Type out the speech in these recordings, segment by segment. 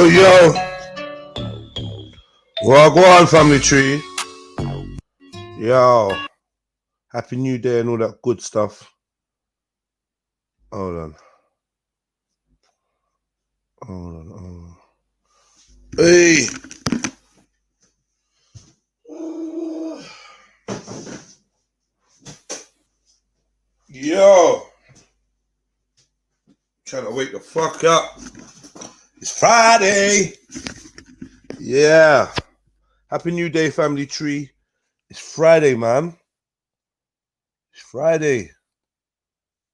Yo. Well, go on, family tree. Yo. Happy New Day and all that good stuff. Hold on. Hey. Yo. Trying to wake the fuck up. It's Friday. Yeah. Happy New Day, family tree. It's Friday, man. It's Friday.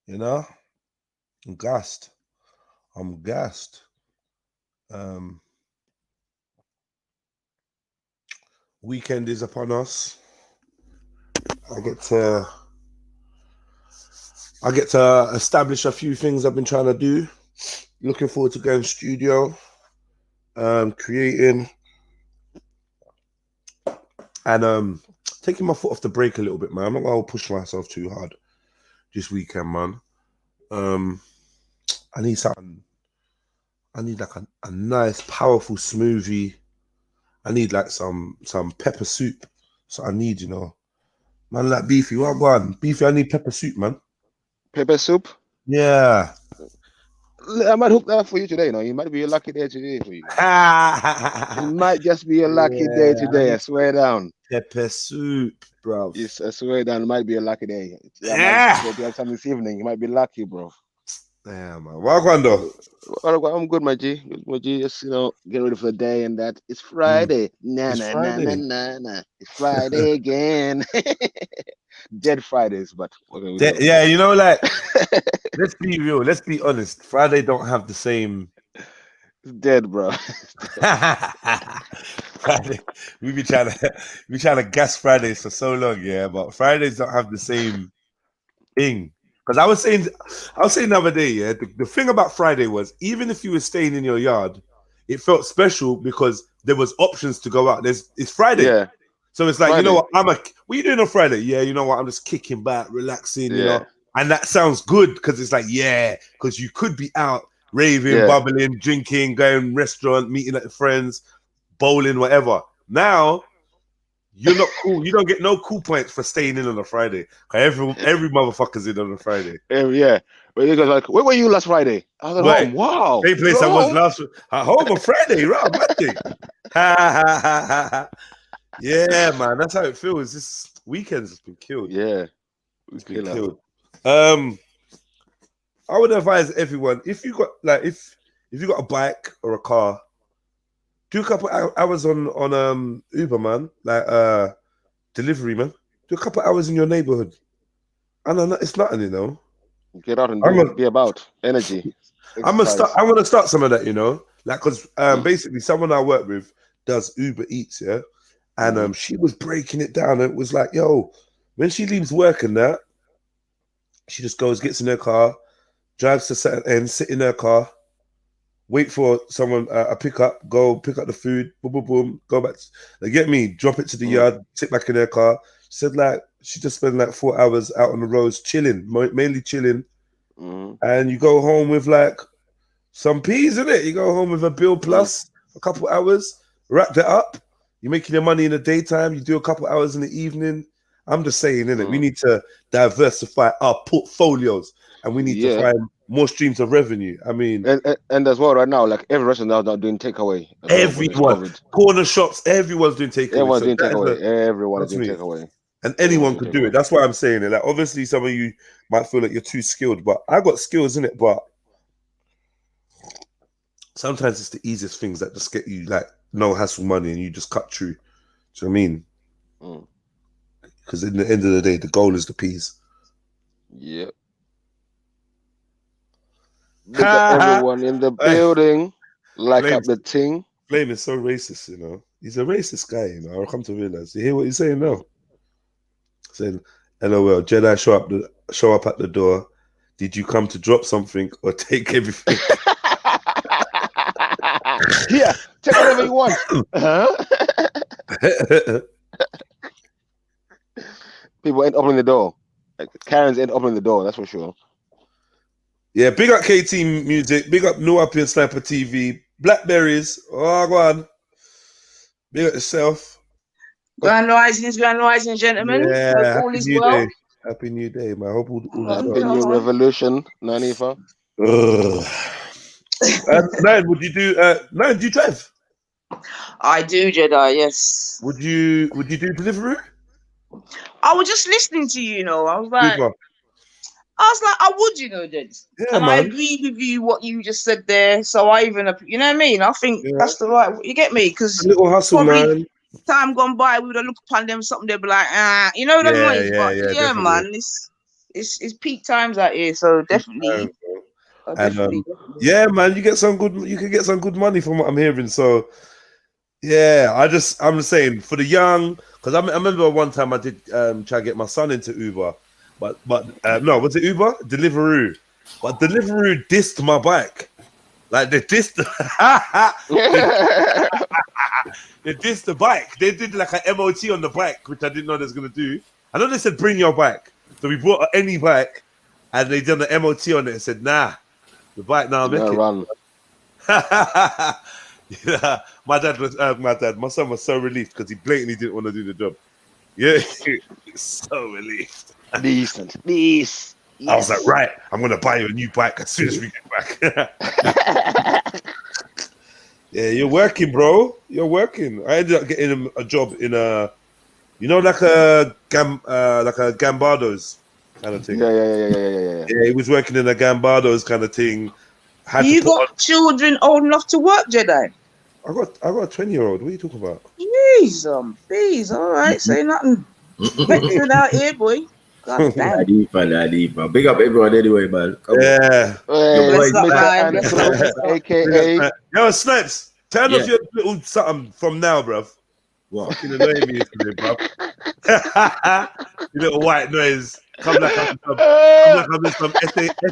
You know? I'm gassed. Weekend is upon us. I get to establish a few things I've been trying to do. Looking forward to going studio, creating, and taking my foot off the brake a little bit, man. I'm not gonna push myself too hard this weekend, man. I need something. I need like a nice, powerful smoothie. I need like some pepper soup. So I need, you know, man, like Beefy. What one? Beefy, I need pepper soup, man. Pepper soup? Yeah. I might hook that up for you today, you know. It might be a lucky day today for you. It might just be a lucky day today, I swear down. Pepper soup, bro. Yes, I swear down, it might be a lucky day. If you have something this evening, you might be lucky, bro. Yeah, man. Welcome, though. I'm good, my G. Just, you know, get ready for the day and that. It's Friday. Nah. It's Friday again. Dead Fridays, but yeah, you know, like, let's be real. Let's be honest. Friday don't have the same. It's dead, bro. Friday, we be trying to gas Fridays for so long, yeah. But Fridays don't have the same thing. Because I was saying the other day, yeah. The thing about Friday was, even if you were staying in your yard, it felt special because there was options to go out. It's Friday. Yeah. So it's like, Friday. You know what? What are you doing on Friday? Yeah, you know what? I'm just kicking back, relaxing, you know. And that sounds good because it's like, yeah, because you could be out raving, bubbling, drinking, going restaurant, meeting at friends, bowling, whatever. Now, you're not cool. You don't get no cool points for staying in on a Friday. Every motherfucker's in on a Friday. Yeah. But you guys like, where were you last Friday? I was at home. Wow. Same place I was last at home on Friday, right? Monday. Yeah, man. That's how it feels. This weekend's has been killed. Yeah. It's been killed. I would advise everyone, if you got a bike or a car, do a couple hours on Uber, man, like delivery, man. Do a couple hours in your neighborhood. I know it's nothing, you know. Get out and be about energy. I'm gonna start some of that, you know, like because basically someone I work with does Uber Eats, yeah, and she was breaking it down. And it was like, yo, when she leaves work and that, she just gets in her car, drives to certain end, sit in her car, wait for someone a pickup, go pick up the food, boom, boom, boom, go back. They get me, drop it to the yard, sit back in her car. She said like she just spent like 4 hours out on the roads chilling, mainly chilling, and you go home with like some peas in it. You go home with a bill plus a couple hours, wrap that up. You're making your money in the daytime. You do a couple hours in the evening. I'm just saying, innit? We need to diversify our portfolios, and we need to find more streams of revenue. I mean, and as well, right now, like every restaurant now not doing takeaway. Everyone, corner shops, everyone's doing takeaway. Everyone's doing takeaway. Everyone is doing takeaway. And anyone could do it. That's why I'm saying it. Like, obviously, some of you might feel like you're too skilled, but I got skills in it. But sometimes it's the easiest things that just get you like no hassle money, and you just cut through. Do you know what I mean? Because in the end of the day, the goal is the peas. Yep. Look at everyone in the building, like up the thing. Flame is so racist, you know. He's a racist guy, you know. I'll come to realize. You hear what he's saying now? Saying, "LOL, Jedi show up at the door. Did you come to drop something or take everything?" Yeah, take whatever you want. People ain't opening the door. Like Karens ain't opening the door. That's for sure. Yeah, big up KT Music. Big up New Up in Sniper TV. Blackberries. Oh, go on. Big up yourself. Grand rising, gentlemen. Yeah, all is well. Day. Happy New Day, man. I hope all is well. Happy New Revolution, Nanifa. Nine, would you do? Nine, do you drive? I do, Jedi. Yes. Would you do delivery? I was just listening to you, know. I was like, I would, you know, Jed. Yeah, and man. I agree with you what you just said there. So I even, you know what I mean? I think that's the right. You get me? Because little hustle, man. Time gone by, we would have looked upon them something. They'd be like, you know what I mean? But yeah, man, it's peak times out here. So definitely. Yeah, man, you can get some good money from what I'm hearing. So yeah, I'm just saying for the young, because I remember one time I did try to get my son into Uber, but no, was it Uber? Deliveroo. But Deliveroo dissed my bike. Like they dissed they dissed the bike. They did like an MOT on the bike, which I didn't know they was gonna do. I know they said bring your bike. So we brought any bike and they done the MOT on it and said, nah, the bike now make it. Run. Yeah, my son was so relieved because he blatantly didn't want to do the job. Yeah, so relieved. Decent. I was like, right, I'm gonna buy you a new bike as soon as we get back. Yeah, you're working, bro. You're working. I ended up getting him a job in a, you know, like a Gambardo's kind of thing. Yeah. Yeah, he was working in a Gambardo's kind of thing. You got children old enough to work, Jedi? I got a 20-year-old. What are you talking about? Jeez, all right, say nothing. Veteran out here, boy. God damn. Big up everyone anyway, man. Come on. AKA. Yo, Snipes, turn off your little something from now, bruv. What? Fucking annoying me yesterday, bruv. You little white noise. Come like I'm in some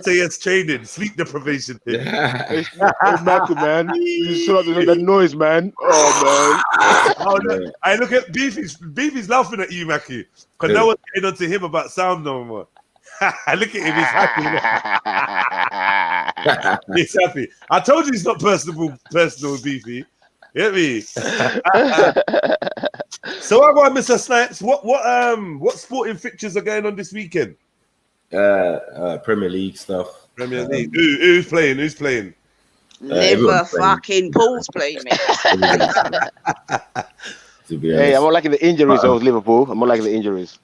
SAS training, sleep deprivation thing. Hey, Michael, man. You saw that noise, man. Oh, man. I look at Beefy's laughing at you, Mackie, because no one's getting onto him about sound no more. I look at him, he's happy. He's happy. I told you he's not personal with Beefy. Get me? So I got Mr. Snipes. What sporting fixtures are going on this weekend? Premier League stuff. Premier League. Who's playing? Liverpool's playing, man. Hey, I'm not liking the injuries of Liverpool. I'm not liking the injuries.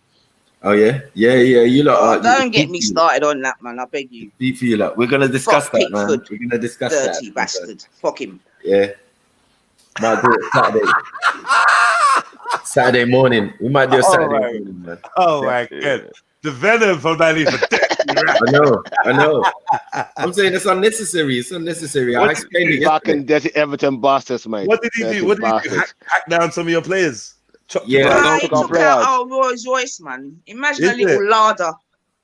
Oh yeah. You lot. Don't get me started on that, man. I beg you. You lot. We're gonna discuss that, man. We're gonna discuss that. Dirty bastard. Fuck him. Yeah. Might do it Saturday. Saturday morning. We might do a Saturday morning, man. Oh my god. The venom from that is I know. I'm saying it's unnecessary. I explained it fucking dirty Everton bastards, mate. What did he do? Hack down some of your players? He took out our Rolls Royce, man. Imagine a little larder.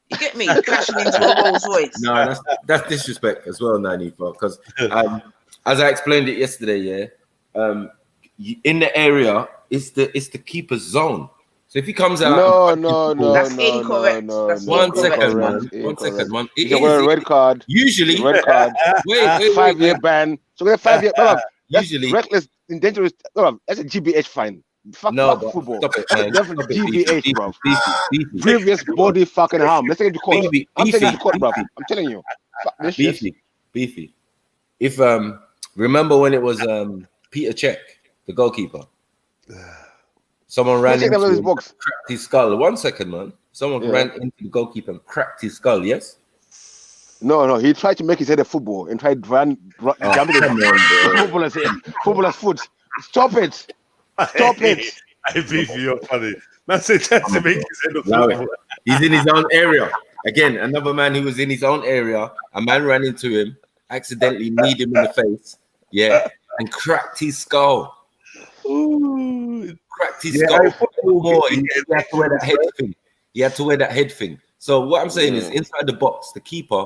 You get me? Crashing into a Rolls Royce. No, that's disrespect as well, Nanifa. Because as I explained it yesterday, in the area, it's the keeper's zone. So if he comes out, no, that's incorrect. One second, man. You wear a red card. Usually, red card. Wait. 5-year ban. So we have 5 year. Usually, reckless and dangerous. That's a GBH fine. Fuck football. Stop it, man. Definitely GBH, bro. Beefy. Previous body fucking harm. Let's take it to court. I'm taking it to court, bro. Beefy. I'm telling you. Fuck this shit. Beefy. If remember when it was Peter Cech, the goalkeeper? Someone ran into his box, cracked his skull. 1 second, man. Someone ran into the goalkeeper and cracked his skull. Yes. No. He tried to make his head a football and tried to run jumping the footballer's foot. Stop it. I Beefy, you're funny. Man said that to make his head a football. He's in his own area. Again, another man who was in his own area. A man ran into him, accidentally kneed him in the face. Yeah, and cracked his skull. Ooh. Cracked his skull. He had to wear that head thing. He had to wear that head thing. So what I'm saying is, inside the box, the keeper,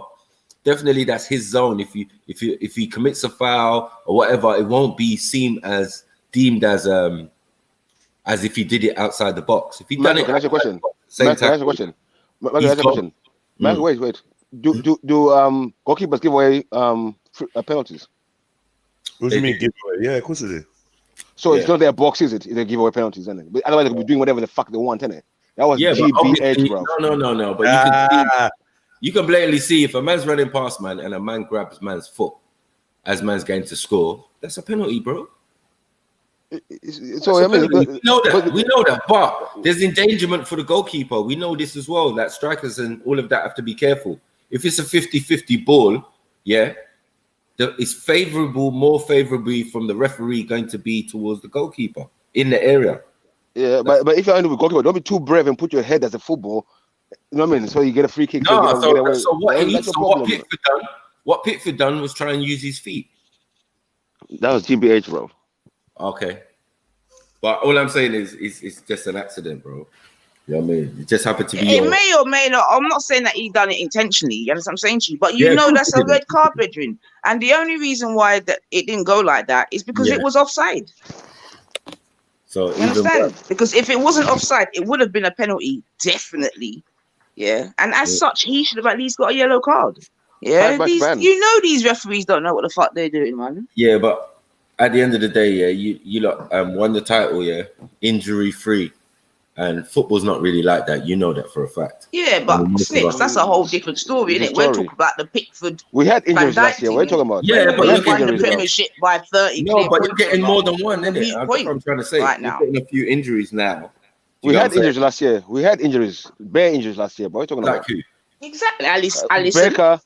definitely that's his zone. If he commits a foul or whatever, it won't be deemed as if he did it outside the box. If he done it, can I ask you a question? Wait. Do goalkeepers give away penalties? What do you mean give away? Yeah, of course it is. So it's not their box, is it? They give away penalties, isn't it? But otherwise they could be doing whatever the fuck they want, isn't it? That was GBH, bro. No. But you can blatantly see if a man's running past man and a man grabs man's foot as man's going to score, that's a penalty, bro. So I mean, we know that, but there's endangerment for the goalkeeper. We know this as well, that strikers and all of that have to be careful. If it's a 50-50 ball, it's more favorably from the referee going to be towards the goalkeeper in the area. Yeah, but if you're with goalkeeper, don't be too brave and put your head as a football. You know what I mean? So you get a free kick. What Pickford done was try and use his feet. That was GBH, bro. Okay, but all I'm saying is it's just an accident, bro. You know what I mean? It just happened to be. It may or may not. I'm not saying that he done it intentionally. You understand what I'm saying to you? But you know that's a red card, brethren. And the only reason why that it didn't go like that is because it was offside. So you understand? Because if it wasn't offside, it would have been a penalty, definitely. Yeah, and as such, he should have at least got a yellow card. Yeah, these referees don't know what the fuck they're doing, man. Yeah, but at the end of the day, you lot won the title, injury free, and football's not really like that. You know that for a fact. Yeah, but Snips, that's a whole different story, isn't it? We're talking about the Pickford. We had injuries last year. We're talking about but you won the Premiership by 30. No, but you're getting more than one, isn't it? That's what I'm trying to say. Right now, you're getting a few injuries now. We had injuries last year. We had injuries, bare injuries last year. But we're talking about who? Exactly, Alice. Baker,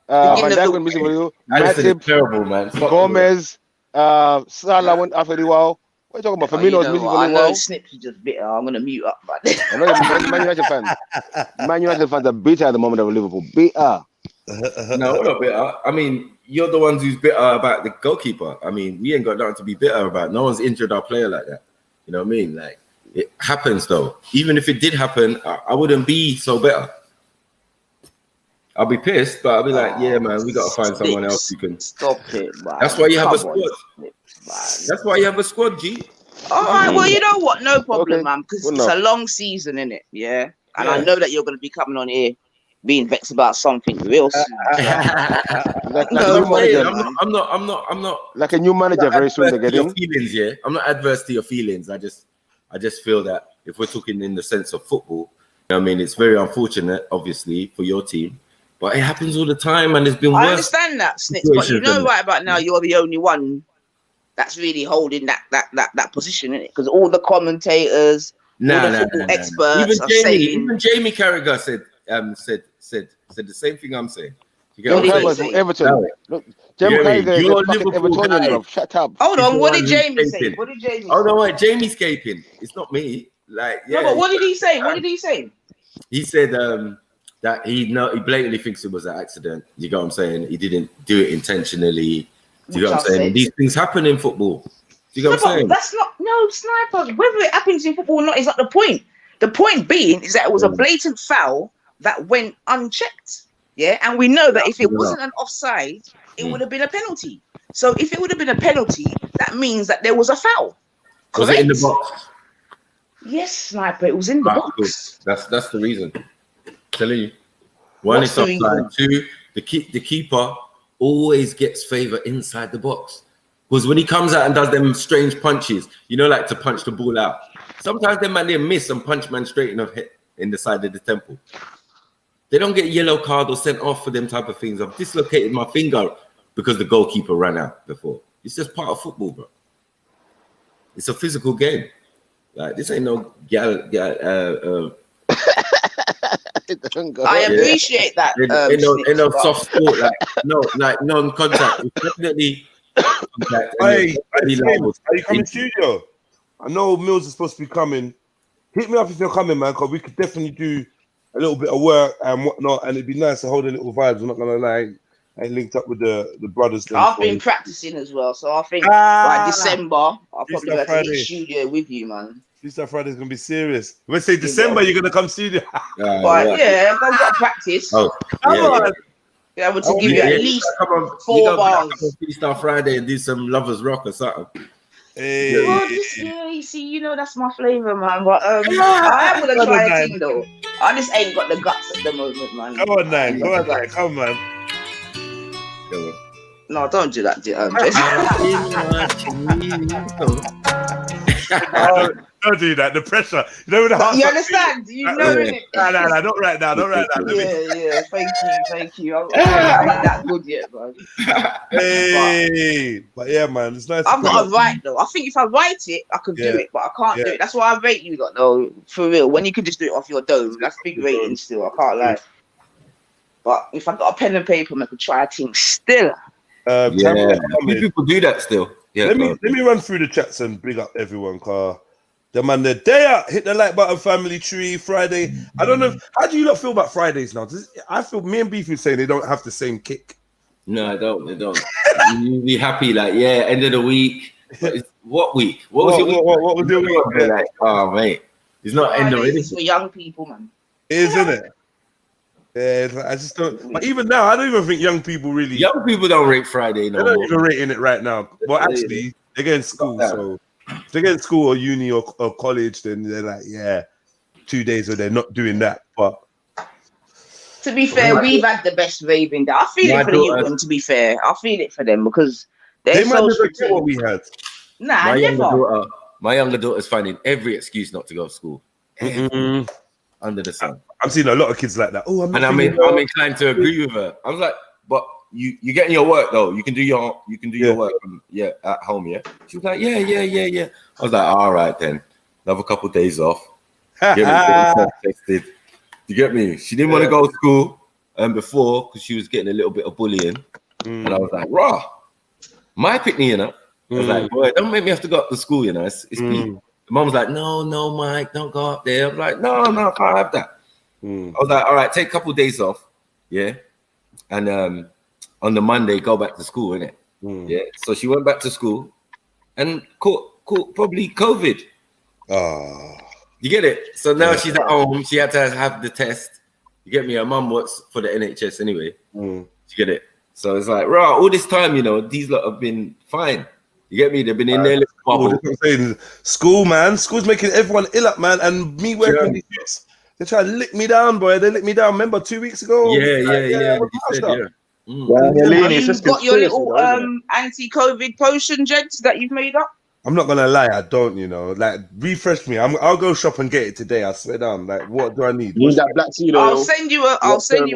Van Dijk went missing for you. Matip, terrible man. Gomez. Salah went after the while. What are you talking about? Firmino was missing for a while. I know Snips is just bitter. I'm gonna mute up. I know Man United fans. Man United fans are bitter at the moment of Liverpool. Bitter. No, we're not bitter. I mean, you're the ones who's bitter about the goalkeeper. I mean, we ain't got nothing to be bitter about. No one's injured our player like that. You know what I mean? Like, it happens though. Even if it did happen, I wouldn't be so bitter. I'll be pissed, but I'll be like, yeah, man, we got to find someone else who can. Stop it, man. That's why you have a squad. That's why you have a squad, G. All right, well, you know what? No problem, man, because it's a long season, innit? Yeah. And I know that you're going to be coming on here being vexed about something real soon. I'm not like a new manager very soon to get in. Feelings, yeah. I'm not adverse to your feelings. I just feel that if we're talking in the sense of football, you know what I mean, it's very unfortunate, obviously, for your team. But it happens all the time, and it's been worse. I understand that, Snitz, but you know right about now you're the only one that's really holding that position, isn't it? Because all the commentators, experts even Jamie Carragher said the same thing I'm saying. Jamie Carragher from Everton. Jamie Carragher is a fucking Evertonian, bro. Shut up. Hold on, what did Jamie say? Oh no, wait, Jamie's caping. It's not me. Like, yeah. No, but what did he say? What did he say? He said that he blatantly thinks it was an accident. You get what I'm saying? He didn't do it intentionally. You get what I'm saying? These things happen in football. You get what I'm saying? That's not Sniper. Whether it happens in football or not is not the point. The point being is that it was a blatant foul that went unchecked. Yeah, and we know that if it wasn't an offside, it would have been a penalty. So if it would have been a penalty, that means that there was a foul. Was it in the box? Yes, Sniper. It was in the box. Good. That's the reason. I'm telling you. One is offside. Two, the keeper always gets favor inside the box. Because when he comes out and does them strange punches, you know, like to punch the ball out. Sometimes them man, they miss and punch man straight in the head, in the side of the temple. They don't get yellow card or sent off for them type of things. I've dislocated my finger because the goalkeeper ran out before. It's just part of football, bro. It's a physical game. Like, this ain't no I appreciate that. Ain't no soft sport, like like non-contact. It's definitely contact. Hey, are you coming studio? I know Mills is supposed to be coming. Hit me up if you're coming, man, because we could definitely do a little bit of work and whatnot, and it'd be nice to hold a little vibes. I'm not gonna lie. I linked up with the brothers. I've been practicing as well, so I think by December I'll probably have to hit studio with you, man. Freestyle Friday is gonna be serious. When say December, you're gonna come studio. But yeah, I've got to practice. Yeah, I would give you at least 4 bars. Freestyle Friday and do some Lovers Rock or something. Hey. Well, you see, you know that's my flavor, man. But I am gonna try a thing though. I just ain't got the guts at the moment, man. Come on, man. Come on. No, don't do that, Don't do that. The pressure. You know the heart. You understand? You know it. No, not right now. Not right now. Yeah. Thank you. I'm not that good yet, man. Hey, but yeah, man, it's nice. I've got to write though. I think if I write it, I could do it, but I can't do it. That's why I rate you, lot, though. For real, when you can just do it off your dome, that's big rating still. I can't lie. But if I got a pen and paper, I could try a thing still. People do that still. Yeah. Let me run through the chats and big up everyone, car. The man, the day out, hit the like button, family tree, Friday. I don't know. How do you lot feel about Fridays now? I feel me and Beefy saying they don't have the same kick. No, I don't. They don't. You be happy, like, end of the week. What week? What was your week? Like, oh, mate. It's not end of it. It's for young people, man. It is, isn't it? Yeah, I just don't. But even now, I don't even think young people really. Young people don't rate Friday no more. They're not even rating it right now. Well, actually, they're getting school, so if they get school or uni or college, then they're like, 2 days where they're not doing that. But to be fair, we've had the best raving there. I feel it for the youth, to be fair. I feel it for them because they might never get what we had. Nah, never. My younger daughter's finding every excuse not to go to school. Under the sun. I'm seeing a lot of kids like that. Oh, I'm inclined to agree with her. I was like, but you getting your work though. You can do your work at home, yeah. She was like, yeah. I was like, all right then. Another couple of days off. Tested. You get me? She didn't want to go to school before because she was getting a little bit of bullying. And I was like, raw. My picnic, you know. I was like, boy, don't make me have to go up to school, you know. It's peak. The mom was like, no, Mike, don't go up there. I'm like, no, I can't have that. I was like, all right, take a couple of days off, and on the Monday go back to school, innit? Yeah. So she went back to school and caught probably COVID. You get it? So now she's at home. She had to have the test. You get me? Her mum works for the NHS anyway. You get it? So it's like, right, all this time, you know, these lot have been fine. You get me? They've been in their little bubble. School, man. School's making everyone ill up, man. And me working these kids, they try to lick me down, boy. They licked me down. Remember 2 weeks ago? You got your little anti-COVID potion, gents, that you've made up? I'm not gonna lie, I don't. You know, like refresh me. I'll go shop and get it today. I swear down. Like, what do I need? Use that black tea. I'll send you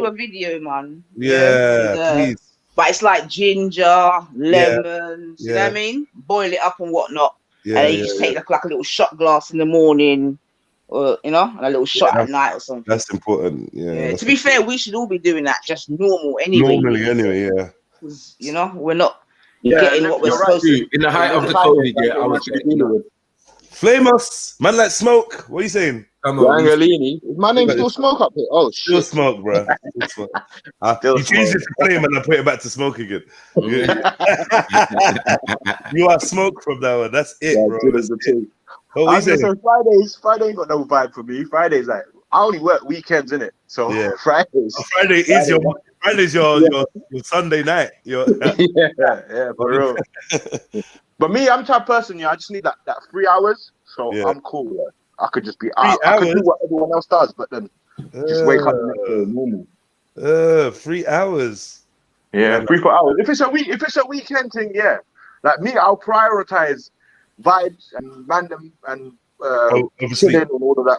a video, man. Yeah, please. But it's like ginger, lemons, you know what I mean? Boil it up and whatnot. And then you just take like a little shot glass in the morning, or and a little shot at night or something. That's important. Yeah. To be fair, we should all be doing that just normal anyway. Because we're not getting what we're supposed to. In the height of the COVID, I was getting Flame us, man, like smoke. What are you saying? Come on, Angelini. My name's still Smoke up here. Oh, shit. Still Smoke, bro. You changed it to Flame and I put it back to Smoke again. You are Smoke from now on. That's it, bro. That's it. Friday ain't got no vibe for me. Friday's like, I only work weekends, innit? So Friday is your Sunday night. For real. But me, I'm the type of person, I just need that 3 hours. So I'm cool. I could just be I could do what everyone else does, but then just wake up normal. 3 hours. Yeah, 3 4 hours. If it's a weekend thing, Like me, I'll prioritize vibes and random and sleep and all of that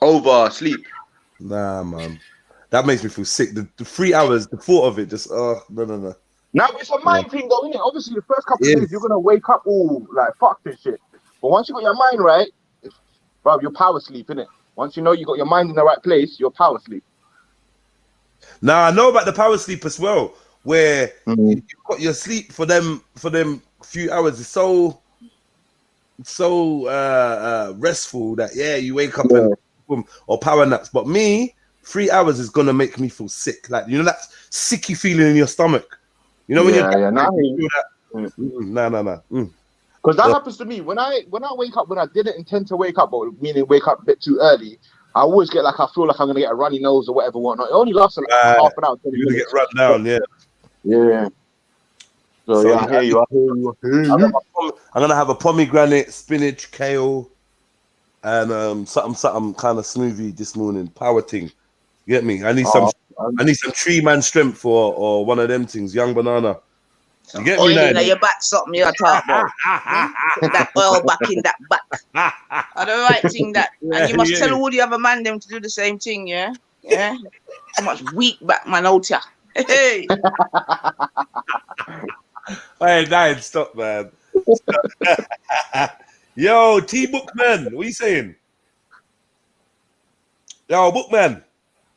over sleep. Nah, man, that makes me feel sick. The 3 hours, the thought of it, just no. Now it's a mind thing, though, isn't it? Obviously, the first couple of days you're gonna wake up all like fuck this shit, but once you got your mind right, bro, you're power sleep, innit? Once you know you got your mind in the right place, you're power sleep. Now I know about the power sleep as well, where you got your sleep for them few hours is so restful that you wake up and boom, or power naps. But me, 3 hours is gonna make me feel sick. Like, you know that sicky feeling in your stomach. You know when you feel that. Nah. Because that happens to me when I wake up when I didn't intend to wake up, or meaning wake up a bit too early. I always get like I feel like I'm gonna get a runny nose or whatnot. It only lasts like half an hour. You're gonna get run down, yeah. So I hear you. I'm gonna have a pomegranate, spinach, kale, and something kind of smoothie this morning. Power thing. You get me? I need some tree man strength or one of them things. Young banana. You get me now? Your back something you're talking about. Put that oil back in that back. I the right thing that, and you must tell all the other man them to do the same thing. Yeah. Too much weak back man out here. Hey. Hey, nine, stop, man. Yo, T Bookman, what you saying? Yo, Bookman.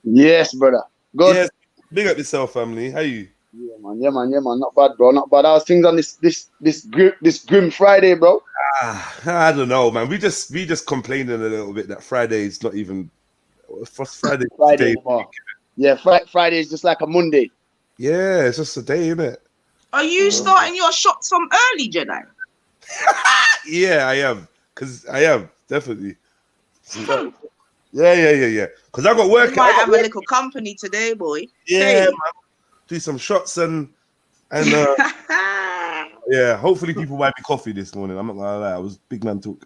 Yes, brother. Good. Yes, big up yourself, family. How you? Yeah, man. Not bad, bro. Not bad. How's things on this grim Friday, bro? I don't know, man. We just complaining a little bit that Friday is not even first Friday. Friday. Yeah, Friday is just like a Monday. Yeah, it's just a day, isn't it? Are you starting your shots from early, Jedi? Yeah, I am. Cause I am definitely. Yeah. Cause I got work. You might have a little company today, boy. Yeah, man. Do some shots and yeah. Hopefully, people buy me coffee this morning. I'm not gonna lie. I was big man talk.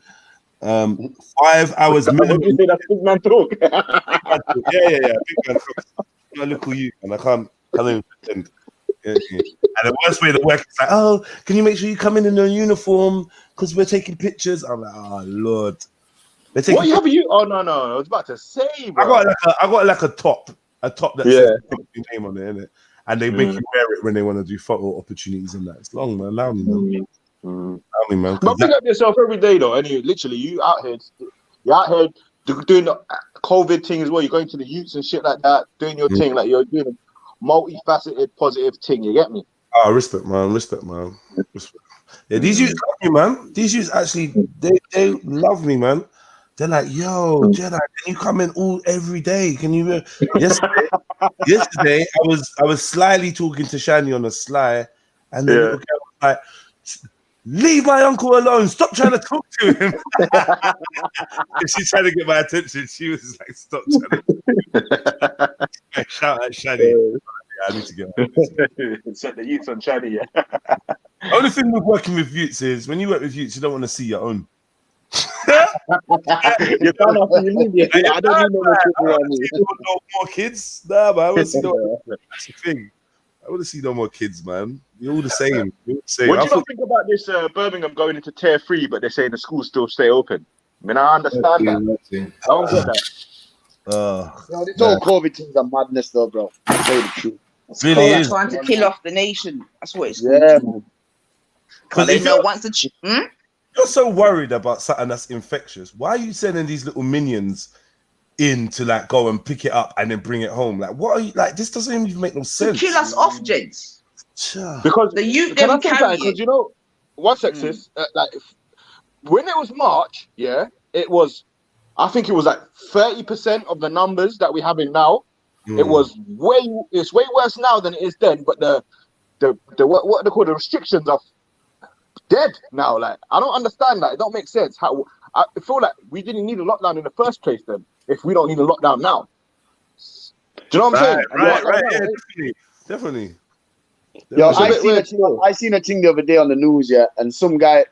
5 hours minimum. You say that's big man talk. Yeah. Big man talk. I'm a little you, and I can't even pretend. Yeah. And the worst way to work is like, oh, can you make sure you come in your uniform because we're taking pictures? I'm like, oh Lord. What have you? Oh no! I was about to say, bro. I got like a top that says your name on it, innit? And they make you wear it when they want to do photo opportunities and that. It's long, man. Allow me, man. Allow me, man. But pick up yourself every day, though. And you're out here doing the COVID thing as well. You're going to the youths and shit like that, doing your thing. Like you're doing a multifaceted, positive thing. You get me? Oh, respect, man. Respect. Yeah, these youths love me, man. These youths actually, they love me, man. They're like, yo, Jedi, can you come in every day? Can you? Yesterday, I was slyly talking to Shani on the sly, and the little girl was like, leave my uncle alone. Stop trying to talk to him. She's trying to get my attention. She was like, stop trying to shout at Shani. I need to get set the youths on Shani, The only thing with working with youths is when you work with youths, you don't want to see your own. You can't have to leave. I don't need no more kids. Nah, man. I want to see that's the thing. I want to see no more kids, man. You're all the same. What do you think about this Birmingham going into tier 3, but they're saying the schools still stay open? I mean, I understand that. I don't get that. This whole COVID thing's a madness, though, bro. I'll tell you the truth. Really is. Trying to kill off the nation. That's what it's called. Man. Because they know once you're so worried about something that's infectious. Why are you sending these little minions in to like go and pick it up and then bring it home? Like, what are you like? This doesn't even make no sense. To kill us off, gents. Because the youth them carry it. Because you know, one sexist. Like, when it was March, it was. I think it was like 30% of the numbers that we have in now. It's way worse now than it is then. But the what they call the restrictions are dead now. Like, I don't understand that. It don't make sense. How I feel like we didn't need a lockdown in the first place then, if we don't need a lockdown now. Do you know what I'm saying? Right. Yeah, definitely. Yo, I seen a thing the other day on the news, and some guy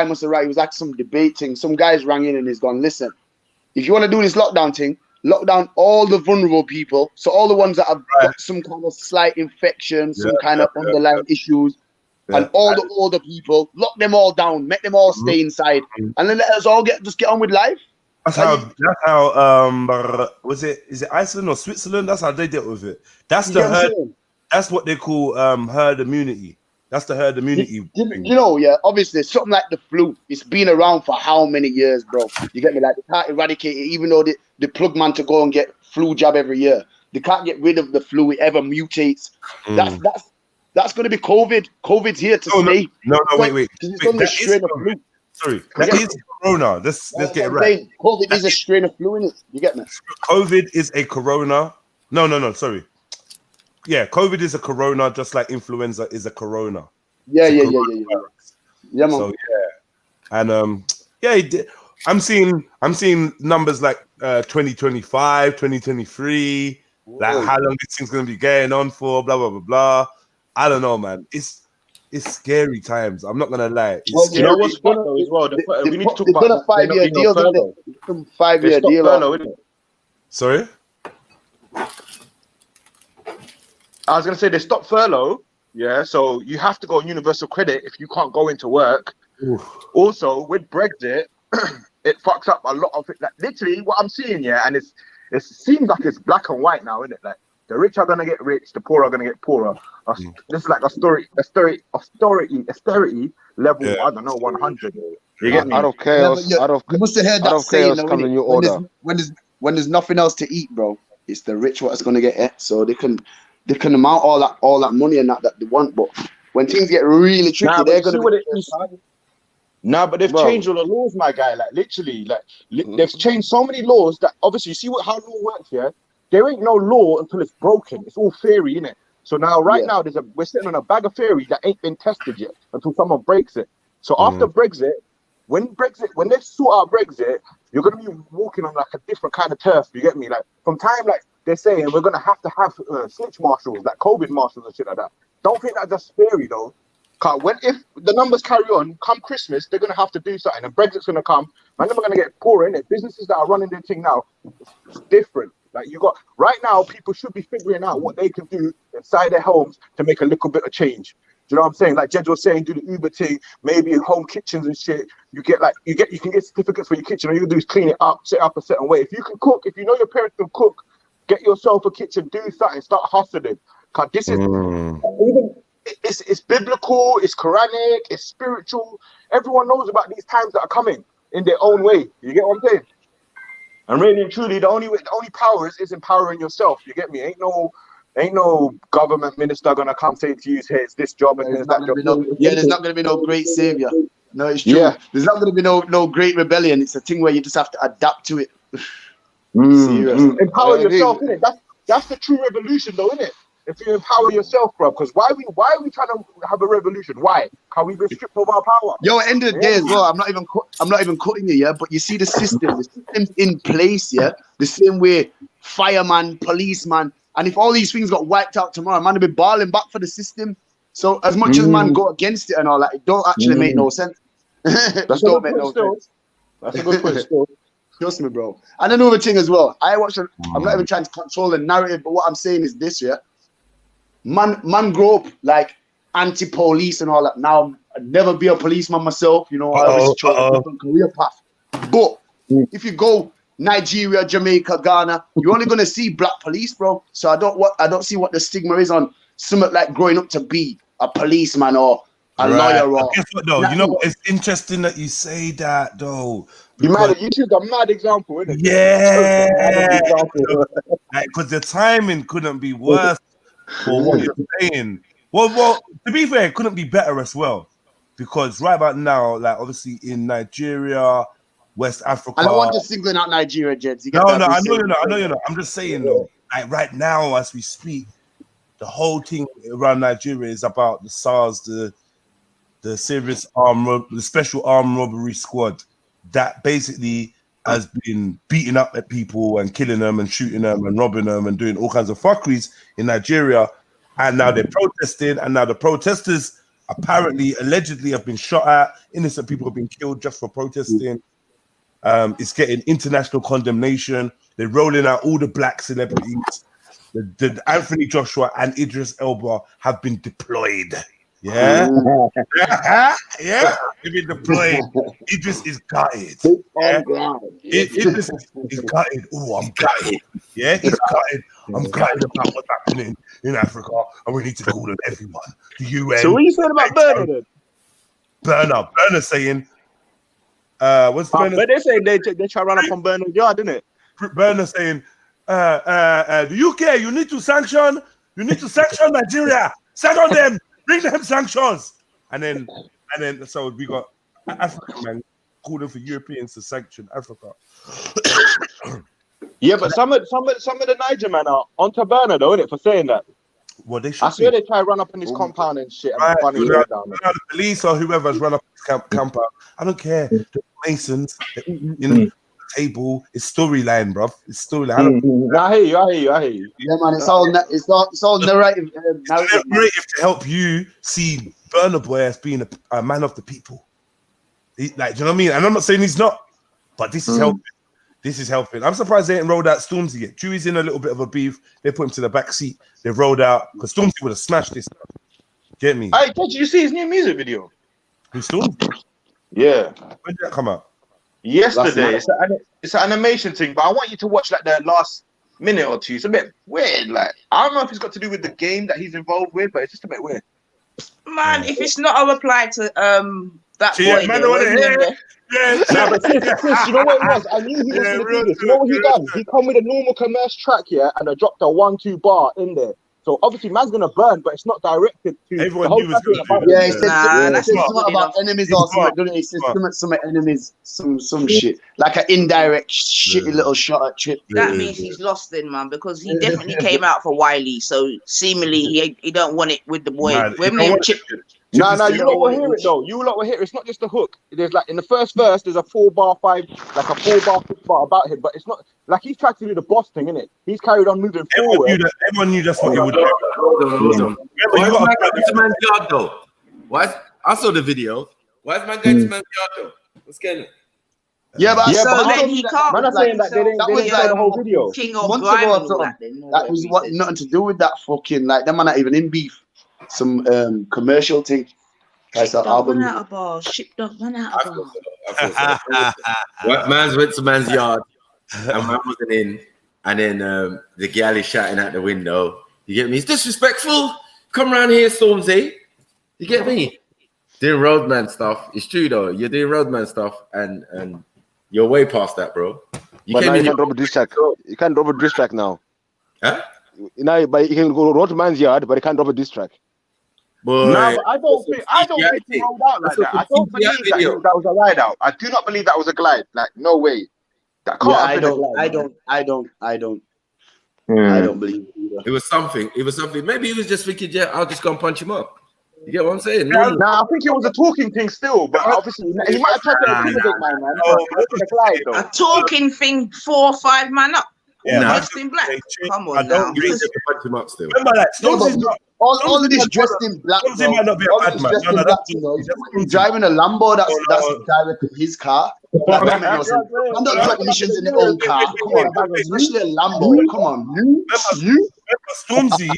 must have he was at some debate thing. Some guys rang in and he's gone, listen, if you want to do this lockdown thing, lock down all the vulnerable people. So all the ones that have got some kind of slight infection, some kind of underlying issues, and all the older people, lock them all down, make them all stay inside, and then let us all just get on with life. That's how was it? Is it Iceland or Switzerland? That's how they dealt with it. That's the herd. That's what they call herd immunity. That's the herd immunity. You know, yeah, obviously something like the flu, it's been around for how many years, bro? You get me? Like, they can't eradicate it, even though they plug man to go and get flu jab every year. They can't get rid of the flu. It ever mutates. That's going to be COVID. COVID's here to stay. No, wait. It's on the strain of flu. Sorry, that is corona. Let's get it right. COVID is a strain of flu, innit? You get me? COVID is a corona. No, sorry. Yeah, COVID is a corona, just like influenza is a corona. Yeah, man. So and I'm seeing numbers like 2025, 2023, like how long this thing's gonna be going on for, blah blah blah blah. I don't know, man. It's scary times. I'm not gonna lie. You know what's fun though as well? We need to talk about a 5-year deal, isn't it? 5-year deal. Sorry. I was going to say they stopped furlough, so you have to go on universal credit if you can't go into work. Oof. Also, with Brexit, it fucks up a lot of it. Like, literally, what I'm seeing, and it seems like it's black and white now, isn't it? Like, the rich are going to get rich, the poor are going to get poorer. This is like austerity level, I don't know, 100. You get me? Out of chaos, you must have heard that saying, coming in your order. When there's nothing else to eat, bro, it's the rich what's going to get it, so they can amount all that money and that they want, but when things get really tricky, they're gonna but they've changed all the laws, my guy. Like literally, they've changed so many laws that obviously you see how law works here. There ain't no law until it's broken. It's all theory, innit? So now, now, we're sitting on a bag of theory that ain't been tested yet until someone breaks it. So after Brexit, when they sort out Brexit, you're gonna be walking on like a different kind of turf. You get me? Like from time they're saying we're going to have snitch marshals, like COVID marshals and shit like that. Don't think that's just theory, though. Because if the numbers carry on, come Christmas, they're going to have to do something. And Brexit's going to come. Man, they're going to get poorer, innit? Businesses that are running their thing now, it's different. Like, right now, people should be figuring out what they can do inside their homes to make a little bit of change. Do you know what I'm saying? Like Jed was saying, do the Uber thing, maybe home kitchens and shit. You can get certificates for your kitchen. All you can do is clean it up, set up a certain way. If you can cook, if you know your parents can cook, get yourself a kitchen, do something, start hustling. Cause this is it's biblical, it's Quranic, it's spiritual. Everyone knows about these times that are coming in their own way. You get what I'm saying? And really and truly, the only power is empowering yourself. You get me? Ain't no government minister gonna come say to you, hey, it's this job and there's that job. There's not gonna be no great savior. No, it's true. Yeah. There's not gonna be no great rebellion. It's a thing where you just have to adapt to it. Empower yourself, innit? That's the true revolution, though, innit? If you empower yourself, bro. Because why are we trying to have a revolution? Why? Can we be stripped of our power? Yo, at the end of the day as well, I'm not even cutting you, but you see the system's in place, the same way fireman, policeman, and if all these things got wiped out tomorrow, man, they'll be balling back for the system. So as much as man go against it and all that, it don't actually make no sense. That's don't make no sense. That's a good point still. Trust me, bro. And another thing as well, I'm not even trying to control the narrative, but what I'm saying is this, man grow up like anti-police and all that. Now, I'd never be a policeman myself, I was trying a different career path. But if you go Nigeria, Jamaica, Ghana, you're only gonna see black police, bro. So I don't see what the stigma is on something like growing up to be a policeman or a lawyer. Or guess what, though? You know what? It's interesting that you say that, though. YouTube's a mad example, isn't it? Yeah. Because the timing couldn't be worse for what you're saying. Well, to be fair, it couldn't be better as well. Because right about now, like obviously in Nigeria, West Africa. I don't want to singling out Nigeria, Jeds. No, I know you're not. I'm just saying though, like right now as we speak, the whole thing around Nigeria is about the SARS, the serious the special armed robbery squad that basically has been beating up at people and killing them and shooting them and robbing them and doing all kinds of fuckeries in Nigeria. And now they're protesting, and now the protesters apparently, allegedly have been shot at. Innocent people have been killed just for protesting. It's getting international condemnation. They're rolling out all the black celebrities. The Anthony Joshua and Idris Elba have been deployed. Yeah. Yeah. Give me the plane. Idris is gutted. Yeah. Idris is gutted. Oh, I'm gutted. Yeah, he's gutted. I'm gutted about what's happening in Africa, and we need to call on everyone. The UN. So what are you saying about Burner then? Burner saying, what's Burner? But they say they try to run up on Burner's yard, didn't it? Burner saying, the UK, you need to sanction Nigeria. Sanction them. Bring them sanctions. And then so we got African man calling for Europeans to sanction Africa. Yeah, but some of the Niger men are onto Burner though, isn't it, for saying that? Well, they should. I swear they try to run up in his compound and shit. And the police or whoever's run up his compound. I don't care. The Masons, the table, it's storyline, bro. It's storyline. I hear you. Yeah, man. It's all narrative. Narrative to help you see Burner Boy as being a man of the people. Do you know what I mean? And I'm not saying he's not, but this is helping. This is helping. I'm surprised they ain't rolled out Stormzy yet. Chewy's in a little bit of a beef. They put him to the back seat. They've rolled out because Stormzy would have smashed this. Get me? Hey, did you see his new music video? Who's Stormzy? Yeah. When did that come out? Yesterday. It's an animation thing, but I want you to watch like the last minute or two. It's a bit weird. Like, I don't know if it's got to do with the game that he's involved with, but it's just a bit weird. Man, if it's not a reply to that boy, man, don't want to hear it. Yeah. Nah, but Chris, you know what it was? I knew he was going to do this. You know what he done? He come with a normal commerce track here, and I dropped a 1-2 bar in there. So obviously, man's gonna burn, but it's not directed to everyone. Knew was gonna yeah, he said something about enemies or something, didn't he? He said some enemies, some shit, like an indirect shitty little shot at Chip. That means he's lost then, man, because he definitely came out for Wiley. So seemingly he don't want it with the boy. Chip. No, you lot will hear it though. You lot will hear it. It's not just a hook. There's like in the first verse, there's a 4-bar, 5-bar about him, but it's not like he's tried to do the boss thing, innit? He's carried on moving forward. Everyone knew that's what he would do. Hold on. Why is man going to man's yard though? I saw the video. Why is man going to man's yard though? What's going on? Yeah, but then he can't. Man, I'm saying that they didn't show the whole video. King of months ago or something. That was nothing to do with that fucking like them. Man, not even in beef. Some commercial thing. Like that album. Run out of bars. Ship dog run out of bars. Man's went to man's yard and man wasn't in, and then the gal is shouting out the window. You get me? It's disrespectful. Come around here, Stormzy. You get me? Doing roadman stuff. It's true though. You're doing roadman stuff, and you're way past that, bro. You can't drop a diss track. You can't drop a diss track now. Huh? But you can go roadman's yard, but you can't drop a diss track. Boy, no, but I don't think he rolled out like that. I don't believe that was a ride out. I do not believe that was a glide. Like, no way. That can't have been a glide. I don't believe it either. It was something. Maybe he was just thinking, yeah, I'll just go and punch him up. You get what I'm saying? No, I think it was a talking thing still, but obviously he might have tried to intimidate my man. A talking thing, 4 or 5 man up. Yeah, dressed in black. Come on, I don't believe they can punch him up still. Remember that? All of this dressed in black. Stormzy might not be a bad man. He's driving a Lambo that's directed his car. I'm not driving missions in their own car. Come on, especially a Lambo. Come on, you. Stormzy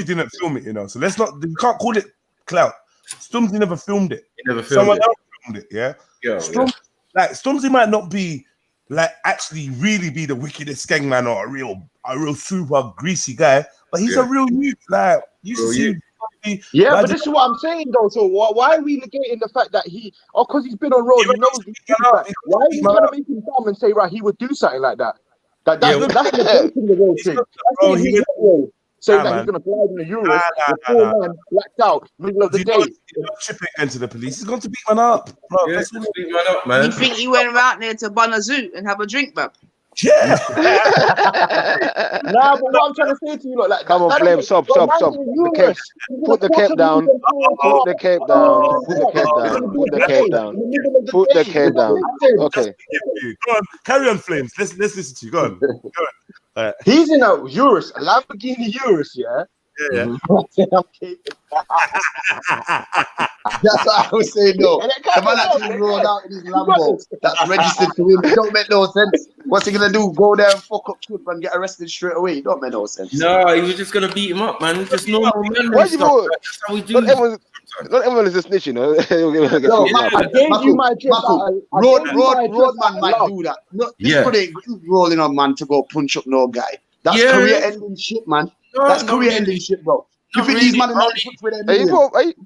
didn't film it, you know. So let's not. You can't call it clout. Stormzy never filmed it. He never filmed Someone it. else filmed it. Yeah. Like Stormzy might not be like actually really be the wickedest gang man or a real super greasy guy, but he's a real youth. Like you see. But this is what I'm saying though. So why are we negating the fact that because he's been on road, he knows he's why are you trying to make him dumb and say he would do something like that? That's negating the road thing. Saying that he's gonna glide in the Euros, the poor man blacked out, middle of the day. He's not chipping into the police. He's going to beat man up, bro. Yeah, beat man up, man. You think he went out there to bun a zoo and have a drink, bro? Yeah. Nah, but what I'm trying to say to you, like, come on, Flame, stop. Put the cape down. Put the cape down. Okay. Go on, carry on, Flames. Let's listen to you. Go on. He's in a Urus, a Lamborghini Urus, yeah. Yeah. That's what I was saying, though. The man actually rolled out in his Lambo that's registered to him. It don't make no sense. What's he gonna do? Go there and fuck up Trip and get arrested straight away? It don't make no sense. No, he was just gonna beat him up, man. Just normal man. That's how we do. Not everyone is a snitch, you know. I gave you my Roadman might do that. No, this brother ain't rolling on man to go punch up no guy. That's career-ending shit, man. That's career-ending shit, bro. You think these man are not with their millions?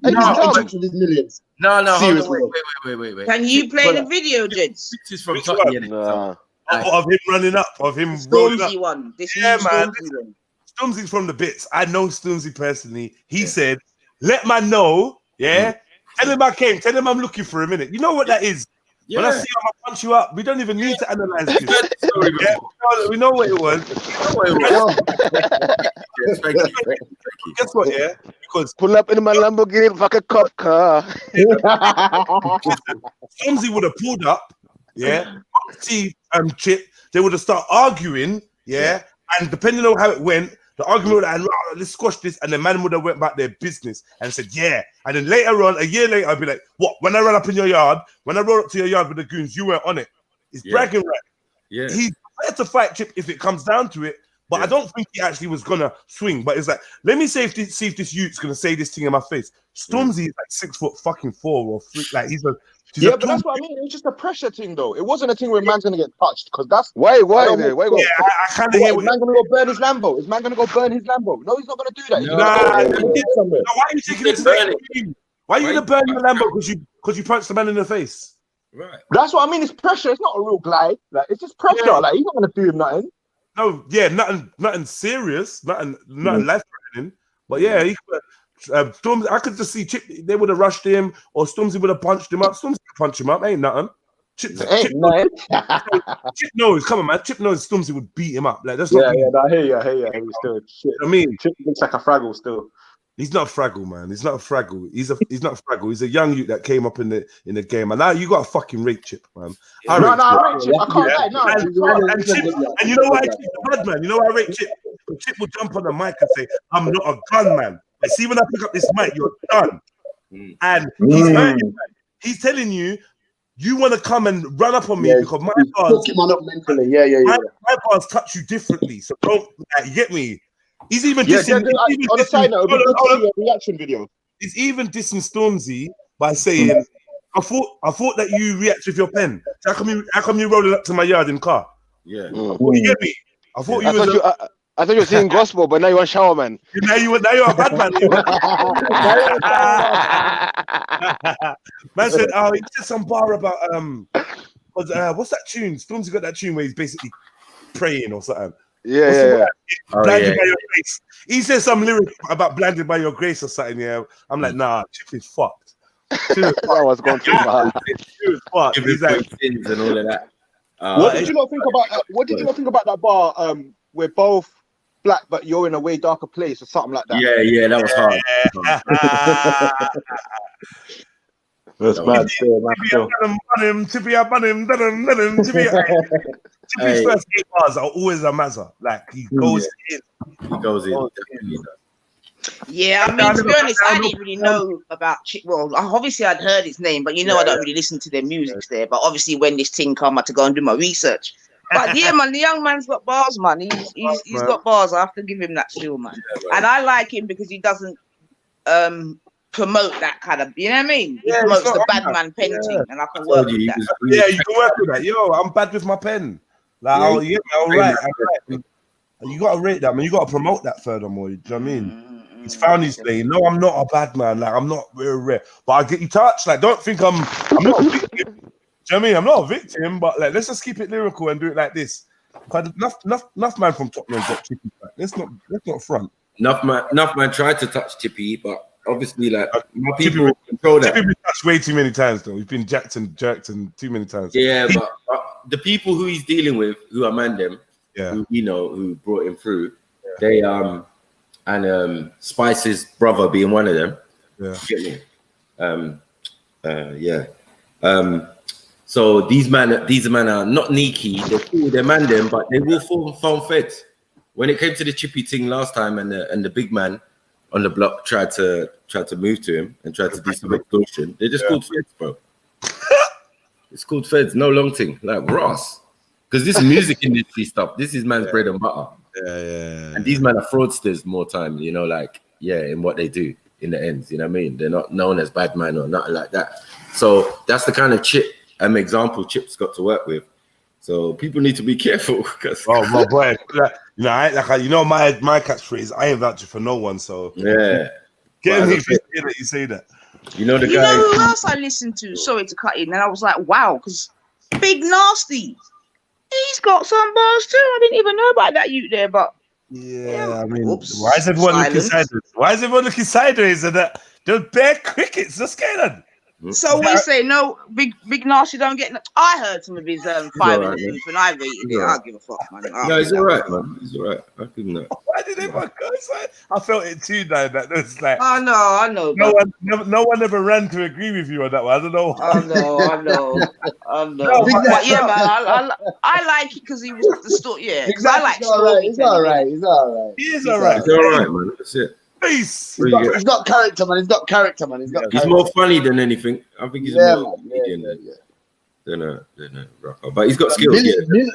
With his millions? No, seriously. Wait. Can you play the video, Jeds? This is from Tottenham. Of him running up, of him rolling up. One. This man. Stormzy one. Stormzy's from the bits. I know Stormzy personally. He said, "Let man know, tell him I came. Tell him I'm looking for a minute." You know what that is? When I see him, I punch you up. We don't even need to analyze this. We know what it was. Guess what? Yeah, because pull up in my Lamborghini, fuck a cop car. Stormzy would have pulled up. See, Chip. They would have started arguing. And depending on how it went, the argument would have, let's squash this, and the man would have went back their business and said, and then later on, a year later, I'd be like, what? When I ran up in your yard, when I rolled up to your yard with the goons, you weren't on it. It's bragging right. He's prepared to fight Chip if it comes down to it, but I don't think he actually was gonna swing. But it's like, let me see if this youth's gonna say this thing in my face. Stormzy is like 6'4" or 3, like he's a. But that's what I mean. It was just a pressure thing, though. It wasn't a thing where man's gonna get touched, because that's why. I kind of hear. Is man gonna go burn his Lambo? Is man gonna go burn his Lambo? No, he's not gonna do that. Why are you taking it to the extreme? Why are you gonna burn your Lambo because you punched the man in the face? Right. That's what I mean. It's pressure. It's not a real glide. Like it's just pressure. Like he's not gonna do him nothing. No, nothing serious, nothing life threatening. But he could. Stormzy, I could just see Chip. They would have rushed him, or Stormzy would have punched him up. Stormzy could punch him up. Ain't nothing. Chip knows. Come on, man. Chip knows Stormzy would beat him up. Like that's not. I hear you. Still, shit. I mean, Chip looks like a Fraggle still. He's not a Fraggle, man. He's not a Fraggle. He's not a Fraggle. He's a young youth that came up in the game. And now you got to fucking rate Chip, man. I rate Chip. I can't lie. And you know why Chip's a bad man? You know why I rate Chip? Chip will jump on the mic and say, "I'm not a gun man. Like, see, when I pick up this mic, you're done." And he's hurting you, man. He's telling you, you want to come and run up on me because my bars, my bars touch you differently. So don't you get me. He's even dissing. On the side note, a reaction video. He's even dissing Stormzy by saying, "I thought that you react with your pen. So how come you rolling up to my yard in car?" Yeah. You get me? I thought I thought you were singing gospel, but now you want shower man. Now you're a bad man. Man said, "Oh, he said some bar about what's that tune? Stormzy got that tune where he's basically praying or something." Blinded by your grace. He said some lyric about blinded by your grace or something. Yeah, I'm like, nah, Chip is fucked. That was going too far. He's like, and all of that. What did you not think about that? What did you not think about that bar? We're both black, but you're in a way darker place or something like that. Yeah, that was hard. That's bad. Tippy's first 8 bars are always a mazza. Like he goes in. Yeah, I mean, to be honest, I didn't really know about Chip. Well, obviously I'd heard his name, but I don't really listen to their music there. But obviously, when this thing come, I had to go and do my research. But yeah, man, the young man's got bars, man. He's got bars. I have to give him that still, man. And I like him because he doesn't promote that kind of, you know what I mean? He promotes the bad man pen thing, and I can work with that. Yeah, you can work with that. Yo, I'm bad with my pen. Like, all right. You got to rate that, man. You got to promote that furthermore. You know what I mean? He's found his lane. No, I'm not a bad man. Like, I'm not very rare, but I get you touched. Like, don't think I'm not a victim. Do you know what I mean? I'm not a victim, but like, let's just keep it lyrical and do it like this. Enough man from Tottenham got Chippy. Let's not front. Enough man tried to touch Chippy, but obviously, like, my people control that. Chippy been touched way too many times, though. He's been jacked and too many times. Yeah, but the people who he's dealing with, who are Mandem, who brought him through, they and Spice's brother being one of them. So these men are not sneaky. They're cool. They're Mandem, but they will phone feds. When it came to the Chippy thing last time, and the big man on the block tried to move to him and tried to do some extortion, they just called feds, bro. It's called feds, no long thing, like Ross. Because this music industry stuff, this is man's bread and butter. And these men are fraudsters more time, in what they do. in the ends. You know what I mean? They're not known as bad man or nothing like that. So that's the kind of example Chip's got to work with. So people need to be careful. Oh my boy, my catchphrase. I ain't vouching for no one. So yeah, get me that you say that. You know the guy. You know who else I listened to? Sorry to cut in, and I was like, wow, because Big Nasty, he's got some bars too. I didn't even know about that youth there, but yeah, I mean, why is everyone looking sideways? Why is everyone looking sideways? And that they're bare crickets. What's going on? So we say no, big Nasty don't get. I heard some of his 5 in the booth, and I rated it. I give a fuck, man. No, he's all right, man. He's all right. I couldn't know. Why did everyone go inside? I felt it too, though. That was like, I know. No one ever ran to agree with you on that one. I don't know. I know. But yeah, man, I like it because he was the story. Yeah, because I like story. He's all right. He is all right. He's all right, man. That's it. Peace. He's got character, man. He's more funny than anything. I think he's more comedian than a rapper. But he's got skills.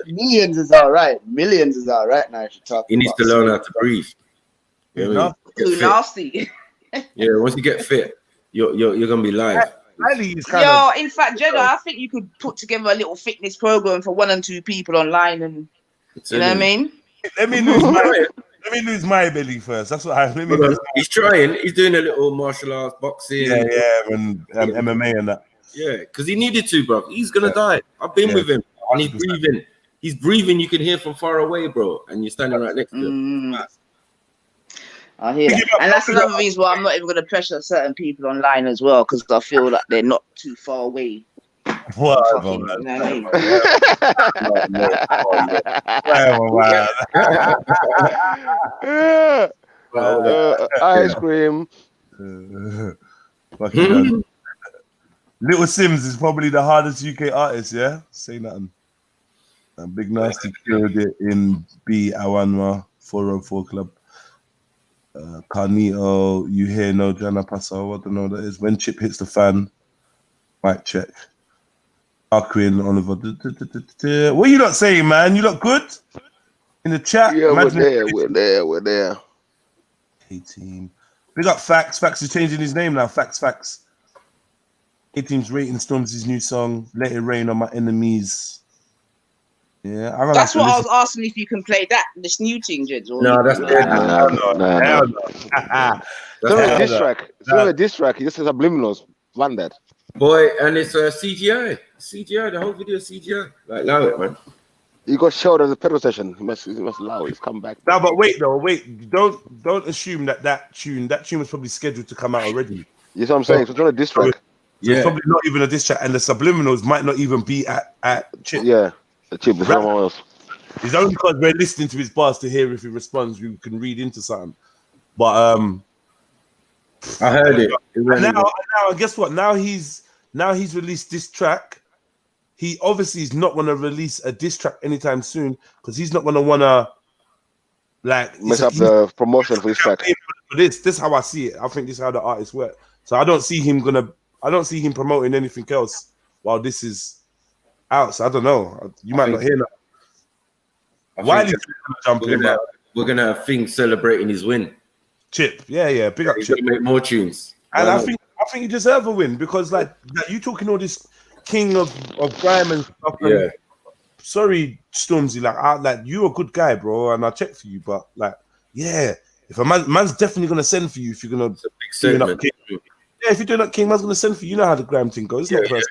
Millions is all right. Millions is all right now. If you talk. He needs to learn how to breathe. You know what I mean? Too nasty. Yeah, once you get fit, you're gonna be live. In fact, Jedi, I think you could put together a little fitness program for 1 and 2 people online, and you know what I mean. Let me lose my belly first. That's what He's trying. He's doing a little martial arts, boxing. And MMA and that. Yeah, because he needed to, bro. He's gonna die. I've been with him, and he's breathing. He's breathing. You can hear from far away, bro, and you're standing right next to him. I hear that. And that's another reason why I'm not even going to pressure certain people online as well, because I feel like they're not too far away. Whatever, you know what I mean? Ice cream. Little Sims is probably the hardest UK artist, yeah? Say nothing. And Big Nasty killed it in B Awanwa 404 Club. Carnito, you hear no Jana Paso, I don't know what that is. When Chip hits the fan, mic check. Arkwin, Oliver. What are you not saying, man? You look good? In the chat? Yeah, we're there. A-Team. Big up Fax. Fax is changing his name now. Fax. A-Team's rating Stormzy's new song, Let It Rain on My Enemies. Yeah, that's what I was asking, if you can play this new thing, Jed. No, that's dead. No. It's not a diss track. He just says subliminals. Run that. Boy, and it's CGI. The whole video is CGI. Like, allow it, man. He got showed as a pedal session. He must allow it. He's come back. No, but wait. Don't assume that tune was probably scheduled to come out already. You know what I'm saying? So it's not a diss track. It's probably not even a diss track, and the subliminals might not even be at Chip. Yeah. Chip is someone else. It's only because we're listening to his bars to hear if he responds, we can read into something. But I heard it. Now, guess what? Now he's released this track. He obviously is not going to release a diss track anytime soon, because he's not going to want to mess up the promotion for this track. This is how I see it. I think this is how the artists work. So I don't see him promoting anything else while this is out. So I don't know. You might not hear that. Wiley's gonna jump in. We're gonna have things celebrating his win. Chip, yeah, big up He's Chip. gonna make more tunes. And I think you deserve a win, because like you talking all this king of grime and stuff. Yeah. Sorry, Stormzy, like you're a good guy, bro, and I check for you, but if a man's definitely gonna send for you if you're gonna do up King. Yeah, if you're doing up King, man's gonna send for you. You know how the grime thing goes. It's not personal.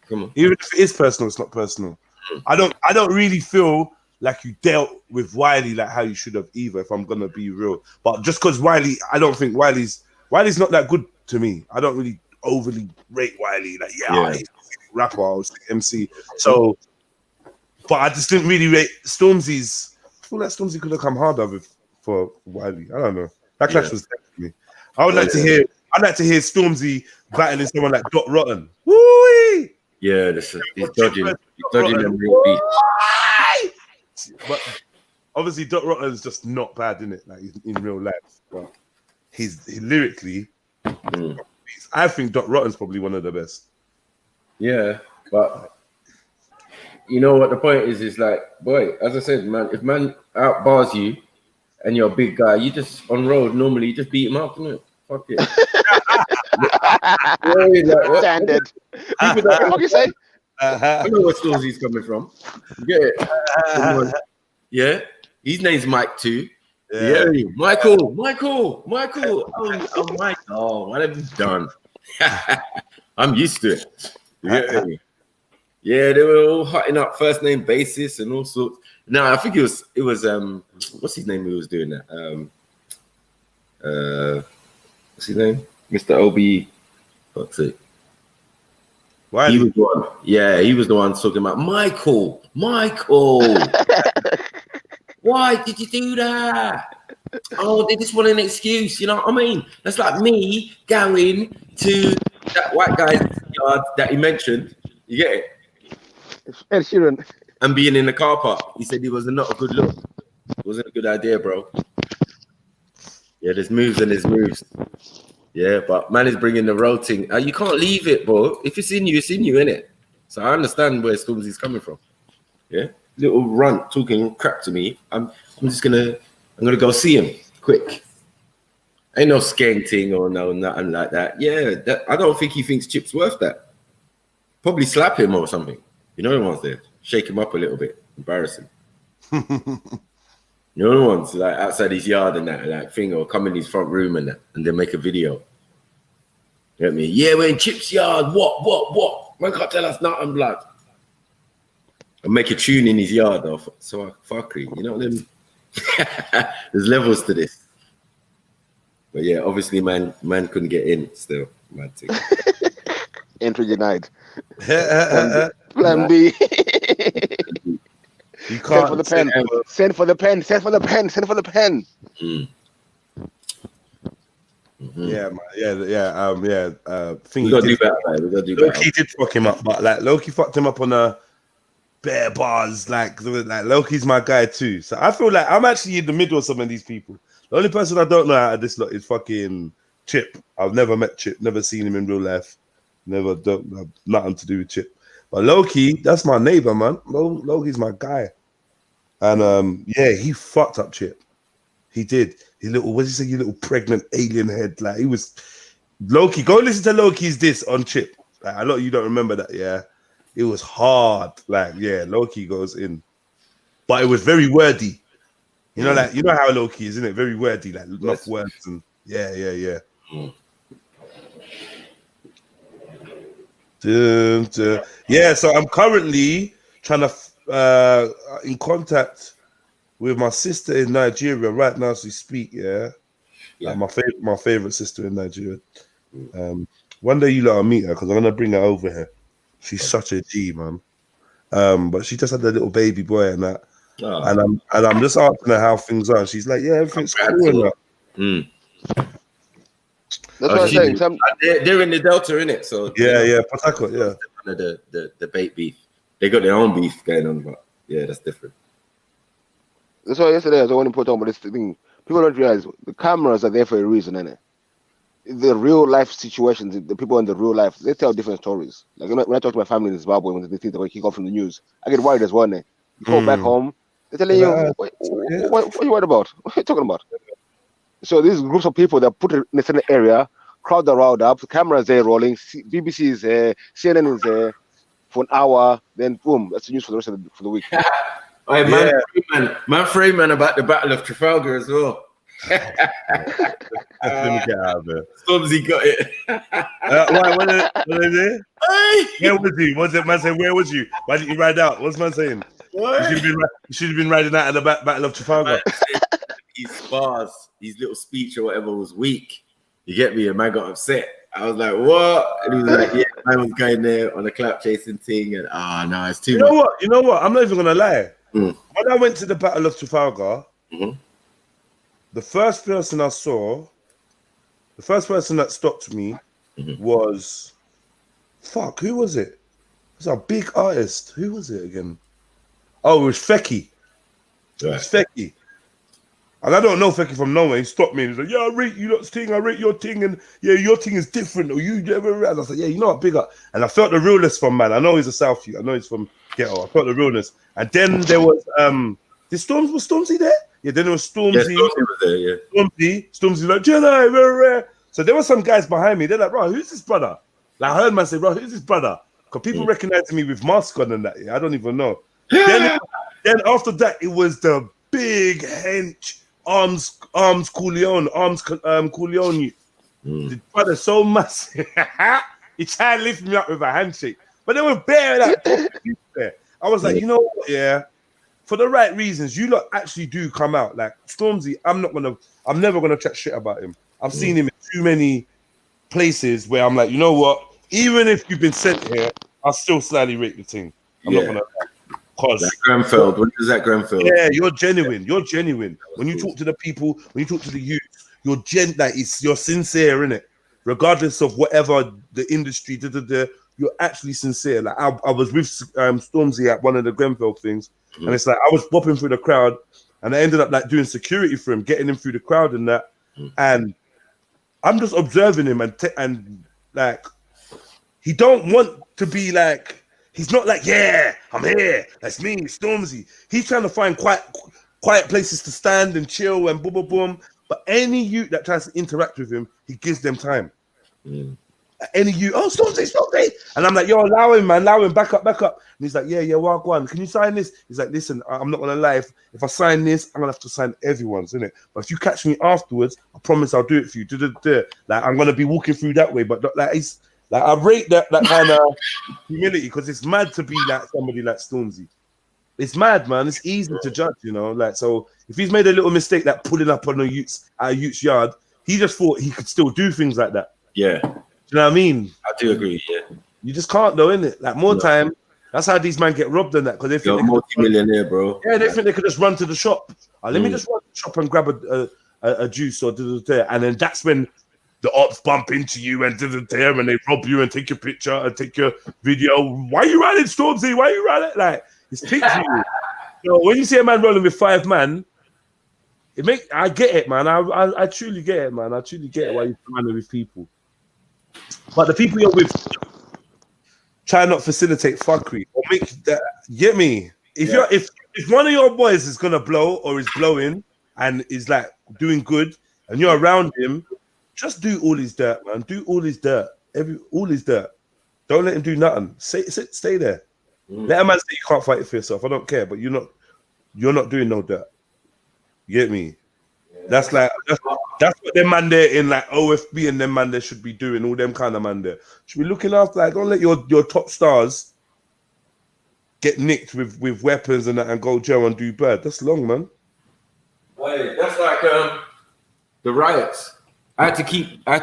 Come on. Even if it is personal, it's not personal. I don't really feel like you dealt with Wiley like how you should have either, if I'm gonna be real. But just because Wiley, I don't think Wiley's not that good to me. I don't really overly rate Wiley. Like, he's a rapper, I was MC. So, but I just didn't really rate Stormzy's. I feel like Stormzy could have come harder for Wiley. I don't know. That clash was dead for me. I'd like to hear Stormzy battling someone like Dot Rotten. Woo-wee! Yeah, he's dodging them real beats. But obviously, Dot Rotten's just not bad, isn't it? Like in real life, but he lyrically, I think Dot Rotten's probably one of the best. Yeah, but you know what the point is like, boy, as I said, man, if man outbars you and you're a big guy, you just on road normally you just beat him up, innit? Fuck it. Standard. People don't What you say? I know what stores he's coming from. You get it? Yeah. His name's Mike too. Yeah. Michael. Oh, Mike. Oh, what have you done? I'm used to it. Yeah. Yeah, they were all hotting up first name basis and all sorts. No, I think it was what's his name who was doing that? What's his name? Mr. Obi. Fuck's sake. Why? He was the one. Yeah, he was the one talking about Michael. Why did you do that? Oh, they just want an excuse. You know what I mean? That's like me going to that white guy's yard that he mentioned. You get it? Ed Sheeran. And being in the car park. He said he was not a good look. It wasn't a good idea, bro. Yeah, there's moves and there's moves. Yeah, but man is bringing the road thing. You can't leave it, bro. If it's in you, innit? So I understand where Stormzy's coming from. Yeah, little runt talking crap to me. I'm gonna go see him quick. Ain't no skank thing or no nothing like that. Yeah, I don't think he thinks Chip's worth that. Probably slap him or something. You know the ones there. Shake him up a little bit. Embarrassing. You know the ones like outside his yard and that like thing, or come in his front room and that, and then make a video. You get me? Yeah, we're in Chip's yard. What? Man can't tell us nothing, blood. And make a tune in his yard off. So fuckery. You know what I mean? There's levels to this. But yeah, obviously man couldn't get in still. Mad thing. Entry denied. Plan B. You can't send for the pen. Send for the pen. Mm. Mm-hmm. Yeah, man. We gotta do better, man. We gotta do better. Loki did fuck him up, but like Loki fucked him up on a bare bars. Like Loki's my guy too. So I feel like I'm actually in the middle of some of these people. The only person I don't know out of this lot is fucking Chip. I've never met Chip, never seen him in real life. Don't have nothing to do with Chip. But Loki, that's my neighbor, man. Loki's my guy. And he fucked up Chip. He did. What did he say? You little pregnant alien head. Like he was Loki. Go listen to Loki's diss on Chip. Like, a lot of you don't remember that, yeah. It was hard. Like, yeah, Loki goes in. But it was very wordy. You know, like you know how Loki is, isn't it? Very wordy, like enough words and yeah. Yeah, so I'm currently trying to in contact with my sister in Nigeria right now as we speak. Yeah. My favorite sister in Nigeria. One day you lot will meet her because I'm gonna bring her over here. She's such a G, man. But she just had a little baby boy and that. Oh. And I'm just asking her how things are. And she's like, yeah, everything's cool. That's what I'm saying. They're in the Delta, innit? So yeah, Port Harcourt, yeah. The bait beef. They got their own beef going on, but yeah, that's different. That's why yesterday I was want to put on about this thing. People don't realize the cameras are there for a reason, innit? The real life situations, the people in the real life, they tell different stories. Like when I talk to my family in Zimbabwe, when they think they're going to kick off from the news, I get worried as well. You go back home, they're telling you, what are you worried about? What are you talking about? So these groups of people that put in a certain area, crowd around up, the cameras there rolling, BBC is there, CNN is there for an hour, then boom, that's the news for the rest of the week. Man Freeman about the Battle of Trafalgar as well. Let me get out of there. Stormzy got it. What is it? Where was he? What's it, man saying? Where was you? Why didn't you ride out? What's man saying? You should have been riding out at the Battle of Trafalgar. His spars, his little speech or whatever was weak. You get me? And man got upset. I was like, what? And he was like, yeah, man was going there on a clap chasing thing. And no, it's too much. You know what? I'm not even going to lie. When I went to the Battle of Trafalgar, the first person I saw, the first person that stopped me was, who was it? It was a big artist. Who was it again? Oh, it was Fecky. It was Fecky. And I don't know Fecky from nowhere. He stopped me and he's like, yeah, I rate you lot's thing, I rate your thing, and yeah, your thing is different. Or you never. And I was like, yeah, you know what, big up. And I felt the realness from man. I know he's a Southie. I know he's from Ghetto. I felt the realness. And then there was was Stormzy there? Yeah, then there was Stormzy. Yeah, Stormzy was there, yeah. Stormzy like, Jedi, rare. So there were some guys behind me. They're like, bro, who's this brother? Like I heard man say, bro, who's this brother? Because people recognize me with mask on and that. Yeah, I don't even know. then after that, it was the big hench arms Corleone. The brother so massive. He tried to lift me up with a handshake, but they were bare there. I was like, you know what? Yeah, for the right reasons, you lot actually do come out. Like Stormzy, I'm never gonna chat shit about him. I've seen him in too many places where I'm like, you know what? Even if you've been sent here, I'll still slightly rate the thing. I'm not gonna. Cause Grenfell, what is that Grenfell? Yeah, you're genuine. You're genuine. When you talk to the people, when you talk to the youth, you're you're sincere, innit? Regardless of whatever the industry, you're actually sincere. Like I was with Stormzy at one of the Grenfell things, and it's like I was bopping through the crowd, and I ended up like doing security for him, getting him through the crowd and that, and I'm just observing him and like he don't want to be like. He's not like, yeah, I'm here. That's me, Stormzy. He's trying to find quiet places to stand and chill and boom, boom, boom. But any youth that tries to interact with him, he gives them time. Any youth, oh, Stormzy. And I'm like, yo, allow him, back up. And he's like, yeah, well, go on. Can you sign this? He's like, listen, I'm not going to lie. If I sign this, I'm going to have to sign everyone's, innit? But if you catch me afterwards, I promise I'll do it for you. Like, I'm going to be walking through that way. But like, it's, like I rate that kind of humility because it's mad to be like somebody like Stormzy. It's mad, man. It's easy to judge, you know. Like so, if he's made a little mistake, like pulling up on a youth's yard, he just thought he could still do things like that. Yeah, do you know what I mean? I do agree. Yeah, you just can't though, innit? Like more time. That's how these men get robbed in that because they think you're a multi-millionaire, bro. Yeah, they think they could just run to the shop. Let me just run to the shop and grab a juice or and then that's when the ops bump into you and and they rob you and take your picture and take your video. Why are you running, Stormzy? Why are you running? Like it's picture you. So when you see a man rolling with 5 man, I get it, man. I truly get it, man. I truly get it why you're running with people. But the people you're with try not facilitate fuckery or make that. Get me? If one of your boys is gonna blow or is blowing and is like doing good and you're around him. Just do all his dirt, man. Do all his dirt. All his dirt. Don't let him do nothing. Stay there. Let a man say you can't fight it for yourself. I don't care, but you're not doing no dirt. You get me? That's like that's what them man there in like OFB and them man there should be doing. All them kind of man there should be looking after. Like, don't let your top stars get nicked with weapons and that and go jail and do bad. That's long, man. Hey, that's like the riots. I had to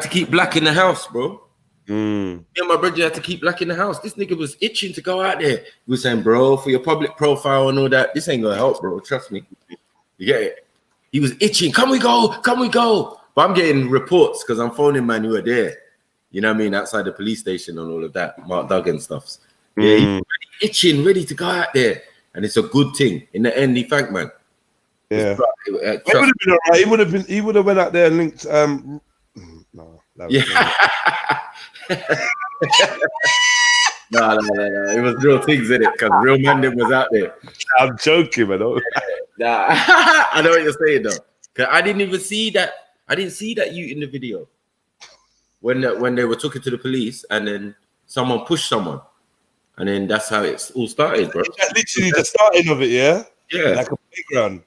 keep Black in the house, bro. Yeah, my brother had to keep Black in the house. This nigga was itching to go out there. He was saying, bro, for your public profile and all that, this ain't gonna help, bro. Trust me. You get it? He was itching. Can we go? But I'm getting reports because I'm phoning man who are there. You know what I mean? Outside the police station and all of that, Mark Duggan stuffs. Yeah, he's really itching, ready to go out there. And it's a good thing. In the end, he thanked man. Yeah, he would have been all right. He would have went out there and linked. No. No. It was real things in it because real man was out there. I'm joking, man. Nah, I know what you're saying though. Cause I didn't even see that. I didn't see that you in the video when they were talking to the police and then someone pushed someone, and then that's how it all started, bro. That's literally the starting of it, yeah. Yeah, like a playground.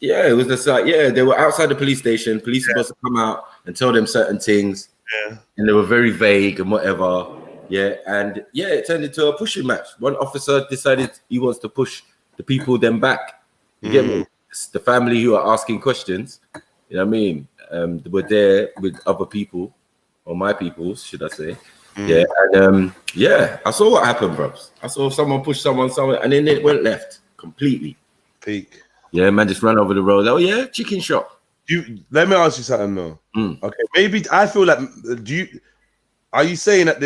Yeah, it was just like, they were outside the police station. Police were supposed to come out and tell them certain things. Yeah. And they were very vague and whatever. Yeah. And it turned into a pushing match. One officer decided he wants to push the people then back. You get me? It's the family who are asking questions. You know what I mean? Were there with other people, or my people, should I say. Yeah. And I saw what happened, bro. I saw someone push someone, and then it went left completely. Peak. Yeah, man, just ran over the road. Oh yeah, chicken shop. Let me ask you something though. Okay, maybe I feel like are you saying that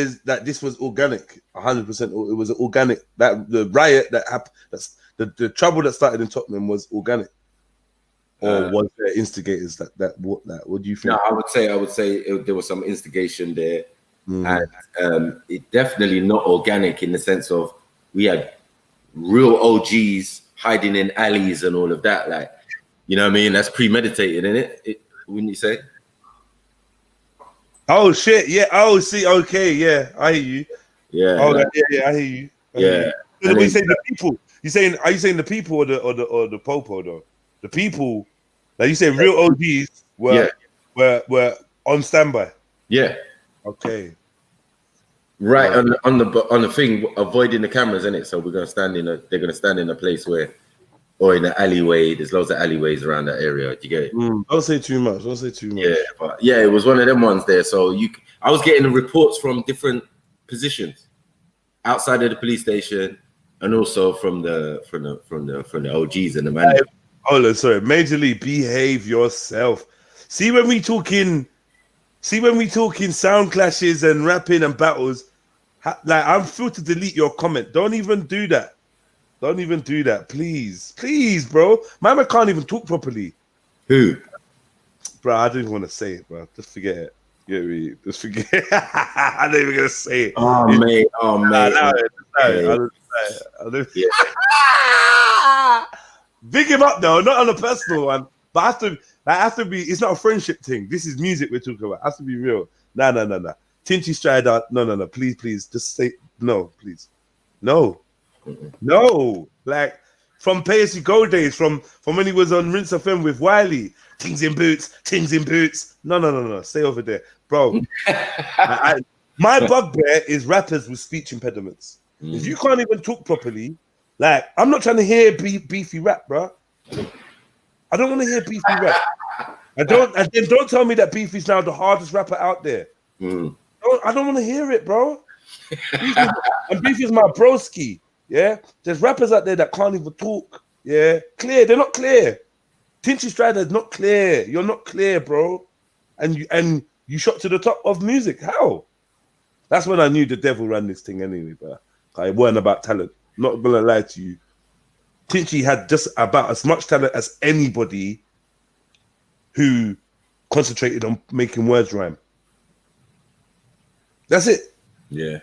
this was organic? 100%. It was organic. That the riot that happened, that's the trouble that started in Tottenham was organic, or was there instigators what do you think? No, I would say there was some instigation there, and it definitely not organic in the sense of we had real OGs hiding in alleys and all of that, like, you know what I mean? That's premeditated, isn't it? Wouldn't you say? Oh shit, yeah. Oh, see, okay, yeah, I hear you. Yeah. Oh, yeah, I hear you. Yeah. So what you saying? The people? You saying? Are you saying the people or the popo though? The people. Like you say, real OGs were on standby. Yeah. Okay. Right on the thing, avoiding the cameras, innit? So we're gonna stand in they're gonna stand in a place where, or in an alleyway. There's loads of alleyways around that area. Do you get it? Don't say too much. Don't say too much. Yeah, but yeah, it was one of them ones there. So I was getting the reports from different positions outside of the police station, and also from the OGs and the man. Oh, sorry. Major League, behave yourself. See when we talking sound clashes and rapping and battles, like I'm feel to delete your comment. Don't even do that. Don't even do that, please, please, bro. My man can't even talk properly. Who? Bro, I don't even want to say it, bro. Just forget it. Get me? Just forget it. I'm not even gonna say it. Oh mate, oh mate. Big him up though, not on a personal one, but has to be. It's not a friendship thing. This is music we're talking about. It has to be real. Nah. Tinchy Strider, no. Please, just say no, please. No. Like from Pay As You Go days, from when he was on Rinse FM with Wiley. Things in boots. No. Stay over there, bro. My bugbear is rappers with speech impediments. If you can't even talk properly, like I'm not trying to hear beefy rap, bro. I don't want to hear beefy rap. And then don't tell me that Beefy's now the hardest rapper out there. I don't want to hear it, bro. Beefy's my broski. Yeah, there's rappers out there that can't even talk. Yeah, clear. They're not clear. Tinchy Strider's not clear. You're not clear, bro. And you shot to the top of music. How? That's when I knew the devil ran this thing anyway, but it weren't about talent. Not gonna lie to you. Tinchy had just about as much talent as anybody who concentrated on making words rhyme. That's it. Yeah.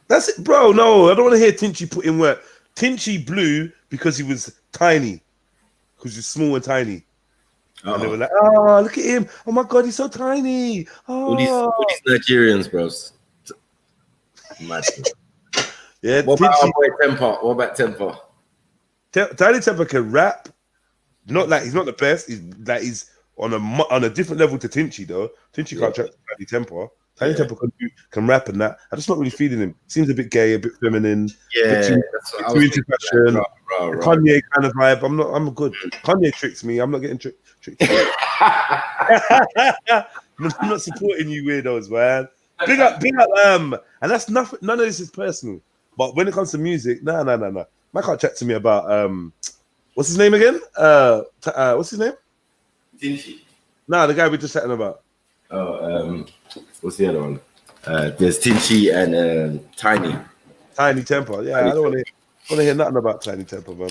That's it, bro. No, I don't want to hear Tinchy put in work. Tinchy blew because he was tiny. Because he's small and tiny. And they were like, oh, look at him. Oh my God, he's so tiny. Oh. All these Nigerians, bros. Yeah. What about our boy Temper? What about Temper? Tiny Temper can rap. Not like he's not the best. He's on a different level to Tinchy though. Tinchy can't trap Tiny Temper. Tiny Temper can rap and that. I'm just not really feeling him. Seems a bit gay, a bit feminine. Yeah, too into fashion. Kanye kind of vibe. I'm good. Kanye tricks me. I'm not getting tricked. I'm not supporting you weirdos, man. Big up. And that's nothing. None of this is personal. But when it comes to music, no. Man can't chat to me about what's his name again? What's his name? Tinchy. Nah, the guy we just chatting about. What's the other one? There's Tinchy and Tiny. Tiny Temper. Yeah, I don't want to hear nothing about Tiny Temper, man.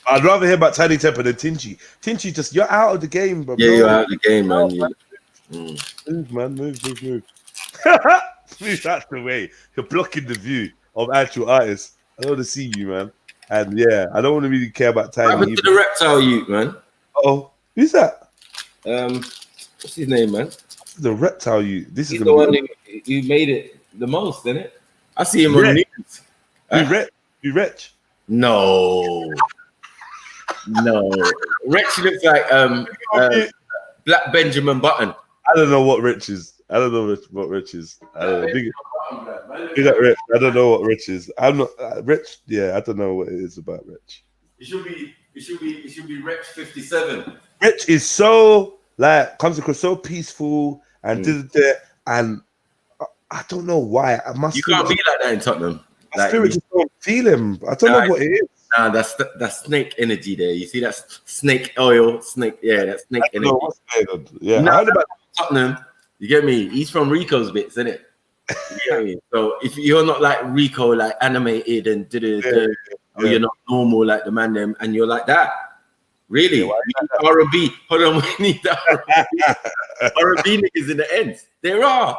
I'd rather hear about Tiny Temper than Tinchy. Tinchy, just you're out of the game, bro. Yeah, you're out of the game, man. Move, man. Move. That's the way. You're blocking the view of actual artists. I don't want to see you, man. And yeah, I don't want to really care about Tiny. What happened to the reptile youth, man? Oh, who's that? What's his name, man? The reptile youth. This He's is the one who made it the most, isn't it? I see him on the news. You Wretch? No. Wretch looks like Black Benjamin Button. I don't know what Rich is. I don't know what Rich is. I don't know. Big up Rich. I don't know what Rich is. I'm not Rich. Yeah, I don't know what it is about Rich. It should be Rich 57. Rich is so comes across so peaceful and and I don't know why. You can't be like that in Tottenham. My spirit just don't feel him. I don't know what it is. Nah, that's snake energy there. You see that snake oil, snake. Yeah, that's snake energy. Yeah, I heard about Tottenham. You get me? He's from Rico's bits, isn't it? You get me? So if you're not like Rico, like animated and you're not normal like the man them, and you're like that. Really? Yeah, R&B. Hold on, we need that R&B niggas in the end. There are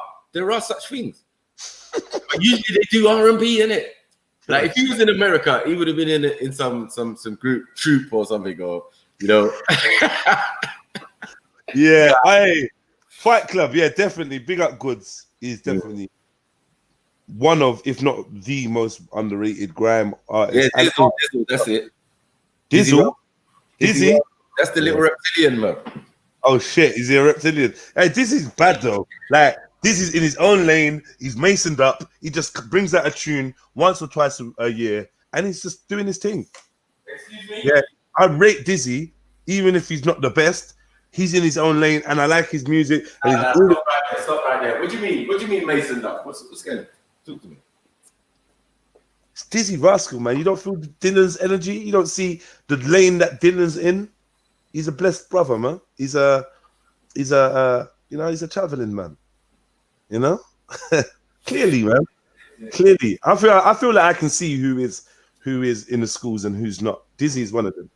such things. But usually they do R&B, innit? Like if he was in America, he would have been in some group troop or something, or you know. Yeah, Fight Club, yeah, definitely. Big Up Goods is definitely one of, if not the most underrated grime artists. Yeah, Dizzle, that's it. Dizzle? Dizzy? That's the little reptilian, man. Oh shit, is he a reptilian? Hey, this is bad though. Like, this is in his own lane. He's masoned up. He just brings out a tune once or twice a year, and he's just doing his thing. Excuse me? Yeah, I rate Dizzy, even if he's not the best. He's in his own lane, and I like his music. And Stop right there. What do you mean? What do you mean masoned up? What's going on? Talk to me. It's Dizzy Rascal, man. You don't feel Dylan's energy. You don't see the lane that Dylan's in. He's a blessed brother, man. He's a traveling man. You know, clearly, man. Clearly, I feel like I can see who is in the schools and who's not. Dizzy is one of them.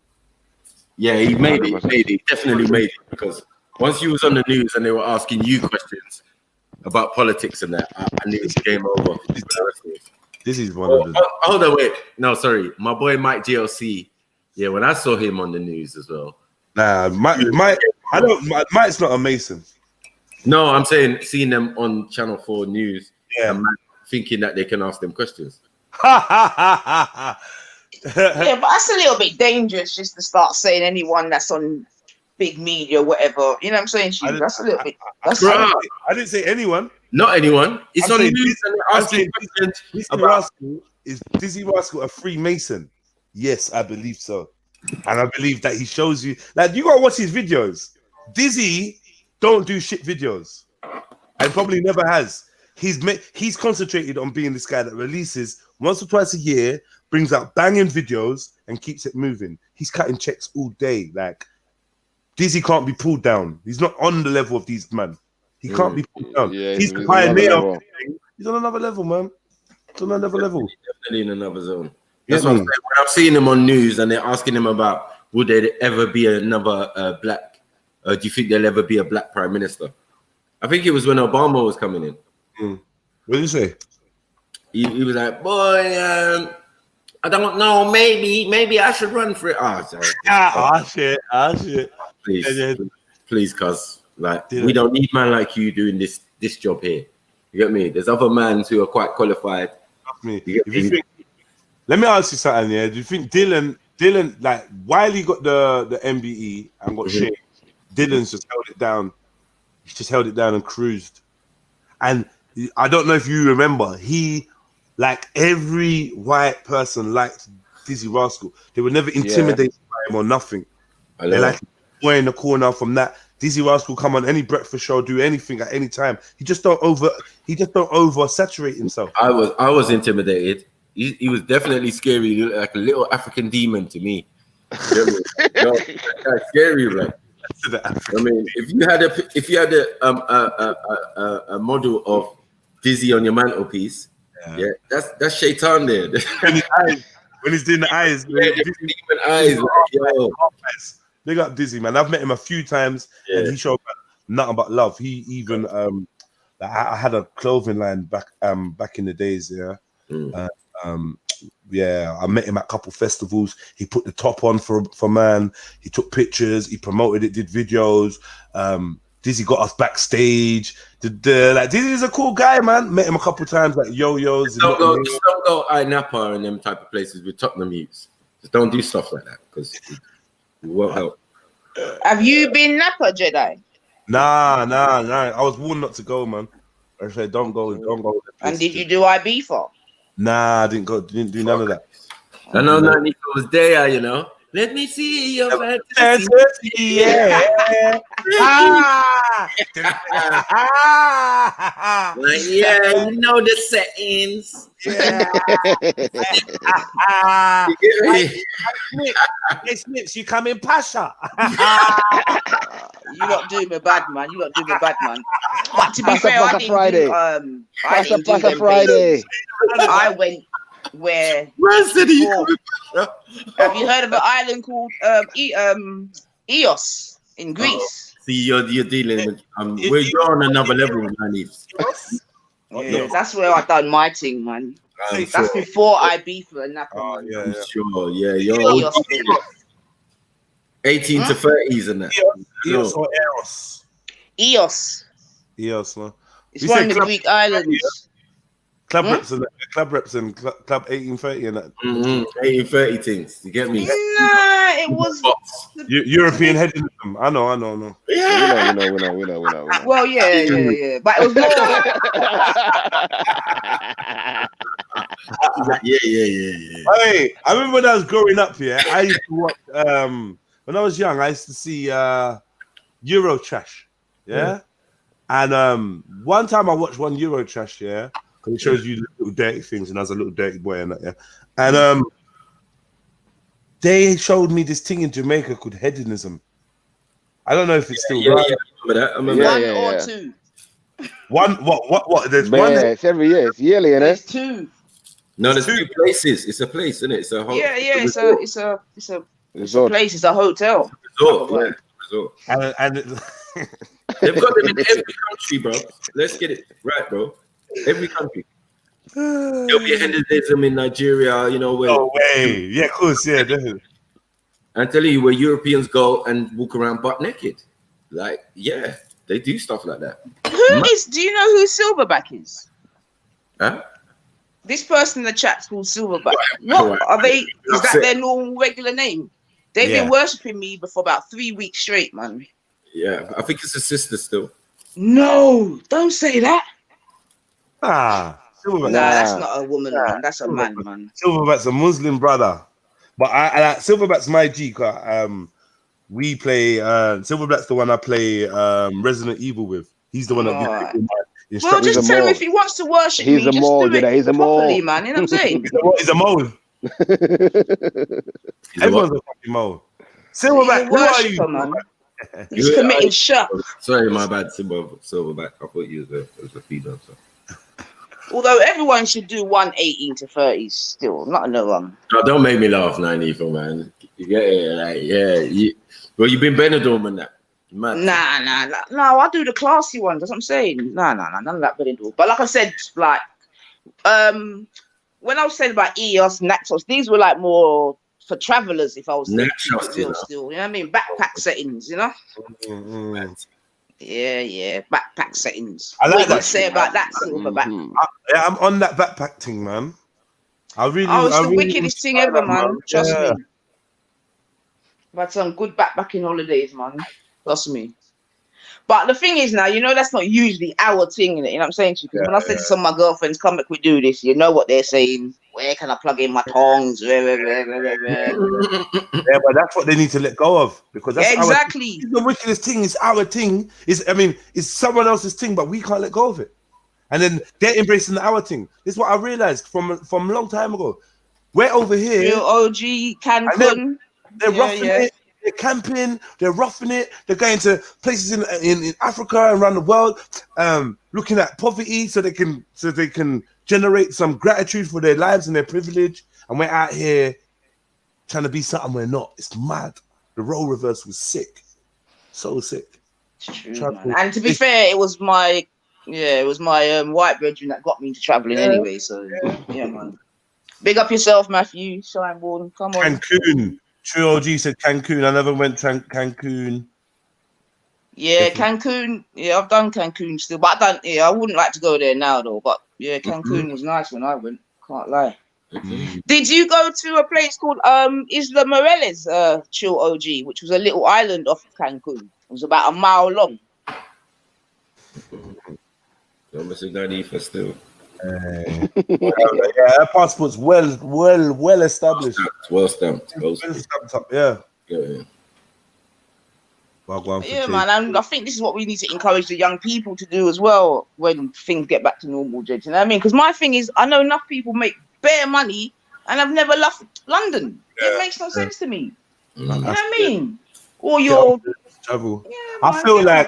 Yeah, he made it. Definitely made it, because once you was on the news and they were asking you questions about politics and that, I knew it was game over. This is one of them. Hold on, wait. No, sorry. My boy Mike GLC. Yeah, when I saw him on the news as well. Nah, Mike's not a Mason. No, I'm saying seeing them on Channel 4 News, and thinking that they can ask them questions. Yeah, but that's a little bit dangerous just to start saying anyone that's on big media, whatever. You know what I'm saying? That's a little bit. I didn't say anyone. Not anyone. It's on the news and they're asking questions. Is Dizzy Rascal a Freemason? Yes, I believe so. And I believe that he shows you, like, you gotta watch his videos. Dizzy don't do shit videos, and probably never has. He's concentrated on being this guy that releases once or twice a year, brings out banging videos, and keeps it moving. He's cutting checks all day. Like, Dizzy can't be pulled down. He's not on the level of these men. He can't be pulled down. Yeah, he's the pioneer. He's on another level, man. He's on another level. Definitely in another zone. That's what I'm saying. When I'm seeing him on news and they're asking him about would there ever be another black, do you think there'll ever be a black prime minister? I think it was when Obama was coming in. What did you say? He was like, boy, I don't know, maybe I should run for it. Shit. Please, cuz, like, we don't need man like you doing this job here. You get me? There's other men who are quite qualified. Let me ask you something, yeah. Do you think Dylan, like, while he got the MBE and got shamed, Dylan's just held it down. He just held it down and cruised. And I don't know if you remember, like, every white person liked Dizzy Rascal. They were never intimidated by him or nothing. They like boy in the corner from that. Dizzy Rascal come on any breakfast show, do anything at any time. He just don't oversaturate himself. I was intimidated. He was definitely scary. He looked like a little African demon to me. That's scary, right? I mean, if you had a model of Dizzy on your mantelpiece, that's Shaitan there. When he's doing the eyes, demon eyes. Yo. Big up Dizzy, man. I've met him a few times, and he showed nothing but love. He even I had a clothing line back in the days, I met him at a couple festivals. He put the top on for man. He took pictures. He promoted it. Did videos. Dizzy got us backstage. Like, Dizzy's a cool guy, man. Met him a couple times, like yo-yos. Just don't go Napa and them type of places with Tottenham youths. Just don't do stuff like that, because it won't help. Have you been Napa, Jedi? Nah. I was warned not to go, man. I said, don't go. And did you do IB for? Nah, I didn't go. Didn't do none of that. I know Nico was there, you know. Let me see your fantasy. Yeah. Yeah, you know the settings. Yeah. Hey, Snips, you come in Pasha. You not doing me bad, man. But to be fair, I didn't do them Friday. I went where. Have you heard of an island called Eos in Greece? See, you're dealing with you're on another level, man. Yeah, that's where I done my thing, man. That's before I beef for Napa. I'm sure, you're 18 to 30s and that. Eos or Eros? Eos. Yes, man. It's one of the Greek islands. Club reps and Club 1830 and that. 1830 things. You get me? Nah, it was European hedonism. I know. Yeah. We know. Well, yeah. But it was more. Yeah. Hey, I remember when I was growing up here. I used to watch. When I was young, I used to see Euro Trash. Yeah. And one time I watched one Euro Trash. Yeah. Because it shows you little dirty things, and I was a little dirty boy and that, yeah. And they showed me this thing in Jamaica called hedonism. I don't know if it's still right. I remember One or two. One what? There's one. It's every year. It's yearly, isn't it? There's two. No, there's 2 places. It's a place, isn't it? It's a hotel. It's a place. It's a hotel. Resort. And They've got them in every country, bro. Let's get it right, bro. Every country. There'll be a hedonism in Nigeria, you know. Where, no way. Yeah, of course. Yeah, definitely. I'm telling you, where Europeans go and walk around butt naked. Like, yeah, they do stuff like that. Do you know who Silverback is? Huh? This person in the chat's called Silverback. What are they? Is that their normal regular name? They've been worshipping me for about 3 weeks straight, man. Yeah, I think it's a sister still. No, don't say that. Silverback. Nah, that's not a woman, man. That's a man. Silverback's a Muslim brother. But I Silverback's my G. We play Silverback's the one I play Resident Evil with. He's the one that well, just tell him if he wants to worship me, just do it properly, man. You know what I'm saying? He's a mole. Everyone's a fucking mole. Silverback, who are you? Man. He's committing shut. Sorry, my bad, Silverback. I thought you was a female. So. Although everyone should do 118 to 30s still, not no wrong. No, don't make me laugh, 94, man. Well, you've been Benidorm and that. Man. Nah. I do the classy ones. That's what I'm saying. Nah, none of that Benidorm. But like I said, like, when I was saying about EOS, Naxos, these were like more for travelers. If I was Naxos, still, you know what I mean? Backpack settings, you know. Yeah, backpack settings. I like what you got to say about that, Silverback? I'm on that backpack thing, man. It's the wickedest thing ever, man. Trust me. I've had some good backpacking holidays, man. Trust me. But the thing is now, you know, that's not usually our thing, innit? You know what I'm saying? Because when I said to some of my girlfriends, come back, we do this, you know what they're saying. Where can I plug in my tongs? Yeah, but that's what they need to let go of. Because that's exactly. The wickedest thing is our thing. It's someone else's thing, but we can't let go of it. And then they're embracing our thing. This is what I realized from a long time ago. We're over here. Real OG Cancun. They're roughing it. They're camping. They're roughing it. They're going to places in Africa and around the world, looking at poverty so they can generate some gratitude for their lives and their privilege. And we're out here trying to be something we're not. It's mad. The role reverse was sick, so sick. It's true, man. And to be fair, it was my white brethren that got me into traveling anyway. So yeah, man. Big up yourself, Matthew Shineborn. Come on. Cancun. True OG said Cancun. I never went to Cancun. Yeah, Cancun. Yeah, I've done Cancun still, but I wouldn't like to go there now though. But yeah, Cancun was nice when I went. Can't lie. Did you go to a place called Isla Moreles, Chill OG, which was a little island off of Cancun? It was about a mile long. Still. Yeah, her passport's well established. Well stamped. Up, yeah. Yeah, man, and I think this is what we need to encourage the young people to do as well when things get back to normal, Jed. You know what I mean? Because my thing is, I know enough people make bare money and I've never left London. It makes no sense to me. You know what I mean? Or your travel. Yeah,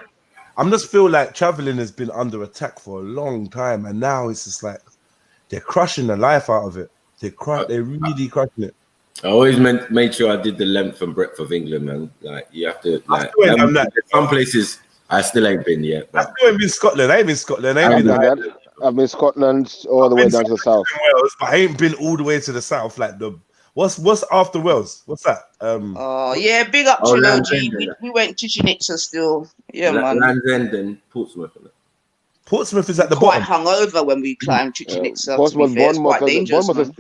I just feel like traveling has been under attack for a long time, and now it's just like they're crushing the life out of it. They're really crushing it. I always made sure I did the length and breadth of England, man. Like you have to. Like, some places I still ain't been yet. But... I still ain't been Scotland. I ain't been Scotland. I've been Scotland all the way down to the south. Wales, but I ain't been all the way to the south. Like what's after Wales? What's that? Oh yeah, big up to OG. We went to Chichen Itza still. Yeah, man. Land's End and Portsmouth. Portsmouth is at the quite bottom. hungover when we climbed Chichen itself. To be Portsmouth, fair, it's quite Bournemouth, dangerous. Bournemouth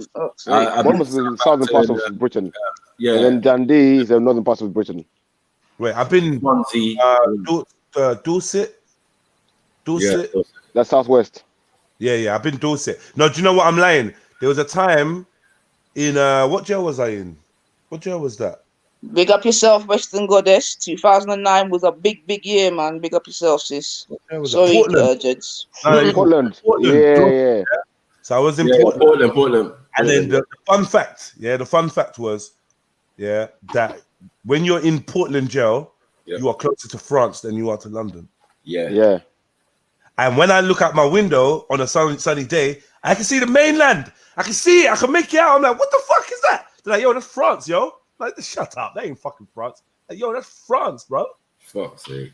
is the southern part of Britain. Yeah. And then Dundee is the northern part of Britain. Wait, I've been Dorset. Yeah, that's southwest. Yeah, I've been Dorset. No, do you know what? I'm lying. There was a time in what jail was I in? What jail was that? Big up yourself, Western Goddess. 2009 was a big year, man. Big up yourself, sis. Sorry, Jeds. Portland. Yeah. So I was in Portland. And then the fun fact, the fun fact was, that when you're in Portland jail, you are closer to France than you are to London. Yeah. And when I look out my window on a sunny day, I can see the mainland. I can see it. I can make it out. I'm like, what the fuck is that? They're like, yo, that's France, yo. Like, shut up. That ain't fucking France. Like, yo, that's France, bro. Fuck's sake.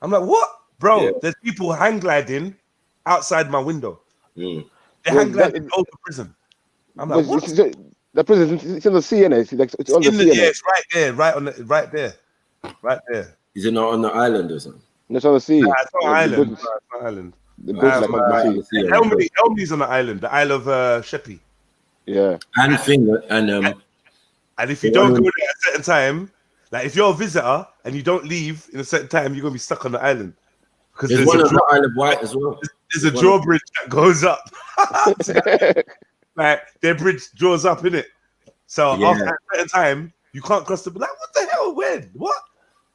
I'm like, what? Bro, there's people hang gliding outside my window. They hang gliding over the prison. I'm like, what? The prison, it's in the sea, innit? It's on the sea. Yeah, it's right there, right there. Is it not on the island or something? It's on the sea. Nah, it's not an island. It's not an island. The boat's like on the sea. Helmley's on the island, the Isle of Sheppey. Yeah. And if you don't go there at a certain time, like if you're a visitor and you don't leave in a certain time, you're gonna be stuck on the island. Because there's one on the Isle of Wight as well. There's a drawbridge that goes up. Like their bridge draws up, innit? So after a certain time, you can't cross the. Like, what the hell? When? What?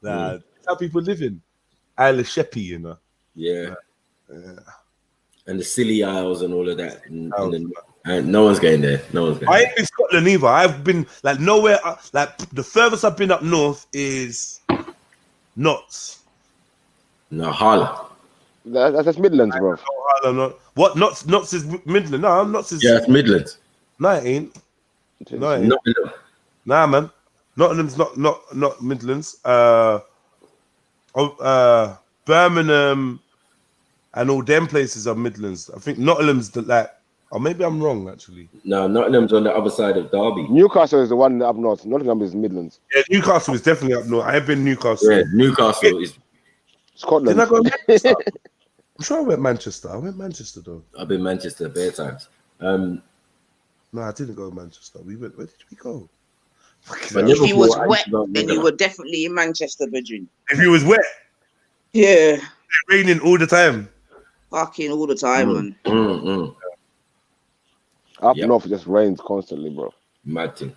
Nah, that's how people living. Isle of Sheppey, you know. Yeah. And the Scilly Isles and all of that. And no one's going there. I ain't in Scotland either. I've been like nowhere. Like the furthest I've been up north is Notts. No, Harlow. That's Midlands, bro. No, Harlow, not. What? Notts is Midland. No, Notts is. Yeah, it's Midlands. No, it ain't. No, it ain't. Nah, man. Nottingham's not Midlands. Birmingham and all them places are Midlands. I think Nottingham's or maybe I'm wrong actually. No, Nottingham's on the other side of Derby. Newcastle is the one up north. Nottingham is Midlands. Yeah, Newcastle is definitely up north. I have been Newcastle. Yeah, Newcastle is Scotland. Didn't I go Manchester? I'm sure I went Manchester. I went Manchester though. I've been Manchester bare times. No, I didn't go to Manchester. We went. Where did we go? If he was wet, then you were definitely in Manchester, Virgin. If he was wet, yeah, it's raining all the time. Fucking all the time, man. Up north, it just rains constantly, bro. Mad thing.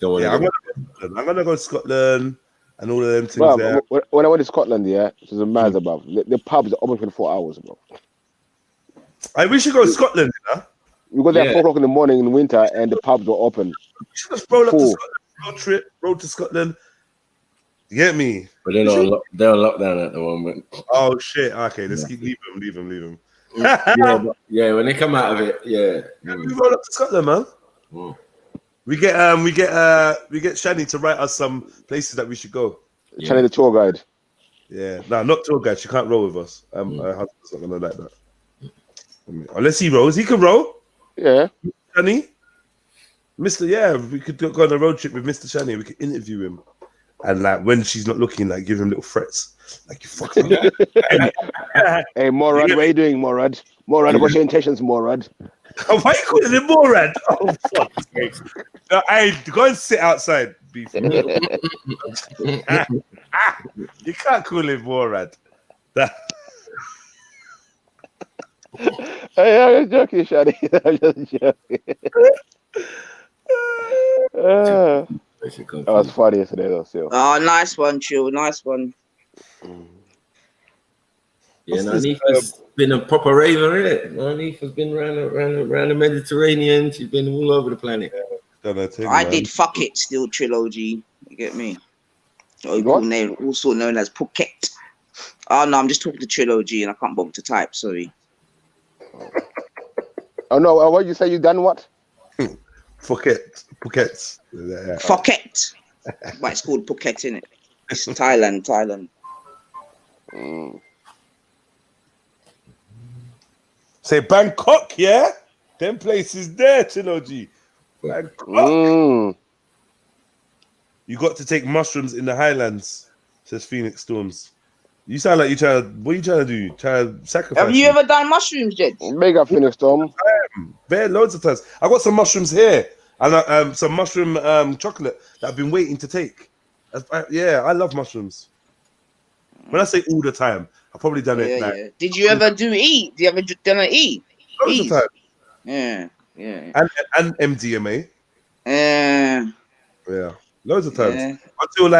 I'm gonna go to Scotland and all of them things. Bro, there. When I went to Scotland, it was a miles above. The pubs are open 24 hours, bro. We should go to Scotland, you know? We got there at 4 o'clock in the morning in winter, and the pubs were open. You should just roll up to Scotland, road to Scotland. You get me? But they're on lockdown at the moment. Oh shit! Okay, let's leave them. yeah, when they come out of it, we roll up to Scotland, man. We get Shani to write us some places that we should go. Shani, the tour guide. Yeah, no, not tour guide. She can't roll with us. Her husband's not gonna like that. Unless he rolls, he can roll. Yeah, Shani, Mr. Yeah, we could go on a road trip with Mr. Shani. We could interview him, and like when she's not looking, like give him little threats, like you fucking. Hey, Morad, what are you doing, Morad? Morad, what's your intentions, Morad? Why are you calling him Morad? Oh fuck! No, go and sit outside, beef. You can't call him Morad. Hey, I'm just joking, Shani. I'm just joking. That was funny yesterday, though. Still. Oh, nice one, Chill. Nice one. Yeah, Nanif has been a proper raver, innit? Nanif has been around the Mediterranean. She's been all over the planet. I did fuck it still trilogy. You get me? Also known as Phuket. Oh no, I'm just talking to trilogy and I can't bother to type. Sorry. Oh no, what you say? You done what? Phuket. Phuket. But it's called Phuket, innit? It's Thailand. Say Bangkok, yeah? Them places there, Trilogy. Bangkok. You got to take mushrooms in the highlands, says Phoenix Storms. You sound like you trying to. What are you trying to do? Trying to sacrifice? Have you ever done mushrooms, Jed? Mega finished, Tom. Bare loads of times. I got some mushrooms here, and some mushroom chocolate that I've been waiting to take. Yeah, I love mushrooms. When I say all the time, I've probably done it. Yeah. Did you ever do E? Did you ever done an E? Loads of times. Yeah. And MDMA. Yeah. Yeah, loads of times. Until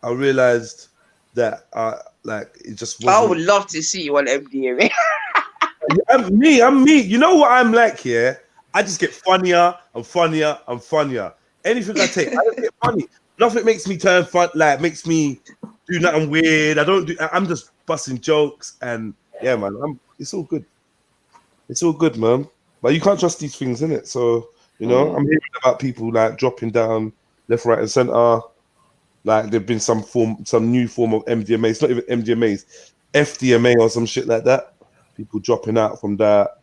I realized that it just wasn't. I would love to see you on MDMA. I'm me. You know what I'm like here? I just get funnier and funnier and funnier. Anything I take, I just get funny. Nothing makes me turn fun, makes me do nothing weird. I'm just busting jokes and yeah, man. It's all good. It's all good, man. But you can't trust these things, innit? So, you know, I'm hearing about people dropping down left, right, and center. There've been some new form of MDMA. It's not even MDMA, it's FDMA or some shit like that. People dropping out from that.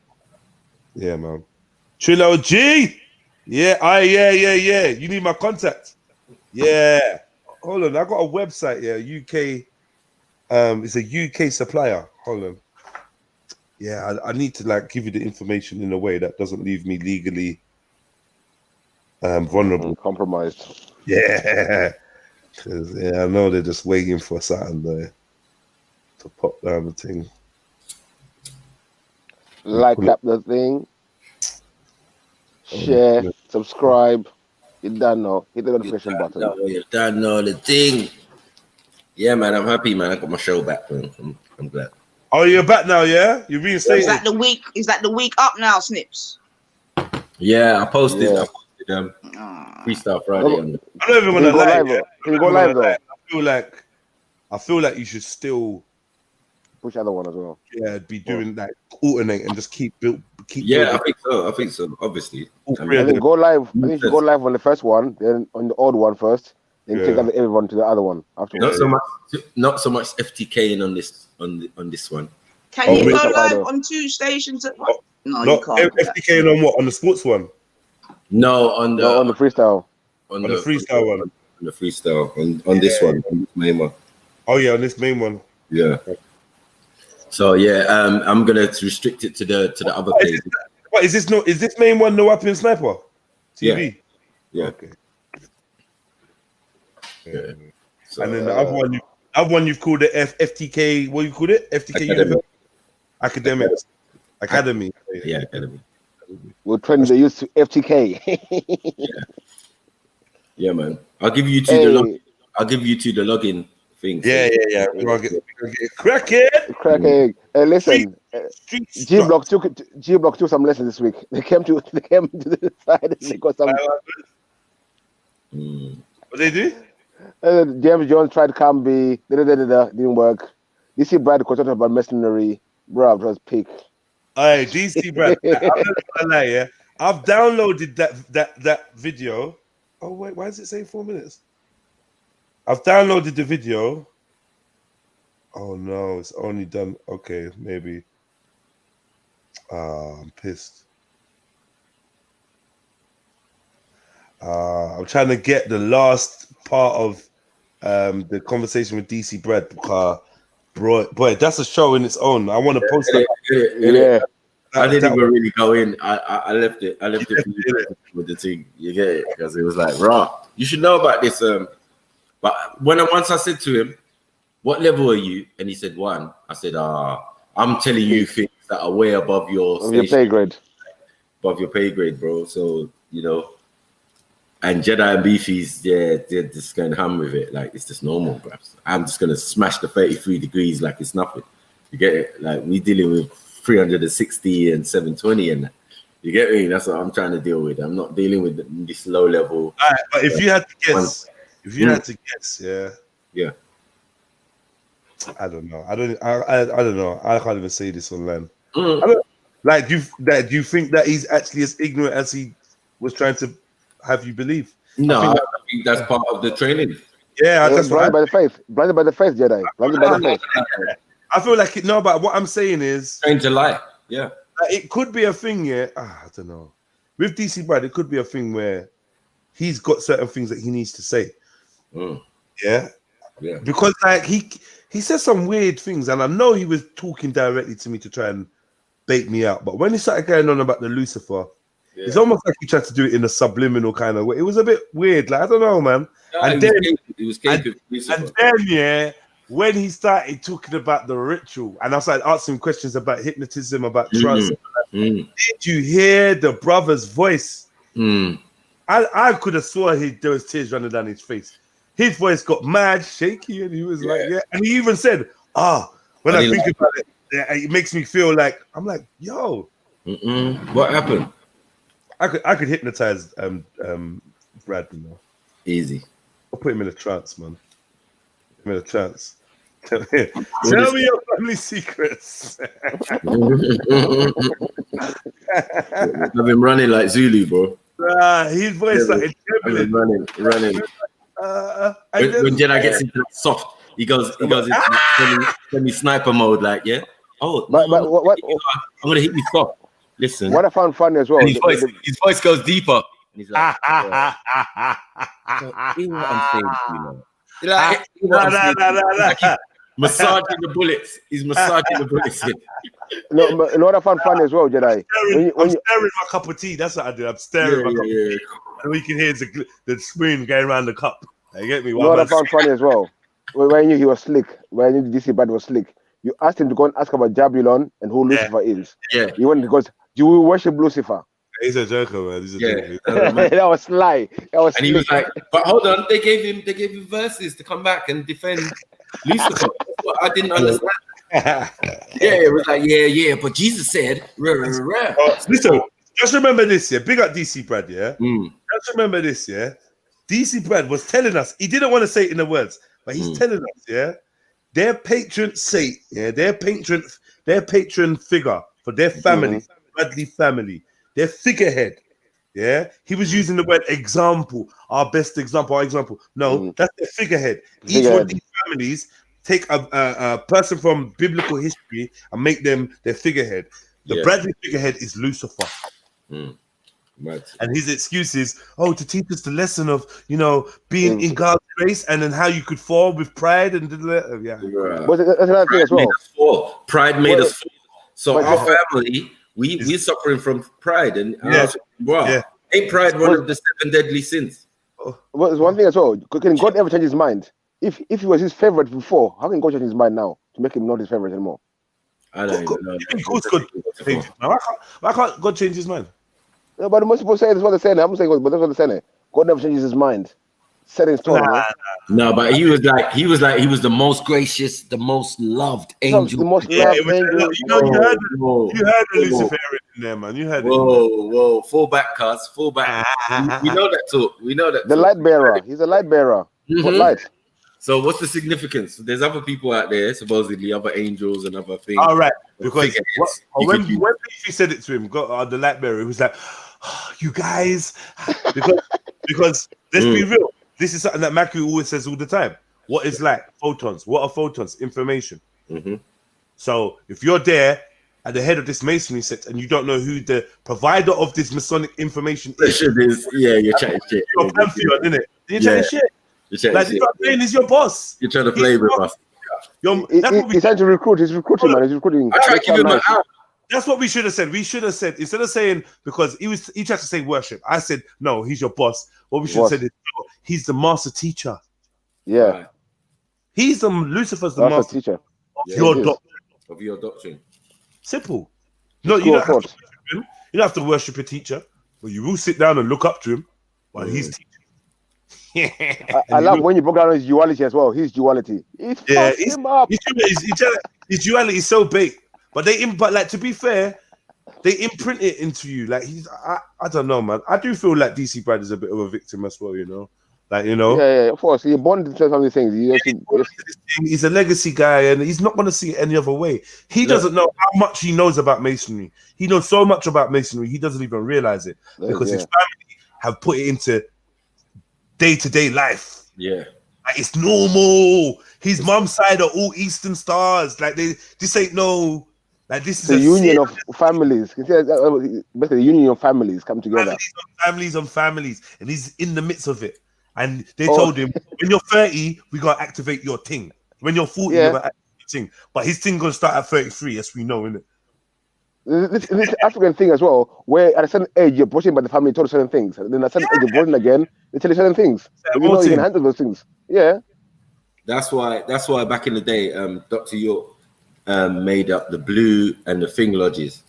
Yeah, man. Trillo G. Yeah, yeah. You need my contact. Yeah. Hold on, I got a website here, UK. It's a UK supplier. Hold on. Yeah, I need to give you the information in a way that doesn't leave me legally vulnerable. Compromised. Yeah. Because I know they're just waiting for something there to pop down the thing. Like up the thing. Share, subscribe. You don't know. Hit the notification button. You don't know the thing. Yeah, man, I'm happy, man. I got my show back, man. I'm glad. Oh, you're back now, yeah? You're reinstated. Is that the week up now, Snips? Yeah, I posted Freestyle Friday. I don't even want to lie. Can you go live though? I feel like you should still push other one as well. Yeah, be doing alternate and just keep building. Yeah, I think so. Obviously, I think go live. I think you should go live on the first one, then on the old one first, then take everyone to the other one afterwards. Not so much FTKing on this one. Can you go live on two stations at once? No, you can't. FTKing on what? On the sports one? No, on the freestyle. On the freestyle one. On the freestyle. On this one. On this main one. Oh yeah, on this main one. Yeah. So yeah, I'm gonna restrict it to the other page. Is this main one no up in Sniper TV? Yeah. Okay. Yeah. So, and then the other one you've called it FTK. What you called it? FTK Academics. Academy. Yeah, Academy. We're trying to use FTK. Yeah, man. I'll give you two the login thing. Yeah. We're gonna get cracking. Hey, listen. G Block took some lessons this week. They came to the side and they got some. What they do? James Jones tried Camby. Didn't work. DC Brad talking about mercenary. Bro, it was peak. Hey, DC Brad. I'm not gonna lie, yeah. I've downloaded that video. Oh wait, why does it say 4 minutes? I've downloaded the video. Oh no, it's only done. Okay, maybe. I'm pissed. I'm trying to get the last part of the conversation with DC Brad because boy, that's a show in its own. I want to post that. Yeah. I didn't even really go in. I left it. I left it with the thing. You get it? Because it was like, raw. You should know about this. But once I said to him, "What level are you?" and he said 1. I said, I'm telling you things that are way above your pay grade. Above your pay grade, bro. So and Jedi and Beefies, they're just going ham with it. Like it's just normal, bro. I'm just gonna smash the 33 degrees like it's nothing. You get it? Like we dealing with 360 and 720 and that. You get me? That's what I'm trying to deal with. I'm not dealing with this low level. All right, but if you had to guess, yeah. I don't know. I don't know. I can't even say this online. Do you think that he's actually as ignorant as he was trying to have you believe? No, I think that's part of the training. Yeah, that's blinded by the faith. Blinded by the faith, Jedi. Blinded by the faith. I feel like it. No, but what I'm saying is, trained to lie. Yeah, it could be a thing. Yeah, I don't know. With DC Brad, it could be a thing where he's got certain things that he needs to say. Yeah, Yeah. Because like he said some weird things, and I know he was talking directly to me to try and bait me out. But when he started going on about the Lucifer, it's almost like he tried to do it in a subliminal kind of way. It was a bit weird. Like, I don't know, man. And then, when he started talking about the ritual, and I started asking questions about hypnotism, about trance, did you hear the brother's voice? I could have swore there was tears running down his face. His voice got mad, shaky, and he was like, yeah. And he even said, when I think about it, it makes me feel like, I'm like, yo. What happened? I could hypnotize Brad, you know. Easy. I'll put him in a trance, man. Put him in a trance. Tell me your family secrets. I've been running like Zulu, bro. His voice started trembling. Running. When Jedi gets into soft, he goes into semi-sniper mode, like, yeah. Oh, but what? I'm gonna hit you soft. Listen. What I found funny as well. His voice goes deeper. And he's like, you know what I'm saying, you know. Like, massaging the bullets. He's massaging the bullets. No, what I found funny as well, Jedi. I'm staring my cup of tea. That's what I do. I'm staring my cup of tea. And all you can hear is the spoon going around the cup. You get me? You know what I found funny as well? When I knew he was slick, when I knew DC Bad was slick, you asked him to go and ask about Jabulon and who Lucifer is. Yeah. He went because do you worship Lucifer? He's a joker, man. He's a joker. That was sly. That was and he was like, but hold on, they gave him verses to come back and defend Lucifer. I didn't understand. It was like, but Jesus said, listen, just remember this, yeah. Big up DC Brad, yeah. Just remember this, yeah. DC Brad was telling us, he didn't want to say it in the words, but he's telling us, yeah, their patron saint, yeah, their patron figure for their family, Bradley family, their figurehead, yeah. He was using the word example, our best example, our example. No, that's their figurehead. Each one of these families take a person from biblical history and make them their figurehead. The Bradley figurehead is Lucifer. Right. And his excuse is, to teach us the lesson of, being in God's grace and then how you could fall with pride and But that's another thing as well. Pride made us fall. So our family, we're suffering from pride, and ain't pride one of the 7 deadly sins? Well, there's one thing as well. Can God ever change his mind? If he was his favorite before, how can God change his mind now to make him not his favorite anymore? I don't even know. Why can't God change his mind? No, but most people say that's what they're saying. I'm saying, but that's what they're saying. God never changes his mind. Set in stone. No, but he was the most gracious, the most loved angel. The most loved angel. You heard the Luciferian in there, man. You heard it. Whoa. Fall back, cuz. Fall back. We know that talk. We know that. The light bearer. He's a light bearer. What light? So what's the significance? There's other people out there, supposedly other angels and other things. All right, because when he said it to him, the light bearer, he was like, "You guys," because let's be real. This is something that Maku always says all the time. What is light? Photons. What are photons? Information. So if you're there at the head of this masonry set and you don't know who the provider of this Masonic information is, you're chatting shit. You're pantheon, isn't it? You're chatting shit. Like, you know what I'm saying? He's your boss. You're trying to play with us. He's trying to recruit. He's recruiting, man. He's recruiting. I try to give him an out. That's what we should have said. We should have said, instead of saying, because he tried to say worship, I said, no, he's your boss. What we should have said is, no, he's the master teacher. Yeah. He's Lucifer's the master teacher of your doctrine. Simple. No, you don't have to worship him. You don't have to worship a teacher, but you will sit down and look up to him while he's teaching. I love when you broke down his duality as well. His duality. His duality is so big. But to be fair, they imprint it into you. Like I don't know, man. I do feel like DC Brad is a bit of a victim as well, Like, Yeah, of course. He's born into some of these things. He's a legacy guy, and he's not going to see it any other way. He doesn't know how much he knows about masonry. He knows so much about masonry, he doesn't even realize it because his family have put it into day-to-day life. Yeah. Like, it's normal. His mom's side are all Eastern stars. Like, this ain't no... Like, this is the union of families. The union of families come together. Families on families. And he's in the midst of it. and they told him, when you're 30, we gotta activate your thing. When you're 40, we're gonna activate your thing. But his thing gonna start at 33, as we know, innit? This African thing as well, where at a certain age you're brought in by the family told certain things, and then at a certain age you're brought in again, they tell you certain things. But you know you can handle those things. Yeah. That's why back in the day, Dr. York made up the blue and the thing lodges,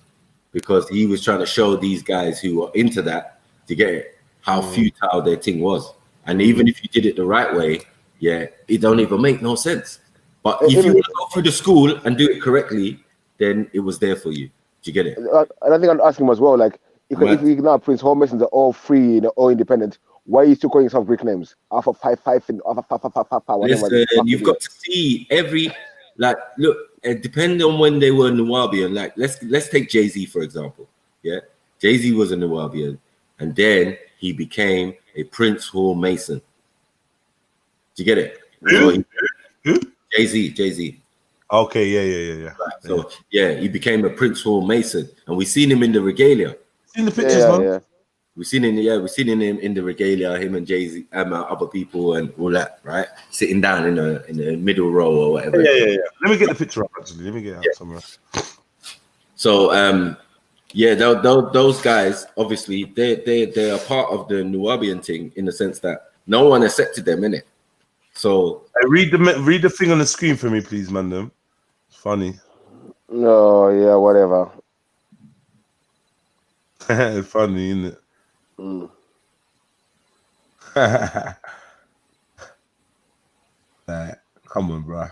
because he was trying to show these guys who were into that, to get it, how futile their thing was. And even if you did it the right way, it don't even make no sense. But if you want to go through the school and do it correctly, then it was there for you. Do you get it? And I think I'm asking him as well, like, if we now Prince Hall Masons are all free and all independent, why are you still calling yourself Greek names? Alpha 5 and Alpha 5. Listen, you've got to see every, like, look, depending on when they were Nubian, like, let's take Jay-Z, for example. Yeah, Jay-Z was a Nubian, and then he became a Prince Hall Mason. Do you get it? Who? Jay-Z. Okay, yeah. Right, so he became a Prince Hall Mason, and we've seen him in the regalia. Seen the pictures, man. Yeah. We've seen him in the regalia, him and Jay-Z, other people and all that, right? Sitting down in the middle row or whatever. Yeah. Let me get the picture up, actually. Let me get it up somewhere. So those guys, obviously, they are part of the Nubian thing, in the sense that no one accepted them, innit? So read the thing on the screen for me, please, man. It's funny. No, yeah, whatever. It's funny, isn't it? Like, come on, bro.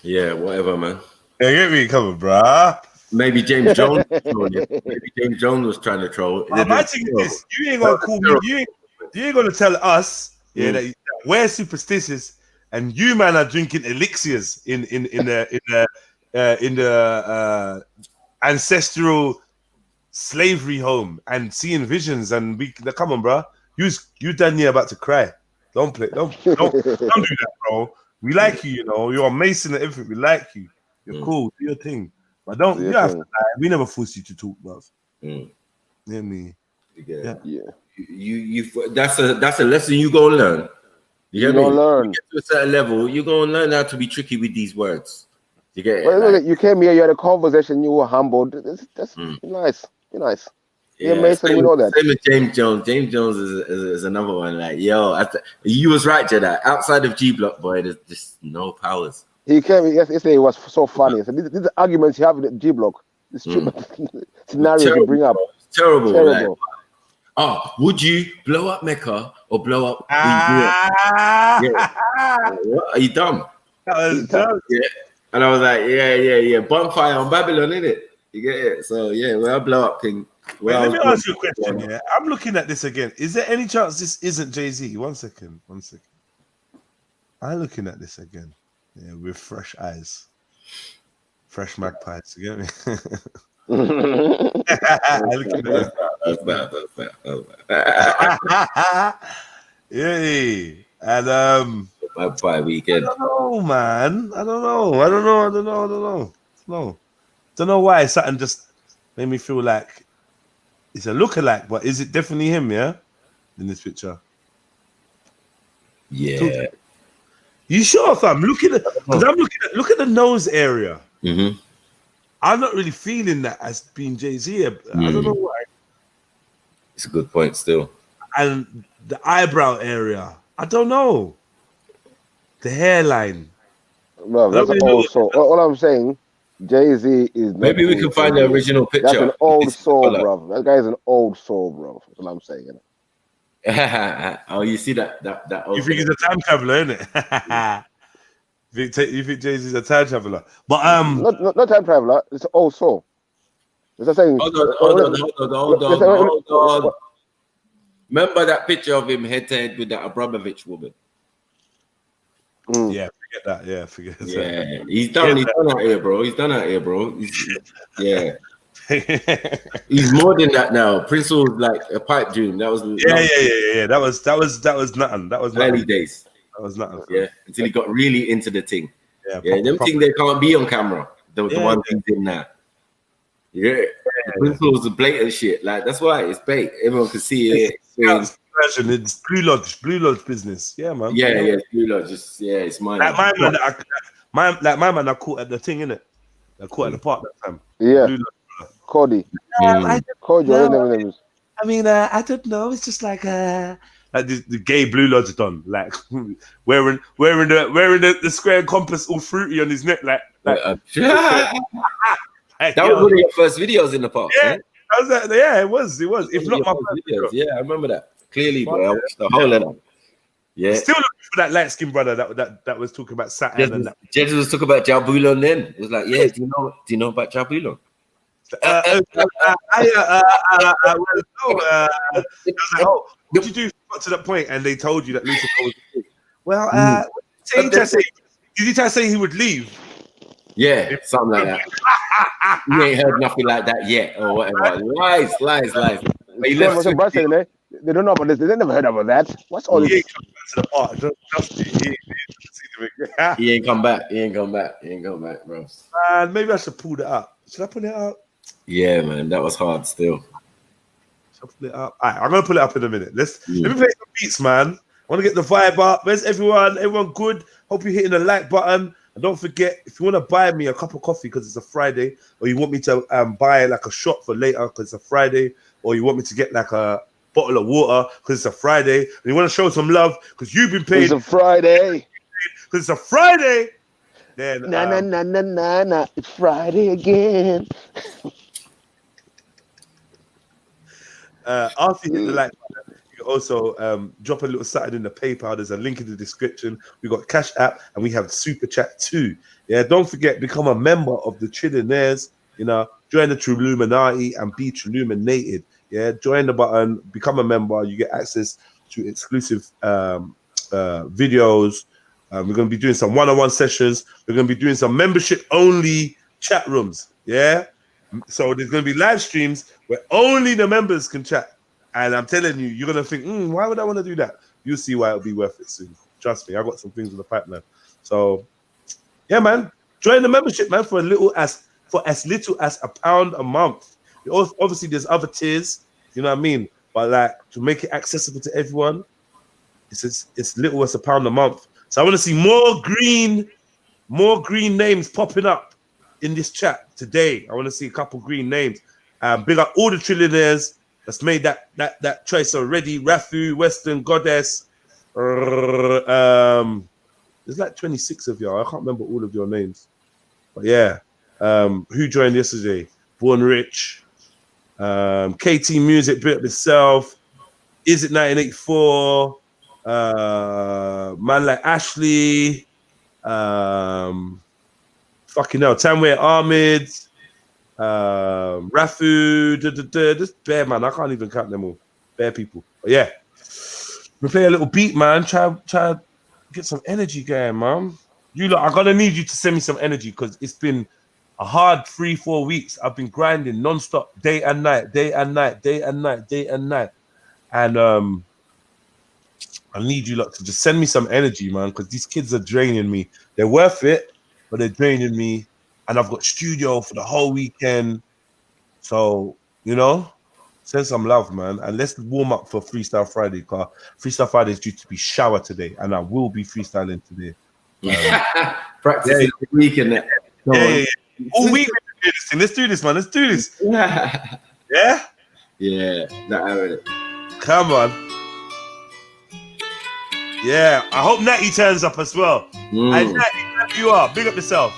Yeah, whatever, man. Yeah, get me, come on, bro. Maybe James Jones was trolling. Maybe James Jones was trying to troll. My thing is this: you ain't gonna call me. You ain't gonna tell us, that we're superstitious, and you man are drinking elixirs in the ancestral slavery home and seeing visions, and come on, bro. You done here about to cry. Don't do that, bro. We like you, you're a Mason and everything. We like you. You're cool. Do your thing. But you have to lie. We never force you to talk, bro. Hear me? Yeah. You that's a lesson you gonna learn. You gonna learn. You get to a certain level, you're gonna learn how to be tricky with these words. You get it? Well, you came here, you had a conversation, you were humbled. That's nice. You're nice. Yeah, Mason, we know that. Same with James Jones. James Jones is another one. Like, you was right, Jedi. Outside of G Block, boy, there's just no powers. He came yesterday. It was so funny. So these arguments you have in G Block, this scenario you bring up, it's terrible. Like, would you blow up Mecca or blow up? What? Are you dumb? That was dumb. Yeah. And I was like, yeah. Bonfire on Babylon, innit? You get it? So I blow up King. Let me ask you a question. Yeah, I'm looking at this again. Is there any chance this isn't Jay-Z? One second. I'm looking at this again. Yeah, with fresh eyes, fresh magpies. You get me? That's bad. Yeah, and magpie weekend. I don't know, man. I don't know. Don't know why something just made me feel like it's a lookalike, but is it definitely him? Yeah, in this picture. Yeah. You sure, fam? Look at the nose area. Mm-hmm. I'm not really feeling that as being Jay-Z. I don't know why. It's a good point still. And the eyebrow area, I don't know. The hairline. No, that's also all I'm saying. Jay-Z is. Maybe we can find the original picture. That's an old soul, bro. That guy's an old soul, bro. That's what I'm saying. Oh, you see that? You think he's a time traveler, isn't it? You think Jay-Z's a time traveler? But not time traveler. It's an old soul. That's what I'm saying. Hold on. Remember that picture of him head to head with that Abramovich woman? Yeah, forget that. Yeah, forget that. Yeah, he's done out here, bro. He's more than that now. Prince was like a pipe dream. That was yeah. That was nothing. That was early days. That was nothing. Yeah, until he got really into the thing. Yeah, them things they can't be on camera. The one thing's in there. Yeah, Prince was a blatant shit. Like that's why it's bait. Everyone can see it. version. It's Blue Lodge business. Yeah, man. Yeah, Blue Lodge. It's mine. Like my man, I caught at the thing, innit? I caught at the park that time. Yeah. Cody. I don't know. It's just like the gay Blue Lodge done, like wearing the square compass all fruity on his neck, like that was one of your first videos in the park. Yeah, it was. If not my first videos. Yeah, I remember that clearly, boy. I watched the whole of them. Yeah, still looking for that light skinned brother that was talking about Saturn and that. Jed was talking about Jabulon then. It was like, yeah, do you know about Jabulon? What did you do to that point? And they told you that Lucifer was the king. Well, did he try to say he would leave? Yeah, something like that. You ain't heard nothing like that yet, or whatever. Lies. They don't know about this. They never heard about that. What's all this? He ain't come back. He ain't come back, bro. Maybe I should pull that up. Should I pull it up? Yeah, man, that was hard still. Should I pull it up? All right, I'm gonna pull it up in a minute. Let me play some beats, man. I want to get the vibe up. Where's everyone? Everyone good? Hope you're hitting the like button. And don't forget, if you want to buy me a cup of coffee because it's a Friday, or you want me to buy like a shot for later because it's a Friday, or you want me to get like a bottle of water because it's a Friday, and you want to show some love because you've been paid. It's a Friday. Because it's a Friday. Then nah. It's Friday again. After you hit the like button, you can also drop a little something in the PayPal. There's a link in the description. We got Cash App and we have Super Chat too. Yeah, don't forget, become a member of the Trillionaires. You know, join the Trilluminati and be Trilluminated. Yeah, join the button, become a member. You get access to exclusive videos. We're going to be doing some one-on-one sessions. We're going to be doing some membership-only chat rooms. Yeah, so there's going to be live streams where only the members can chat. And I'm telling you, you're going to think, why would I want to do that? You'll see why it'll be worth it soon. Trust me, I got some things in the pipeline. So, yeah, man, join the membership, man, for as little as £1 a month. Obviously, there's other tiers, you know what I mean? But like to make it accessible to everyone, it's little as £1 a month. So I want to see more green names popping up in this chat today. I want to see a couple green names. Big up all the trillionaires that's made that choice already. Rafu, Western, Goddess. There's like 26 of y'all. I can't remember all of your names. But yeah. Who joined yesterday? Born Rich. KT Music, Bit Up Itself. Is It 1984? Man like Ashley. Fucking hell. Tanway Ahmed. Rafu. Just bare, man. I can't even count them all. Bare people. But yeah. We play a little beat, man. Try get some energy going, man. You lot, I'm gonna need you to send me some energy because it's been a hard 3-4 weeks. I've been grinding non-stop, day and night. And I need you lot to just send me some energy, man, because these kids are draining me. They're worth it, but they're draining me. And I've got studio for the whole weekend. So, you know, send some love, man. And let's warm up for Freestyle Friday, because Freestyle Friday is due to be shower today. And I will be freestyling today. Practicing the weekend. Yeah. All week, let's do this, man. Let's do this. Yeah? Yeah. Come on. Yeah. I hope Natty turns up as well. Hey, Natty, you are. Big up yourself.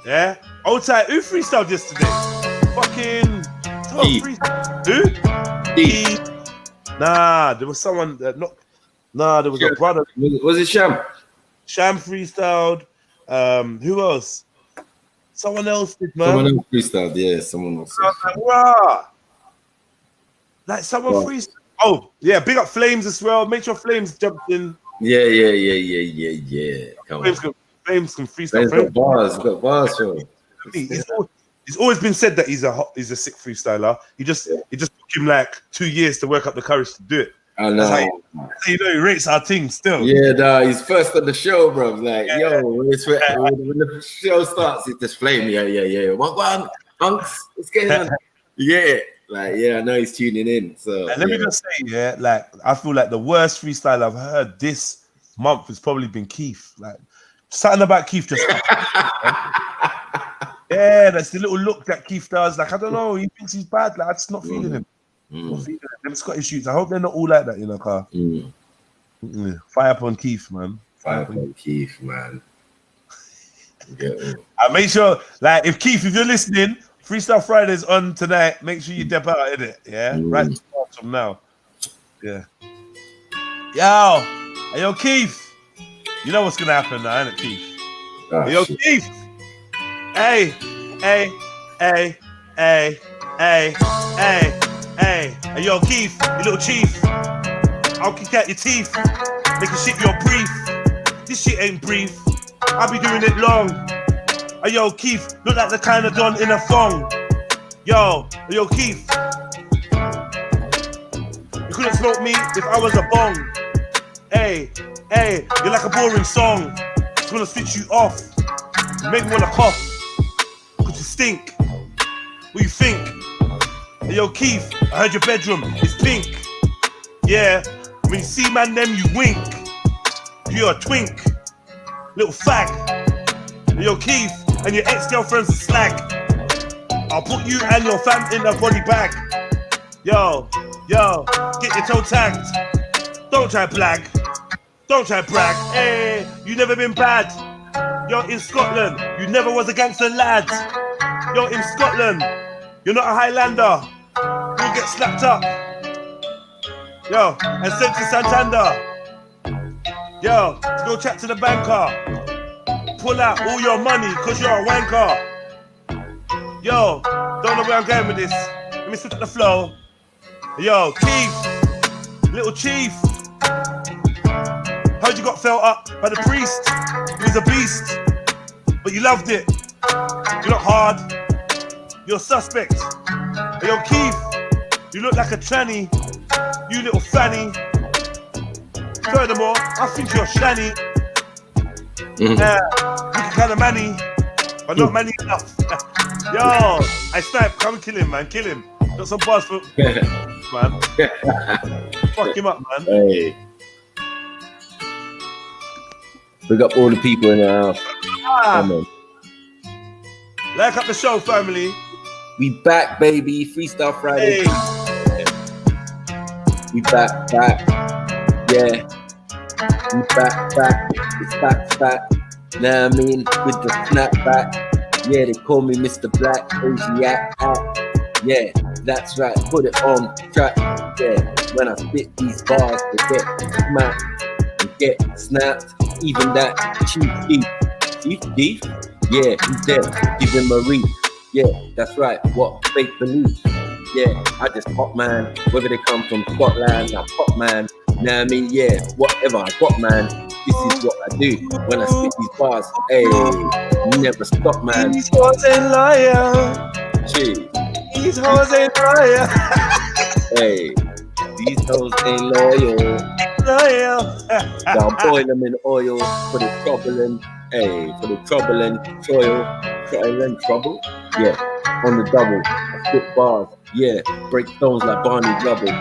Yeah? Old tight. Who freestyled yesterday? Fucking. Who? Nah, there was someone that not. Nah, there was a brother. Was it Sham? Sham freestyled. Who else? Someone else did, man. Someone else freestyled, yeah. Someone else. Like, wow. Like someone freestyled. Oh, yeah. Big up Flames as well. Make sure Flames jumped in. Yeah. Come on. Flames can freestyle. Flames got bars, bro. It's always been said that he's a sick freestyler. It just took him like 2 years to work up the courage to do it. I know. That's how you know he rates our team still. Yeah, nah, he's first on the show, bro. Like, when the show starts, it's just flame. Yeah. One, hunks, it's getting on. Yeah, Like, yeah, I know he's tuning in. So and let me just say, yeah, like I feel like the worst freestyle I've heard this month has probably been Keith. Like something about Keith just yeah, that's the little look that Keith does. Like, I don't know, he thinks he's bad. Like, I'm just not feeling him. Not feeling him. Them Scottish shoots. I hope they're not all like that, you know, car. Fire up on Keith, man. Fire up on Keith, man. I make sure, like, if Keith, if you're listening, Freestyle Friday's on tonight. Make sure you dip out in it, yeah? Right from now. Yeah. Yo, Keith. You know what's gonna happen now, ain't it, Keith? Yo, Keith. Hey, yo, Keith, you little chief. I'll kick out your teeth. Make a shit your brief. This shit ain't brief. I'll be doing it long. Yo, Keith, look like the kind of don in a thong. Yo, Keith. You couldn't smoke me if I was a bong. Hey, you're like a boring song. It's gonna switch you off. Make me wanna cough. Cause you stink. What you think? Hey, yo, Keith, I heard your bedroom is pink. Yeah, when you see man them, you wink. You're a twink. Little fag. Hey, yo, Keith, and your ex-girlfriend's a slag. I'll put you and your fam in a body bag. Yo, get your toe tagged. Don't try blag. Don't try brag. Hey, you never been bad. You're in Scotland. You never was a gangster lad. You're in Scotland. You're not a Highlander. You'll get slapped up. Yo, and sent to Santander. Yo, to go chat to the banker. Pull out all your money cause you're a wanker. Yo, don't know where I'm going with this. Let me switch up the flow. Yo, Keith, little chief. Heard you got felt up by the priest. He was a beast, but you loved it. You're not hard. You're a suspect. Yo, Keith, you look like a tranny. You little fanny. Furthermore, I think you're shanny. You can kind of manny, but not manny enough. Yo, I snipe. Come kill him, man. Kill him. Got some bars for man. Fuck him up, man. Hey. Big up all the people in the house. Like up the show, family. We back, baby. Freestyle Friday. Hey. We back. Yeah. We back. It's back. Now I mean, with the snapback. Yeah, they call me Mr. Black, Asiac. Yeah, that's right. Put it on track. Yeah, when I spit these bars, they get smacked and get snapped. Even that chief, yeah, he's there. Give him a reef. Yeah, that's right. What fake belief? Yeah, I just pop man. Whether they come from Scotland, I pop man. Now I mean, yeah, whatever I got, man. This is what I do when I spit these bars. Hey, never stop, man. These hoes ain't loyal. Gee. These hoes ain't loyal. Hey, these hoes ain't loyal. Now boil them in oil for the troubling. Hey, for the troubling trouble. Yeah, on the double. I spit bars. Yeah, break stones like Barney Rubble.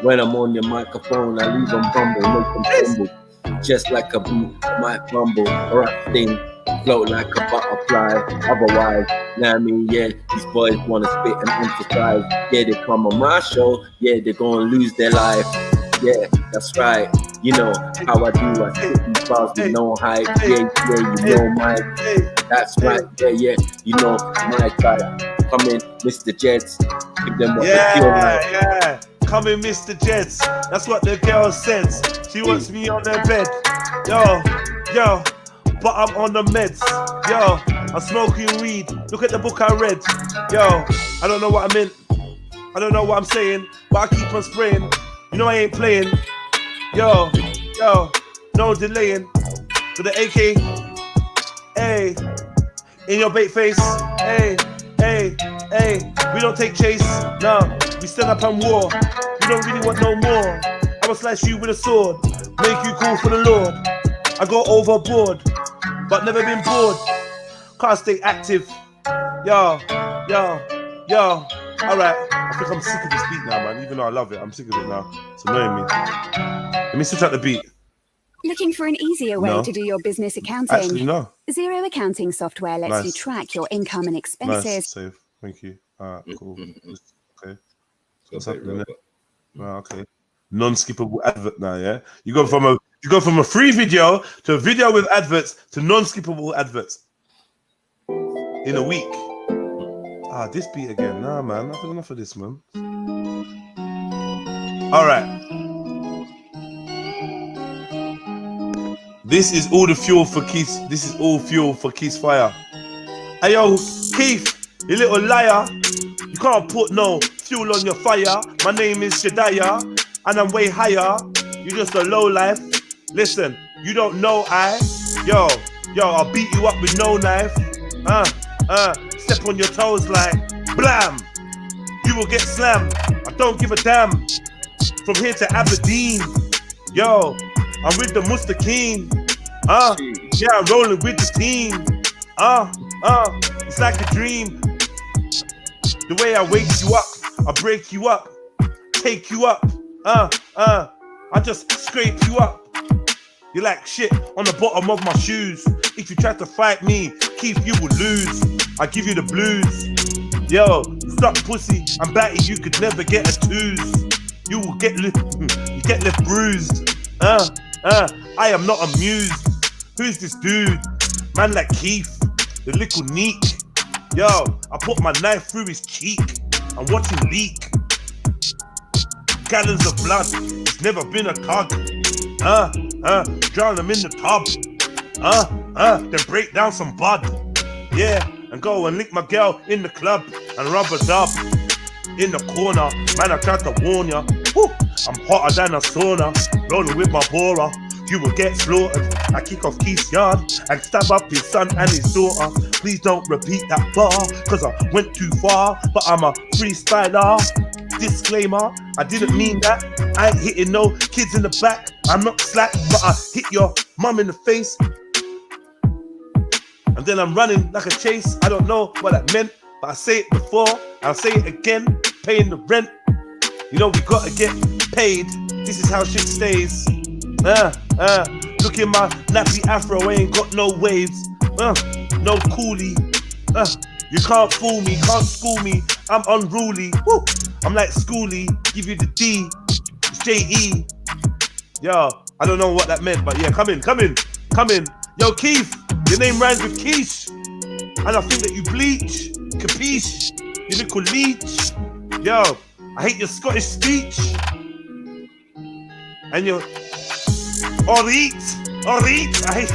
When I'm on your microphone, I leave them bumble, make them tumble. Just like a beat, might rumble, or I sting, float like a butterfly. Otherwise, now I mean, yeah, these boys wanna spit and emphasize. Yeah, they come on my show, yeah, they're gonna lose their life. Yeah, that's right. You know how I do. I spit these bars with no hype. Yeah, you know Mike. That's right. Yeah, you know my type. Come in, Mr. Jets. Give them what they feel like. Yeah. Come in, Mr. Jets. That's what the girl says. She wants me on her bed. Yo, but I'm on the meds. Yo, I'm smoking weed. Look at the book I read. Yo, I don't know what I meant. I don't know what I'm saying, but I keep on spraying. You know I ain't playing. Yo, no delaying. With the AK, hey, in your bait face, hey. We don't take chase, no. We stand up and war. We don't really want no more. I will slice you with a sword, make you call for the Lord. I go overboard, but never been bored. Can't stay active. Yo. All right, I think I'm sick of this beat now, man. Even though I love it, I'm sick of it now. It's annoying me. Let me switch out the beat. Looking for an easier way to do your business accounting? Actually, no. Zero accounting software lets you track your income and expenses. Nice. Save. Thank you. All right, cool. Okay. What's happening there? Okay. Non-skippable advert now, yeah? You go from a free video to a video with adverts to non-skippable adverts in a week. This beat again. Nah, man. I've had enough of this, man. All right. This is all the fuel for Keith. This is all fuel for Keith's fire. Hey, yo, Keith, you little liar. You can't put no fuel on your fire. My name is Shadiah, and I'm way higher. You're just a low life. Listen, you don't know Yo, I'll beat you up with no knife. Step on your toes like blam. You will get slammed. I don't give a damn. From here to Aberdeen. Yo, I'm with the Mustaqim. Yeah, I'm rolling with the team. It's like a dream. The way I wake you up, I break you up, take you up. I just scrape you up. You're like shit on the bottom of my shoes. If you try to fight me, Keith, you will lose. I give you the blues. Yo, suck pussy, I'm batty, you could never get a twos. You will get left bruised. I am not amused. Who's this dude? Man like Keith, the little neek. Yo, I put my knife through his cheek and watch him leak. Gallons of blood, it's never been a tug. Drown them in the tub. Then break down some bud. Yeah, and go and lick my girl in the club and rub a dub. In the corner, man, I tried to warn ya. Woo, I'm hotter than a sauna, rolling with my borer. You will get slaughtered. I kick off Keith's yard and stab up his son and his daughter. Please don't repeat that bar, cause I went too far, but I'm a freestyler. Disclaimer, I didn't mean that. I ain't hitting no kids in the back. I'm not slack, but I hit your mum in the face. And then I'm running like a chase. I don't know what that meant, but I say it before, I'll say it again. Paying the rent. You know we gotta get paid. This is how shit stays. Look in my nappy afro, I ain't got no waves. No coolie. You can't fool me, can't school me. I'm unruly. Woo. I'm like Schoolie, give you the D. It's J-E. Yo, I don't know what that meant, but yeah, come in. Yo, Keith, your name rhymes with quiche. And I think that you bleach. Capiche? You little leech. Yo, I hate your Scottish speech. And your Orit, I hate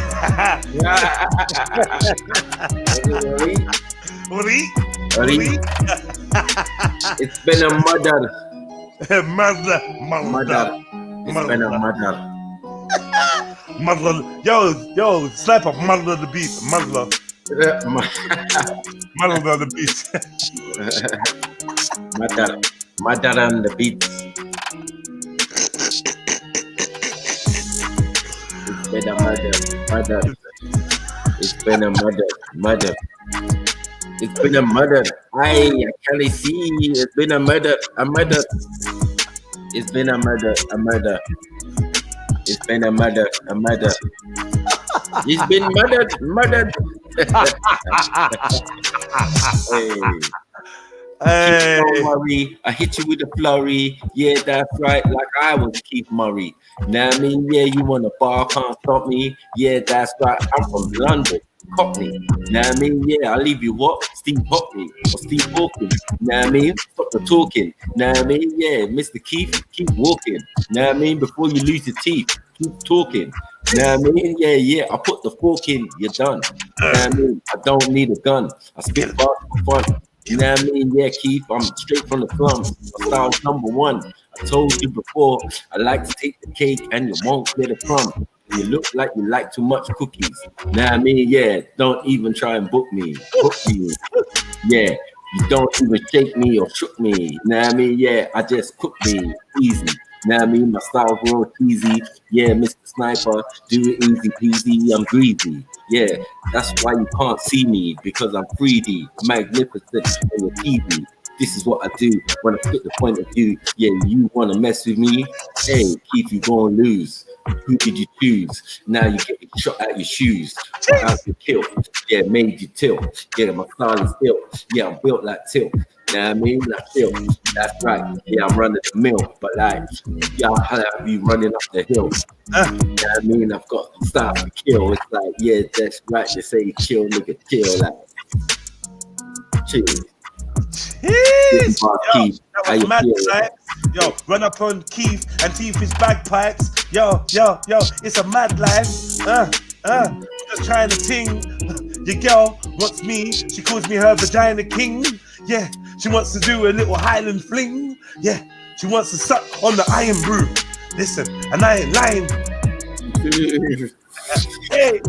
Orit. It's been a murder. Murder. It's been a murder. Mother. Yo, sniper, mother the beat. Mother the beat. Murder on the beat. It's been a murder. It's been a murder. It's been a murder. I can't see. It's been a murder. It's been a murder. It's been a murder. It's been murdered. Hey. Don't worry, I hit you with a flurry. Yeah, that's right, like I was Keith Murray. Now I mean, yeah, you want a bar, can't stop me. Yeah, that's right, I'm from London, Cockney. Now I mean, yeah, I'll leave you what? Steve Hockney or Steve Hawkins. Now I mean, stop the talking. Now I mean, yeah, Mr. Keith, keep walking. Now I mean, before you lose your teeth, keep talking. Now I mean, yeah, I put the fork in, you're done. Now I mean, I don't need a gun. I spit fast for fun. You know what I mean? Yeah, Keith, I'm straight from the slums. My style's #1. I told you before, I like to take the cake and you won't get a crumb. You look like you like too much cookies. Now I mean, yeah, don't even try and book me. Yeah, you don't even shake me or shook me. Now I mean, yeah, I just cook me easy. Now I mean, my style's real cheesy. Yeah, Mr. Sniper, do it easy peasy, I'm greedy. Yeah, that's why you can't see me, because I'm 3D, magnificent on your TV. This is what I do when I split the point of view. Yeah, you want to mess with me? Hey, Keith, you gonna lose. Who did you choose? Now you get shot out your shoes. How's you kill? Yeah, made you tilt. Yeah, my style is built. Yeah, I'm built like tilt. You know what I mean? Like tilt. That's right. Yeah, I'm running the mill. But like, yeah, I'll have you running up the hill. You know what I mean? I've got style to kill. It's like, yeah, that's right. They say chill, nigga, chill. Like, chill. Jeez. Yo, that was mad, right? Yo, run up on Keith and teeth his bagpipes. Yo, it's a mad life. Just trying to ting. Your girl wants me. She calls me her vagina king. Yeah, she wants to do a little Highland fling. Yeah, she wants to suck on the iron brew. Listen, and I ain't lying. Hey.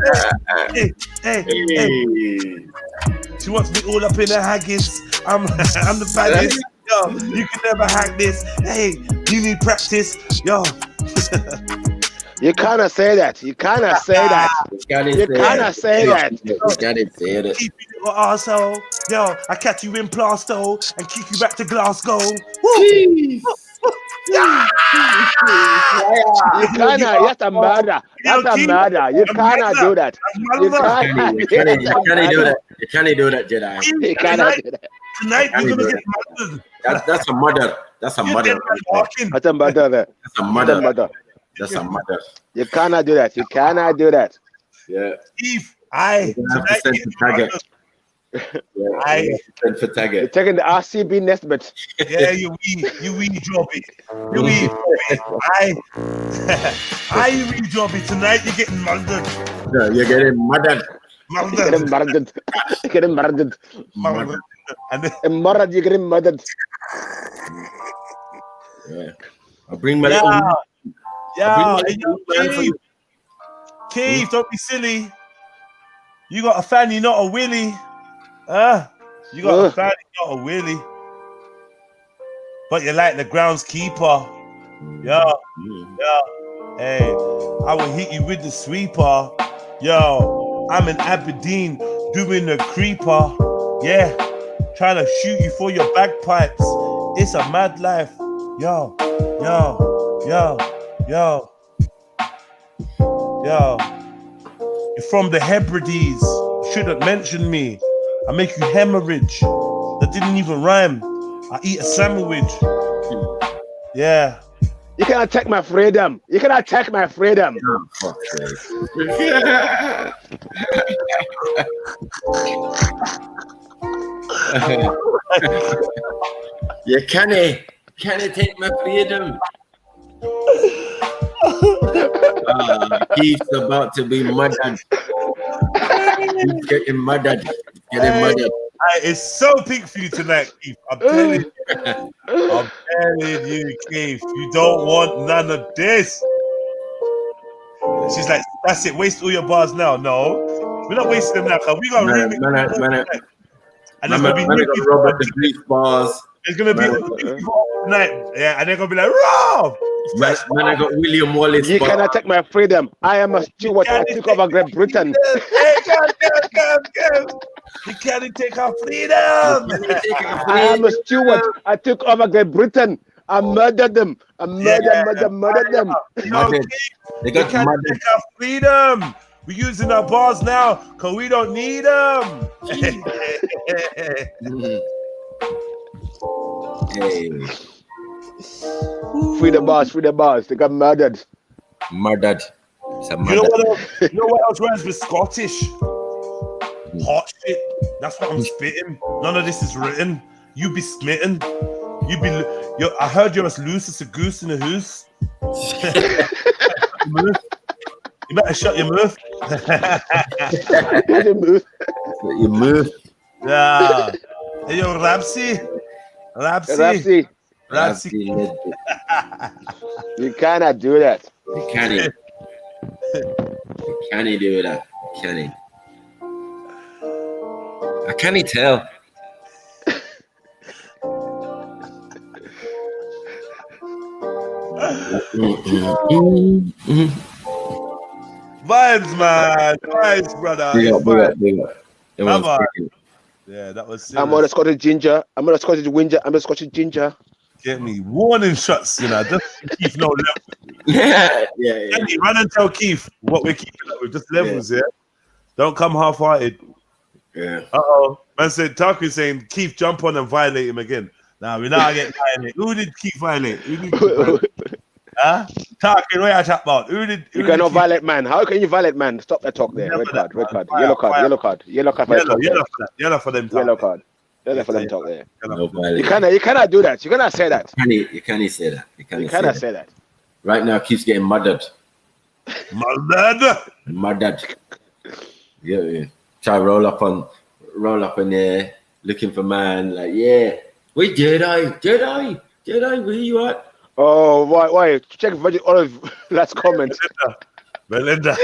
She wants me all up in her haggis. I'm the baddest. Yo, you can never hack this. Hey, you need practice. Yo. You cannot say that. You cannot say that. You cannot say that. You cannot say that. Keep you little arsehole. Yo, I catch you in Plasto and kick you back to Glasgow. Woo. You cannot. That's a murder. That's a murder. You cannot do that. You cannot do that. You cannot do that, Jedi. You cannot do that. Tonight you're gonna get murdered. That's a murder. That's a murder. That's a murder. That's a murder. That's a murder. You cannot do that. You cannot do that. Yeah. Steve, I send for target. I send for target. You're taking the RCB next bit. Yeah, you wee jobby. You wee jobby. I wee jobby. Tonight you're getting murdered. Yeah, you're getting murdered. You're getting murdered. You're getting murdered. Murdered. And murdered, you're getting murdered. Yeah. I'll bring my little... Yeah, Keith, don't be silly. You got a fanny, not a willy. You got a fanny, not a willy. But you like the groundskeeper. Yeah. Hey, I will hit you with the sweeper. Yo, I'm in Aberdeen doing the creeper. Yeah, trying to shoot you for your bagpipes. It's a mad life. Yo. You're from the Hebrides. Shouldn't mention me. I make you hemorrhage. That didn't even rhyme. I eat a sandwich. Yeah. You cannot take my freedom. You cannot take my freedom. Oh, fuck's sake. You can't take my freedom. Keith's about to be murdered. He's getting murdered. It's so peak for you tonight, Keith. I'm telling you, Keith. You don't want none of this. She's like, that's it. Waste all your bars now. No, we're not wasting them now. Cause we got remix. And there's gonna be Robert the Greek bars. There's gonna be tonight, yeah, and they're gonna be like, Rob. Man, I got William Wallace. You cannot take my freedom. I am a steward. I took over Great Britain. Hey, come. You can't take our freedom. I am a steward. I took over Great Britain. I murdered them. I murdered them. No, they can't take our freedom. We're using our bars now because we don't need them. Hey. Free the bars. They got murdered. Murdered. You know what else rhymes with Scottish? Hot shit. That's what I'm spitting. None of this is written. You be smitten. I heard you're as loose as a goose in a hoose. You better shut your mouth. You move. Yeah. Hey, yo, Rapsy. You cannot do that. You can't do that. Can he? I can't tell. Vibes, man. Vibes, brother. Big up. Yeah, that was serious. I'm on a Scottish ginger. I'm on a Scottish ginger. I'm a Scottish ginger. Get me? Warning shots, you know. Just Keith no level. Yeah. Me, run and tell Keith what we're keeping up with. Just levels, yeah. Don't come half-hearted. Yeah. Man said, Taku saying, Keith, jump on and violate him again. Now, we now get violated. Who did Keith violate? Huh? Taku, what are you talking about? You cannot violate man. How can you violate man? Stop that talk there. Red card. Yellow card. Yellow card. Yellow card for that. Yellow for them. Yellow card. Yellow for them talk there. You cannot do that. You cannot say that. You cannot say that. You cannot say that. Right now, Keith's getting murdered. Murdered. Yeah. Try roll up in there, looking for man. Like, yeah, wait, Jedi, where you at? Oh, why? Check Virgin Olive last comment. Belinda.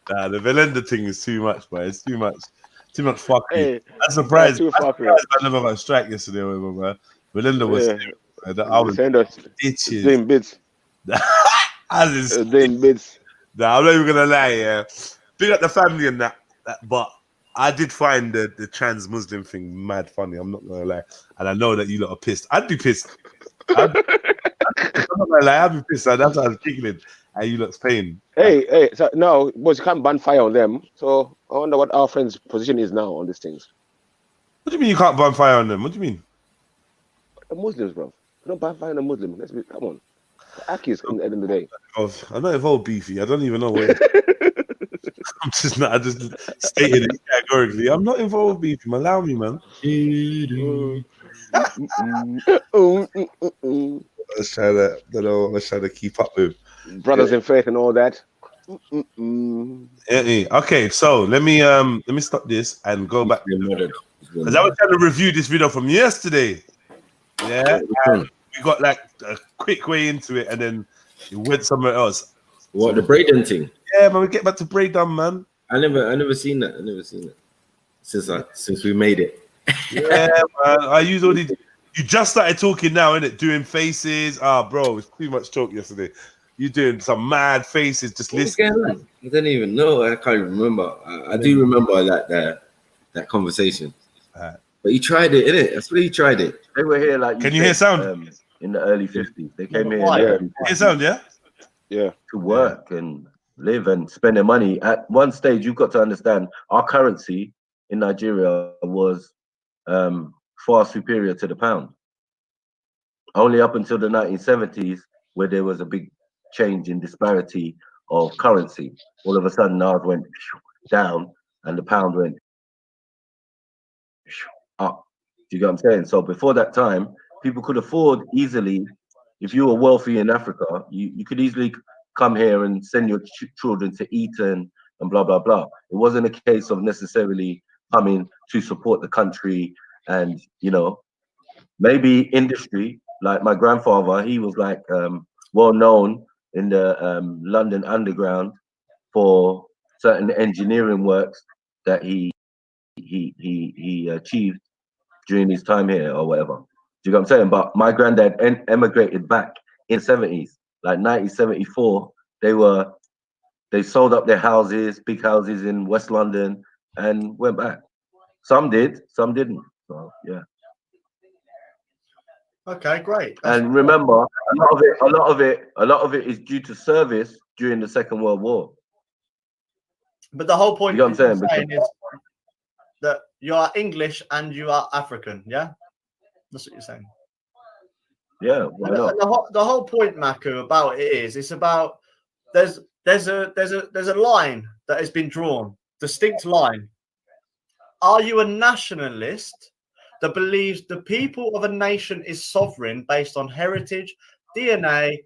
Nah, the Belinda thing is too much, bro. It's too much fucking. Hey, I'm surprised. I never got a strike yesterday, bro. Belinda was. I was itches. Doing bits. Doing bits. Nah, I'm not even gonna lie. Yeah, big up the family and that, but I did find the trans Muslim thing mad funny. I'm not gonna lie, and I know that you lot are pissed. I'd be pissed. I'm not gonna lie. I'd be pissed. That's why I was giggling. And you lot's paying. Hey. So no, boys, you can't ban fire on them. So I wonder what our friend's position is now on these things. What do you mean you can't ban fire on them? What do you mean? The Muslims, bro. You don't ban fire on a Muslim. Come on. Akis at the end of the day. I'm not involved, beefy. I don't even know what. I'm just not. I just stated it categorically. I'm not involved, beefy. Allow me, man. Let's try to. Let's try to keep up with brothers in faith and all that. Okay, so let me stop this and go back because I was trying to review this video from yesterday. Yeah. We got like a quick way into it and then it went somewhere else. What, the Braden thing? Yeah, man, we get back to Braden, man. I never seen that. Since we made it. Yeah, man. I use all these. You just started talking now, innit? Doing faces. Bro, it's too much talk yesterday. You doing some mad faces, just listening. I don't even know. I can't even remember. I do remember that conversation. But he tried it, innit? That's what he tried it. They were here like. Can you hear sound? In the early 50s. They came here. Hear sound, yeah? Yeah. To work and live and spend their money. At one stage, you've got to understand our currency in Nigeria was far superior to the pound. Only up until the 1970s, where there was a big change in disparity of currency. All of a sudden, ours went down and the pound went up. Do you get what I'm saying? So before that time, people could afford easily, if you were wealthy in Africa, you could easily come here and send your children to Eton and blah, blah, blah. It wasn't a case of necessarily coming to support the country and, you know, maybe industry. Like my grandfather, he was like well known in the London Underground for certain engineering works that he achieved during his time here or whatever. Do you know what I'm saying? But my granddad emigrated back in the 70s, like 1974. They sold up their houses, big houses in West London, and went back. Some did, some didn't. So yeah. Okay, great. And remember, a lot of it is due to service during the Second World War. But the whole point, you know what I'm saying, is that you are English and you are African. Yeah, that's what you're saying. Yeah, why not? The whole point, Maku, about it is it's about there's a line that has been drawn, distinct line. Are you a nationalist that believes the people of a nation is sovereign based on heritage, DNA,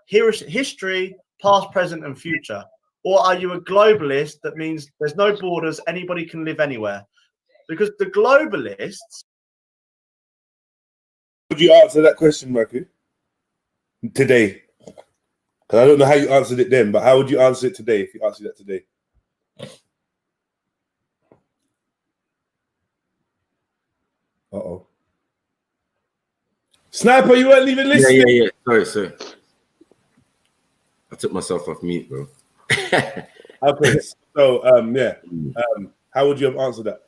history, past, present, and future? Or are you a globalist that means there's no borders, anybody can live anywhere? Because the globalists... Would you answer that question, Maku? Today? Because I don't know how you answered it then, but how would you answer it today if you answered that today? Uh-oh. Sniper, you weren't even listening. Yeah. Sorry. I took myself off mute, bro. Okay. So, how would you have answered that?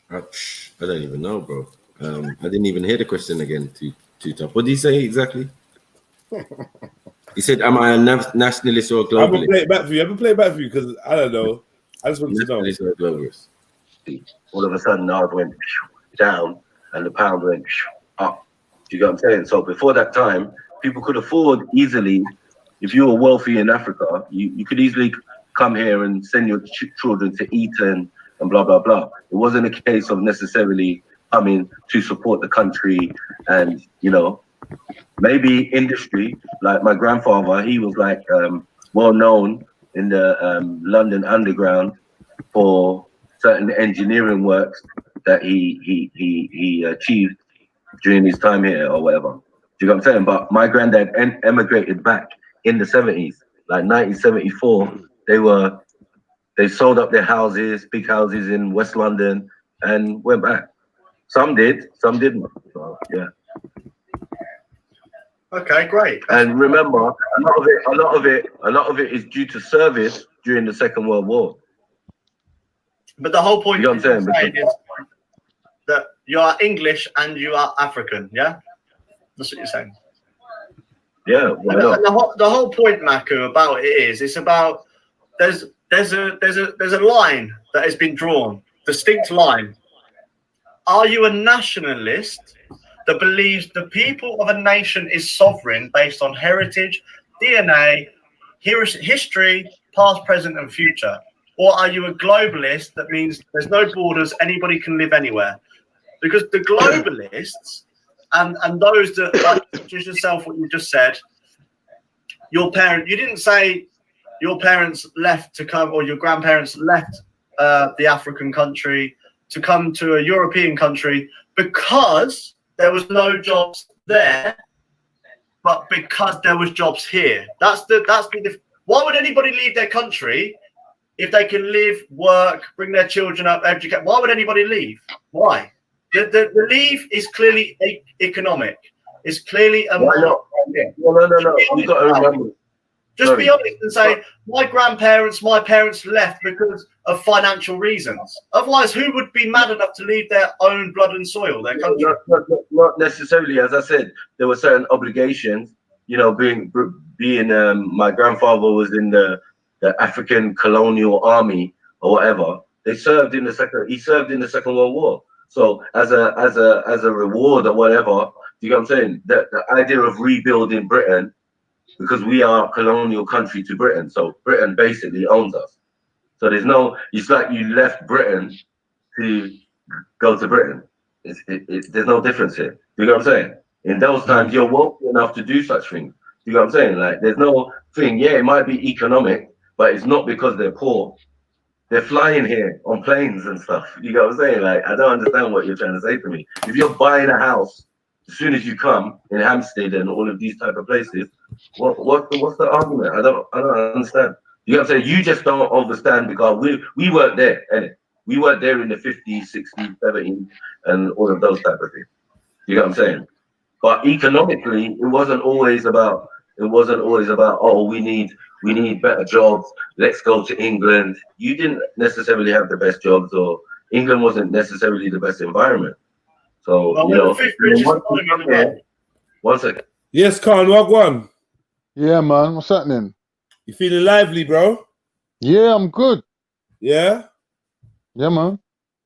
I don't even know, bro. I didn't even hear the question again. Too tough. What did he say exactly? He said, "Am I a nationalist or a globalist?" I'm gonna play it back for you. I'm gonna play it back for you because I don't know. I just want to know. Nationalist or a globalist? All of a sudden, ours went down and the pound went up. Do you get what I'm saying? So before that time, people could afford easily. If you were wealthy in Africa, you could easily come here and send your children to Eton and blah blah blah. It wasn't a case of necessarily coming to support the country and, you know, maybe industry. Like my grandfather, he was like well known in the London Underground for certain engineering works that he achieved during his time here or whatever. Do you know what I'm saying? But my granddad emigrated back in the 70s, like 1974. They sold up their houses, big houses in West London, and went back. Some did, some didn't. So, yeah. Okay, great. And remember, a lot of it is due to service during the Second World War. But the whole point, you know what I'm saying, is that you are English and you are African. Yeah, that's what you're saying. Yeah. The whole point, Maku, about it is it's about there's a line that has been drawn, distinct line. Are you a nationalist that believes the people of a nation is sovereign based on heritage, DNA, history, past, present, and future? Or are you a globalist that means there's no borders, anybody can live anywhere? Because the globalists and those that, like just yourself, what you just said, you didn't say your parents left to come, or your grandparents left the African country to come to a European country because there was no jobs there, but because there was jobs here. Why would anybody leave their country if they can live, work, bring their children up, educate? Why would anybody leave? Why? The leave is clearly economic. It's clearly a why not? No. You got to remember. Just be honest and say, my parents left because of financial reasons. Otherwise, who would be mad enough to leave their own blood and soil, their country? Not necessarily. As I said, there were certain obligations. You know, being my grandfather was in the African colonial army or whatever. He served in the Second World War. So as a reward or whatever, you know what I'm saying? The idea of rebuilding Britain, because we are a colonial country to Britain, so Britain basically owns us. So it's like you left Britain to go to Britain. There's no difference here. You know what I'm saying? In those times, you're wealthy enough to do such things. You know what I'm saying? Like, there's no thing. Yeah, it might be economic, but it's not because they're poor. They're flying here on planes and stuff. You know what I'm saying? Like, I don't understand what you're trying to say to me. If you're buying a house as soon as you come in Hampstead and all of these type of places, what's the argument? I don't understand. You know what I'm saying? You just don't understand because we weren't there, innit? We weren't there in the 50s, 60s, 70s, and all of those type of things. You know what I'm saying? But economically, it wasn't always about. Oh, we need better jobs. Let's go to England. You didn't necessarily have the best jobs, or England wasn't necessarily the best environment. So one second. Yes, Khan, what one? Yeah, man. What's happening? You feeling lively, bro? Yeah, I'm good. Yeah? Yeah, man.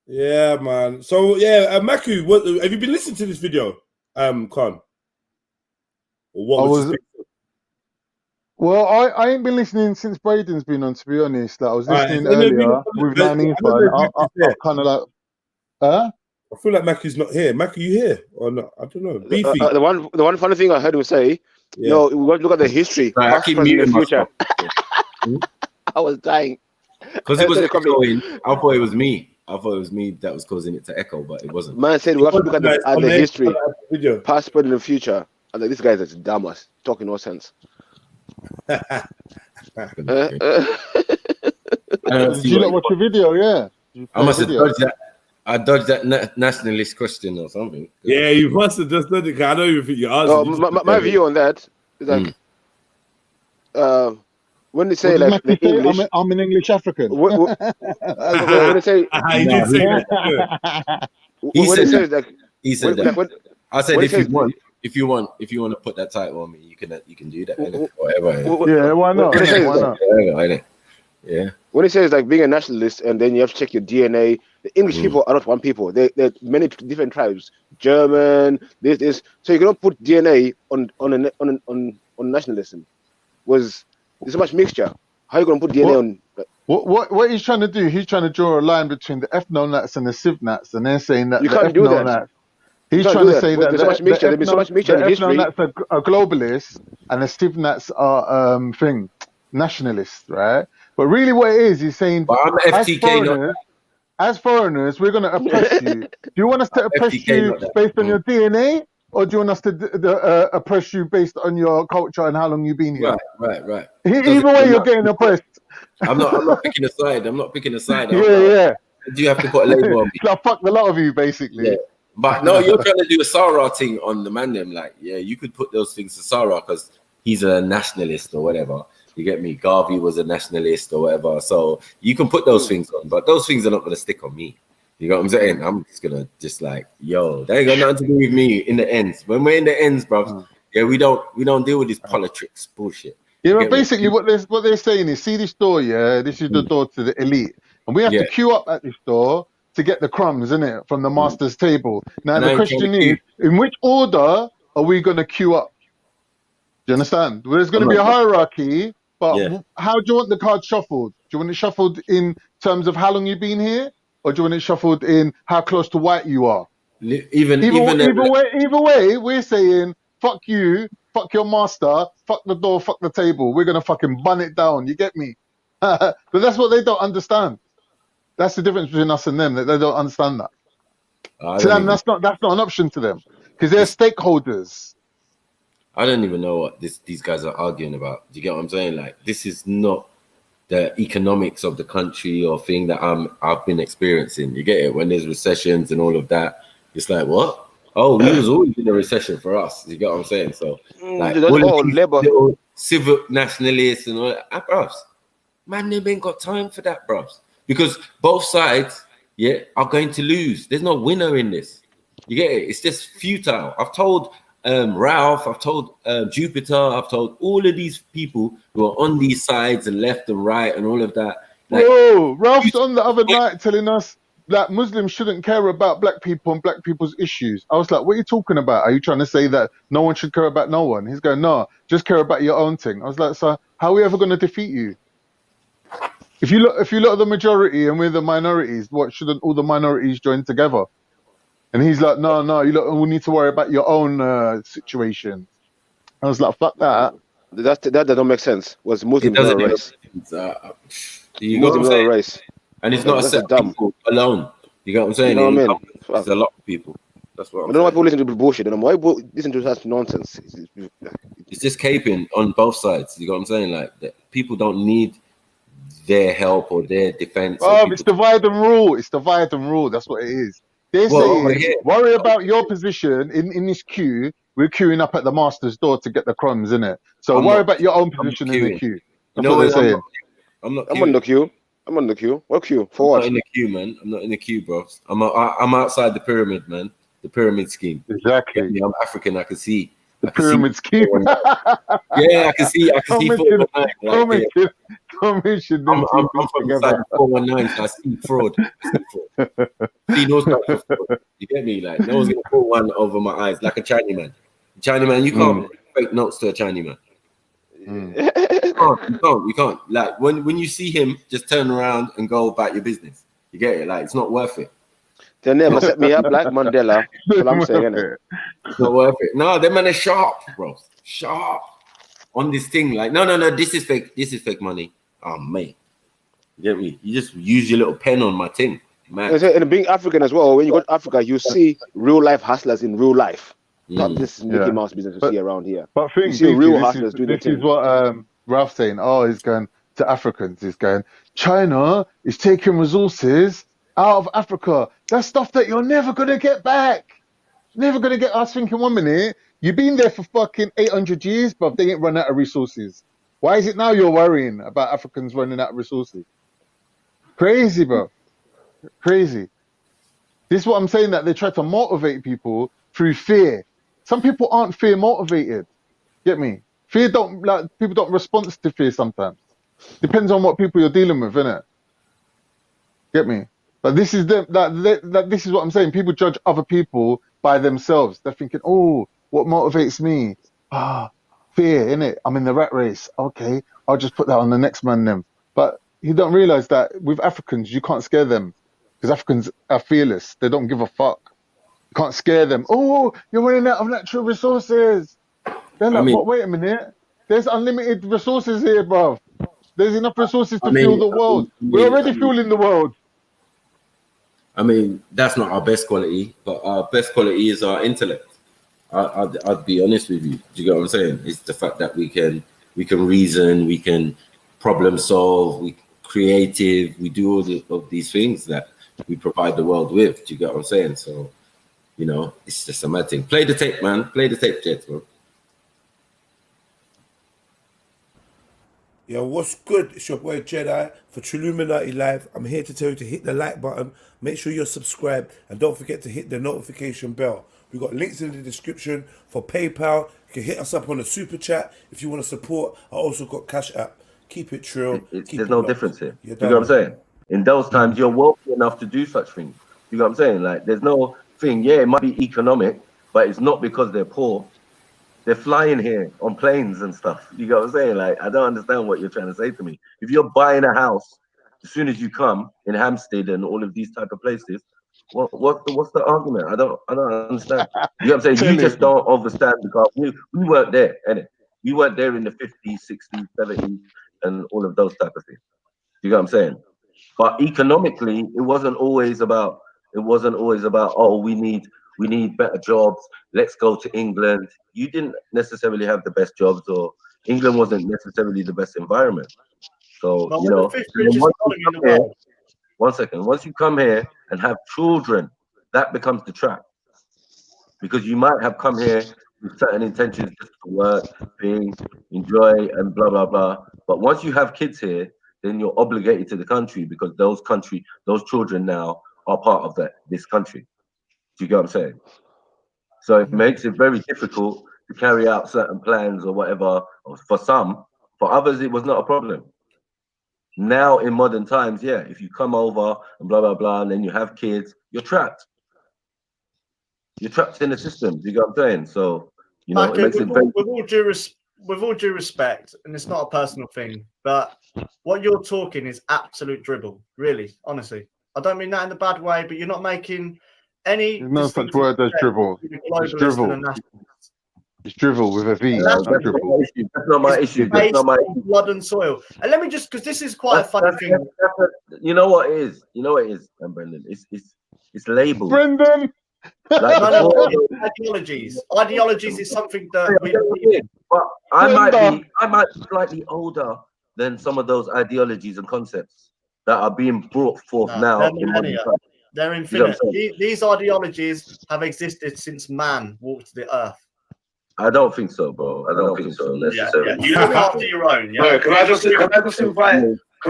Yeah, man. So, yeah, Maku, what have you been listening to this video, Khan? Well, I ain't been listening since Braden's been on, to be honest. Like, I was listening earlier with Nanifa, I kind of like, huh? I feel like Maku's not here. Maku, you here or not? I don't know. Beefy. The one funny thing I heard him say, no, we got to look at the history, past, present, and future. I was dying. Because it was echoing. I thought it was me. that was causing it to echo, but it wasn't. Man said we have to look at the history, past, present, and future. I was like, this guy's a dumbass, talking no sense. Did you not watch the video? Yeah. I must have dodged that. I dodged that nationalist question or something. Yeah, you must have just done it. I don't even think you answered. My view on that is like, when they say like the English, I'm an English African. When they say, he did say that. When they say like, he said that. I said if you want to put that title on me, you can do that. Whatever. Yeah, why not? Yeah. When it says like being a nationalist, and then you have to check your DNA. The English people are not one people. They're many different tribes. German, this. So you cannot put DNA on nationalism. There's so much mixture. How are you gonna put DNA on? What he's trying to do? He's trying to draw a line between the ethno-nats and the civ-nats, and they're saying that you can't do that. He's trying to say that there's so much mixture. There's been so much mixture in history. The ethno-nats are globalists, and the civ-nats are nationalists, right? But really, what it is, he's saying, as foreigners, we're going to oppress you. Do you want us to oppress you based on your DNA, or do you want us to oppress you based on your culture and how long you've been here? Right. Either way, you're getting oppressed. I'm not picking a side. Yeah. Do you have to put a label on me? So I fucked a lot of you, basically. Yeah. But no, you're trying to do a Sarah thing on the man. Them like, yeah, you could put those things to Sarah because he's a nationalist or whatever. You get me? Garvey was a nationalist or whatever. So you can put those things on, but those things are not going to stick on me. You know what I'm saying? I'm just going to like, yo, they ain't got nothing to do with me in the ends. When we're in the ends, bro, yeah, we don't deal with this politics bullshit. Yeah, but basically what they're saying is, see this door, yeah? This is the door to the elite. And we have to queue up at this door to get the crumbs, innit, from the master's table. Now, the question is, in which order are we going to queue up? Do you understand? Well, there's going to be a hierarchy, but how do you want the card shuffled? Do you want it shuffled in terms of how long you've been here? Or do you want it shuffled in how close to white you are? Either way, we're saying, fuck you, fuck your master, fuck the door, fuck the table. We're going to fucking bun it down. You get me? But that's what they don't understand. That's the difference between us and them, that they don't understand that. To them, that's not an option to them because they're stakeholders. I don't even know what these guys are arguing about. Do you get what I'm saying? Like, this is not the economics of the country or thing that I've been experiencing. You get it? When there's recessions and all of that, it's like, what? Oh, we was always in a recession for us. You get what I'm saying? So, like, little civil nationalists and all that, bros. Man, they ain't got time for that, bros. Because both sides, are going to lose. There's no winner in this. You get it? It's just futile. I've told Ralph, I've told Jupiter, I've told all of these people who are on these sides and left and right and all of that. Like, bro, Ralph's on the other night telling us that Muslims shouldn't care about black people and black people's issues. I was like, what are you talking about? Are you trying to say that no one should care about no one? He's going, no, just care about your own thing. I was like, so how are we ever going to defeat you? If you look at the majority and we're the minorities, what, shouldn't all the minorities join together? And he's like, no, you look, we need to worry about your own situation. I was like, fuck that. That doesn't make sense. Was Muslims not a race? Muslims are a race. And it's not a set of people alone. You get what I'm saying? You know what I mean? It's a lot of people. That's what I don't know why people listen to bullshit. I don't know why people listen to such nonsense. It's just caping on both sides. You get what I'm saying? Like, people don't need their help or their defense. Oh, it's divide and rule. It's divide and rule. That's what it is. They're saying, worry about your position in this queue. We're queuing up at the master's door to get the crumbs, innit? So worry about your own position in the queue. That's what they're saying. I'm on the queue. What queue? For what? I'm not in the quew, man. I'm not in the queue, bro. I'm outside the pyramid, man. The pyramid scheme. Exactly. I'm African. I can see. The pyramid scheme. Yeah, I can see 419. I'm from the side of 419, so I see fraud. See no stuff for fraud. You get me? Like, no one's gonna pull one over my eyes like a Chinaman. Chinaman, you can't fake notes to a Chinaman. You can't. Like, when you see him, just turn around and go about your business. You get it? Like, it's not worth it. They never set me up like Mandela. That's what I'm saying. It's not worth it. No, them man are sharp, bro. Sharp on this thing. Like, no, this is fake. This is fake money. Oh, mate. You get me? You just use your little pen on my thing, man. And being African as well, when you go to Africa, you see real life hustlers in real life. Not this Mickey Mouse business you see around here. But you see real hustlers do this. This is what Ralph's saying. Oh, he's going to Africans. He's going, China is taking resources out of Africa. That's stuff that you're never going to get back. Never going to get. I was thinking 1 minute, you've been there for fucking 800 years, but they ain't run out of resources. Why is it now you're worrying about Africans running out of resources? Crazy, bro. Crazy. This is what I'm saying, that they try to motivate people through fear. Some people aren't fear motivated. Get me? Fear don't, like, people don't respond to fear sometimes. Depends on what people you're dealing with, innit? Get me? But this is this is what I'm saying. People judge other people by themselves. They're thinking, oh, what motivates me? Fear, innit? I'm in the rat race. Okay, I'll just put that on the next man then. But you don't realize that with Africans, you can't scare them. Because Africans are fearless. They don't give a fuck. You can't scare them. Oh, you're running out of natural resources. They're like, but wait a minute. There's unlimited resources here, bruv. There's enough resources to fuel the world. We're already fueling the world. I mean, that's not our best quality, but our best quality is our intellect. I'd be honest with you. Do you get what I'm saying? It's the fact that we can reason, we can problem solve, we creative, we do all of these things that we provide the world with. Do you get what I'm saying? So, you know, it's just a mad thing. Play the tape, man. Play the tape, Jets, bro. Yo, what's good? It's your boy Jedi for Trilluminati Live. I'm here to tell you to hit the like button. Make sure you're subscribed and don't forget to hit the notification bell. We've got links in the description for PayPal. You can hit us up on the super chat if you want to support. I also got CASHAPP. Keep it trill. There's no difference here. You know what I'm saying? In those times, you're wealthy enough to do such things. You know what I'm saying? Like, there's no thing. Yeah, it might be economic, but it's not because they're poor. They're flying here on planes and stuff. You know what I'm saying? Like, I don't understand what you're trying to say to me. If you're buying a house as soon as you come in Hampstead and all of these type of places, what's the argument? I don't understand. You know what I'm saying? You just don't understand because we weren't there, innit? We weren't there in the 50s, 60s, 70s, and all of those type of things. You know what I'm saying? But economically, it wasn't always about. Oh, we need better jobs. Let's go to England. You didn't necessarily have the best jobs, or England wasn't necessarily the best environment. So you know, one second. Once you come here and have children, that becomes the trap, because you might have come here with certain intentions just to work, enjoy, and blah blah blah. But once you have kids here, then you're obligated to the country, because those children now are part of this country. Do you get what I'm saying? So it makes it very difficult to carry out certain plans or whatever. For some, for others, it was not a problem. Now in modern times, yeah, if you come over and blah blah blah, and then you have kids, you're trapped. You're trapped in the system. Do you get what I'm saying? So you know, it makes it very. With all due respect, and it's not a personal thing, but what you're talking is absolute dribble. Really, honestly, I don't mean that in a bad way, but you're not making any. There's no such word as dribble. It's drivel. It's drivel with a V. That's not my issue. That's not my issue. Blood and soil. And let me just, because this is quite a funny thing. You know what it is? You know what it is, Brendan? It's labels. Brendan. Like ideologies. Ideologies is something that but I might be slightly older than some of those ideologies and concepts that are being brought forth now. They're infinite. These ideologies have existed since man walked the earth. I don't think so, bro. I don't think so necessarily. Yeah. You look after your own. Yeah. No, can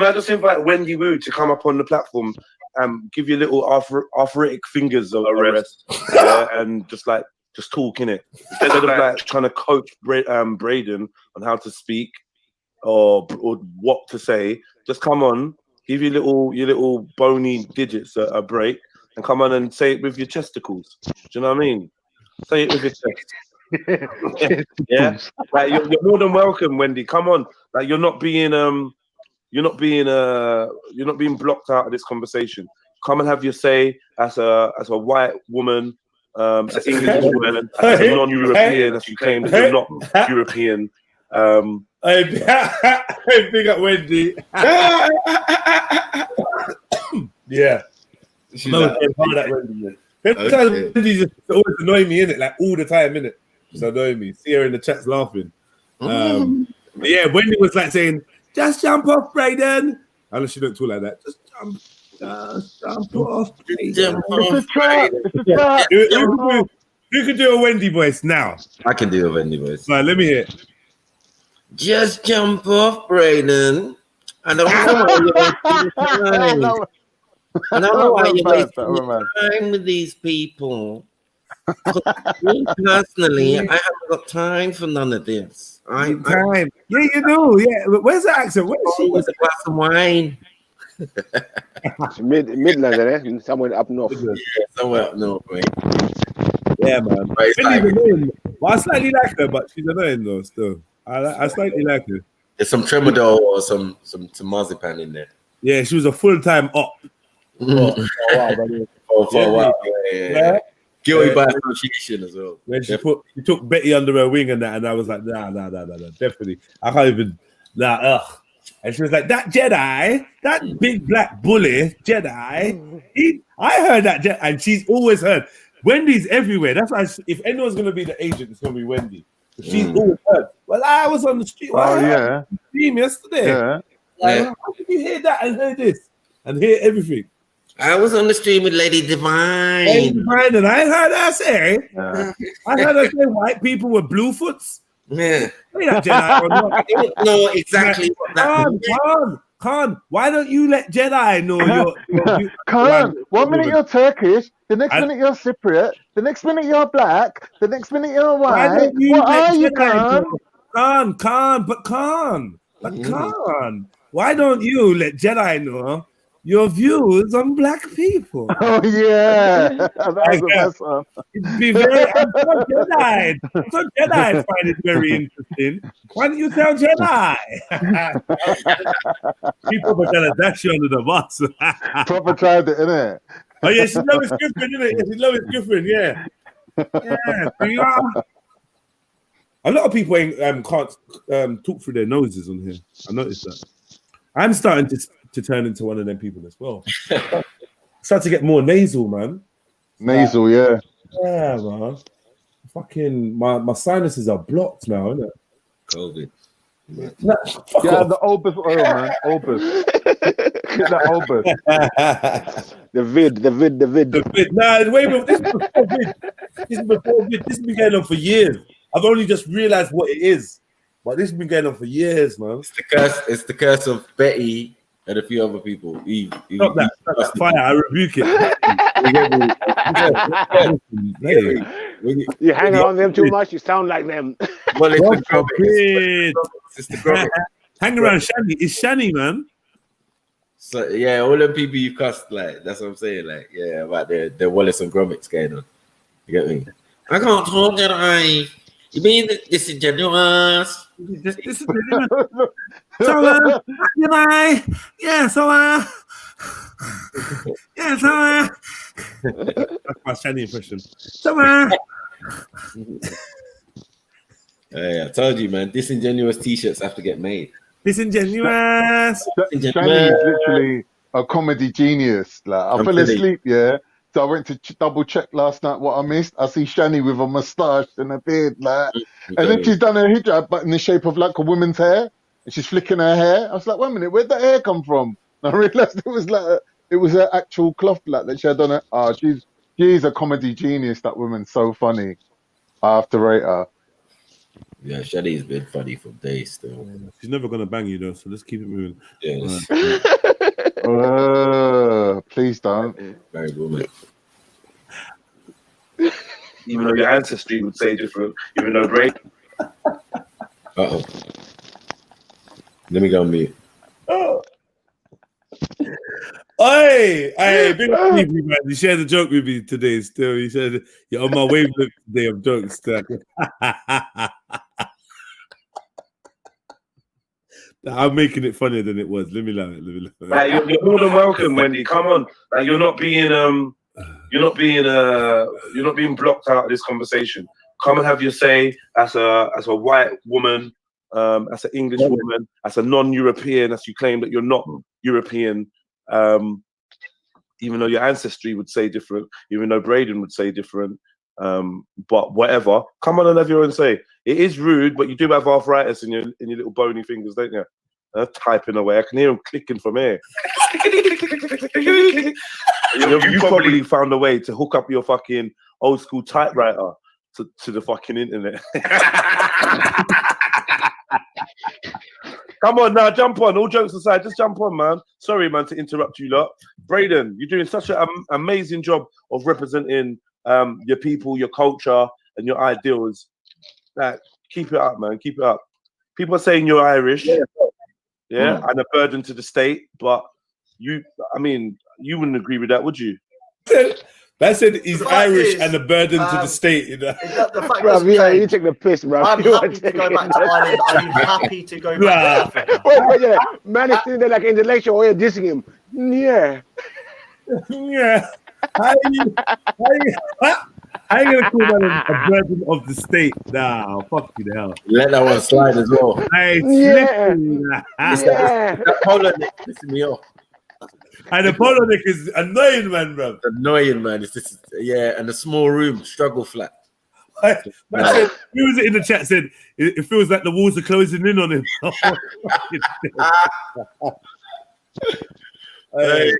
I just invite Wendy Wu to come up on the platform and give you little arthritic fingers of a rest, and just talk in it instead of like trying to coach Braden on how to speak or what to say. Just come on, give your little bony digits a break, and come on and say it with your chesticles. Do you know what I mean? Say it with your chest. Yeah, like you're more than welcome, Wendy. Come on, like you're not being blocked out of this conversation. Come and have your say as a white woman, as an English woman, as a non-European, as you claim that you're not European. Big up Wendy. Yeah. Wendy just always annoy me, innit? Like all the time, innit? Just annoy me. See her in the chats laughing. Yeah, Wendy was like saying, "Just jump off, Braden." Unless she don't talk like that. Just jump off. Who can do a Wendy voice now? I can do a Wendy voice. Right, let me hear it. Just jump off, Brayden. I don't know why you're wasting time with these people. Me personally, I haven't got time for none of this. Time. Yeah, you do. Yeah. Where's the accent? Where's she? With a glass of wine. Midlands, eh? Somewhere up north. Yeah, somewhere up north, right? Yeah, man. Well, I slightly like her, but she's annoying though. Still, I slightly like her. There's some tremolo or some marzipan in there. Yeah, she was a full-time op. For a while. Yeah. Guilty by association as well. When she took Betty under her wing and that, and I was like, nah, definitely. I can't even, And she was like, that Jedi, that big black bully Jedi, I heard that Jedi, and she's always heard. Wendy's everywhere. That's why if anyone's going to be the agent, it's going to be Wendy. She's always heard. Well, I was on the street. Stream yesterday. Yeah. How did you hear that and hear this and hear everything? I was on the stream with Lady Divine. And I heard her say, white people were bluefoots. Yeah. I don't know exactly what that means. Khan, why don't you let Jedi know you're Khan, 1 minute you're Turkish, the next minute you're Cypriot, the next minute you're black, the next minute you're white. What are you, Khan? Khan, why don't you let Jedi know your views on black people? Oh yeah, that was the best one. It'd be very. I'm so Jedi find it very interesting. Why don't you tell Jedi? People were gonna dash you under the bus. Proper tried it, innit? Oh yeah, she loves Griffin, innit? She loves Griffin, yeah. Yeah. A lot of people can't talk through their noses on here. I noticed that. I'm starting to turn into one of them people as well. Start to get more nasal, man. Nasal, yeah. Yeah, man. Fucking my sinuses are blocked now, isn't it? COVID. The Obus oil, man. Obus. Get that Obus. The vid. Nah, wait a minute. This is before vid. This has been going on for years. I've only just realized what it is. But this has been going on for years, man. It's the curse of Betty and a few other people. Stop that fire, I rebuke it. You hang around them too much, you sound like them. Well, it's the graphic. Hang around Shani. It's Shani, man. So yeah, all them people you cussed, like that's what I'm saying. Like, yeah, about the Wallace and Gromit going on. You get me? I can't talk that you mean disingenuous? This is so that's my Shani impression. Hey, I told you, man. Disingenuous T-shirts have to get made. Disingenuous. Shani is literally a comedy genius. Like I fell asleep, yeah. So I went to double check last night what I missed. I see Shani with a mustache and a beard, like, and then she's done her hijab, but in the shape of like a woman's hair, and she's flicking her hair. I was like, wait a minute, where'd that hair come from? And I realized it was an actual cloth like that she had on it. Oh, she's a comedy genius. That woman's so funny. I have to rate her. Yeah, Shani's been funny for days still. She's never gonna bang you though, so let's keep it moving. Yes. Please don't. Very woman. Even though your ancestry would say different, even though great. Uh-oh. Let me go on mute. Oh. Hey, big up to you, man. You shared a joke with me today still. You said you're on my wavelength today of jokes. Still. I'm making it funnier than it was. Let me love it. Like, you're more than welcome, Wendy. Come on. Like, you're not being blocked out of this conversation. Come and have your say as a white woman, as an English woman, as a non-European, as you claim that you're not European, even though your ancestry would say different, even though Braden would say different, but whatever. Come on and have your own say. It is rude, but you do have arthritis in your little bony fingers, don't you? Typing away. I can hear them clicking from here. You probably found a way to hook up your fucking old school typewriter to the fucking internet. Come on now, jump on. All jokes aside, just jump on, man. Sorry, man, to interrupt you lot. Braden, you're doing such an amazing job of representing your people, your culture, and your ideals. Like, keep it up, man. Keep it up. People are saying you're Irish, and a burden to the state, but you wouldn't agree with that, would you? That said he's Irish and a burden to the state. You know? The fact you take the piss, bro. I'm happy to go back to Ireland. Are you happy to go back to Africa? Wait, yeah. Man is sitting there like intellectual way of dissing him. Yeah. Yeah. How you gonna call that a burden of the state? Nah, fuck you the hell. Let that one slide as well. Yeah. That Polonik pissing me off. And the Polonik is annoying, man, bro. Annoying, man. It's just, and the small room, struggle flat. Who was it in the chat said it feels like the walls are closing in on him. Hey,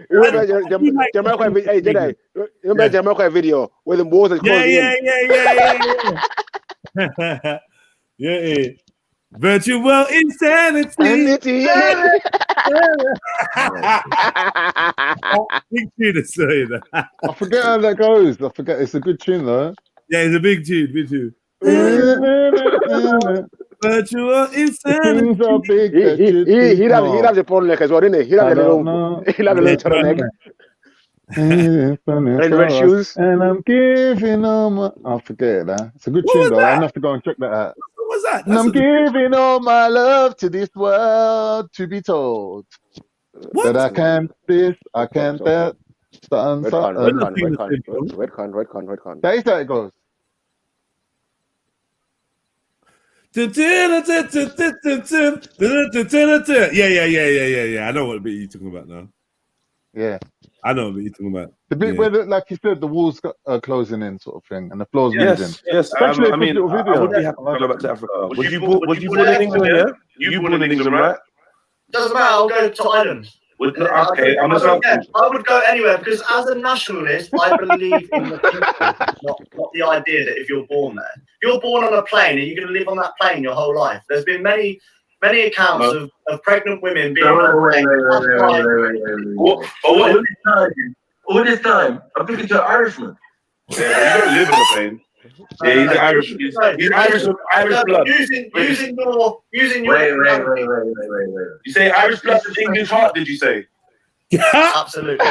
remember Jamaica video where the walls are closing in? Yeah. Virtual insanity. Big tune, sorry. I forget how that goes. I forget. It's a good tune, though. Yeah, it's a big tune. Big tune. Virtual insanity. He loves the porn neck as well, didn't he? He loves the little turtleneck. And red shoes. And I'm giving all my... I forget that. It's a good tune, though. I'm gonna have to go and check that out. What was that? And I'm giving all my love to this world to be told that I can't this, I can't that. Red con. That is how it goes. Yeah. I know what bit you're talking about now. Yeah. I know what you're talking about. The bit where, like you said, the walls are closing in, sort of thing, and the floor's moving. Yes. I mean, I would be happy to go back to Africa. Was you born in England? Yeah, you born in England, right? Doesn't matter. I'll go to Ireland. Okay, I would go anywhere because as a nationalist, I believe in the people, not the idea that if you're born there, if you're born on a plane and you're going to live on that plane your whole life. There's been many accounts of pregnant women being on a plane. All this time, I'm thinking to an Irishman. Yeah, you don't live on the plane. Yeah, he's Irish. He's Irish blood. Using your. Wait. You say Irish blood is English heart? Did you say? Absolutely.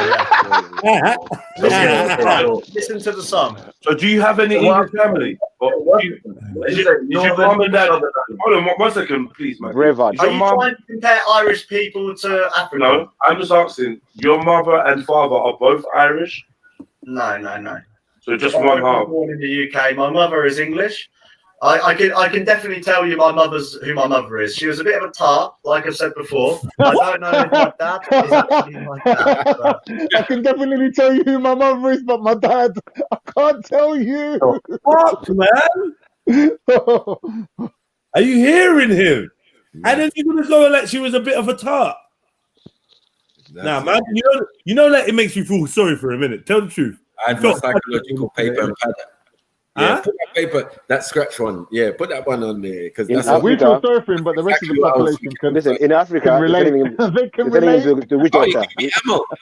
Yeah. Listen to the song. So, do you have any English family? Is your mom and dad? Hold on, 1 second, please, man. Are you trying to compare Irish people to African? No, I'm just asking. Your mother and father are both Irish? No. So just one half. Born in the UK. My mother is English. I can definitely tell you who my mother is. She was a bit of a tart, like I've said before. I don't know if my dad is actually my dad. But... I can definitely tell you who my mother is, but my dad, I can't tell you. What, man? Are you hearing him? And then you're gonna go like she was a bit of a tart. Nah, man. You know that it makes you feel sorry for a minute. Tell the truth. I had my psychological paper and pad. Yeah, put that paper, that scratch one. Yeah, put that one on there because we feel sorry for him, but the rest of the population can listen. In Africa, can relate. They can relate. The witch doctor.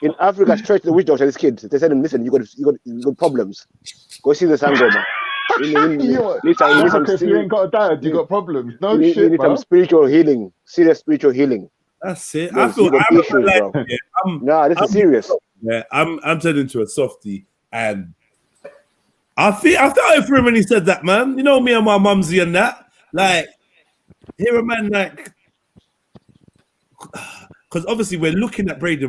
In Africa, straight to the witch doctor. This kid, they said him, listen, you got problems. Go see the Sangoma. If you ain't got a dad, you got problems. No shit, you need some spiritual healing, serious spiritual healing. That's it. I feel issues, bro. This is serious. Yeah, I'm turning into a softie, and I felt it for him when he said that, man. You know me and my mumsy and that. Like, hear a man like, because obviously we're looking at Braden,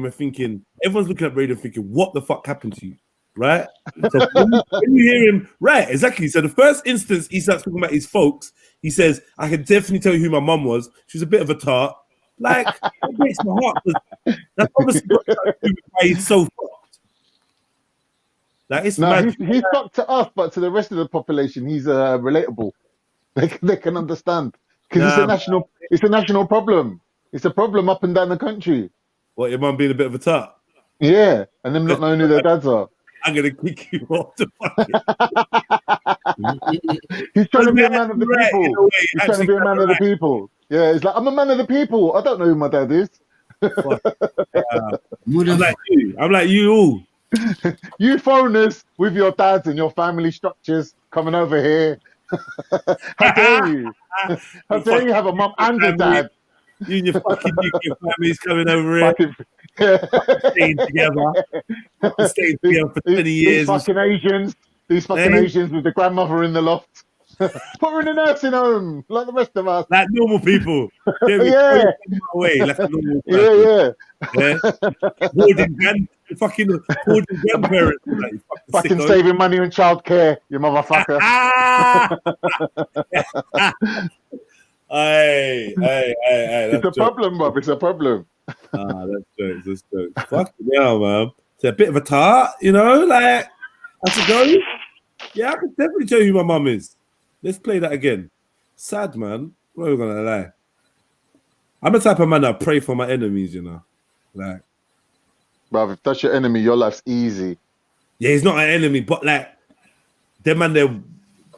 everyone's looking at Braden thinking, what the fuck happened to you, right? So when you hear him, right, exactly. So the first instance he starts talking about his folks, he says, I can definitely tell you who my mum was. She was a bit of a tart. Like, it breaks my heart. That's obviously got to do with why he's so fucked. Like, it's he's fucked to us, but to the rest of the population, he's relatable. They can understand because it's a national problem. It's a problem up and down the country. What, your mum being a bit of a tart? Yeah, and them not knowing who their dads are. I'm gonna kick you off the fucking. He's trying to be a man of the people. He's trying to be a man of the people. Yeah, he's like, I'm a man of the people. I don't know who my dad is. I'm like you all. You foreigners with your dads and your family structures coming over here. How dare you? How dare you have a mum and a dad? You and your fucking UK families coming over here. Staying together. Staying together for 20 years. These fucking Asians with the grandmother in the loft. Put her in a nursing home, like the rest of us. Like normal people. Yeah. Away, like a normal yeah. Hoarding grandparents. Like, fucking saving money on childcare, you motherfucker. Hey, it's a problem, Bob. It's a problem. That's jokes. Fuck yeah, man. It's a bit of a tart, you know, like that's a go. Yeah, I can definitely tell you who my mum is. Let's play that again. Sad, man. What are we gonna lie? I'm the type of man that pray for my enemies, you know. Like, bruv, if that's your enemy, your life's easy. Yeah, he's not an enemy, but like them man,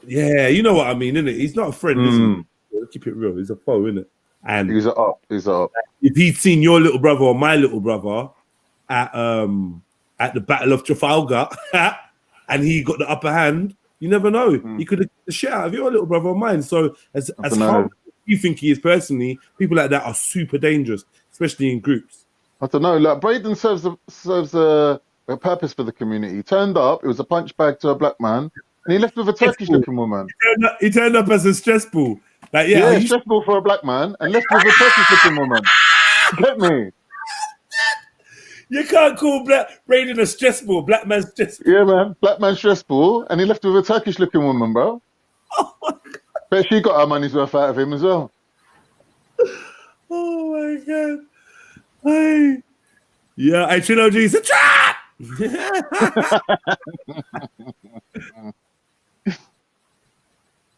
yeah, you know what I mean, innit? He's not a friend, is he? Let's keep it real. He's a foe, innit? And he's up. If he'd seen your little brother or my little brother at the Battle of Trafalgar and he got the upper hand, you never know. He could have the shit out of your little brother or mine. So as hard as you think he is personally, people like that are super dangerous, especially in groups. I don't know. Like Braden serves a purpose for the community. He turned up. It was a punch bag to a black man, and he left with a Turkish-looking woman. He turned up as a stress ball. Like, stress ball for a black man, and left with a Turkish-looking woman. Get me? You can't call Braden a stress ball. Black man's stress ball. Yeah, man. Black man stress ball, and he left with a Turkish-looking woman, bro. Oh my God. Bet she got her money's worth out of him as well. Oh my God. Hey. Yeah, I Trilogy is a trap.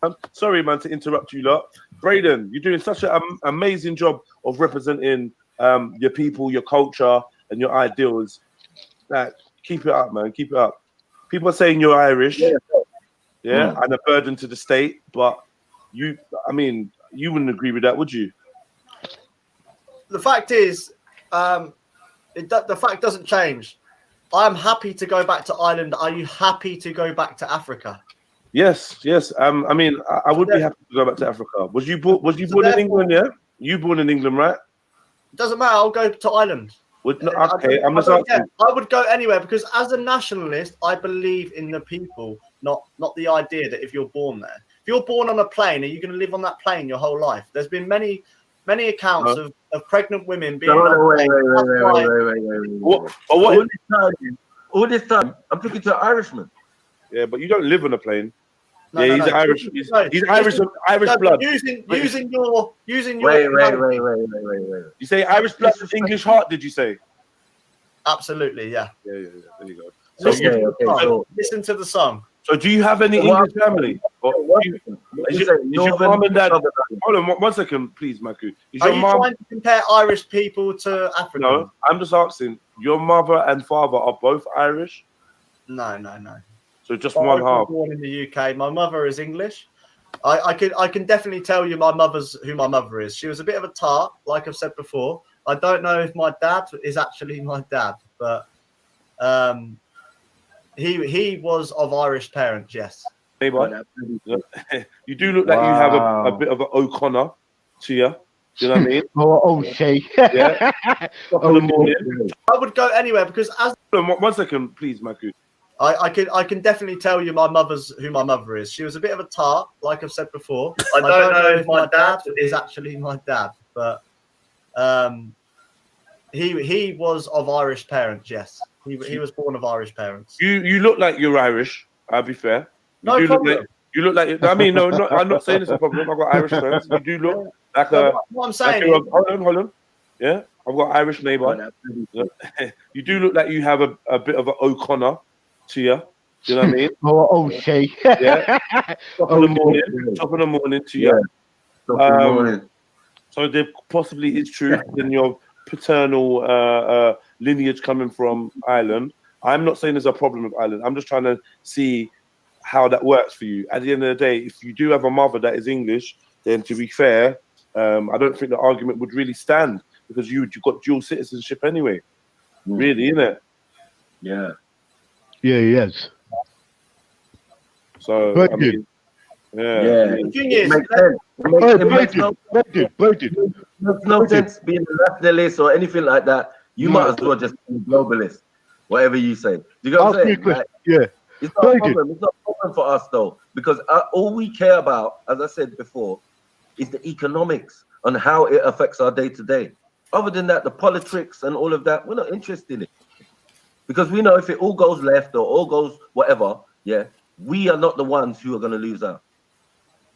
I'm sorry, man, to interrupt you lot. Braden, you're doing such an amazing job of representing your people, your culture, and your ideals. Like, keep it up, man. Keep it up. People are saying you're Irish, and a burden to the state, but you wouldn't agree with that, would you? The fact is, the fact doesn't change. I'm happy to go back to Ireland. Are you happy to go back to Africa? Yes. I would be happy to go back to Africa. Was you born in England? Yeah, you born in England, right? It doesn't matter. I'll go to Ireland. I'm just asking. I would go anywhere because as a nationalist, I believe in the people, not the idea that if you're born there. If you're born on a plane, are you going to live on that plane your whole life? There's been many accounts of pregnant women being all this time, I'm talking to an Irishman. Yeah, but you don't live on a plane. No, he's Irish. He's Irish blood. Using your. Wait. You say Irish blood with English heart? Did you say? Absolutely, yeah. Yeah. There you go. Listen to the song. So, do you have any English family? Is your mom and dad? Hold on, 1 second, please, Maku. Are you trying to compare Irish people to African? No, I'm just asking. Your mother and father are both Irish? No. So just one half. Born in the UK. My mother is English. I can definitely tell you who my mother is. She was a bit of a tart, like I've said before. I don't know if my dad is actually my dad, but he was of Irish parents, yes. Hey, you do look like you have a bit of an O'Connor to you. Do you know what I mean? Shay. Yeah. I would go anywhere because as 1 second, please, Maku. I can definitely tell you who my mother is. She was a bit of a tart, like I've said before. I don't know if my dad is actually my dad, but he was of Irish parents, yes. He was born of Irish parents. You look like you're Irish, I'll be fair. No problem. You look like I'm not saying it's a problem. I've got Irish friends. You do look like what I'm saying hold on. Yeah, I've got Irish neighbor. You do look like you have a bit of an O'Connor to you. Do you know what I mean? Shay. Yeah. Top of the morning to you. So there possibly is truth in your paternal lineage coming from Ireland. I'm not saying there's a problem with Ireland. I'm just trying to see how that works for you. At the end of the day, if you do have a mother that is English, then to be fair, I don't think the argument would really stand because you've got dual citizenship anyway. Really, innit? Yeah. Yeah, he has. So, Very I mean, good. Yeah. The thing is, It makes no sense being a nationalist or anything like that. You might as well just be a globalist, whatever you say. Do you know what I'm saying? Like, yeah. It's not a problem. It's not a problem for us though, because all we care about, as I said before, is the economics on how it affects our day to day. Other than that, the politics and all of that, we're not interested in it. Because we know if it all goes left or all goes whatever, yeah, we are not the ones who are going to lose out.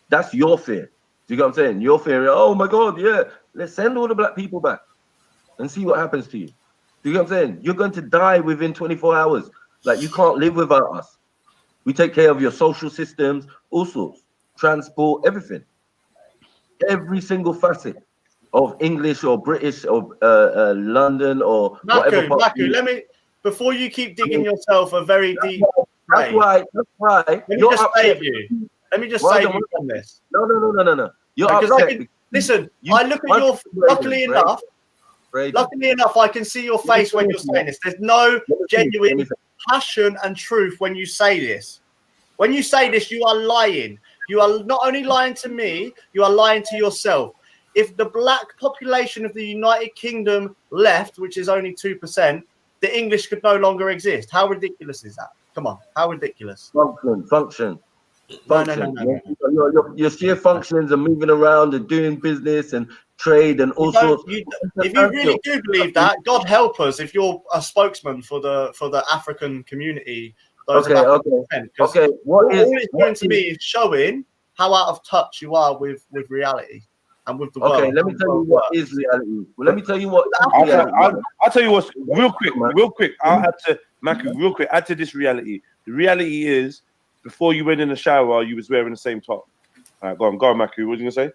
That's your fear. Do you get what I'm saying? Your fear, oh my God, yeah, let's send all the black people back and see what happens to you. Do you get what I'm saying? You're going to die within 24 hours. Like, you can't live without us. We take care of your social systems, all sorts, transport, everything. Every single facet of English or British or London or whatever. Maku, let me, before you keep digging yourself a very deep That's why. Let me just save you. Let me just save you from this. No. You're because upset. I can, listen, I look at your, luckily enough, I can see your face when you're saying this. There's no genuine passion and truth when you say this. When you say this, you are lying. You are not only lying to me, you are lying to yourself. If the black population of the United Kingdom left, which is only 2%, the English could no longer exist. How ridiculous is that? Come on, how ridiculous? Function. No. Your sheer functions are moving around and doing business and trade and all sorts. If you really do believe that, God help us if you're a spokesman for the African community. Okay. All it's doing to me is showing how out of touch you are with reality and with the world. Okay, let me tell you what is reality. Well, let me tell you what. I'll tell you what's real quick. I'll add to Maku real quick. Add to this reality. The reality is, before you went in the shower, you was wearing the same top. All right, go on, Maku. What are you gonna say?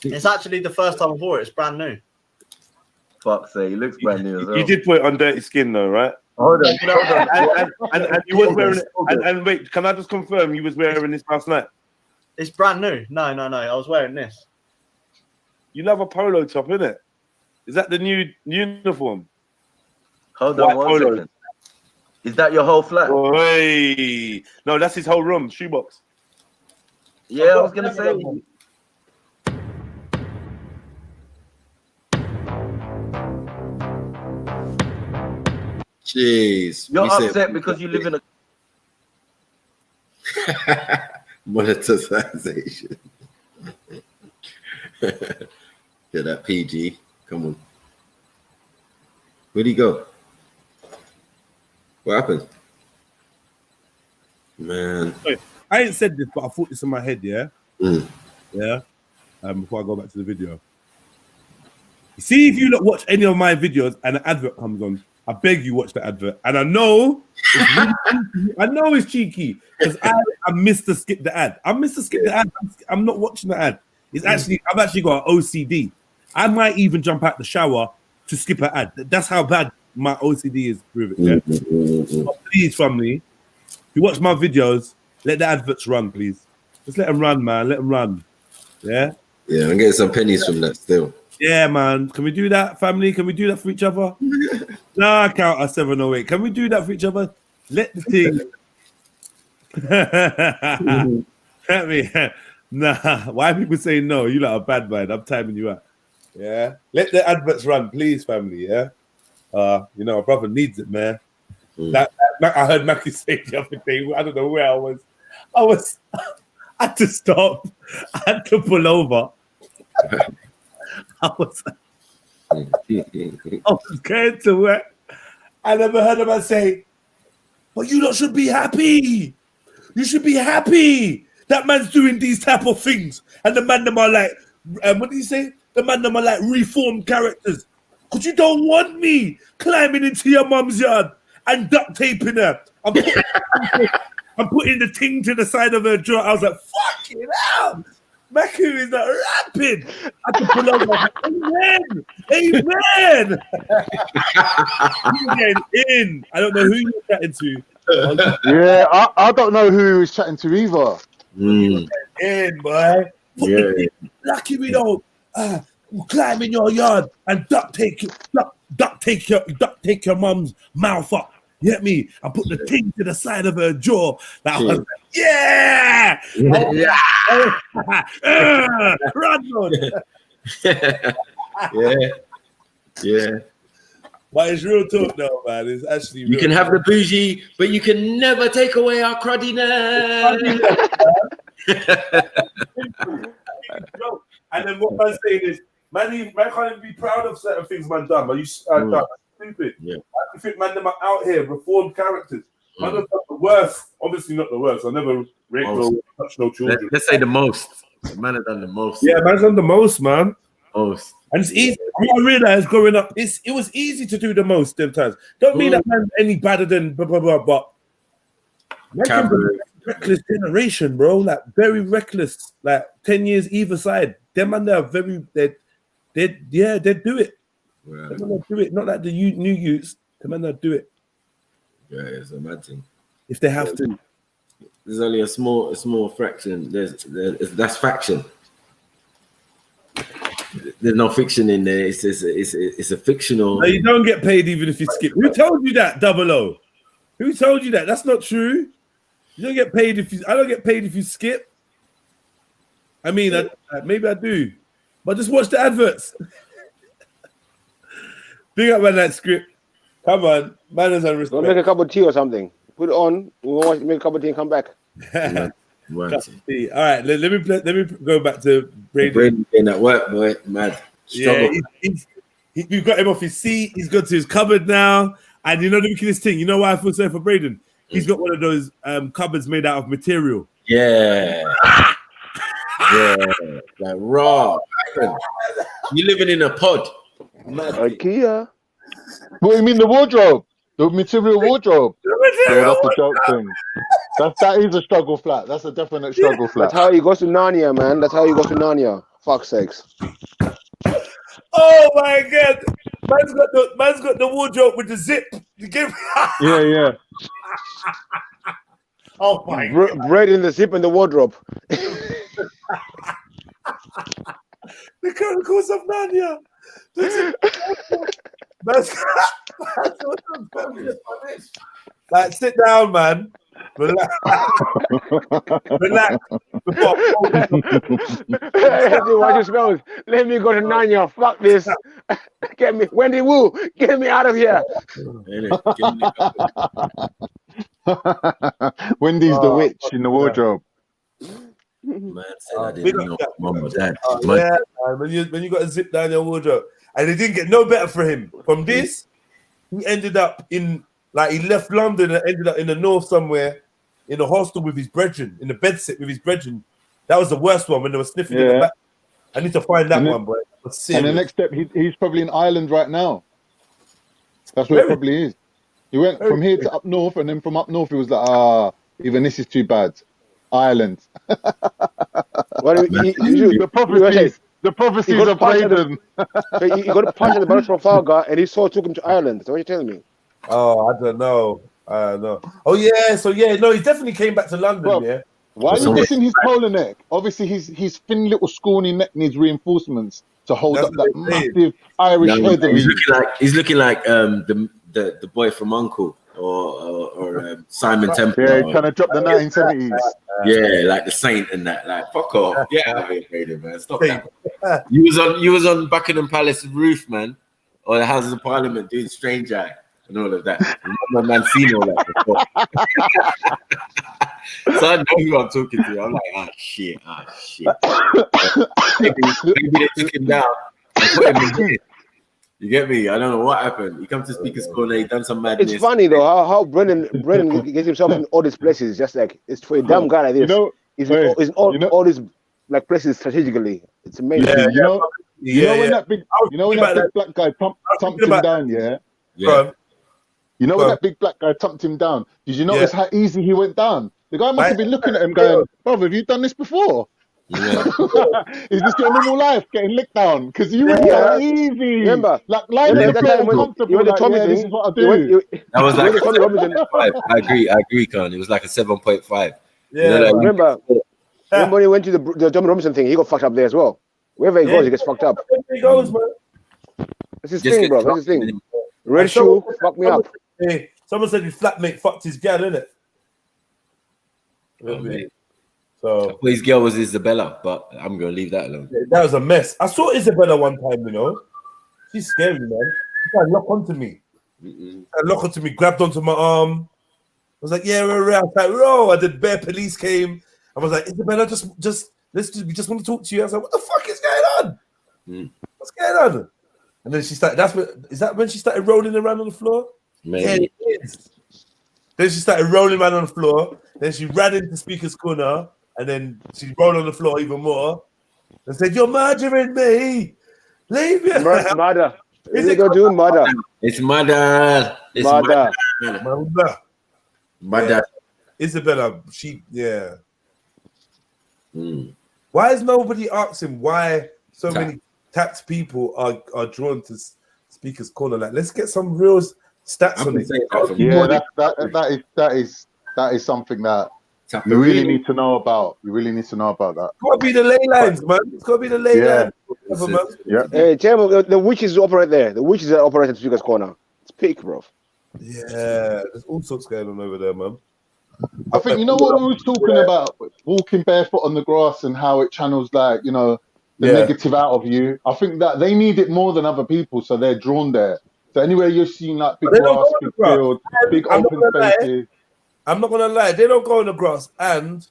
It's actually the first time I wore it. It's brand new. Fuck's sake, it looks brand new as well. You did put it on dirty skin though, right? Hold on. And you was wearing it. And wait, can I just confirm you was wearing this last night? It's brand new. No. I was wearing this. You love a polo top, innit? Is that the new uniform? Hold on one second. Is that your whole flat? Oh, hey. No, that's his whole room, shoebox. Yeah, I was gonna say. Jeez. You're upset because you live in a monetization. Yeah, that PG. Come on. Where'd he go? What happened? Man. I ain't said this, but I thought this in my head, yeah? Yeah? Before I go back to the video. See, if you watch any of my videos and an advert comes on, I beg you watch the advert. And I know it's cheeky because I missed to skip the ad. I'm not watching the ad. I've actually got an OCD. I might even jump out the shower to skip an ad. That's how bad my OCD is with it. Yeah? But please, family, if you watch my videos, let the adverts run, please. Just let them run, man. Let them run. Yeah? Yeah, I'm getting some pennies from that still. Yeah, man. Can we do that, family? Can we do that for each other? Nah, I count at 708. Can we do that for each other? Let the thing. Let me. Nah. Why are people saying no? You like a bad man. I'm timing you out. Yeah. Let the adverts run, please, family. Yeah. You know, my brother needs it, man. That I heard Mackie say the other day. I don't know where I was. I had to stop. I had to pull over. I was going to work. I never heard a man say, "But you lot should be happy. You should be happy. That man's doing these type of things." And the man them are like, what did he say? The man them are like reformed characters. Because you don't want me climbing into your mum's yard and duct taping her. I'm putting the thing to the side of her jaw. I was like, fucking hell. Maku is not rapping. I can pull over. Amen. Amen. You're getting in. I don't know who you're chatting to. Yeah, I don't know who he was chatting to either. In, boy. Yeah. Lucky we don't climb in your yard and duct take your mum's mouth up. You get me? I put the thing to the side of her jaw. That was like, yeah! Run, on. Yeah. But it's real talk though, man. It's actually real. You can have the bougie, but you can never take away our cruddiness. And then what man's saying is, man can't even be proud of certain things man done, but you done. Stupid. Yeah. I think man them are out here, reformed characters. Man have done the worst. Obviously not the worst. I never raped no, touched no children. Let's say the most. The man has done the most. Yeah, man's done the most, man. Most. And it's easy. I realized growing up, it was easy to do the most them times. Don't mean that man's any better than blah blah blah, but man reckless generation, bro. Like very reckless. Like 10 years either side. Them man, they are very they do it. Yeah. They're gonna do it. Not like the new youths. The man that do it. Yeah, it's a mad thing. If they have to. There's only a small fraction. That's faction. There's no fiction in there. It's a fictional. No, you don't get paid even if you skip. Who told you that, Double O? Who told you that? That's not true. You don't get paid if you. I don't get paid if you skip. I mean, maybe I do, but just watch the adverts. Big up on that script. Come on, manners and respect. Go make a cup of tea or something. Put it on. We'll make a cup of tea and come back. All right, let me go back to Brady. Brady in that work, boy, mad. Yeah, we've got him off his seat. He's got to his cupboard now, and you know the wickedest thing. You know why I feel sorry for Braden? He's got one of those cupboards made out of material. Yeah. Yeah, like raw. You living in a pod. IKEA. What do you mean the wardrobe? The material wardrobe. Yeah, that's the joke thing. That is a struggle flat. That's a definite struggle flat. That's how you go to Narnia, man. That's how you go to Narnia. Fuck's sakes. Oh my god. Man's got the wardrobe with the zip. You give me Yeah. Oh my god. Bread in the zip and the wardrobe. The Chronicles of Narnia. Like, sit down, man. Relax. Relax. What you smells? Let me go to Narnia. Fuck this. Get me, Wendy Wu. Get me out of here. Wendy's the witch in the wardrobe. Man said I didn't know mom or dad. Yeah, when you got to zip down your wardrobe, and it didn't get no better for him. From this, he ended up in, like, he left London and ended up in the north somewhere, in a hostel with his brethren, in the bedsit with his brethren. That was the worst one when they were sniffing in the back. I need to find that one, boy. And the next step, he's probably in Ireland right now. That's where he probably is. He went from here to up north, and then from up north, he was like, even this is too bad. Ireland. The prophecies of Braden. You got to punch at the bottom of Trafalgar, and he saw took him to Ireland. That's what you're telling me. Oh, I don't know. Oh yeah, so yeah, no, he definitely came back to London. Well, yeah. Why are you missing his polar neck? Obviously, his thin little scrawny neck needs reinforcements to hold up that massive Irish head. He's looking like the boy from Uncle or Simon Temple. Yeah, he's trying to drop the 1970s. Yeah, like the Saint and that. Like, fuck off. Get out of here, Braden, man. Stop that. You was on Buckingham Palace roof, man, or the Houses of Parliament doing Strange Eye and all of that. My man seen all that before. So I know who I'm talking to. I'm like, shit. Maybe they took him down and put him in here. You get me? I don't know what happened. He comes to Speaker's Corner, he done some madness. It's funny though how Brennan gets himself in all these places. Just like, it's for a dumb guy like this. He's in all these like places strategically. It's amazing. You know when that big black guy thumped him down, yeah? You know when that big black guy thumped him down? Did you notice how easy he went down? The guy must have been looking at him going, "Bro, have you done this before?" Is this your normal life, getting licked down? Because you went down easy. Remember, like life is very comfortable. You went the like, Tommy yeah, thing. this is what I do. That was like a 7.5. I agree, Con. It was like a 7.5. Yeah, you know, like, remember when he went to the Tommy Robinson thing, he got fucked up there as well. Wherever he goes, he gets fucked up. Wherever he goes, man. That's his thing, bro. That's his thing. Red shoe, fuck me up. Hey, someone said his flatmate fucked his gal, innit? So his girl was Isabella, but I'm gonna leave that alone. That was a mess. I saw Isabella one time, you know. She's scary, man. She tried to lock onto me. Lock onto me, grabbed onto my arm. I was like, yeah, we're around. Like, bro, I did bear police came. I was like, Isabella, we just want to talk to you. I was like, what the fuck is going on? What's going on? And then she started. Is that when she started rolling around on the floor? Maybe. Yeah, it is. Then she started rolling around on the floor. Then she ran into Speaker's Corner, and then she rolled on the floor even more and said, "You're murdering me. Leave me." Murder. Is it go do murder? It's murder. It's murder. Murder. Isabella, Why is nobody asking why so many tax people are drawn to Speaker's Corner? Like, let's get some real stats on it. Yeah, that is something that you really need to know about. You really need to know about that. It's got to be the ley lines, man. It's got to be the ley lines. Yeah. Hey, tell me, the witches operate there. The witches that operate at Speaker's Corner. It's peak, bro. Yeah, there's all sorts going on over there, man. I think, you know what we were talking about, walking barefoot on the grass and how it channels, like, you know, the negative out of you. I think that they need it more than other people, so they're drawn there. So anywhere you're seeing like big grass, big field, big open spaces. I'm not gonna lie, they don't go in the grass. And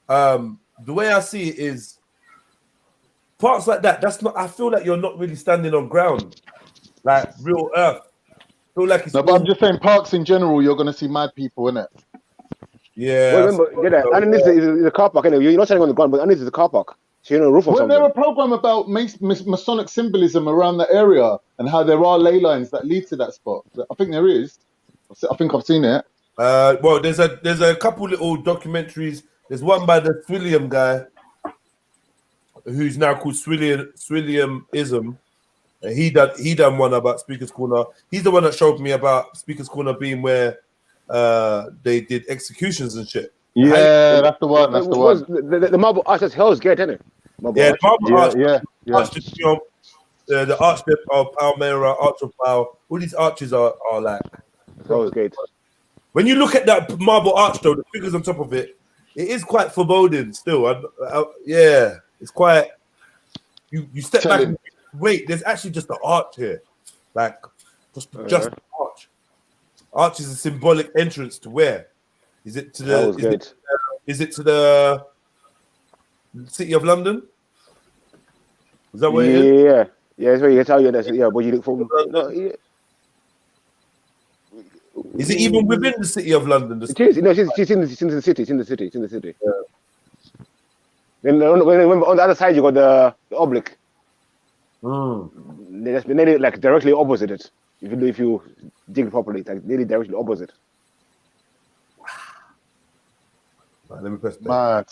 the way I see it is parts like that. That's not. I feel like you're not really standing on ground, like real earth. I feel like it's. No, but I'm just saying, parks in general, you're gonna see mad people in it. Yeah. Well, remember, underneath is a car park. Anyway, you're not standing on the ground, but underneath is a car park. So you're on a roof or something. There a program about Masonic symbolism around that area and how there are ley lines that lead to that spot. I think there is. I think I've seen it. Well, there's a couple little documentaries. There's one by the Trillium guy, who's now called Trillumism. He done one about Speaker's Corner. He's the one that showed me about Speaker's Corner being where they did executions and shit. Yeah, that's the one. That's the one. The Marble Arch, that's Hell's Gate, isn't it? The Marble Arch. Yeah. The Archbishop of Palmyra, Arch of Power. All these arches are like Hell's Gate. When you look at that marble arch, though, the figures on top of it, it is quite foreboding still. It's quite. You step back and wait. There's actually just the arch here, like just the arch. Arch is a symbolic entrance to where? Is it to the? Is it to the City of London? Is that where it is? Yeah. That's where you can tell you that's what you look for. Is it even within the City of London? It's in the city. It's in the city. Yeah. Then on the other side you got the oblique. They're like directly opposite it. If you dig properly, like nearly directly opposite. Right, let me press mad.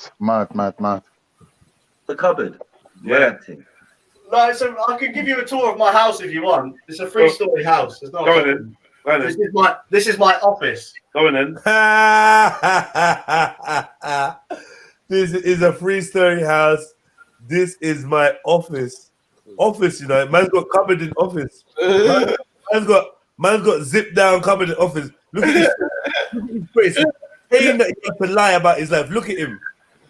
The cupboard. Reacting. No, so I can give you a tour of my house if you want. It's a 3-story house. It's not. Go on in. This is my office. Go on in. This is a 3-story house. This is my office. Office, you know, man's got cupboard in office. Man's got zip down cupboard in office. Look at his face. Saying that he has to lie about his life. Look at him.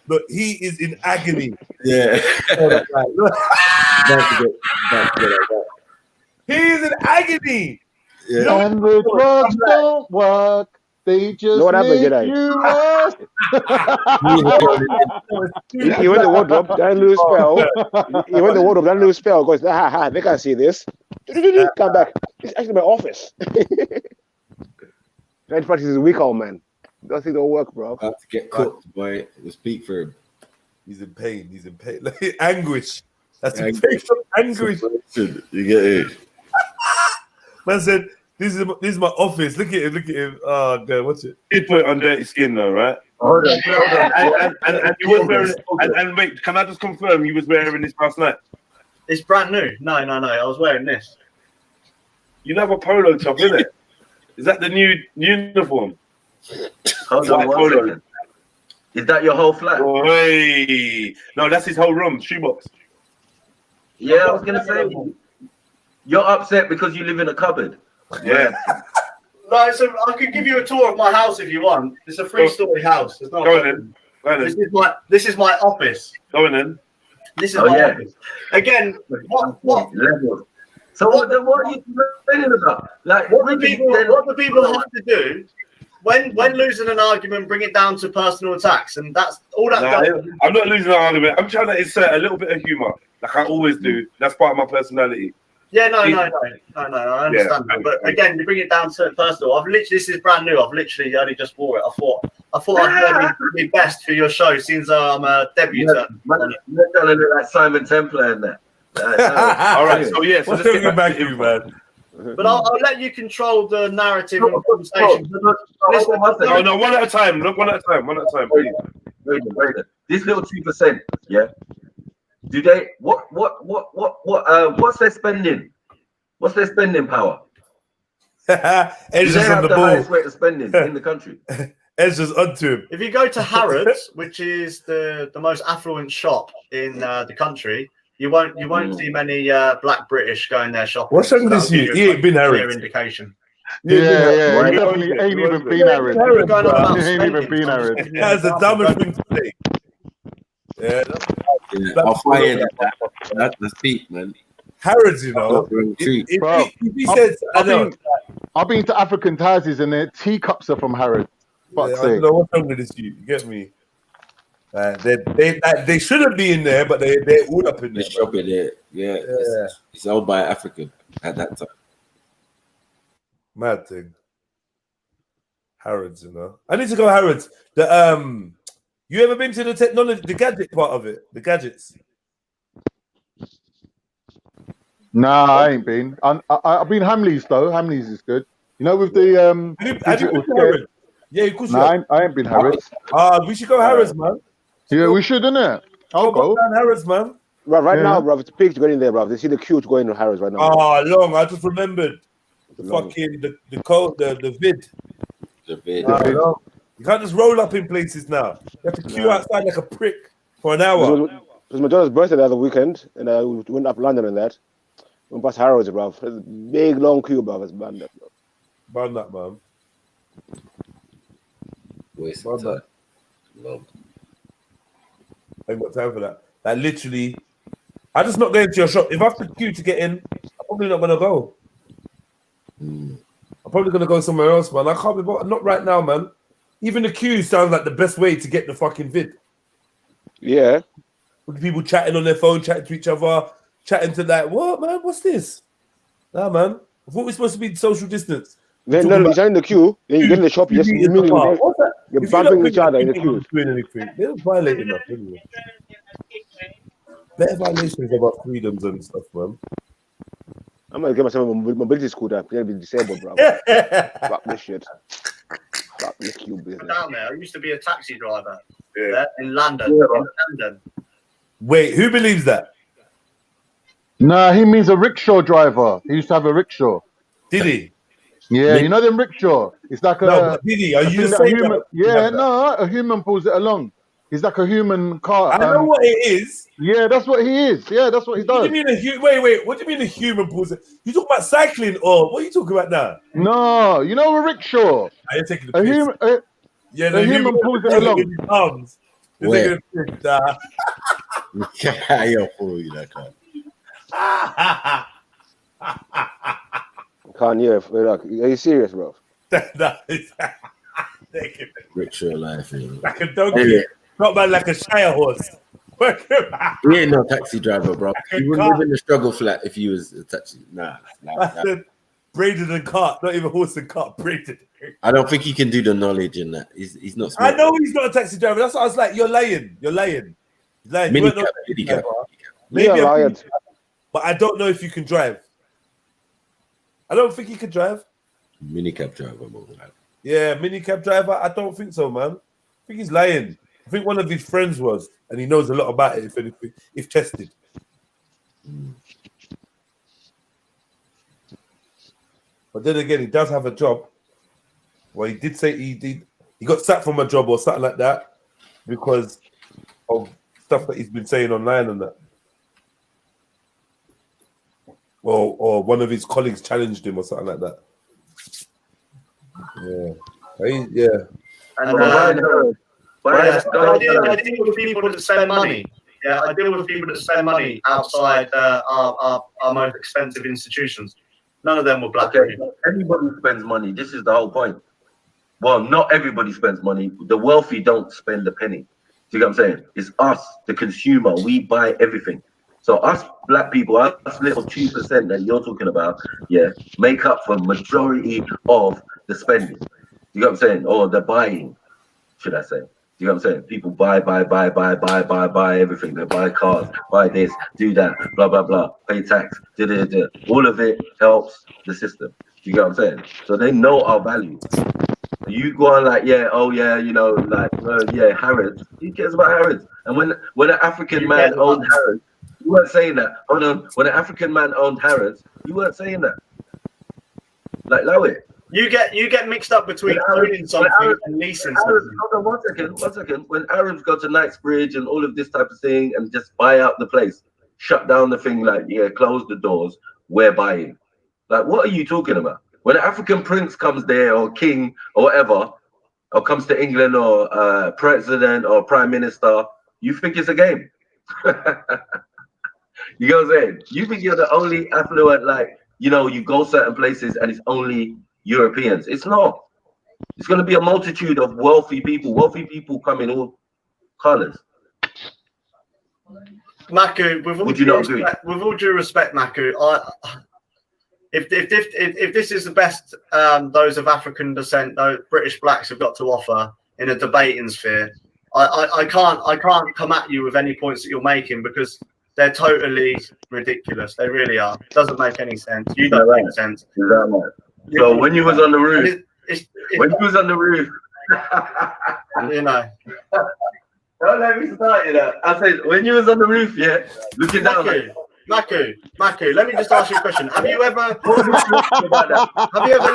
Look, he is in agony. Yeah. He is in agony. Yeah. And the drugs don't work. They just make you worse. He went the wardrobe, that little spell. He went the wardrobe, that little spell goes, they can't see this. Come back. It's actually my office. That practice is a weak old man. That thing don't work, bro. About to get cooked, boy. We'll speak for him. He's in pain. Like, anguish. That's the face of anguish. You get it. Man said, this is my office. Look at him. Oh, God, watch it. He'd put it on dirty skin, though, right? Hold on. And you was wearing and wait, can I just confirm you was wearing this last night? It's brand new. No. I was wearing this. You have a polo top, innit? Is that the new uniform? Hold on, one second. Is that your whole flat? Oh, hey. No, that's his whole room, shoebox. Yeah, I was gonna say you're upset because you live in a cupboard. Yeah. No, so I could give you a tour of my house if you want. It's a 3-story house. It's not Go on then. This is my office. Go on then. This is my office. Again, what level? So what are you complaining about? Like what the people have to do when losing an argument, bring it down to personal attacks, and that's all that. I'm not losing an argument. I'm trying to insert a little bit of humor, like I always do. That's part of my personality. Yeah, no, I understand that. But again, you bring it down to personal. This is brand new. I've literally only just wore it. I thought I'd be best for your show since I'm a debutant. You're telling me like Simon Templar and that. All right, so yeah, so let's get back to you, man. But I'll let you control the narrative and conversation. No, one at a time. Look, one at a time, please. Wait. This little 2%, yeah. Do they what's their spending? What's their spending power? Do they have the highest rate of spending in the country? Ed's just onto him. If you go to Harrods, which is the most affluent shop in the country, you won't see many black British going there shopping. What's wrong with this? You ain't been Harrods. Indication. Yeah. He definitely ain't even been Harrods. He ain't even been Harrods. That's the dumbest thing to say. Yeah, I'll fire that. That's deep, man. Harrods, you know. I've been to African houses and their teacups are from Harrods. I don't know what's wrong with this. You get me? They shouldn't be in there, but they're all up in there. They shop in there. Yeah. It's owned by African at that time. Mad thing. Harrods, you know. I need to go Harrods. You ever been to the technology, the gadget part of it? The gadgets? Nah, I ain't been. I've been Hamleys though. Hamleys is good. You know, with the have you been to Harrods? Yeah, of course. Nah, I ain't been Harrods. We should go Harrods, man. Yeah, we should, innit? I'll go. Down Harrods, man. Right now, bro, it's big to go in there, bro. They see the queue to go in to Harrods right now. Oh, long. I just remembered the fucking the code, the vid. The vid. You can't just roll up in places now. You have to queue outside like a prick for an hour. It was my daughter's birthday the other weekend, and we went up London and that. Went past Harrods, bro. There's a big, long queue, bro. It's banned up, bro. Banned up, man. Waste of time. I ain't got time for that. Like, literally, I'm just not going to your shop. If I have to queue to get in, I'm probably not going to go. I'm probably going to go somewhere else, man. I can't be bothered. Not right now, man. Even the queue sounds like the best way to get the fucking vid. Yeah. With people chatting on their phone, chatting to each other, chatting to like, what, man? What's this? Nah, man. I thought we're supposed to be social distance. Then no, you're in the queue. Then you get in the shop. You're bumping each other in the queue. They're violating us anyway. They're violations of our freedoms and stuff, man. I'm gonna get myself a mobility scooter. I'm gonna be disabled, bro. Fuck this shit. Fuck this queue business. Down there, I used to be a taxi driver. Yeah. In London. Wait, who believes that? Nah, he means a rickshaw driver. He used to have a rickshaw. Did he? Yeah, you know them rickshaw. It's like a. No, did he? Are you saying human? Yeah, no, a human pulls it along. He's like a human car. I know what it is. Yeah, that's what he is. Yeah, that's what he does. What do you mean wait, what do you mean a human pulls it? You talking about cycling or what are you talking about now? No, you know a rickshaw. Are you taking the piss? The human pulls it along. With his arms. Where? Yeah, you're fool, you that kind. Can't hear. Are you serious, bro? Rickshaw life, like a donkey, not man like a shire horse. He ain't no taxi driver, bro. He wouldn't live in the struggle flat if he was a taxi. Nah. Braided and cart, not even horse and cart, braided. I don't think he can do the knowledge in that. He's not smart. I know he's not a taxi driver. That's what I was like. You're lying. Minicab. Maybe but I don't know if you can drive. I don't think he can drive. Minicab driver, more than that. Yeah, minicab driver. I don't think so, man. think he's lying. I think one of his friends was, and he knows a lot about it if tested. But then again, he does have a job. Well, he did say he got sacked from a job or something like that because of stuff that he's been saying online and that. Or one of his colleagues challenged him or something like that. Yeah. And I deal with people that spend money. Yeah, I deal with people that spend money outside our most expensive institutions. None of them were black. Okay, everybody spends money. This is the whole point. Well, not everybody spends money. The wealthy don't spend a penny. See what I'm saying? It's us, the consumer. We buy everything. So us black people, us little 2% that you're talking about, yeah, make up for majority of the spending. You know what I'm saying? Or the buying, should I say? You know what I'm saying? People buy everything. They buy cars, buy this, do that, blah, blah, blah, pay tax, all of it helps the system. You know what I'm saying? So they know our value. You go on like, yeah, oh yeah, you know, like, yeah, Harrods. Who cares about Harrods? And when an African man owned Harrods, you weren't saying that. Hold on, when an African man owned Harrods, you weren't saying that. Like, allow it. You get mixed up between owning something and leasing something. Hold on, one second. When Arabs go to Knightsbridge and all of this type of thing and just buy out the place, shut down the thing, like, yeah, close the doors, we're buying. Like, what are you talking about? When an African prince comes there, or king, or whatever, or comes to England, or president, or prime minister, you think it's a game. You know what I'm saying? You think you're the only affluent, like, you know, you go certain places and it's only Europeans. It's not. It's going to be a multitude of wealthy people. Wealthy people come in all colors. Maku, with all due respect, Maku, if this is the best those of African descent, those British blacks have got to offer in a debating sphere, I can't come at you with any points that you're making because they're totally ridiculous. They really are. It doesn't make any sense. You don't make sense. So when you was on the roof, you know. Don't let me start you that. I said when you was on the roof, yeah, looking down. Maku, let me just ask you a question. Have you ever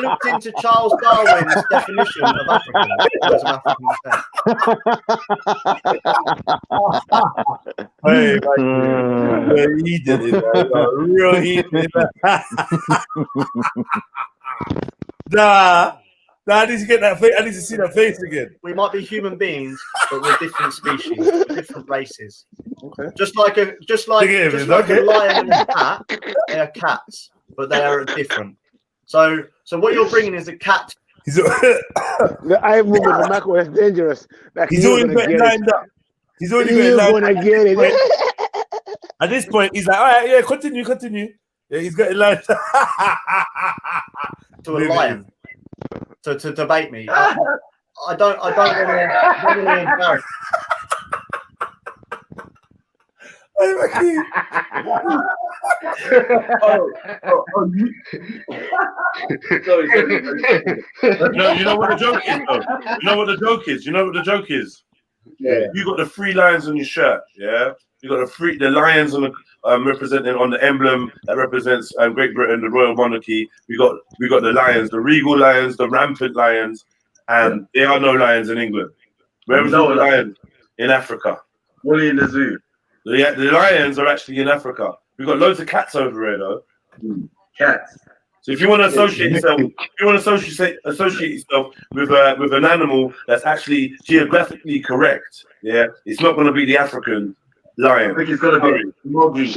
looked into Charles Darwin's definition of African? Hey, he did it. Real he did it. Nah, I need to get that face. I need to see that face again. We might be human beings, but we're different species, we're different races. Okay. Just like a lion and a cat, they are cats, but they are different. So what you're bringing is a cat. The eye movement, the Marco is dangerous. Like, he's already got it lined up. He's already got it lined up. Get it. At this point, he's like, all right, yeah, continue. Yeah, he's got it lined up. To a lion. To debate me. I don't want to embarrass. No, you know what the joke is, though? You know what the joke is? Yeah. You got the 3 lions on your shirt, yeah? You got the lions on the representing on the emblem that represents Great Britain, the royal monarchy. We got the lions, the regal lions, the rampant lions, and there are no lions in England. Where's no lions in Africa? Only in the zoo. The lions are actually in Africa. We've got loads of cats over here, though. Cats. So if you want to associate yourself, with an animal that's actually geographically correct, yeah, it's not going to be the African lion. I think it's going to be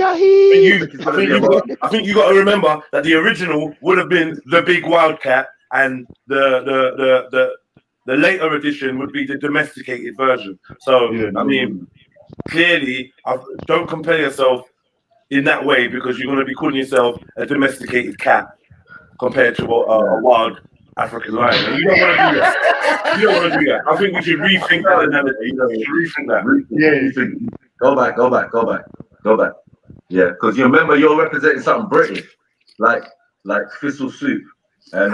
I think you got to remember that the original would have been the big wildcat, and the later edition would be the domesticated version. So I mean, clearly, don't compare yourself in that way because you're going to be calling yourself a domesticated cat compared to a wild African lion. And you don't want to do that. You don't want to do that. I think we should rethink that analogy. We should rethink that. Yeah, go back. Yeah, because you remember you're representing something British, like thistle soup. And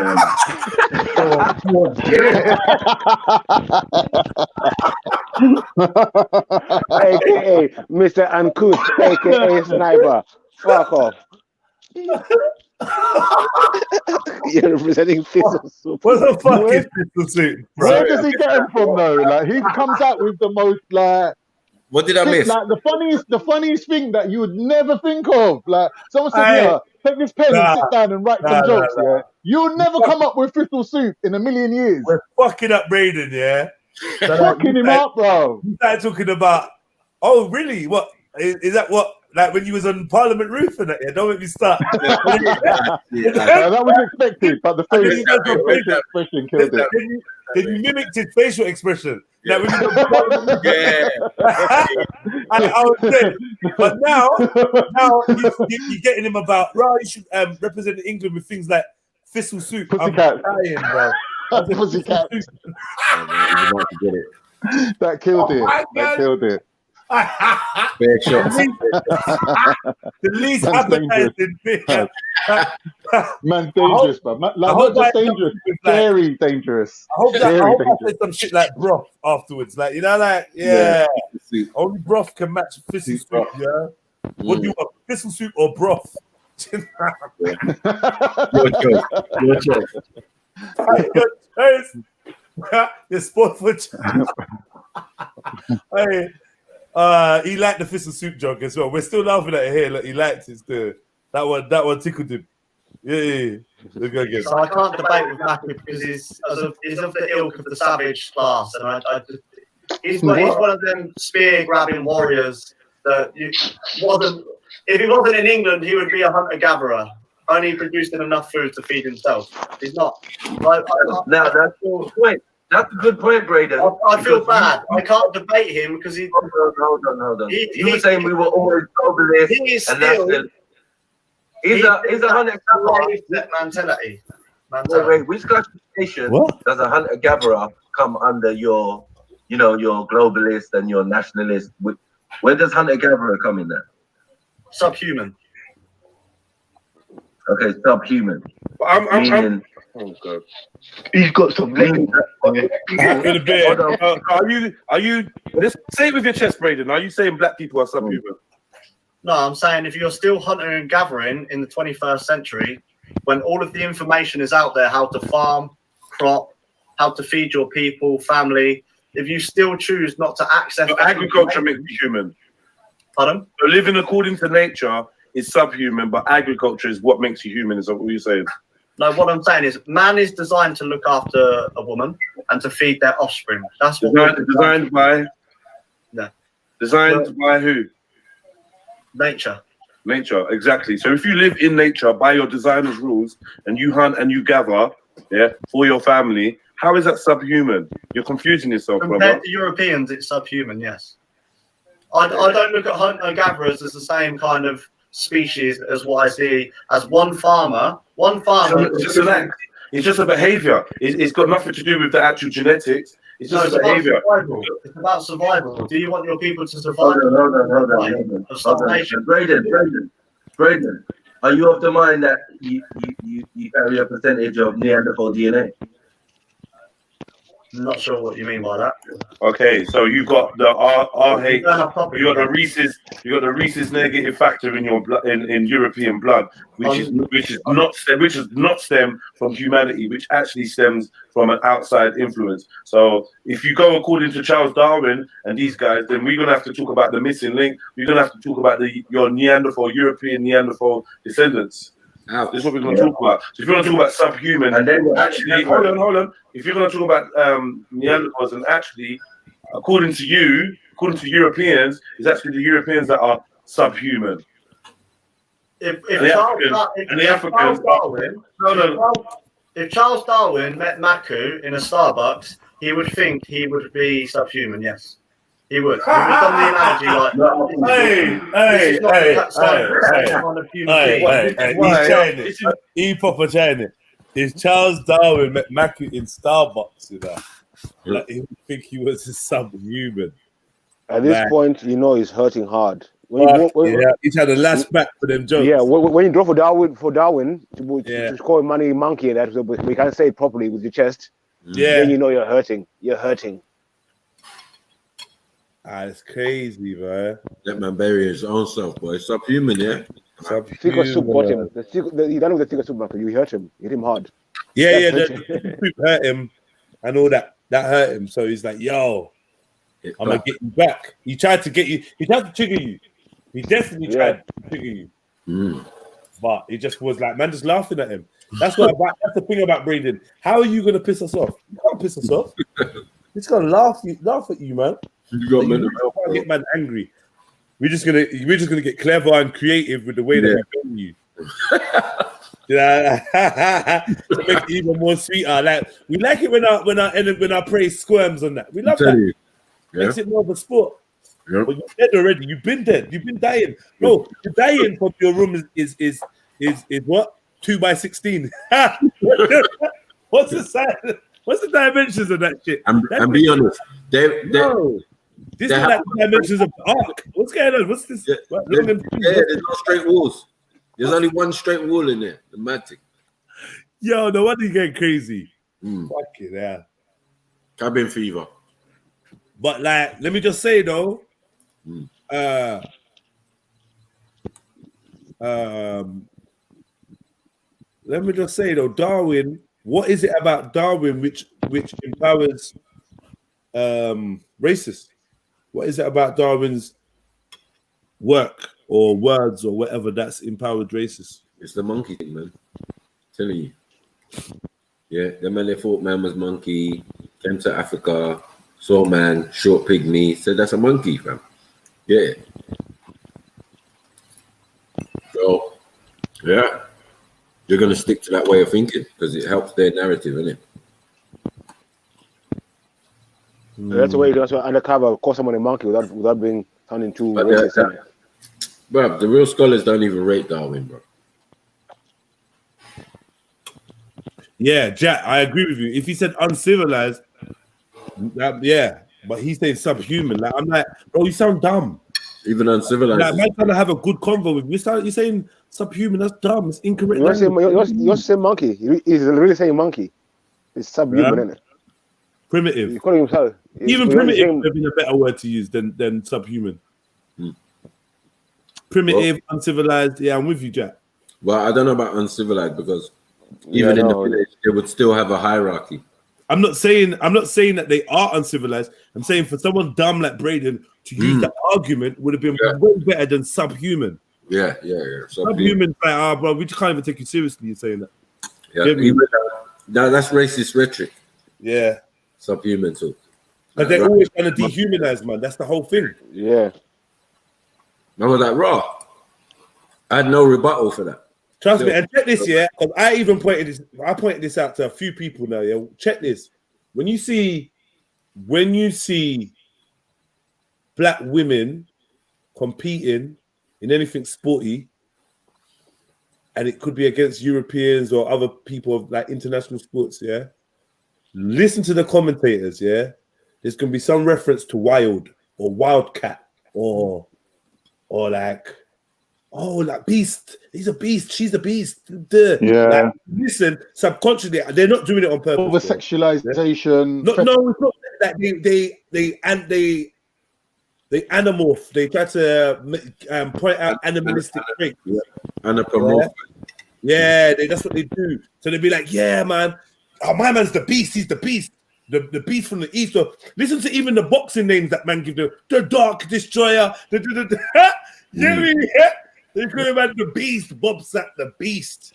AKA Mr. Uncouth, AKA Sniper. Fuck off. You're representing Thistle Soup. What the fuck is Thistle Soup? Where does he get him from though? Like he comes out with the most like. What did I miss? Like the funniest thing that you would never think of. Like someone said, "Yeah, take this pen and sit down and write some jokes." Yeah, you'll never come up with Thistle Soup in a million years. We're fucking up Braden, yeah. So, fucking him up, bro. You started talking about. Oh, really? What is that? What? Like when you was on Parliament roof and that, yeah, don't make me start. That was expected, but the facial expression killed it. Then you mimicked his facial expression. Like when you and I was dead. But now you're getting him about, right, you should represent England with things like Thistle Soup. Pussycat. I'm dying, bro. Pussycat. That killed it. That killed it. The least appetizing thing. Man's dangerous, bro. Like, not just dangerous, very dangerous. I hope I said some shit like broth afterwards. Like, you know, like, only broth can match Thistle Soup, yeah? What do you want, Thistle Soup or broth? Your choice. You're sport for Hey. He liked the Thistle Soup joke as well. We're still laughing at it here. Look, he liked it still. That one tickled him. Yeah. Look again. So I can't debate with Matthew because he's of the ilk of the savage class, and he's one of them spear grabbing warriors that wasn't. If he wasn't in England, he would be a hunter gatherer, only producing enough food to feed himself. He's not. Now that's your point. That's a good point, Braden. I feel bad. I can't debate him because he. Hold on. You were saying we were always globalist. He is still. He's a hunter mentality. Wait, which classification does a hunter gatherer come under? Your globalist and your nationalist. Where does hunter gatherer come in there? Subhuman. Okay, subhuman. I'm oh God. He's got some legs. Are you? Let's say it with your chest, Braden. Are you saying black people are subhuman? No, I'm saying if you're still hunting and gathering in the 21st century, when all of the information is out there, how to farm, crop, how to feed your people, family, if you still choose not to access agriculture makes you human. Pardon? So living according to nature is subhuman, but agriculture is what makes you human. Is that what you're saying? No, what I'm saying is man is designed to look after a woman and to feed their offspring. That's what designed by. Yeah. Designed by who? Nature. Nature, exactly. So if you live in nature by your designer's rules and you hunt and you gather, for your family, how is that subhuman? You're confusing yourself, Compared brother. to Europeans, it's subhuman. Yes. I don't look at hunter gatherers as the same kind of species as what I see as one farmer. It's just an act. It's just a behavior. It's got nothing to do with the actual genetics. It's just a behavior. It's about survival. Do you want your people to survive? Hold on. Braden, are you of the mind that you carry a percentage of Neanderthal DNA? I'm not sure what you mean by that. Okay, so you got the RH, you got the rhesus negative factor in your blood, in European blood, which is not stem from humanity, which actually stems from an outside influence. So if you go according to Charles Darwin and these guys, then we're gonna have to talk about the missing link. We're gonna have to talk about your European Neanderthal descendants. This is what we're going to talk about. So if you're going to talk about subhuman, and then actually, hold on. If you're going to talk about Neanderthals, and actually, according to Europeans, it's actually the Europeans that are subhuman. If Charles Darwin met Maku in a Starbucks, he would think he would be subhuman. Yes. He would. He would done the analogy like He's proper Chinese. If Charles Darwin met Maku in Starbucks, like he would think he was a subhuman. At this point, he's hurting hard. He's had a last back for them jokes. Yeah, when you draw for Darwin, to call money monkey, and that we can't say it properly with your chest. Yeah, then you're hurting. You're hurting. It's crazy, bro. That man bury his own self, boy. Subhuman, yeah. Thicker soup got him. You don't know the thicker soup, man. You hurt him. You hit him hard. Yeah, the soup hurt him and all that. That hurt him. So he's like, yo, I'm gonna get you back. He tried to get you. He tried to trigger you. He definitely tried to trigger you. But he just was like, man, just laughing at him. That's that's the thing about Braden. How are you gonna piss us off? You can't piss us off. He's gonna laugh at you, man. You got to get man angry. We're just gonna get clever and creative with the way that we film you. To make it even more sweeter. Like we like it when our praise squirms on that. We love that. Makes it more of a sport. But you're dead already. You've been dead. You've been dying. Bro, you're dying from your room is what? 2x16. What's the size? What's the dimensions of that shit? And be honest, this is like the dimensions of the arc. What's going on? What's this? There's no straight walls. There's only one straight wall in there. The magic. Yo, no wonder you get crazy. Fuck it, yeah. Cabin fever. But like, let me just say though, Darwin. What is it about Darwin which empowers racists? What is it about Darwin's work or words or whatever that's empowered racists? It's the monkey thing, man. I'm telling you. Yeah, the man they thought man was monkey, came to Africa, saw man, short pygmy, said that's a monkey, fam. Yeah. So, yeah. They're going to stick to that way of thinking because it helps their narrative, innit? That's the way you do undercover, call someone a monkey without being sounding too racist. Bro, the real scholars don't even rate Darwin, bro. Yeah, Jack, I agree with you. If he said uncivilized, but he's saying subhuman. Like I'm like, bro, you sound dumb. Even uncivilized. Like, man, trying to have a good convo with you. You're saying subhuman. That's dumb. It's incorrect. You're saying monkey. He's really saying monkey. It's subhuman, isn't it? Primitive. You call himself. Even primitive would have been a better word to use than subhuman. Primitive, uncivilized. Yeah, I'm with you, Jack. Well, I don't know about uncivilized because even in the village, they would still have a hierarchy. I'm not saying that they are uncivilized. I'm saying for someone dumb like Braden to use that argument would have been way better than subhuman. Yeah. Subhuman, like, bro, we just can't even take you seriously. You're saying that. Yeah, that's racist rhetoric. Yeah. Subhuman too. But they're always trying to dehumanize, man. That's the whole thing. Yeah. I was like, raw. I had no rebuttal for that. Trust me, and check this, yeah. Because I pointed this out to a few people now, yeah. Check this. When you see black women competing in anything sporty, and it could be against Europeans or other people of like international sports, yeah. Listen to the commentators, yeah. There's gonna be some reference to wild or wildcat or like, oh, like beast. He's a beast. She's a beast. Duh. Yeah. Like, listen, subconsciously, they're not doing it on purpose. Over sexualization. No, it's not that they anamorph. They try to point out animalistic traits. Anthropomorphic. Yeah, that's what they do. So they'd be like, yeah, man. Oh, my man's the beast. He's the beast. The beast from the east. So listen to even the boxing names that man give them. The Dark Destroyer. You know what I mean? Yeah. They call him the beast. Bob Sapp, the beast.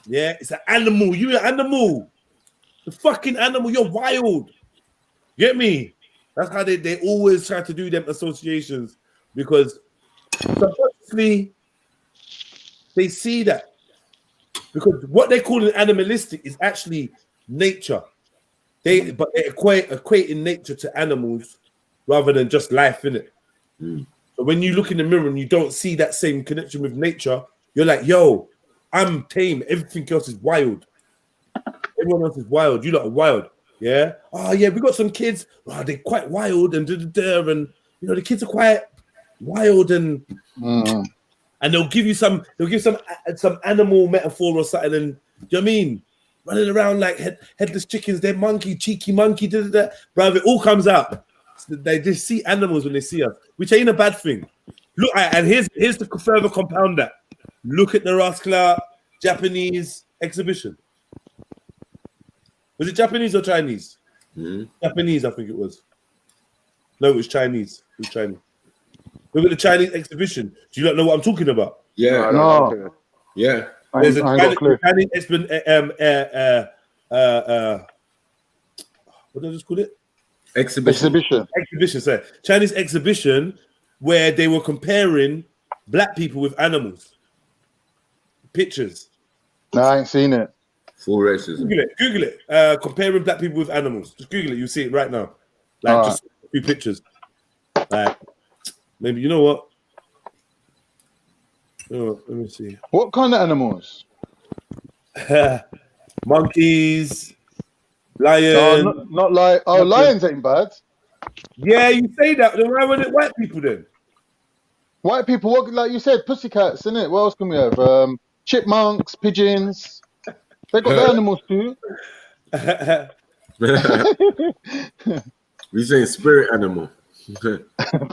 Yeah, it's an animal. You're an animal. The fucking animal. You're wild. Get me? That's how they always try to do them associations because subconsciously they see that. Because what they call an animalistic is actually nature. They equate in nature to animals rather than just life, innit? So when you look in the mirror and you don't see that same connection with nature, you're like, yo, I'm tame. Everything else is wild. Everyone else is wild. You lot are wild. Yeah. Oh yeah, we got some kids. Oh, they're quite wild and and you know the kids are quite wild and they'll give some animal metaphor or something. And do you know what I mean? Running around like headless chickens, they're monkey, cheeky monkey, bro. It all comes out. they just see animals when they see us, which ain't a bad thing. Look, and here's the further compound that. Look at the Rascal Japanese exhibition. Was it Japanese or Chinese? Japanese, I think it was. No, it was Chinese. It was Chinese. Look at the Chinese exhibition. Do you not know what I'm talking about? Yeah. No. Yeah. There's a Chinese what did I just call it? Exhibition, sorry. Chinese exhibition where they were comparing black people with animals. Pictures. No, I ain't seen it. Full racism. Google it. Comparing black people with animals. Just Google it. You'll see it right now. Like just a few pictures. Like maybe you know what? Oh, let me see. What kind of animals? Monkeys, lions. Not like lions ain't bad. Yeah, you say that. Then why were it white people then? White people, what, like you said, pussycats, innit? What else can we have? Chipmunks, pigeons. They got their animals too. We say spirit animal.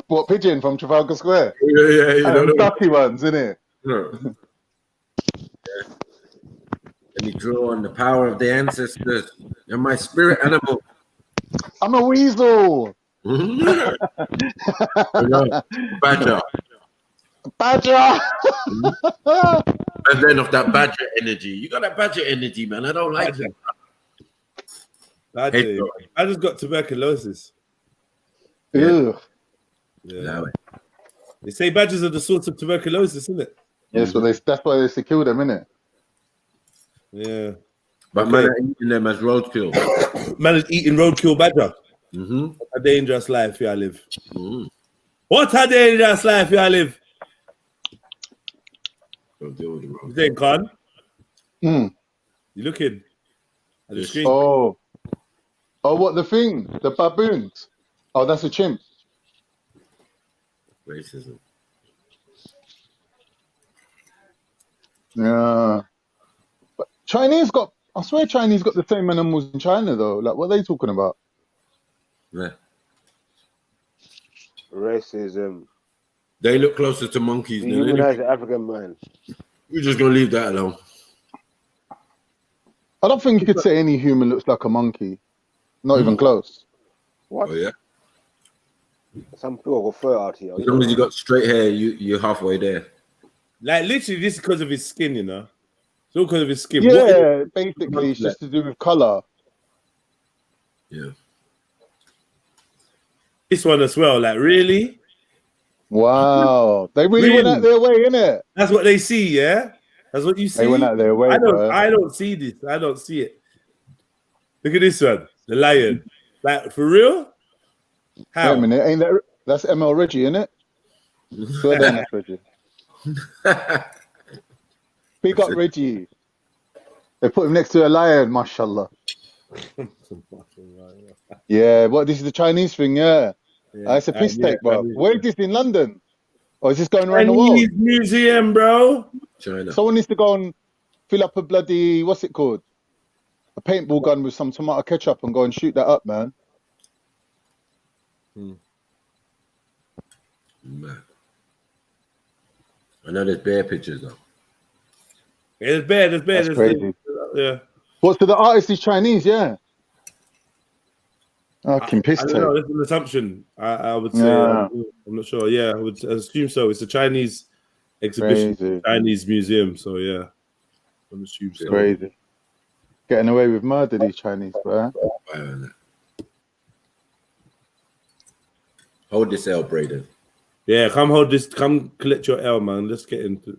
What, pigeon from Trafalgar Square? Yeah, you know ducky ones, innit? Yeah. Let me draw on the power of the ancestors. You're my spirit animal. I'm a weasel. Badger. Badger. And then of that badger energy. You got that badger energy, man. I don't like it. I just got tuberculosis. Yeah. Yeah. They say badgers are the source of tuberculosis, isn't it? Yes, but that's why they secure them, innit? Yeah. But man are eating them as roadkill. Man is eating roadkill badger. A dangerous life you live. What a dangerous life you live. Don't deal with the You saying, Khan? You looking at the screen? Oh, what the thing? The baboons? Oh, that's a chimp. Racism. Yeah. But Chinese got, I swear Chinese got the same animals in China though. Like, what are they talking about? Yeah. Racism. They look closer to monkeys than Humanize the African man. We're just gonna leave that alone. I don't think you could say any human looks like a monkey. Not even close. What? Oh yeah. Some people go fur out here. As long as you got straight hair, you're halfway there. Like literally, this is because of his skin, you know. It's all because of his skin. Yeah, basically, it's just to do with color. Yeah. This one as well, like really? Wow, they really went out their way, innit? That's what they see, yeah. That's what you see. They went out their way. I don't see this. I don't see it. Look at this one, the lion. Like for real? How? Wait a minute, ain't that's ML Reggie, isn't it? Swear down, that's Reggie. Big up Reggie. They put him next to a lion, mashallah. Yeah, what? This is the Chinese thing, yeah. It's a piss take, bro. Where is this in London? Or is this going around the world? Museum, bro. China. Someone needs to go and fill up a bloody, what's it called? A paintball gun with some tomato ketchup and go and shoot that up, man. Man. I know there's bear pictures though. Yeah, there's bear. That's crazy. Yeah. What, so the artist is Chinese, yeah? Oh, Kim piss I don't know, that's an assumption. I would say, Yeah. I'm not sure. Yeah, I would assume so. It's a Chinese exhibition, Crazy. Chinese museum. So yeah, I'm assuming so. Crazy. Getting away with murder, these Chinese, bro. Hold this L, Braden. Yeah, come hold this. Come collect your L, man. Let's get into.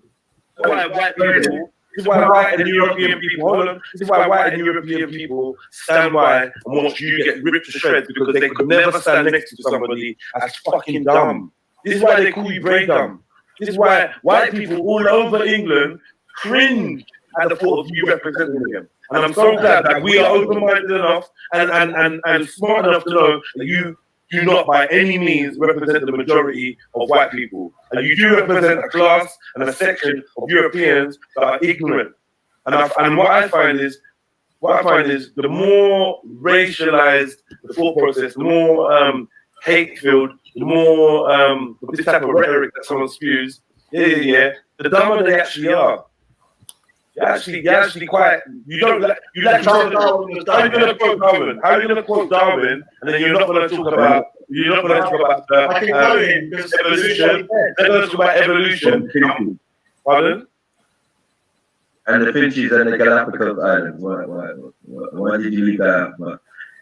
This is why white and European people, hold on. This is why white and European people stand by and watch you get ripped to shreds because they could never stand next to somebody as fucking dumb. This is why they call you brain dumb. This is why white people all over England cringe at the thought of you representing them. And I'm so glad that we are open-minded enough and smart enough to know that you do not by any means represent the majority of white people. And you do represent a class and a section of Europeans that are ignorant. And what I find is the more racialized the thought process, the more hate-filled, the more this type of rhetoric that someone spews, the dumber they actually are. You're actually quite. You like how are you going to quote Darwin? How are you going to quote Darwin, and then you're not going to talk about evolution? They're going to talk about evolution. Pardon? And the Finches and the Galapagos Islands. Why did you leave that out? But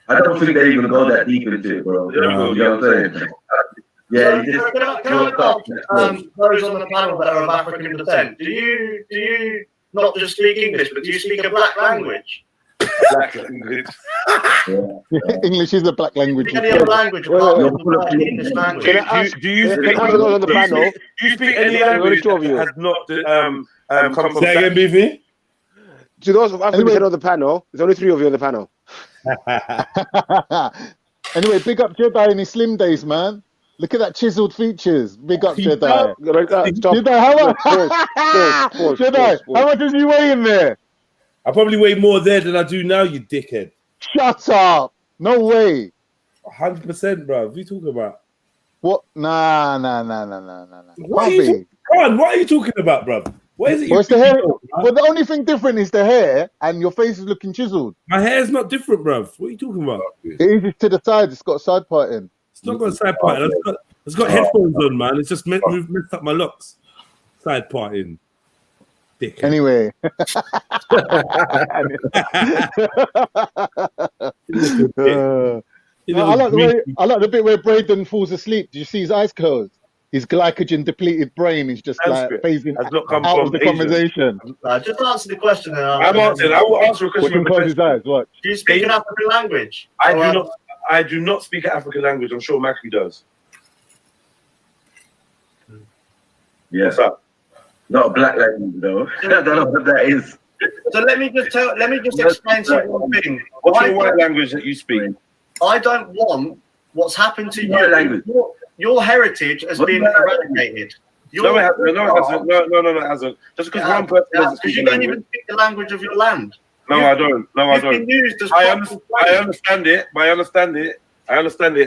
I don't think they even go that deep into it, bro. You know what I'm saying? Yeah, can I ask those on the panel that are of African descent, do you not just speak English, but do you speak a black language? Black language. English is a black language. Any other language apart from the English language? Do you speak any language that has not come from? Say again, BV? To those of African on the panel, there's only 3 of you on the panel. Anyway, big up Jedi in his slim days, man. Look at that chiseled features. Big up Jedi. Jedi, how much does you weigh in there? I probably weigh more there than I do now, you dickhead. Shut up. No way. 100%, bro. What are you talking about? What? Nah. What are you talking about, bro? What is it? Well, it's the hair. Well, the only thing different is the hair, and your face is looking chiseled. My hair's not different, bro. What are you talking about? It is to the side. It's got a side part in. It's not got a side part. It's got headphones on, man. It's just messed up my locks. Side part in. Dick. Anyway. I like the bit where Braden falls asleep. Do you see his eyes closed? His glycogen depleted brain is just like phasing out of the conversation. Just answer the question. I will answer a question. Close his eyes. Watch. Do you speak an African language? I do not speak an African language. I'm sure Mackie does. Yeah. What's up? Not a black language though. I don't know what that is. So let me just explain to you one thing. What's your white language that you speak? I don't want what's happened to White language. Your heritage has been eradicated. No, it hasn't. No, it hasn't. Just because one person doesn't speak you don't even speak the language of your land. No, I don't. I understand it,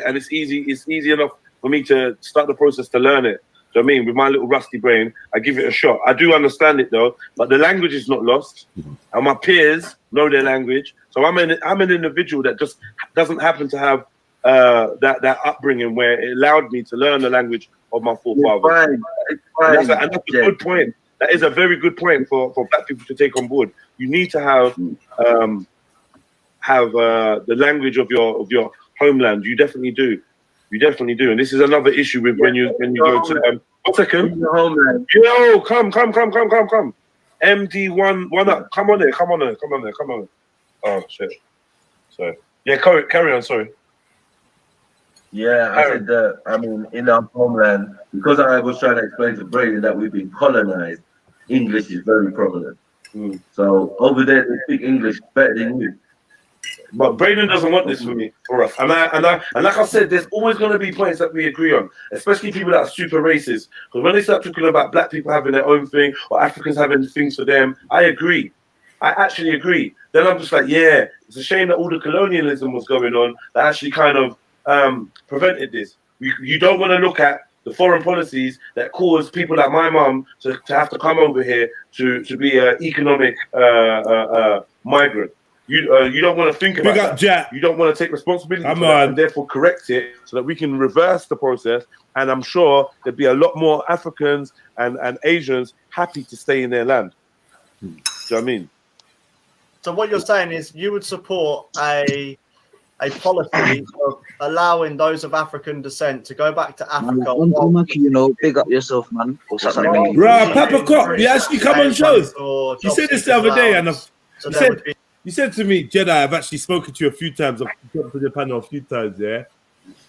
and it's easy. It's easy enough for me to start the process to learn it. Do you know what I mean? With my little rusty brain, I give it a shot. I do understand it though, but the language is not lost, and my peers know their language. So I'm an individual that just doesn't happen to have that upbringing where it allowed me to learn the language of my forefathers. And that's a good point. That is a very good point for black people to take on board. You need to have the language of your homeland. You definitely do. And this is another issue with when you go to 1 second. Homeland. Yo, come. MD1 up. Come on there. Oh shit. Sorry. Yeah, carry on. Sorry. Yeah, I said that. I mean, in our homeland, because I was trying to explain to Brady that we've been colonized, English is very prominent. So over there, they speak English better than you. But Braden doesn't want this for us. And like I said, there's always going to be points that we agree on, especially people that are super racist. Because when they start talking about black people having their own thing or Africans having things for them, I agree. I actually agree. Then I'm just like, yeah, it's a shame that all the colonialism was going on that actually kind of prevented this. You don't want to look at the foreign policies that caused people like my mum to have to come over here to be an economic migrant. You don't want to think about that. Jack. You don't want to take responsibility for that and therefore correct it so that we can reverse the process. And I'm sure there'd be a lot more Africans and Asians happy to stay in their land. Do you know what I mean? So what you're saying is you would support a policy of allowing those of African descent to go back to Africa. You know, big up yourself, man. Right, Papa Cop, you actually come on shows. You said this the other day, and you said to me, Jedi, I've actually spoken to you a few times. I've come to the panel a few times, yeah?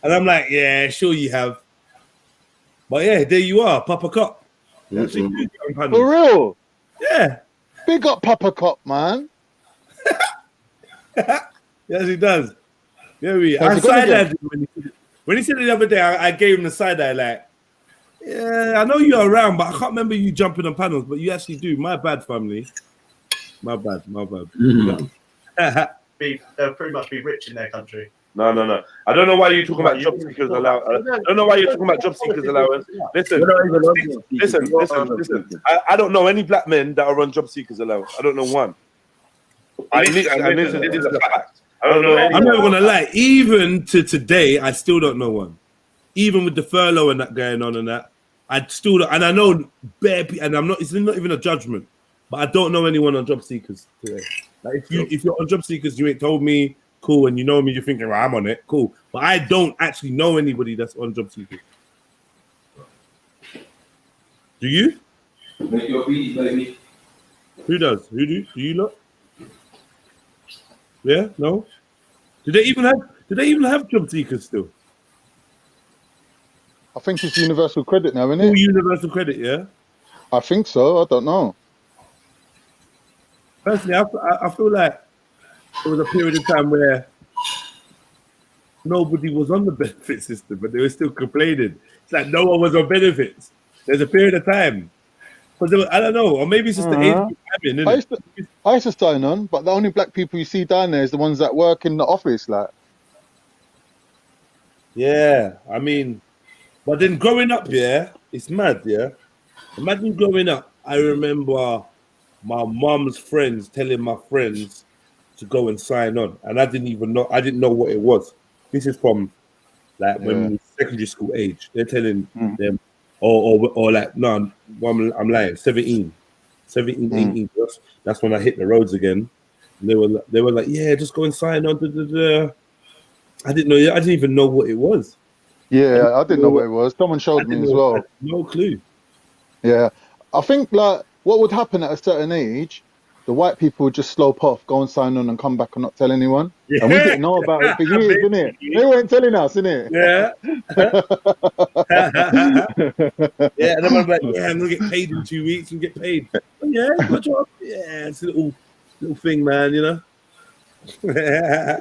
And I'm like, yeah, sure you have. But yeah, there you are, Papa Cop. For real? Yeah. Big up Papa Cop, man. Yes, he does. Yeah, I side-eyed him when he said it the other day. I gave him the side-eye, like, yeah, I know you're around, but I can't remember you jumping on panels, but you actually do. My bad, family. My bad. They'll pretty much be rich in their country. No. I don't know why you're talking about job seekers allowance. I don't know why you're talking about job seekers allowance. Listen. I don't know any black men that are on job seekers allowance. I don't know one. This is a fact. I don't know. I'm never gonna lie. Even to today, I still don't know one. Even with the furlough and that going on and that, I still don't. And I know bare people, and I'm not. It's not even a judgment, but I don't know anyone on job seekers today. Like if you're on job seekers, you ain't told me. Cool, and you know me, you're thinking, well, I'm on it. Cool, but I don't actually know anybody that's on job seekers. Do you? Make your beats, baby. Who does? Who do? Do you lot? Yeah, no. Do they even have job seekers still? I think it's universal credit now, isn't it? All universal credit, yeah. I think so. I don't know. Personally, I feel like there was a period of time where nobody was on the benefit system, but they were still complaining. It's like no one was on benefits. There's a period of time. Because I don't know, or maybe it's just the age of having, isn't it? I used to sign on, but the only black people you see down there is the ones that work in the office, like. Yeah, I mean, but then growing up, yeah, it's mad, yeah. Imagine growing up, I remember my mom's friends telling my friends to go and sign on, and I didn't know what it was. This is from like when we were secondary school age. They're telling them, or like, no, I'm lying, 17, 18. That's when I hit the roads again. And they were like, yeah, just go and sign on. I didn't even know what it was. Yeah, I didn't know what it was. Someone showed me as well. No clue. Yeah, I think like what would happen at a certain age, the white people would just slope off, go and sign on, and come back and not tell anyone. Yeah. And we didn't know about it for years, innit? They weren't telling us, innit? Yeah. Yeah, and I'm like, yeah, I'm gonna get paid in 2 weeks and get paid. Oh, yeah, good job. Yeah, it's a little thing, man, you know. Yeah.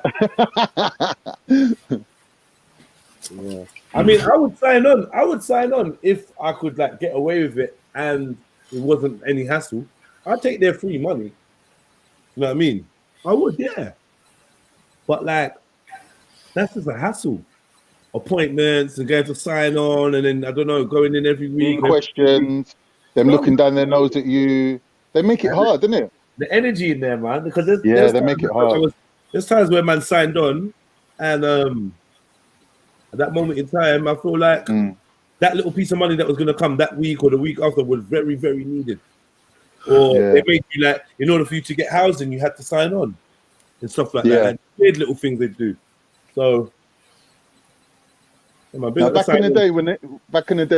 I mean, I would sign on if I could like get away with it and it wasn't any hassle. I'd take their free money. You know what I mean? I would, yeah. But like, that's just a hassle. Appointments and going to sign on, and then I don't know, going in every week. Questions, them looking down their nose at you. They make it hard, don't it? The energy in there, man. Because they make it hard. There's times where man signed on, and at that moment in time, I feel like that little piece of money that was going to come that week or the week after was very, very needed. Or they made you like, in order for you to get housing, you had to sign on and stuff like that. And weird little things they do. So, back in the day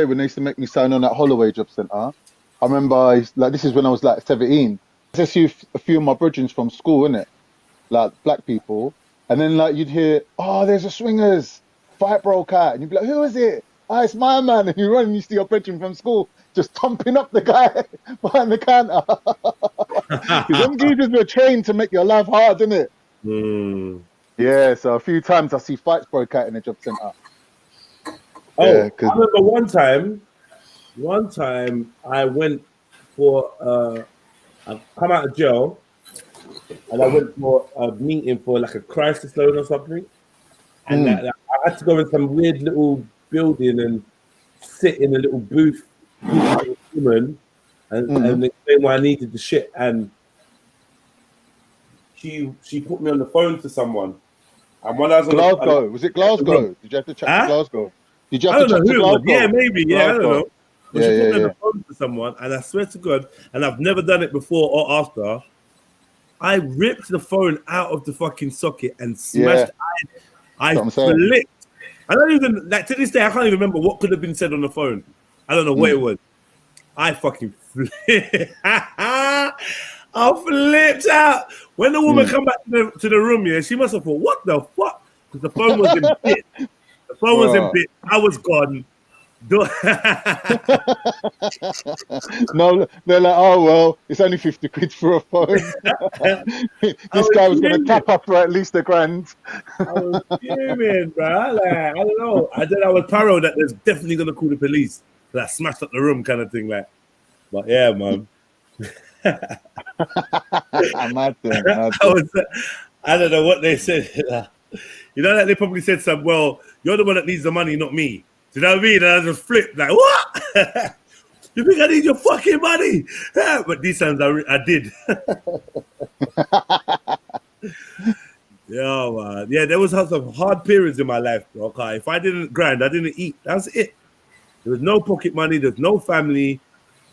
when they used to make me sign on at Holloway Job Centre, I remember this is when I was like 17. I see a few of my brethren from school, innit? Like black people, and then like you'd hear, oh, there's a swingers fight broke out, and you'd be like, who is it? Oh, it's my man. And you run and you see your brethren from school just thumping up the guy behind the counter. Them geezers were trained to make your life hard, innit? Yeah, so a few times I see fights broke out in the job centre. Oh, yeah, I remember one time I went for I come out of jail and I went for a meeting for like a crisis loan or something, and I had to go in some weird little building and sit in a little booth with a woman and explain why I needed the shit, and she put me on the phone to someone, and when I was Glasgow, was it Glasgow? Did you have to chat to Glasgow? Did you have to chat to Glasgow? Yeah, maybe. Yeah, Glasgow. I don't know. But she put me on the phone to someone, and I swear to God, and I've never done it before or after, I ripped the phone out of the fucking socket and smashed it. I flipped. I don't even, like, to this day, I can't even remember what could have been said on the phone. I don't know what it was. I fucking flipped. I flipped out. When the woman come back to the room, yeah, she must have thought, what the fuck? Because the phone was in bits. The phone was in bits. I was gone. No, they're like, oh well, it's only 50 quid for a phone. This guy was going to tap up for at least $1,000. I was fuming, bro. Like, I don't know. I was paranoid that there's definitely going to call the police. Like, smashed up the room kind of thing. Like, but yeah, man. I don't know what they said. You know that they probably said some, well, you're the one that needs the money, not me. Do you know what I mean? And I just flipped like, what? You think I need your fucking money? Yeah, but these times I did. Yeah, man. Yeah, there was some hard periods in my life, bro. Okay, if I didn't grind, I didn't eat. That's it. There was no pocket money. There's no family.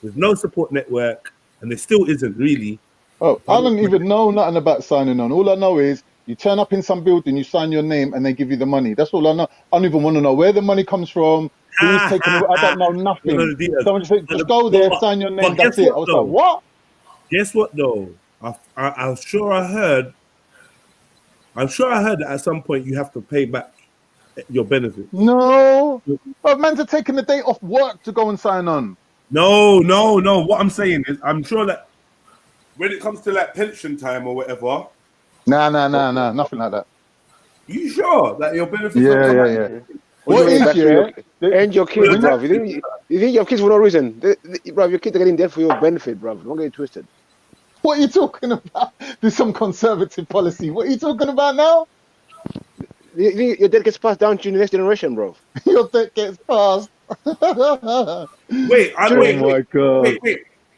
There's no support network, and there still isn't really. Oh, I don't even know nothing about signing on. All I know is you turn up in some building, you sign your name, and they give you the money. That's all I know. I don't even want to know where the money comes from, who's taking it. I don't know nothing. Someone just said, just go there, sign your name, that's it. I was like, what? Guess what, though? I'm sure I heard that at some point you have to pay back your benefits. No. Oh, man's are taking the day off work to go and sign on. No. What I'm saying is, I'm sure that when it comes to like pension time or whatever. Nah, nothing like that. You sure that your benefits? Yeah. What is and your kids, bro? You think your kids for no reason? Bro, your kids are getting debt for your benefit, bro. Don't get it twisted. What are you talking about? There's some conservative policy. What are you talking about now? Your debt gets passed down to the next generation, bro. Your debt gets passed. Wait.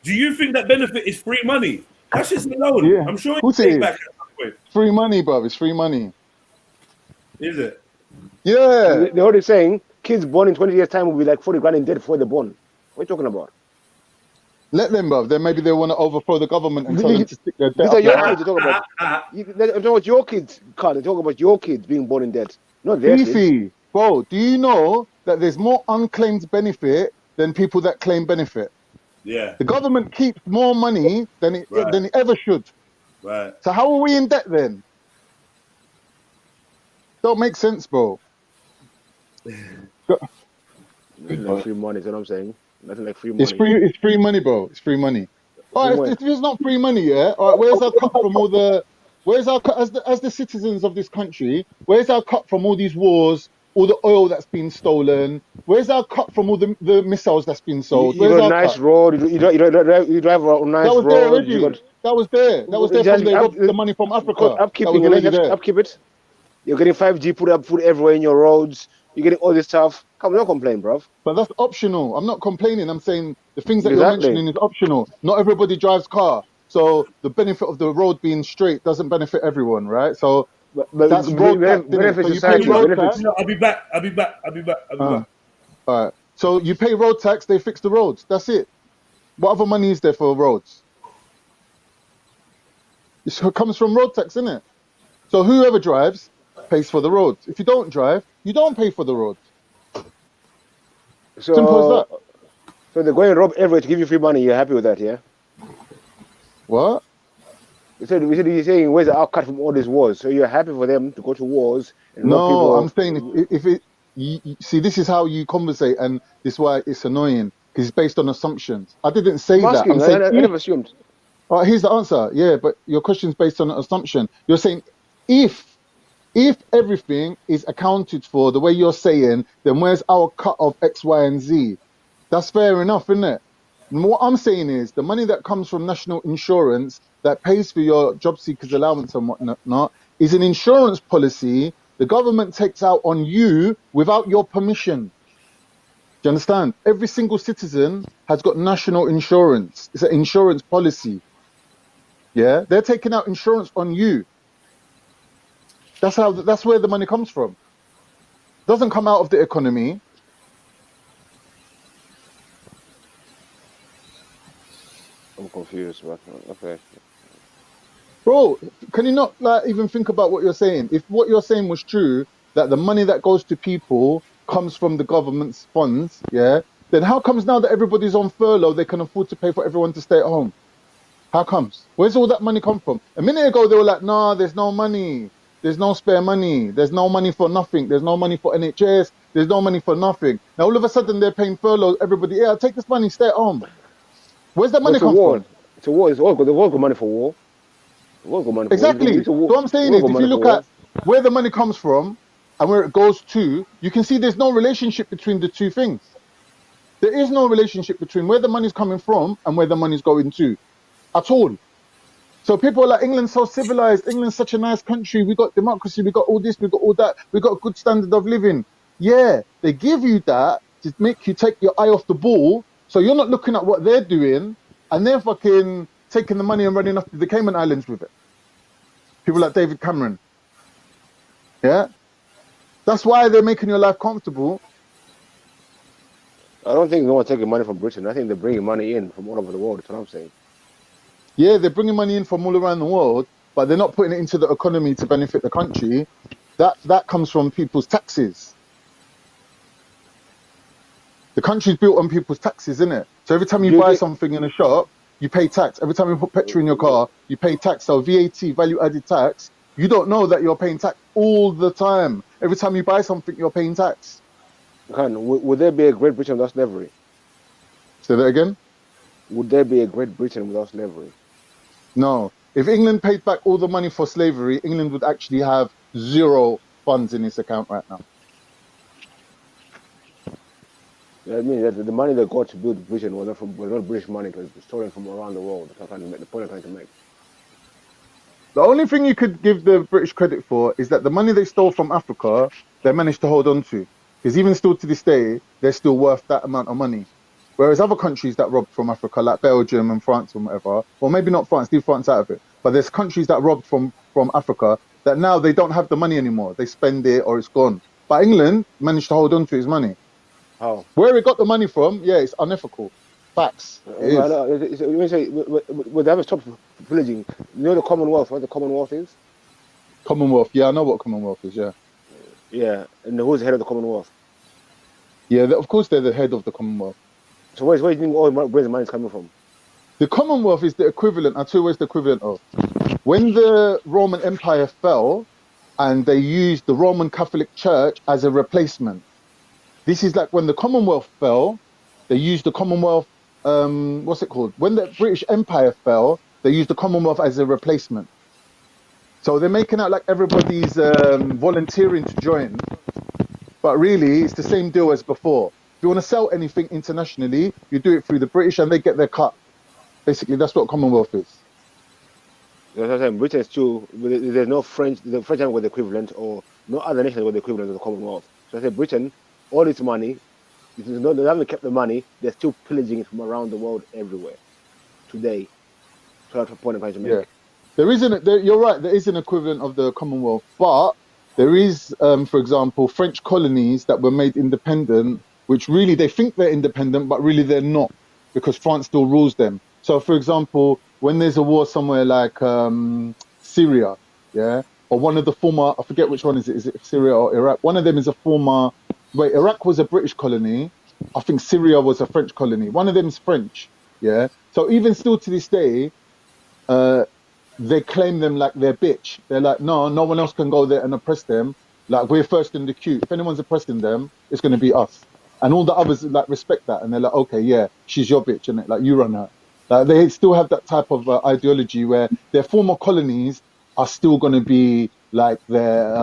Do you think that benefit is free money? That's just alone. Yeah. I'm sure it's paid back at some point. Free money, bro. It's free money. Is it? Yeah. They're already saying kids born in 20 years' time will be like 40 grand in debt before they're born. What are you talking about? Let them, bro. Then maybe they want to overthrow the government and tell them to stick their debt. These are your kids you're talking about. I'm talking about your kids, Carl. They're talking about your kids being born in debt. Not their kids. Bro, do you know that there's more unclaimed benefit than people that claim benefit? Yeah. The government keeps more money than it ever should. Right. So how are we in debt then? Don't make sense, bro. Like free money, is what I'm saying. Nothing like free money. It's free money, bro. It's free money. All right, if it's not free money, yeah. All right, where's our cut from all the? Where's our cut as the citizens of this country? Where's our cut from all these wars, all the oil that's been stolen? Where's our cut from all the missiles that's been sold? You got a nice road. You drive a nice road. That was there. That was there from the money from Africa. Upkeep it. You're getting 5G put everywhere in your roads. You're getting all this stuff. Come on, don't complain, bro. But that's optional. I'm not complaining. I'm saying the things that you're mentioning is optional. Not everybody drives car. So the benefit of the road being straight doesn't benefit everyone, right? So that's road tax. I'll be back. All right. So you pay road tax, they fix the roads. That's it. What other money is there for roads? It comes from road tax, isn't it? So whoever drives pays for the roads. If you don't drive, you don't pay for the roads. So, simple as that. So they're going to rob everywhere to give you free money. You're happy with that, yeah? What? We said you're saying where's the outcut from all these wars? So you're happy for them to go to wars and rob people? I'm saying if it see, this is how you conversate, and this is why it's annoying because it's based on assumptions. I didn't say that. I'm saying I never assumed. All right, here's the answer. Yeah, but your question's based on an assumption. You're saying if everything is accounted for the way you're saying, then where's our cut of X, Y, and Z? That's fair enough, isn't it? And what I'm saying is the money that comes from national insurance that pays for your job seekers allowance and whatnot is an insurance policy the government takes out on you without your permission. Do you understand? Every single citizen has got national insurance. It's an insurance policy. Yeah, they're taking out insurance on you. That's where the money comes from. It doesn't come out of the economy. I'm confused, but okay. Bro, can you not even think about what you're saying? If what you're saying was true, that the money that goes to people comes from the government's funds, yeah, then how comes now that everybody's on furlough, they can afford to pay for everyone to stay at home? How comes? Where's all that money come from? A minute ago, they were like, nah, there's no money. There's no spare money. There's no money for nothing. There's no money for NHS. There's no money for nothing. Now, all of a sudden, they're paying furlough. Everybody, yeah, take this money, stay at home. Where's that money come from? It's a war. It's all good. The war got money for war. The war got money for exactly. So what I'm saying is, if you look at where the money comes from and where it goes to, you can see there's no relationship between the two things. There is no relationship between where the money's coming from and where the money's going to, at all. So people are like, England's so civilized, England's such a nice country, we got democracy, we got all this, we got all that, we got a good standard of living. Yeah, they give you that to make you take your eye off the ball, so you're not looking at what they're doing, and they're fucking taking the money and running off to the Cayman Islands with it. People like David Cameron. Yeah? That's why they're making your life comfortable. I don't think no one's taking money from Britain. I think they're bringing money in from all over the world. That's what I'm saying. Yeah, they're bringing money in from all around the world, but they're not putting it into the economy to benefit the country. That comes from people's taxes. The country's built on people's taxes, isn't it? So every time you buy something in a shop, you pay tax. Every time you put petrol in your car, you pay tax. So VAT, value-added tax, you don't know that you're paying tax all the time. Every time you buy something, you're paying tax. Would there be a Great Britain without slavery? Say that again? Would there be a Great Britain without slavery? No. If England paid back all the money for slavery, England would actually have 0 funds in its account right now. Yeah, I mean, the money that got to build Britain was not British money, it was stolen from around the world. That's the point I'm trying to make. The only thing you could give the British credit for is that the money they stole from Africa, they managed to hold on to. Because even still to this day, they're still worth that amount of money. Whereas other countries that robbed from Africa, like Belgium and France and whatever, or maybe not France, leave France out of it, but there's countries that robbed from Africa that now they don't have the money anymore. They spend it or it's gone. But England managed to hold on to his money. How? Where it got the money from, yeah, it's unethical. Facts. It is. When you say, would they ever stop pillaging? You know the Commonwealth, what the Commonwealth is? Commonwealth, yeah, I know what Commonwealth is, yeah. Yeah, and who's the head of the Commonwealth? Yeah, of course they're the head of the Commonwealth. So where do you think all where the money is coming from? The Commonwealth is the equivalent, I'll tell you where's the equivalent of. When the Roman Empire fell and they used the Roman Catholic Church as a replacement. This is like when the Commonwealth fell, they used the Commonwealth, what's it called? When the British Empire fell, they used the Commonwealth as a replacement. So they're making out like everybody's volunteering to join, but really it's the same deal as before. If you want to sell anything internationally, you do it through the British and they get their cut. Basically, that's what Commonwealth is. That's what I'm saying. Britain is too, there's no French, the French haven't got the equivalent, or no other nation with the equivalent of the Commonwealth. So I say Britain, all its money, they haven't kept the money, they're still pillaging it from around the world everywhere today. So that's the point I'm trying to make. Yeah. You're right, there is an equivalent of the Commonwealth, but there is, for example, French colonies that were made independent, which really they think they're independent, but really they're not, because France still rules them. So, for example, when there's a war somewhere like Syria, yeah, or one of the former, I forget which one is it Syria or Iraq? One of them is a former, Iraq was a British colony. I think Syria was a French colony. One of them is French, yeah. So even still to this day, they claim them like they're bitch. They're like, no one else can go there and oppress them. Like, we're first in the queue. If anyone's oppressing them, it's going to be us. And all the others like respect that, and they're like, okay, yeah, she's your bitch, and like you run her. Like, they still have that type of ideology where their former colonies are still going to be like their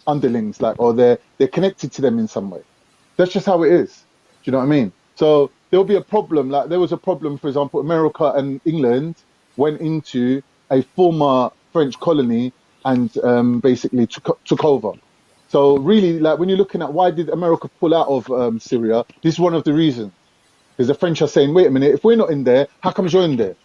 underlings, like, or they're connected to them in some way. That's just how it is. Do you know what I mean? So there'll be a problem. Like, there was a problem, for example, America and England went into a former French colony and basically took over. So really, like, when you're looking at why did America pull out of Syria, this is one of the reasons. Because the French are saying, wait a minute, if we're not in there, how come you're in there?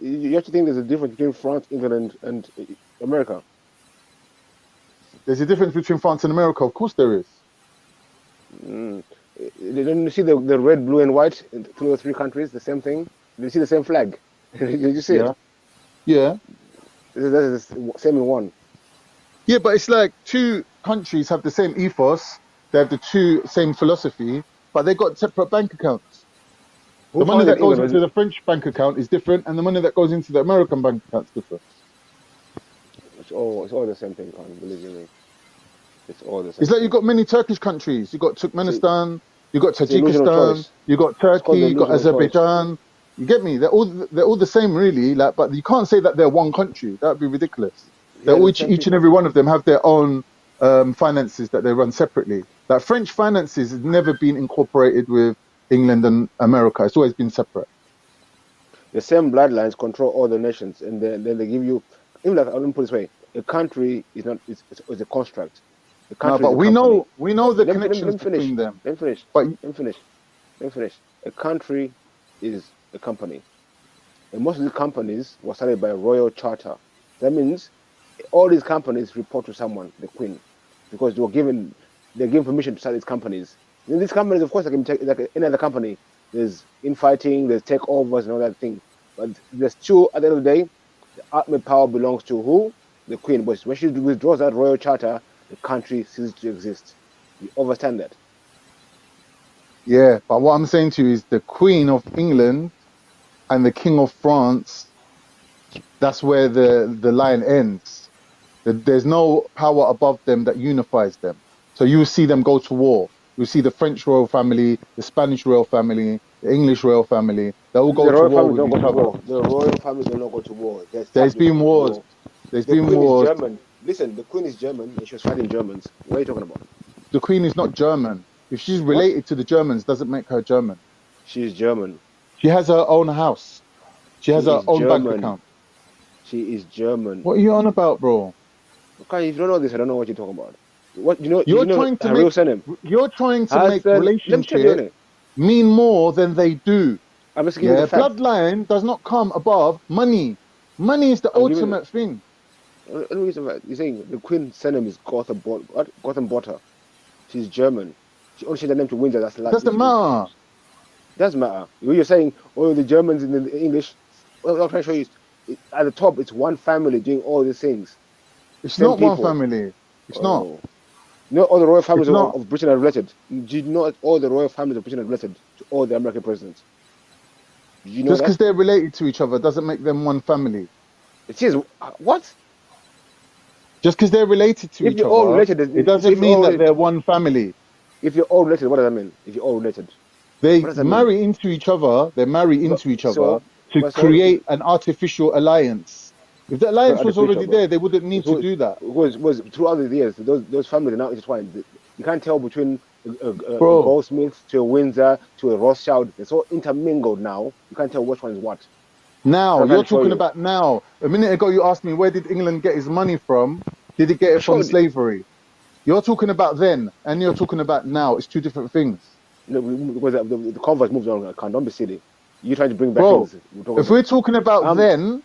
You have to think there's a difference between France, England, and America. There's a difference between France and America. Of course there is. Don't you see the red, blue, and white in 2 or 3 countries? The same thing. Do you see the same flag? Did you see it? Yeah. That's the same in one. Yeah, but it's like 2 countries have the same ethos. They have the same philosophy, but they got separate bank accounts. The money that goes into the French bank account is different, and the money that goes into the American bank account is different. It's all the same thing, believe me. It's all the same. It's like you've got many Turkish countries. You've got Turkmenistan, you've got Tajikistan, you've got Turkey, you've got Azerbaijan. You get me? They're all the same, really. Like, but you can't say that they're one country. That would be ridiculous. Each and every one of them have their own finances that they run separately. Like, French finances has never been incorporated with England and America. It's always been separate. The same bloodlines control all the nations, and then they give you, even like, I'll put it this way, a country is not, it's a construct. A country No, but is a we know the connections between them. Let me finish. A country is a company. And most of the companies were started by a royal charter. That means all these companies report to someone, the queen, because they're given permission to start these companies. And these companies, of course, like any other company, there's infighting, there's takeovers and all that thing. But there's two, at the end of the day, the ultimate power belongs to who? The queen. But when she withdraws that royal charter, the country ceases to exist. You understand that? Yeah, but what I'm saying to you is the Queen of England and the King of France, that's where the line ends. There's no power above them that unifies them. So you will see them go to war. You see the French royal family, the Spanish royal family, the English royal family. They all go to war with each other. The royal family do not go to war. There's been wars. There's been wars. The Queen is German. Listen, the Queen is German and she was fighting Germans. What are you talking about? The Queen is not German. If she's related to the Germans, doesn't make her German. She is German. She has her own house. She has her own bank account. She is German. What are you on about, bro? Okay, if you don't know this, I don't know what you're talking about. What you know? You're trying to make relationship mean more than they do. I'm just giving you the facts. Bloodline does not come above money. Money is the ultimate thing. You're saying the Queen's surname is Gothenbotter. She's German. She only changed her name to Windsor. Doesn't matter. Doesn't matter. You're saying, oh, the Germans in the English. What I'm trying to show you is, at the top, it's one family doing all these things. It's not one family. It's not. You know, all the royal families of Britain are related. Do you know all the royal families of Britain are related to all the American presidents? You know just because they're related to each other doesn't make them one family. It is. What? Just because they're related to each other, it doesn't mean that they're one family. If you're all related, what does that mean? If you're all related, they marry into each other. They marry into each other to create an artificial alliance. If the alliance was already there, they wouldn't need to do that. Was throughout the years, those families are now intertwined. You can't tell between a Goldsmith to a Windsor to a Rothschild. It's all intermingled now. You can't tell which one is what. Now, you're talking about now. A minute ago, you asked me, where did England get his money from? Did it get it from slavery? You're talking about then, and you're talking about now. It's two different things. No, because the converse moves on. Don't be silly. You're trying to bring back things. If we're talking about then,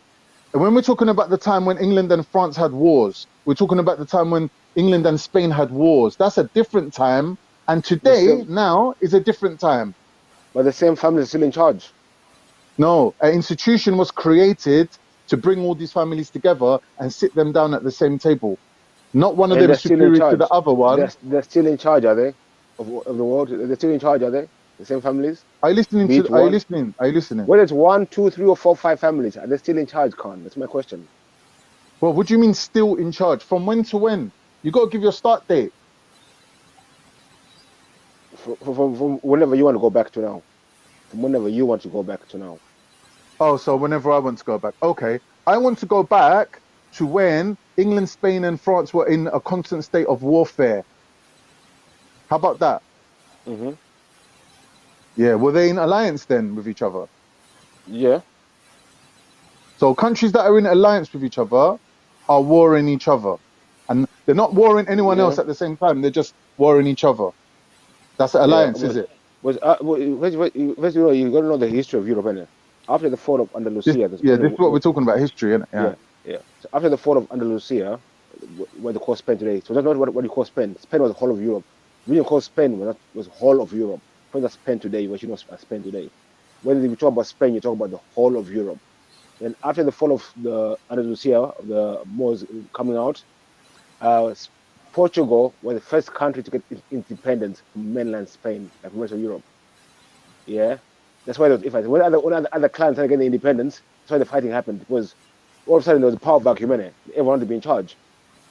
and when we're talking about the time when England and France had wars, we're talking about the time when England and Spain had wars. That's a different time. And today, now, is a different time. But the same family is still in charge. No, an institution was created to bring all these families together and sit them down at the same table. Not one of them is superior to the other one. They're still in charge, are they? Of the world? They're still in charge, are they? The same families? Are you listening? Are you listening? Whether it's 1, 2, 3, or 4, 5 families, are they still in charge, Khan? That's my question. Well, what do you mean still in charge? From when to when? You got to give your start date. From whenever you want to go back to now. From whenever you want to go back to now. Oh, so whenever I want to go back. Okay. I want to go back to when England, Spain, and France were in a constant state of warfare. How about that? Mm-hmm. Yeah, were they in alliance then with each other? Yeah. So countries that are in alliance with each other are warring each other. And they're not warring anyone else at the same time. They're just warring each other. That's an alliance, is it? You got to know the history of Europe, innit? After the fall of Andalusia... this is what we're talking about, history, innit? Yeah. So after the fall of Andalusia, where they call Spain today, so that's not what you call Spain. Spain was the whole of Europe. The reason called Spain was the whole of Europe. When that's Spain today, what you know as Spain today. When you talk about Spain, you talk about the whole of Europe. And after the fall of the Andalusia, the Moors coming out, Portugal was the first country to get independence from mainland Spain, like the rest of Europe. Yeah, that's why when other clans started getting independence, that's why the fighting happened. Because all of a sudden there was a power vacuum, everyone wanted to be in charge.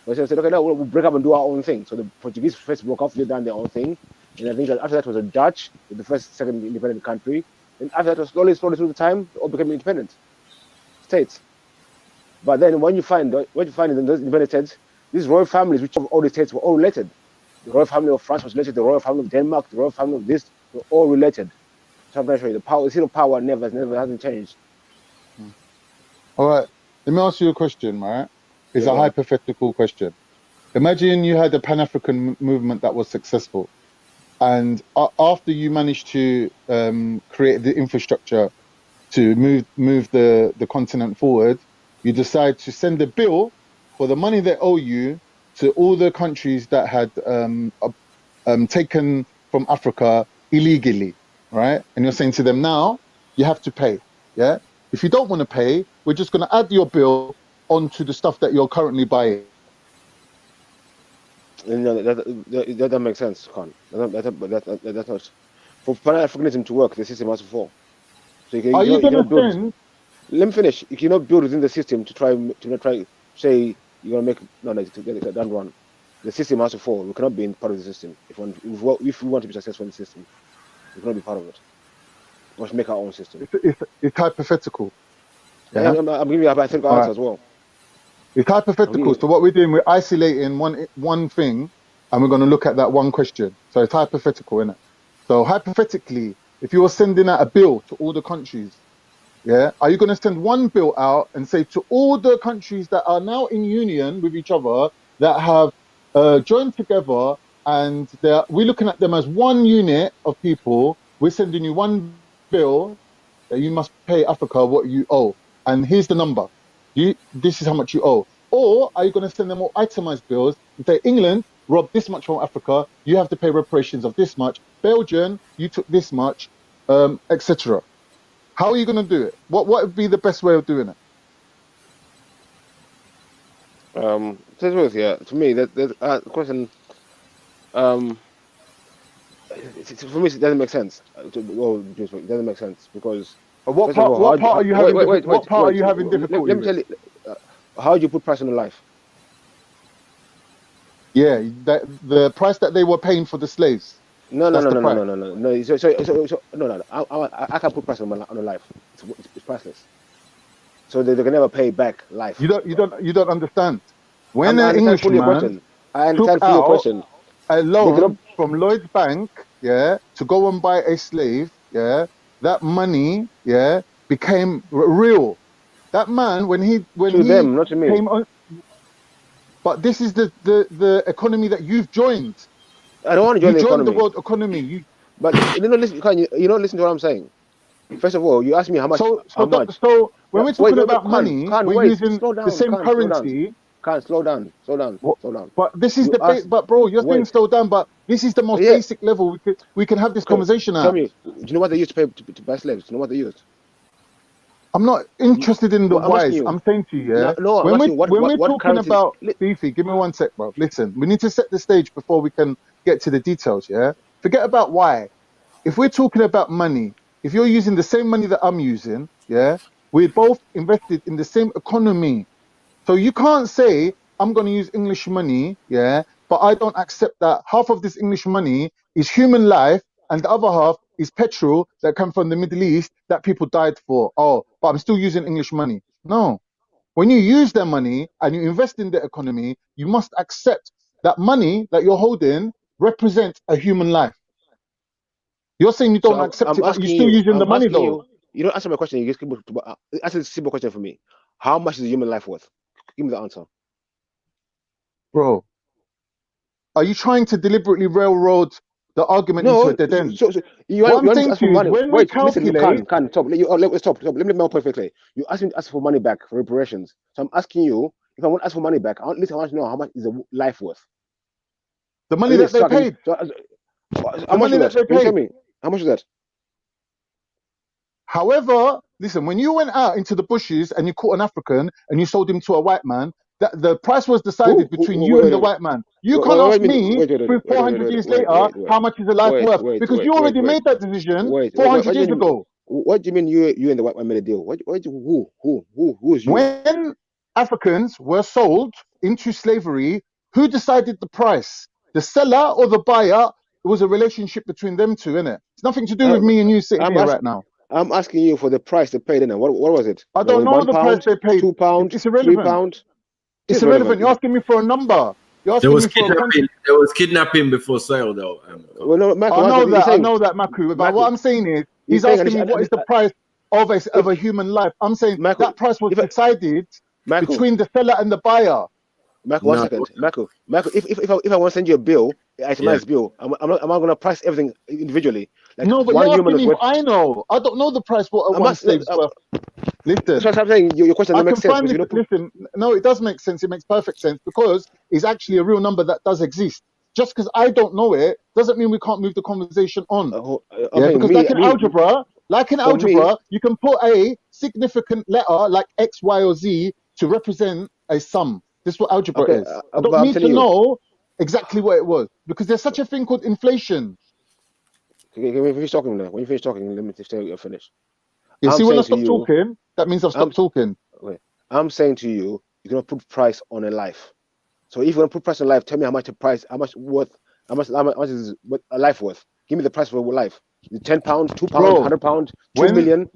But they said, okay, now we'll break up and do our own thing. So the Portuguese first broke off, they done their own thing. And I think that after that was the Dutch, the second independent country. And after that, was slowly through the time, they all became independent states. But then when you find in those independent states, these royal families, which of all the states were all related. The royal family of France was related, the royal family of Denmark, the royal family of this, were all related. The power, the power never hasn't changed. All right. Let me ask you a question, right? It's a hypothetical question. Imagine you had a Pan-African movement that was successful, and after you managed to create the infrastructure to move the continent forward, you decide to send a bill for the money they owe you to all the countries that had taken from Africa illegally, right? And you're saying to them, now you have to pay. Yeah. If you don't want to pay, we're just going to add your bill onto the stuff that you're currently buying. That doesn't make sense, Khan. That's not. For Pan-Africanism to work, the system has to fall. So you cannot build. Let me finish. You cannot build within the system to try say you're gonna make to get it done wrong. The system has to fall. We cannot be in part of the system. If we want to be successful in the system, we cannot be part of it. We must make our own system. It's hypothetical. Yeah? I'm giving you a hypothetical answer as well. It's hypothetical. So what we're doing, we're isolating one thing, and we're going to look at that one question. So it's hypothetical, isn't it? So hypothetically, if you were sending out a bill to all the countries, yeah, are you going to send one bill out and say to all the countries that are now in union with each other, that have joined together, and we're looking at them as one unit of people, we're sending you one bill that you must pay Africa what you owe, and here's the number. This is how much you owe. Or are you going to send them all itemized bills and say, England robbed this much from Africa, you have to pay reparations of this much. Belgium, you took this much, etc. How are you going to do it? What would be the best way of doing it? To me, that question, for me, it doesn't make sense. It doesn't make sense because. What part are you having difficulty? Let me tell you, how do you put price on life? Yeah, the price that they were paying for the slaves. No. So I can't put price on a life. It's priceless. So they can never pay back life. You don't understand. When an Englishman took out a loan from Lloyd's Bank, yeah, to go and buy a slave, yeah, that money, yeah, became real. That man, when he them, not to me. Came on, but this is the economy that you've joined. I don't want to join the economy. The world economy. But you don't listen to what I'm saying. First of all, you ask me how much. So when we're talking about money, we're using the same currency. Slow down. But this is but bro, you're saying slow down. But this is the most basic level we can have this conversation at. Tell me, do you know what they used to pay to buy slaves? Do you know what they used? I'm not interested in the whys. I'm saying to you, yeah. No, when we're talking about Beefy, give me 1 sec, bro. Listen, we need to set the stage before we can get to the details. Yeah. Forget about why. If we're talking about money, if you're using the same money that I'm using, yeah, we're both invested in the same economy. So you can't say I'm going to use English money, yeah, but I don't accept that half of this English money is human life and the other half is petrol that come from the Middle East that people died for. Oh, but I'm still using English money. No. When you use their money and you invest in the economy, you must accept that money that you're holding represents a human life. You're saying you don't accept it, but you're still using the money though. You don't answer my question. You just answer a simple question for me. How much is a human life worth? Give me the answer. Bro, are you trying to deliberately railroad the argument into a dead end? What I'm saying to you is when we calculate... Let me make my point quickly. You ask me to ask for money back for reparations. So I'm asking you, if I want to ask for money back, at least I want to know how much is the life worth. The money that they paid. How much is that? Can you tell me? How much is that? However, listen, when you went out into the bushes and you caught an African and you sold him to a white man, the price was decided between you and the white man. You can't ask me 400 years later how much is a life worth, because you already made that decision 400 years ago. What do you mean you and the white man made a deal? Who is you? When Africans were sold into slavery, who decided the price? The seller or the buyer? It was a relationship between them two, innit? It's nothing to do with me and you sitting here right now. I'm asking you for the price they paid, innit? What was it? I don't know the price they paid. £2, it's irrelevant. £3. It's irrelevant. You're asking me for a number. There was kidnapping before sale, though. Well, no, Maku, I know that, Maku. But what I'm saying is, He's asking me what is the price of a human life. I'm saying that price was decided between the seller and the buyer. Michael, 1 second. Michael, if I want to send you a bill, itemized bill, I'm not going to price everything individually. Like no, but you're asking me what I know. I don't know the price what one slave's worth. Listen, that's what I'm saying. Your question doesn't make sense. Listen, no, it does make sense. It makes perfect sense because it's actually a real number that does exist. Just because I don't know it doesn't mean we can't move the conversation on. Because like in algebra, you can put a significant letter like X, Y, or Z to represent a sum. This is what algebra is. I don't need to know exactly what it was because there's such a thing called inflation. When you finish talking, let me just finish. You see, when I stop talking, that means I've stopped talking. Wait, I'm saying to you, you're gonna put price on a life. So if you're gonna put price on life, tell me how much is a life worth? Give me the price for a life. £10, £2, £100, 2 million.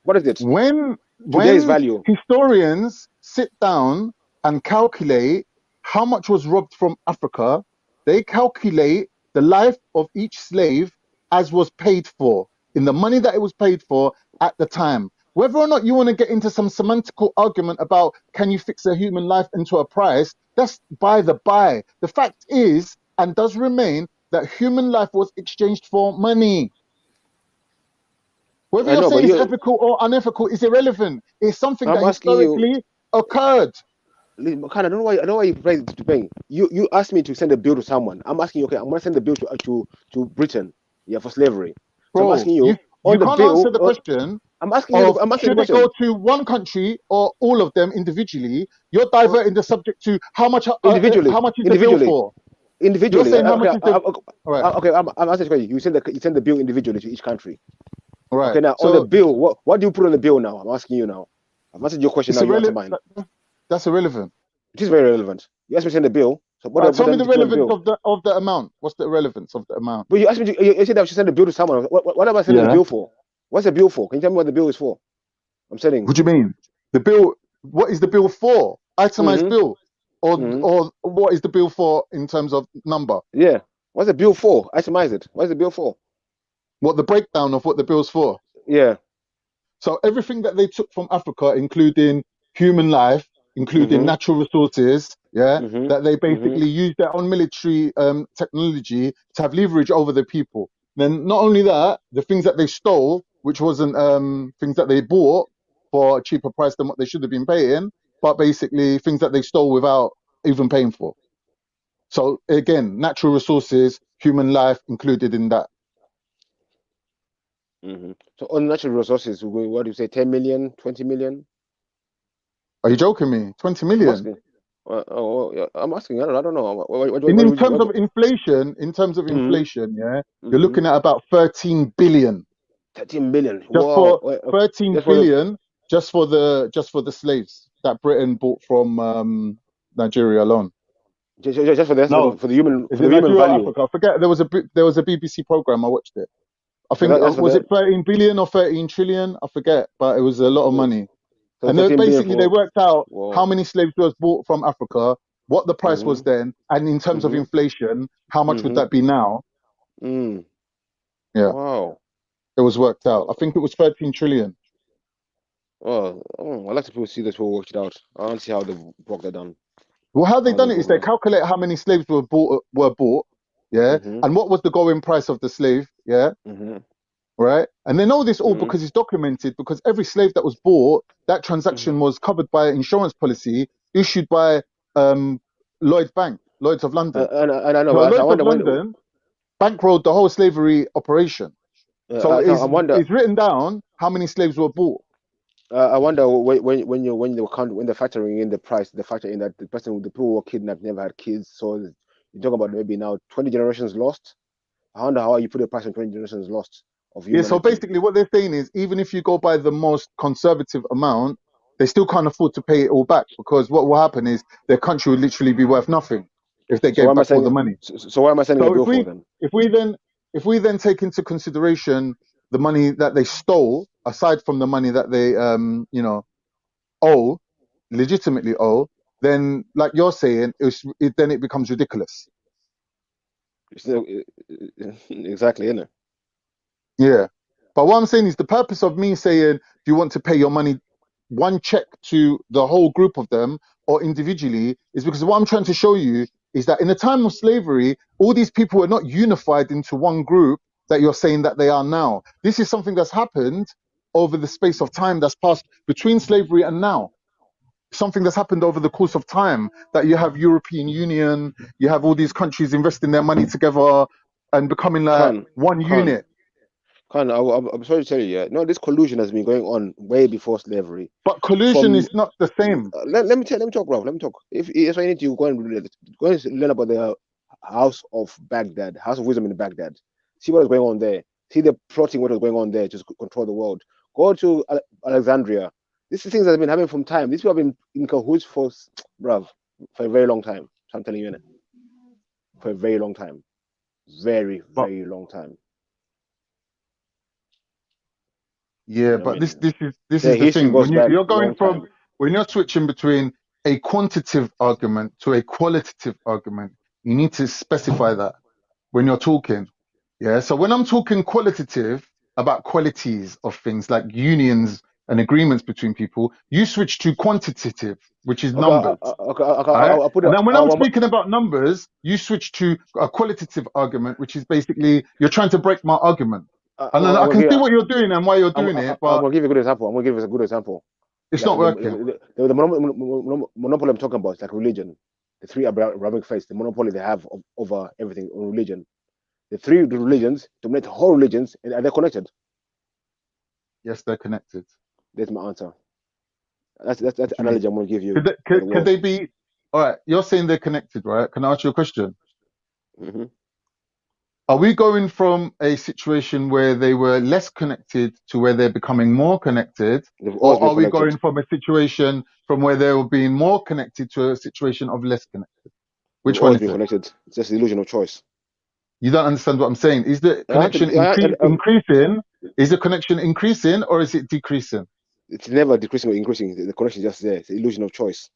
What is it? When today's value? Historians sit down and calculate how much was robbed from Africa, they calculate the life of each slave as was paid for, in the money that it was paid for at the time. Whether or not you want to get into some semantical argument about can you fix a human life into a price, that's by the by. The fact is, and does remain, that human life was exchanged for money. Whether you're saying it's ethical or unethical is irrelevant. It's something that historically occurred. I don't know why you play the debate. You asked me to send a bill to someone. I'm asking you, okay, I'm gonna send the bill to Britain, for slavery. So I'm asking you can't answer the question. I'm asking you. Should it go to one country or all of them individually? You're diverting the subject to how much individually. How much is the bill for? Individually. You're saying how much is the... Okay, I'm asking you. You send the bill individually to each country. All right. Okay, now on the bill, what do you put on the bill now? I'm asking you now. I've answered your question. Now you answer mine. That's irrelevant. It is very relevant. You asked me to send the bill. So tell me the relevance of the amount. What's the relevance of the amount? But you asked me. You said I should send the bill to someone. What am I sending the bill for? What's the bill for? Can you tell me what the bill is for? I'm sending. What do you mean? The bill. What is the bill for? Itemized bill, or what is the bill for in terms of number? Yeah. What's the bill for? Itemize it. What's the bill for? What the breakdown of what the bill's for? Yeah. So everything that they took from Africa, including human life, including natural resources, that they basically used their own military technology to have leverage over the people. Then not only that, the things that they stole, which wasn't things that they bought for a cheaper price than what they should have been paying, but basically things that they stole without even paying for. So again, natural resources, human life included in that. So on natural resources, what do you say, 10 million, 20 million? Are you joking me? 20 million? I'm asking. I don't know. In terms of inflation, you're looking at about 13 billion. 13 billion. Just for the slaves that Britain bought from Nigeria alone. Just for the human value. Africa? I forget. There was a BBC program. I watched it. I think was it 13 billion or 13 trillion? I forget, but it was a lot of money. So and basically they worked out how many slaves was bought from Africa, what the price was then, and in terms of inflation, how much would that be now? Yeah. Wow. It was worked out. I think it was 13 trillion. Oh, I'd like to see this all worked out. I want to see how they broke that down. Well, how they done it is they calculate how many slaves were bought, and what was the going price of the slave, right? And they know this all because it's documented, because every slave that was bought, that transaction was covered by an insurance policy issued by Lloyd's of London. And I know. So Lloyd's of London bankrolled the whole slavery operation. So it's written down how many slaves were bought. I wonder when they're factoring in the price, they factor in that the people who were kidnapped never had kids. So you talk about maybe now 20 generations lost. I wonder how you put a price on 20 generations lost of humanity. Yeah, so basically what they're saying is even if you go by the most conservative amount, they still can't afford to pay it all back, because what will happen is their country would literally be worth nothing if they gave back all the money. So why am I sending a bill for them? If we then take into consideration the money that they stole, aside from the money that they legitimately owe, then like you're saying, then it becomes ridiculous. Exactly, isn't it? Yeah. But what I'm saying is the purpose of me saying, do you want to pay your money one check to the whole group of them or individually, is because what I'm trying to show you is that in the time of slavery, all these people were not unified into one group that you're saying that they are now. This is something that's happened over the space of time that's passed between slavery and now. Something that's happened over the course of time, that you have European Union, you have all these countries investing their money together and becoming like one unit. I'm sorry to tell you, yeah. No, this collusion has been going on way before slavery. But collusion is not the same. Let me talk, bro. Let me talk. If I need to go and learn about the House of Baghdad, House of Wisdom in Baghdad. See what is going on there. See the plotting what is going on there to control the world. Go to Alexandria. These are things that have been happening from time. These people have been in cahoots for a very long time. So I'm telling you, for a very long time. Very long time. Yeah, but this is the thing. When you're going from when you're switching between a quantitative argument to a qualitative argument, you need to specify that when you're talking. Yeah. So when I'm talking qualitative about qualities of things like unions and agreements between people, you switch to quantitative, which is numbers. And then when I'm speaking about numbers, you switch to a qualitative argument, which is basically you're trying to break my argument. And then I can see what you're doing and why you're doing it. But I'm gonna give you a good example. I'm gonna give you a good example. It's not working. The monopoly I'm talking about is like religion. The three Abrahamic faiths, the monopoly they have over everything on religion. The three religions dominate whole religions, and are they connected? Yes, they're connected. That's my answer. That's the analogy I'm gonna give you. Could they be? All right, you're saying they're connected, right? Can I ask you a question? Mm-hmm. Are we going from a situation where they were less connected to where they're becoming more connected? Or are we going from a situation from where they were being more connected to a situation of less connected? Which one is it? Connected. It's just the illusion of choice. You don't understand what I'm saying. Is the connection increasing? Is the connection increasing or is it decreasing? It's never decreasing or increasing. The connection is just there. It's the illusion of choice.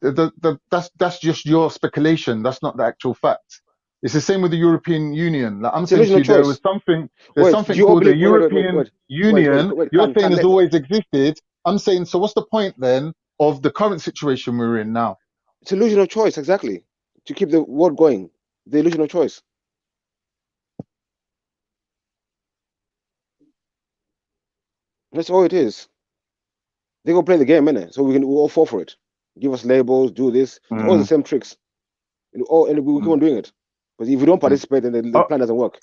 That's just your speculation. That's not the actual fact. It's the same with the European Union. Like I'm saying to you, there was something. There's something called the European Union. You're saying has always existed. I'm saying, so what's the point then of the current situation we're in now? It's illusion of choice, exactly. To keep the world going, the illusion of choice. That's all it is. They go play the game, innit? So we all fall for it. Give us labels, do this. It's all the same tricks. And we keep on doing it. Because if we don't participate, then the plan doesn't work.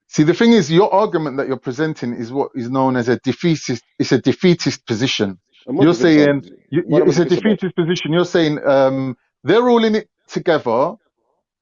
See, the thing is, your argument that you're presenting is what is known as a defeatist. It's a defeatist position. You're saying it's a defeatist position. You're saying they're all in it together.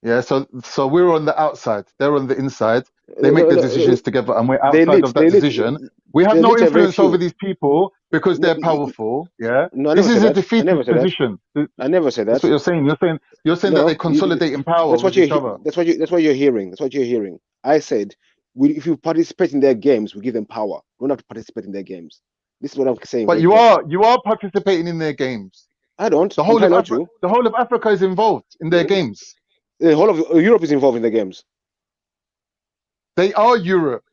Yeah, so we're on the outside. They're on the inside. They make the decisions together, and we're outside of that decision. We have no influence over these people because they're powerful. Yeah, this is a defeatist position. I never said that. That's what you're saying. You're saying that they consolidate in power. That's what you're hearing. That's what you're hearing. I said, if you participate in their games, we give them power. We don't have to participate in their games. This is what I'm saying. But you are participating in their games. I don't. The whole of Africa is involved in their games. The whole of Europe is involved in the games. They are Europe.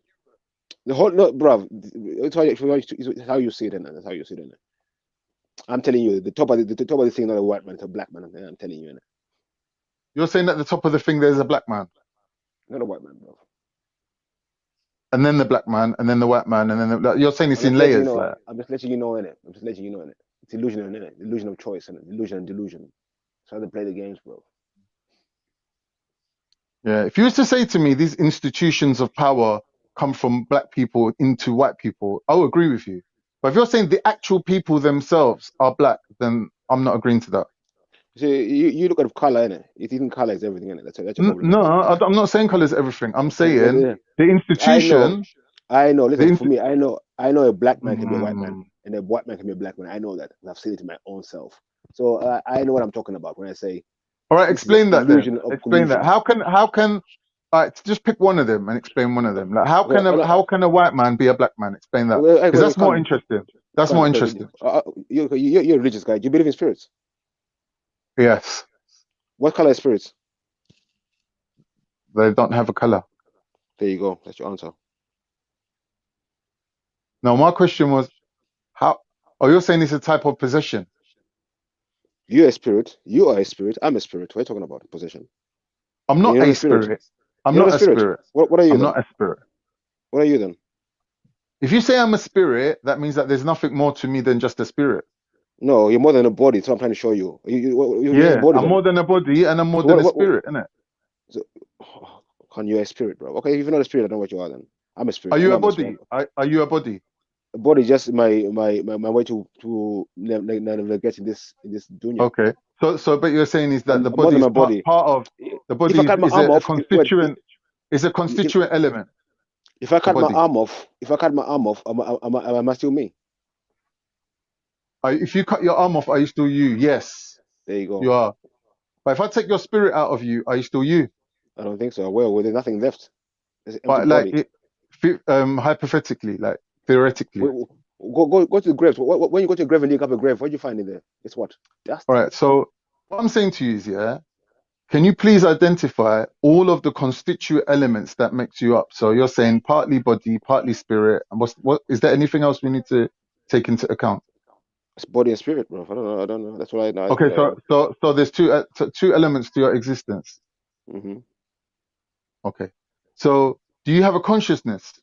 The whole bruv. It's how you see it. That's how you see it. I'm telling you, the top of the thing, not a white man, it's a black man. I'm telling you. You're saying at the top of the thing there's a black man. Not a white man, bro. And then the black man, and then the white man, and then you're saying it's in layers. I'm just letting you know, innit? I'm just letting you know, innit? It's illusion, innit? Illusion of choice, innit? Illusion and delusion. That's how they play the games, bro. Yeah, if you was to say to me these institutions of power come from black people into white people, I'll agree with you. But if you're saying the actual people themselves are black, then I'm not agreeing to that. See, you look at color, innit? You think color is everything, innit? That's your problem. No, I'm not saying color is everything. I'm saying the institution. I know. Listen, for me, I know a black man can be a white man, and a white man can be a black man. I know that. I've seen it in my own self. So I know what I'm talking about when I say. All right, explain that then. Explain that. How can just pick one of them and explain one of them. Like how can a white man be a black man? Explain that. Because that's more interesting. That's more interesting. You're a religious guy. Do you believe in spirits? Yes. What color is spirits? They don't have a color. There you go. That's your answer. Now, my question was, how? Oh, you're saying it's a type of possession. You're a spirit. You are a spirit. I'm a spirit. What are you talking about? Possession. I'm not a spirit. I'm not a spirit. What are you? I'm then? not a spirit. What are you then? If you say I'm a spirit, that means that there's nothing more to me than just a spirit. No, you're more than a body. That's what I'm trying to show you. Yeah, a body, I'm more than a body, and I'm more than a spirit, innit? So, can you a spirit, bro? Okay, if you're not a spirit, I don't know what you are then. I'm a spirit. Are you a body? Are you a body? A body just my way to navigate in this dunya. Okay. So but you're saying is that the body is part of the body is a constituent. Is a constituent element. If I cut my arm off, am I still me? If you cut your arm off, are you still you? Yes. There you go. You are. But if I take your spirit out of you, are you still you? I don't think so. Well, there's nothing left. But like, hypothetically, like theoretically. Go to the grave. When you go to the grave and dig up a grave, what do you find in there? It's what? Dust. All right. So what I'm saying to you is, yeah, can you please identify all of the constituent elements that makes you up? So you're saying partly body, partly spirit. And what is there anything else we need to take into account? It's body and spirit, bro. I don't know. That's what I know. Okay, so there's two elements to your existence. Mm-hmm. Okay. So do you have a consciousness?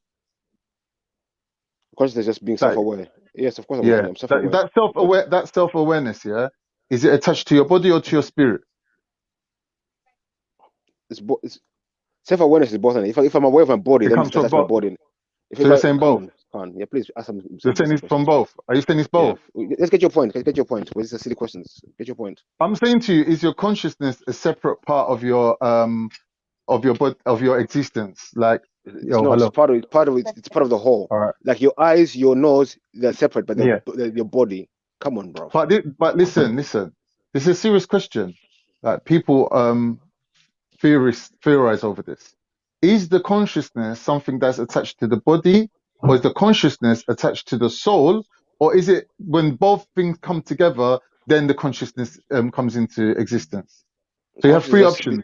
Consciousness just being self-aware. Yes, of course. I'm self-aware. That self-awareness, yeah. Is it attached to your body or to your spirit? It's self-awareness is both. If I'm aware of my body, then it's my body. So you're saying both? Yeah, please ask some. You're saying it's from both. Are you saying it's both? Yeah. Let's get your point. Get your point. Where's the silly questions? Get your point. I'm saying to you, is your consciousness a separate part of your existence? Like, it's not. It's part of it. It's part of the whole. All right. Like your eyes, your nose, they're separate, but your body. Come on, bro. But listen. This is a serious question. Like people theorize over this. Is the consciousness something that's attached to the body, or is the consciousness attached to the soul, or is it when both things come together, then the consciousness comes into existence? So you have three options.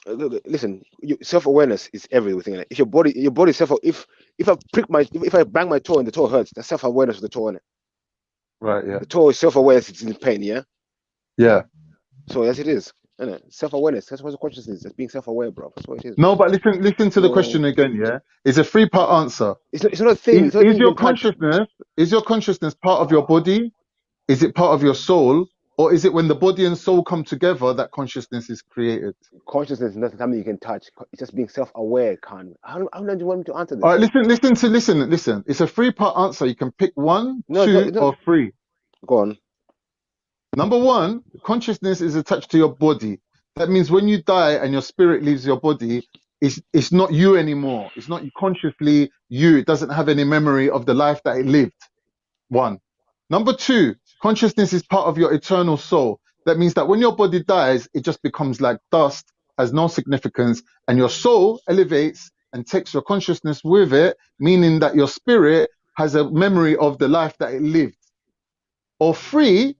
Listen, self-awareness is everything. If your body self, if I bang my toe and the toe hurts, that's self-awareness of the toe, innit? Right. Yeah. The toe is self-awareness. It's in pain. Yeah. Yeah. So yes, it is. Self-awareness. That's what the consciousness is. It's being self-aware, bro. That's what it is. No, but listen to the question again. Yeah, it's a three-part answer. It's not a thing. Is your consciousness part of your body? Is it part of your soul, or is it when the body and soul come together that consciousness is created? Consciousness is not something you can touch. It's just being self-aware, Khan. How do you want me to answer this? All right, listen. It's a three-part answer. You can pick one, two, or three. Go on. Number one, consciousness is attached to your body. That means when you die and your spirit leaves your body, it's not you anymore. It's not consciously you. It doesn't have any memory of the life that it lived. One. Number two, consciousness is part of your eternal soul. That means that when your body dies, it just becomes like dust, has no significance, and your soul elevates and takes your consciousness with it, meaning that your spirit has a memory of the life that it lived. Or three,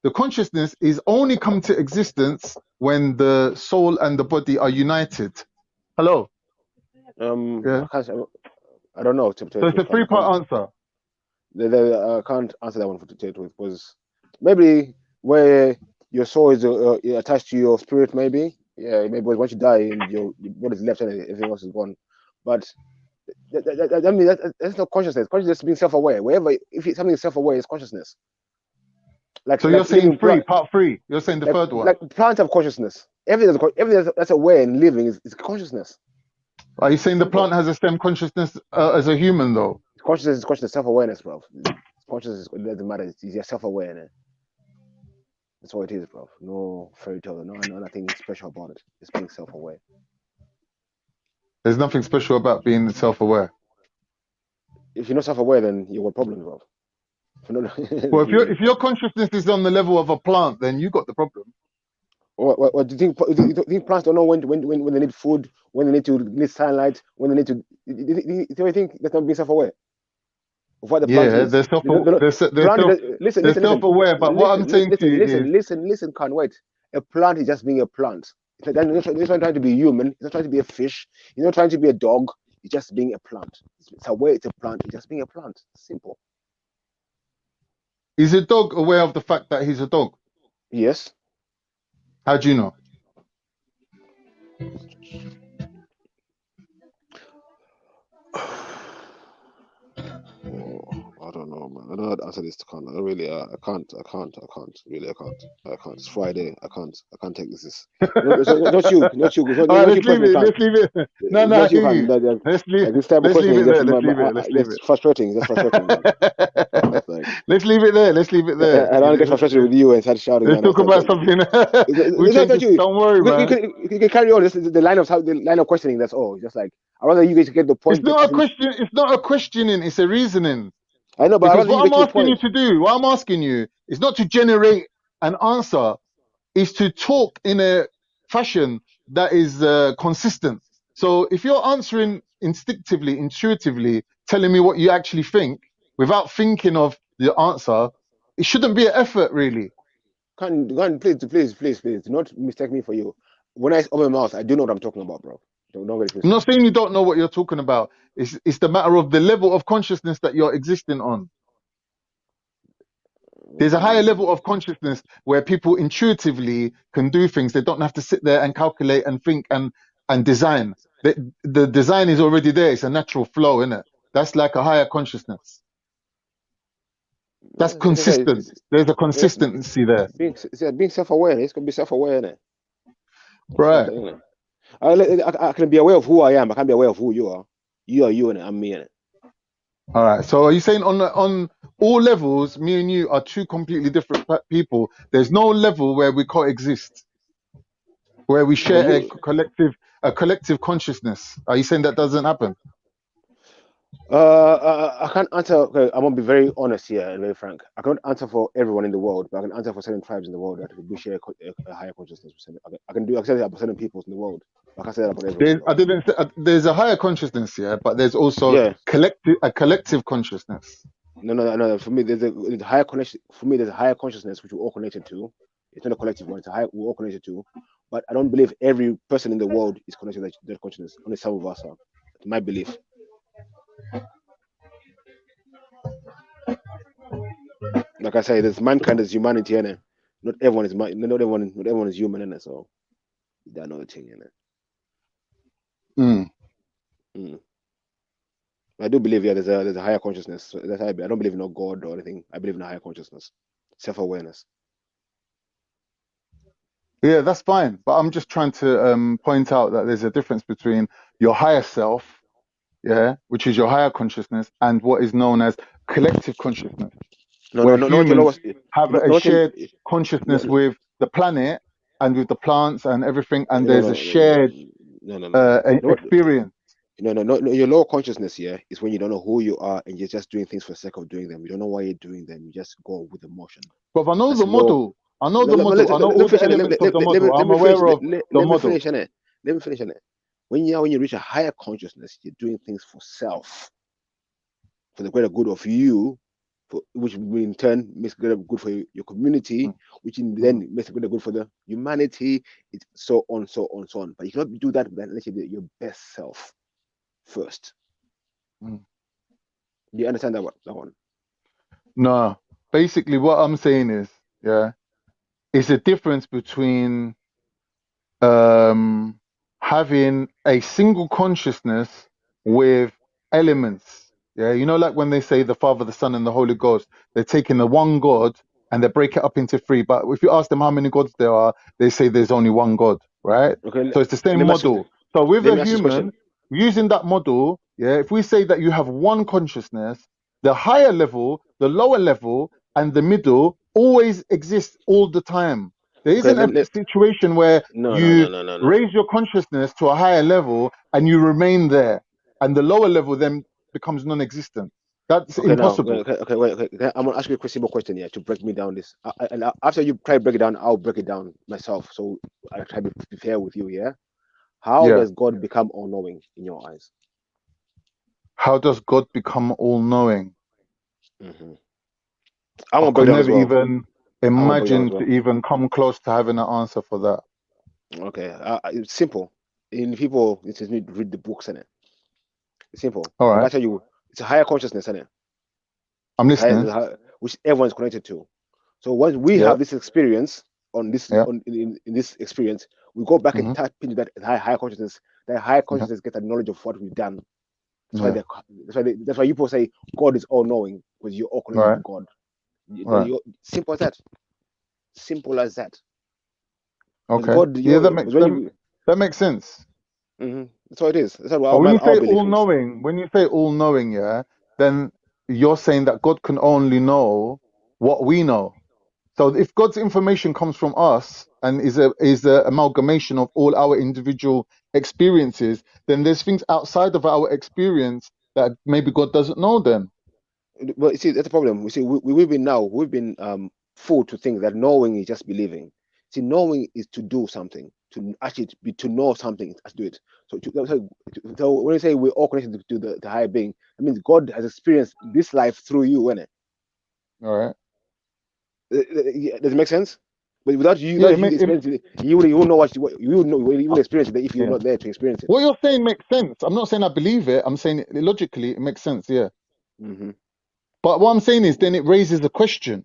the consciousness is only come to existence when the soul and the body are united. Hello? Yeah. I don't know. So it's a three-part answer. I can't answer that one because maybe where your soul is attached to your spirit, maybe. Yeah, maybe once you die and your body is left and everything else is gone. But I mean, that's not consciousness. Consciousness is being self-aware. If something is self-aware, it's consciousness. So you're saying part three. You're saying the third one. Like plants have consciousness. Everything that's aware and living is consciousness. Are you saying the plant has the same consciousness as a human, though? Consciousness is self-awareness, bro. Consciousness doesn't matter. It's just self-aware. That's what it is, bro. No fairy tale. No, nothing special about it. It's being self-aware. There's nothing special about being self-aware. If you're not self-aware, then you got problems, bro. Well, if your consciousness is on the level of a plant, then you got the problem. What do you think plants don't know when they need food, when they need sunlight, when they need to? Do you think that's not being self-aware? Of what the plant is? They're self-aware. But what I'm saying to you is, listen, can't wait. A plant is just being a plant. He's not trying to be human. He's not trying to be a fish. He's not trying to be a dog. He's just being a plant. It's aware it's a plant. He's just being a plant. Simple. Is a dog aware of the fact that he's a dog? Yes. How do you know? I don't know, man. I don't know how to answer this. I can't. I really, I can't. Really, I can't. It's Friday. I can't take this. Not you. Let's leave it. No, I hear you. Let's leave it there. That's frustrating. Let's leave it there. I don't get frustrated with you and start shouting. Let's talk about something. Don't worry, man. You can carry on. This is the line of questioning. That's all. Just like I rather you guys get the point. It's not a question. It's not a questioning. It's a reasoning. I know, but because what I'm asking you to do, what I'm asking you, is not to generate an answer, is to talk in a fashion that is consistent. So if you're answering instinctively, intuitively, telling me what you actually think, without thinking of the answer, it shouldn't be an effort, really. Please, do not mistake me for you. When I open my mouth, I do know what I'm talking about, bro. I'm not saying you don't know what you're talking about. It's the matter of the level of consciousness that you're existing on. There's a higher level of consciousness where people intuitively can do things. They don't have to sit there and calculate and think and design. The design is already there. It's a natural flow, isn't it? That's like a higher consciousness. That's consistent. There's a consistency there. Being self-aware. It's going to be self-aware, right? I can be aware of who I am. I can't be aware of who you are. You are you, and I'm me, innit? All right. So are you saying on all levels, me and you are two completely different people? There's no level where we coexist, where we share a collective consciousness. Are you saying that doesn't happen? I can't answer. Okay, I'm gonna be very honest here and very frank. I can't answer for everyone in the world, but I can answer for certain tribes in the world that we share a higher consciousness. I can say that about certain peoples in the world. I can't say that about everyone. There's a higher consciousness here, but there's also a collective consciousness. No. For me, there's a higher connection. For me, there's a higher consciousness which we're all connected to. It's not a collective one. We're all connected to. But I don't believe every person in the world is connected to that consciousness. Only some of us are. It's my belief. Like I say, there's mankind, there's humanity in it. Not everyone is human in it. So that's another thing in it. I do believe there's a higher consciousness. That's how I don't believe in no God or anything. I believe in a higher consciousness, self-awareness. Yeah, that's fine. But I'm just trying to point out that there's a difference between your higher self, which is your higher consciousness, and what is known as collective consciousness. Humans have a shared consciousness with the planet and with the plants and everything, and there's a shared experience. No. Your lower consciousness here is when you don't know who you are and you're just doing things for the sake of doing them. You don't know why you're doing them. You just go with the motion. But I know the model. I know the model. I know all the elements of the model. I'm aware of the model. Let me finish on it. When you reach a higher consciousness, you're doing things for self, for the greater good of you, which in turn makes it greater good for your community, which then makes it greater good for the humanity. It's so on. But you cannot do that unless you do your best self first. Do you understand that one? No. Basically, what I'm saying is, it's a difference between having a single consciousness with elements. Yeah, you know, like when they say the Father, the Son, and the Holy Ghost, they're taking the one God and they break it up into three. But if you ask them how many gods there are, they say there's only one God, right? Okay, so it's the same model. So with a human, using that model, if we say that you have one consciousness, the higher level, the lower level, and the middle always exists all the time. There isn't a situation where you raise your consciousness to a higher level and you remain there, and the lower level then becomes non-existent. That's impossible. Wait. I'm gonna ask you a simple question here to break me down this. And after you try to break it down, I'll break it down myself. So I try to be fair with you. How does God become all-knowing in your eyes? How does God become all-knowing? I could never even imagine to even come close to having an answer for that. Okay, it's simple. In people, it just need to read the books, innit? It's simple. All right. Like I tell you, it's a higher consciousness, innit? I'm listening. Which everyone's connected to. So once we have this experience in this experience, we go back and tap into that higher consciousness. That higher consciousness gets a knowledge of what we've done. That's why you people say God is all knowing, because you're all connected to God. Simple as that. Simple as that. Okay. God, that makes sense. That's what it is. That's what when you say all knowing, yeah, then you're saying that God can only know what we know. So if God's information comes from us and is a amalgamation of all our individual experiences, then there's things outside of our experience that maybe God doesn't know then. Well, you see, that's the problem. We see we've been fooled to think that knowing is just believing. See, knowing is to do something, to know something, to do it. So when you say we're all connected to the higher being, that means God has experienced this life through you, isn't it? All right. Does it make sense? But without you, experiencing it, you wouldn't know what you wouldn't experience it if you're not there to experience it. What you're saying makes sense. I'm not saying I believe it. I'm saying logically it makes sense. Yeah. But what I'm saying is, then it raises a question.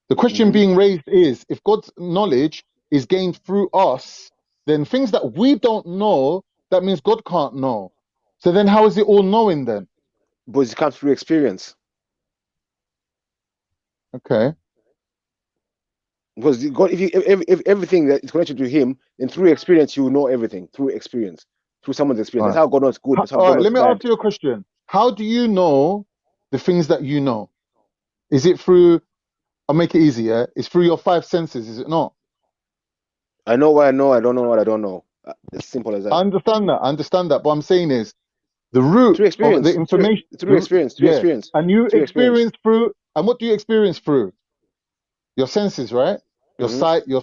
The question being raised is, if God's knowledge is gained through us, then things that we don't know, that means God can't know. So then how is it all knowing then? Because it comes through experience. Okay. Because God, if everything that is connected to Him, then through experience you will know everything. Through experience, through someone's experience. That's how God knows good. That's how God knows let me bad. ask you a question. How do you know the things that you know? Is it through? I'll make it easier. It's through your 5 senses, is it not? I know what I know. I don't know what I don't know. It's simple as that. I understand that. But I'm saying is the root of the information. Through experience. And you experience through. And what do you experience through? Your senses, right? Your sight, your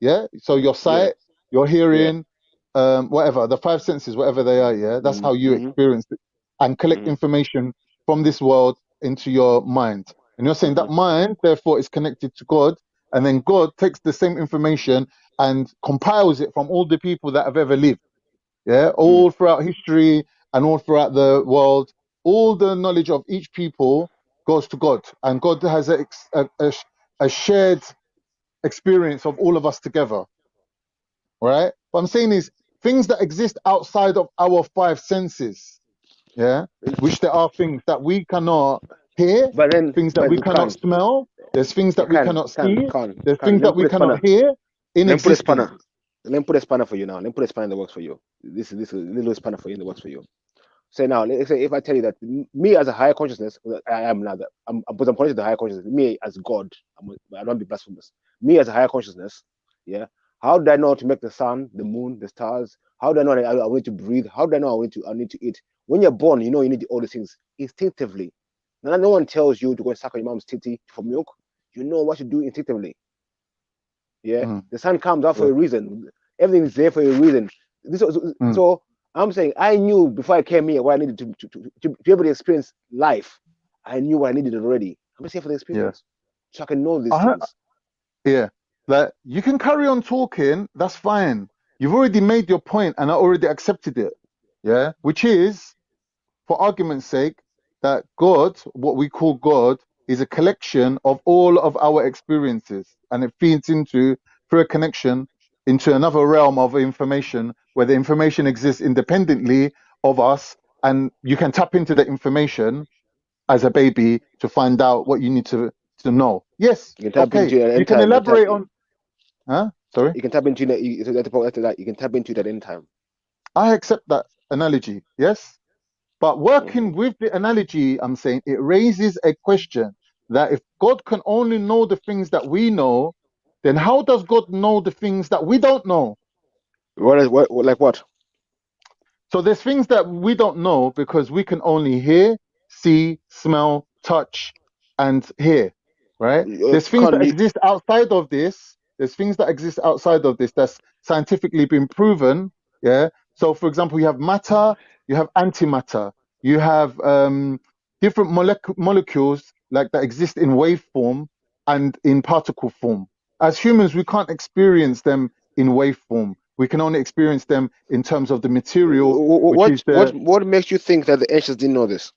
yeah. So your sight, your hearing, whatever, the 5 senses, whatever they are, yeah. That's how you experience it and collect information from this world into your mind. And you're saying that mind, therefore, is connected to God, and then God takes the same information and compiles it from all the people that have ever lived, yeah, all throughout history and all throughout the world. All the knowledge of each people goes to God, and God has a shared experience of all of us together, right? What I'm saying is things that exist outside of our 5 senses, yeah, which there are things that we cannot hear, things that we cannot smell, there's things that we cannot see, there's things that we cannot hear in existence. Let me put a spanner for you now. Let me put a spanner that works for you. This is a little spanner for you that works for you. Say now, let's say if I tell you that me as a higher consciousness, I am now that I'm connected to the higher consciousness. Me as God, I don't be blasphemous. Me as a higher consciousness, yeah. How do I know to make the sun, the moon, the stars? How do I know that I need to breathe? How do I know I need to eat? When you're born, you know you need all these things instinctively. Now, no one tells you to go and suck on your mom's titty for milk. You know what to do instinctively. Yeah, the sun comes out for a reason. Everything is there for a reason. So I'm saying I knew before I came here what I needed to be able to experience life. I knew what I needed already. I'm just here for the experience, so I can know these things. Yeah, like you can carry on talking. That's fine. You've already made your point, and I already accepted it. Yeah, which is, for argument's sake, that God, what we call God, is a collection of all of our experiences, and it feeds into, through a connection, into another realm of information where the information exists independently of us, and you can tap into the information as a baby to find out what you need to know. Yes, you can elaborate on. Sorry. You can tap into that. You can tap into that in time. I accept that analogy. Yes. But working with the analogy, I'm saying it raises a question that if God can only know the things that we know, then how does God know the things that we don't know? Like what? So there's things that we don't know because we can only hear, see, smell, touch, and hear, right? There's things that exist outside of this. There's things that exist outside of this that's scientifically been proven, yeah? So, for example, you have matter, you have antimatter, you have different molecules like that exist in wave form and in particle form. As humans, we can't experience them in waveform. We can only experience them in terms of the material. What makes you think that the ancients didn't know this?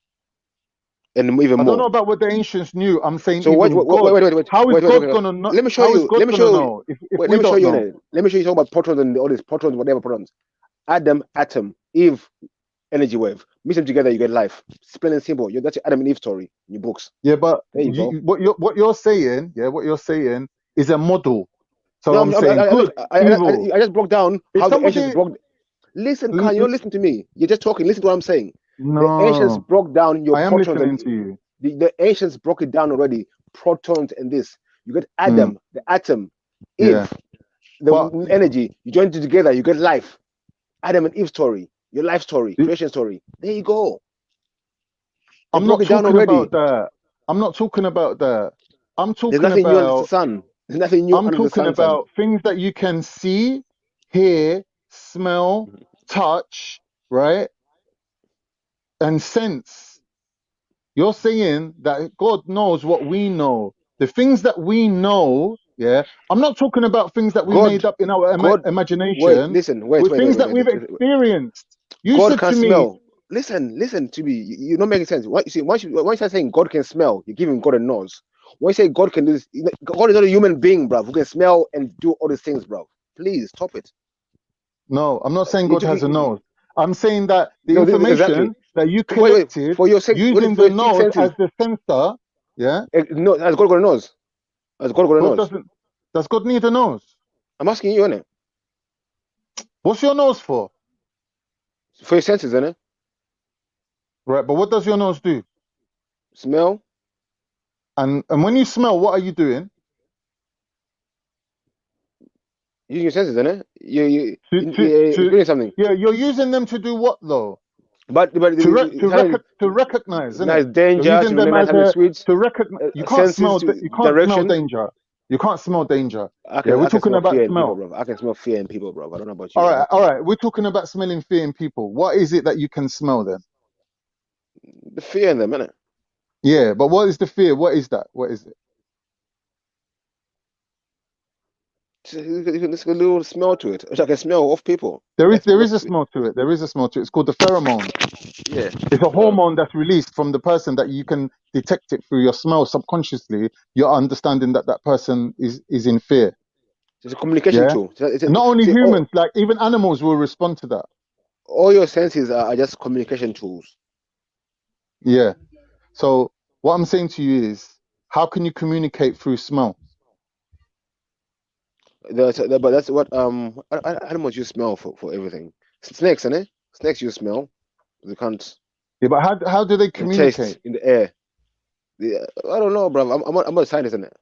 And even more. I don't know about what the ancients knew. I'm saying so even God. Wait. How is God gonna know? Let me show you. Let me show you. If we don't know? Let me show you talking about protons and all these protons, whatever protons. Adam, atom, Eve, energy wave. Mix them together, you get life. It's plain and simple. That's your Adam and Eve story in your books. Yeah, but what you're saying, is a model. So no, I'm saying good, evil. I just broke down how the ancients broke. Listen, Khan, you don't listen to me. You're just talking. Listen to what I'm saying. No, the ancients broke down your protons. I am listening to you. The ancients broke it down already. Protons and this. You get Adam, the atom, Eve, the energy. You join it together, you get life. Adam and Eve story, your life story, creation story. There you go. I'm not talking about that. I'm not talking about that. I'm talking There's nothing about new under the sun. There's nothing new I'm under the sun. talking about things that you can see, hear, smell, touch, right? And sense. You're saying that God knows what we know. The things that we know, I'm not talking about things that we made up in our imagination. Wait, things that we've experienced. You God said can to smell. me, Listen to me. You're not making sense. Once you start saying God can smell, you're giving God a nose. When you say God can do this, God is not a human being, bro, who can smell and do all these things, bro. Please stop it. No, I'm not saying God has a nose. I'm saying that the information that you collected using the nose as the sensor, No, has God got a nose? Has God got a nose? Does God need a nose? I'm asking you, innit? What's your nose for? For your senses, innit? Right, but what does your nose do? Smell. And when you smell, what are you doing? Using your senses, innit? You're doing something. Yeah, you're using them to do what though? But to recognize, nice danger, to recognize having sweets. To recognize, you can't smell. You can't smell danger. You can't smell danger. We're talking about smell. People, I can smell fear in people, bro. I don't know about you. All right. We're talking about smelling fear in people. What is it that you can smell then? The fear in them, innit? Yeah, but what is the fear? What is that? What is it? There's a little smell to it. Which I can smell off people. There is a smell to it. There is a smell to it. It's called the pheromone. Yeah. It's a hormone that's released from the person that you can detect it through your smell subconsciously. You're understanding that that person is in fear. It's a communication tool. Not only humans, like even animals will respond to that. All your senses are just communication tools. Yeah. So what I'm saying to you is, how can you communicate through smell? But that's what animals use smell for everything. Snakes, innit? Snakes use smell. They can't. Yeah, but how do they communicate? Taste in the air. I don't know, bro. I'm a scientist, innit?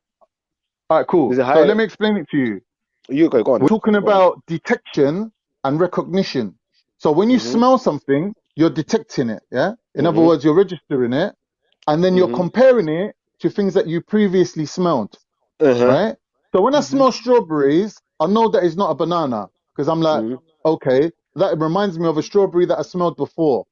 All right, cool. So let me explain it to you. You go on. We're talking about detection and recognition. So when you smell something, you're detecting it, yeah? In other words, you're registering it, and then you're comparing it to things that you previously smelled, right? So when I smell strawberries, I know that it's not a banana, because I'm like, okay, that reminds me of a strawberry that I smelled before.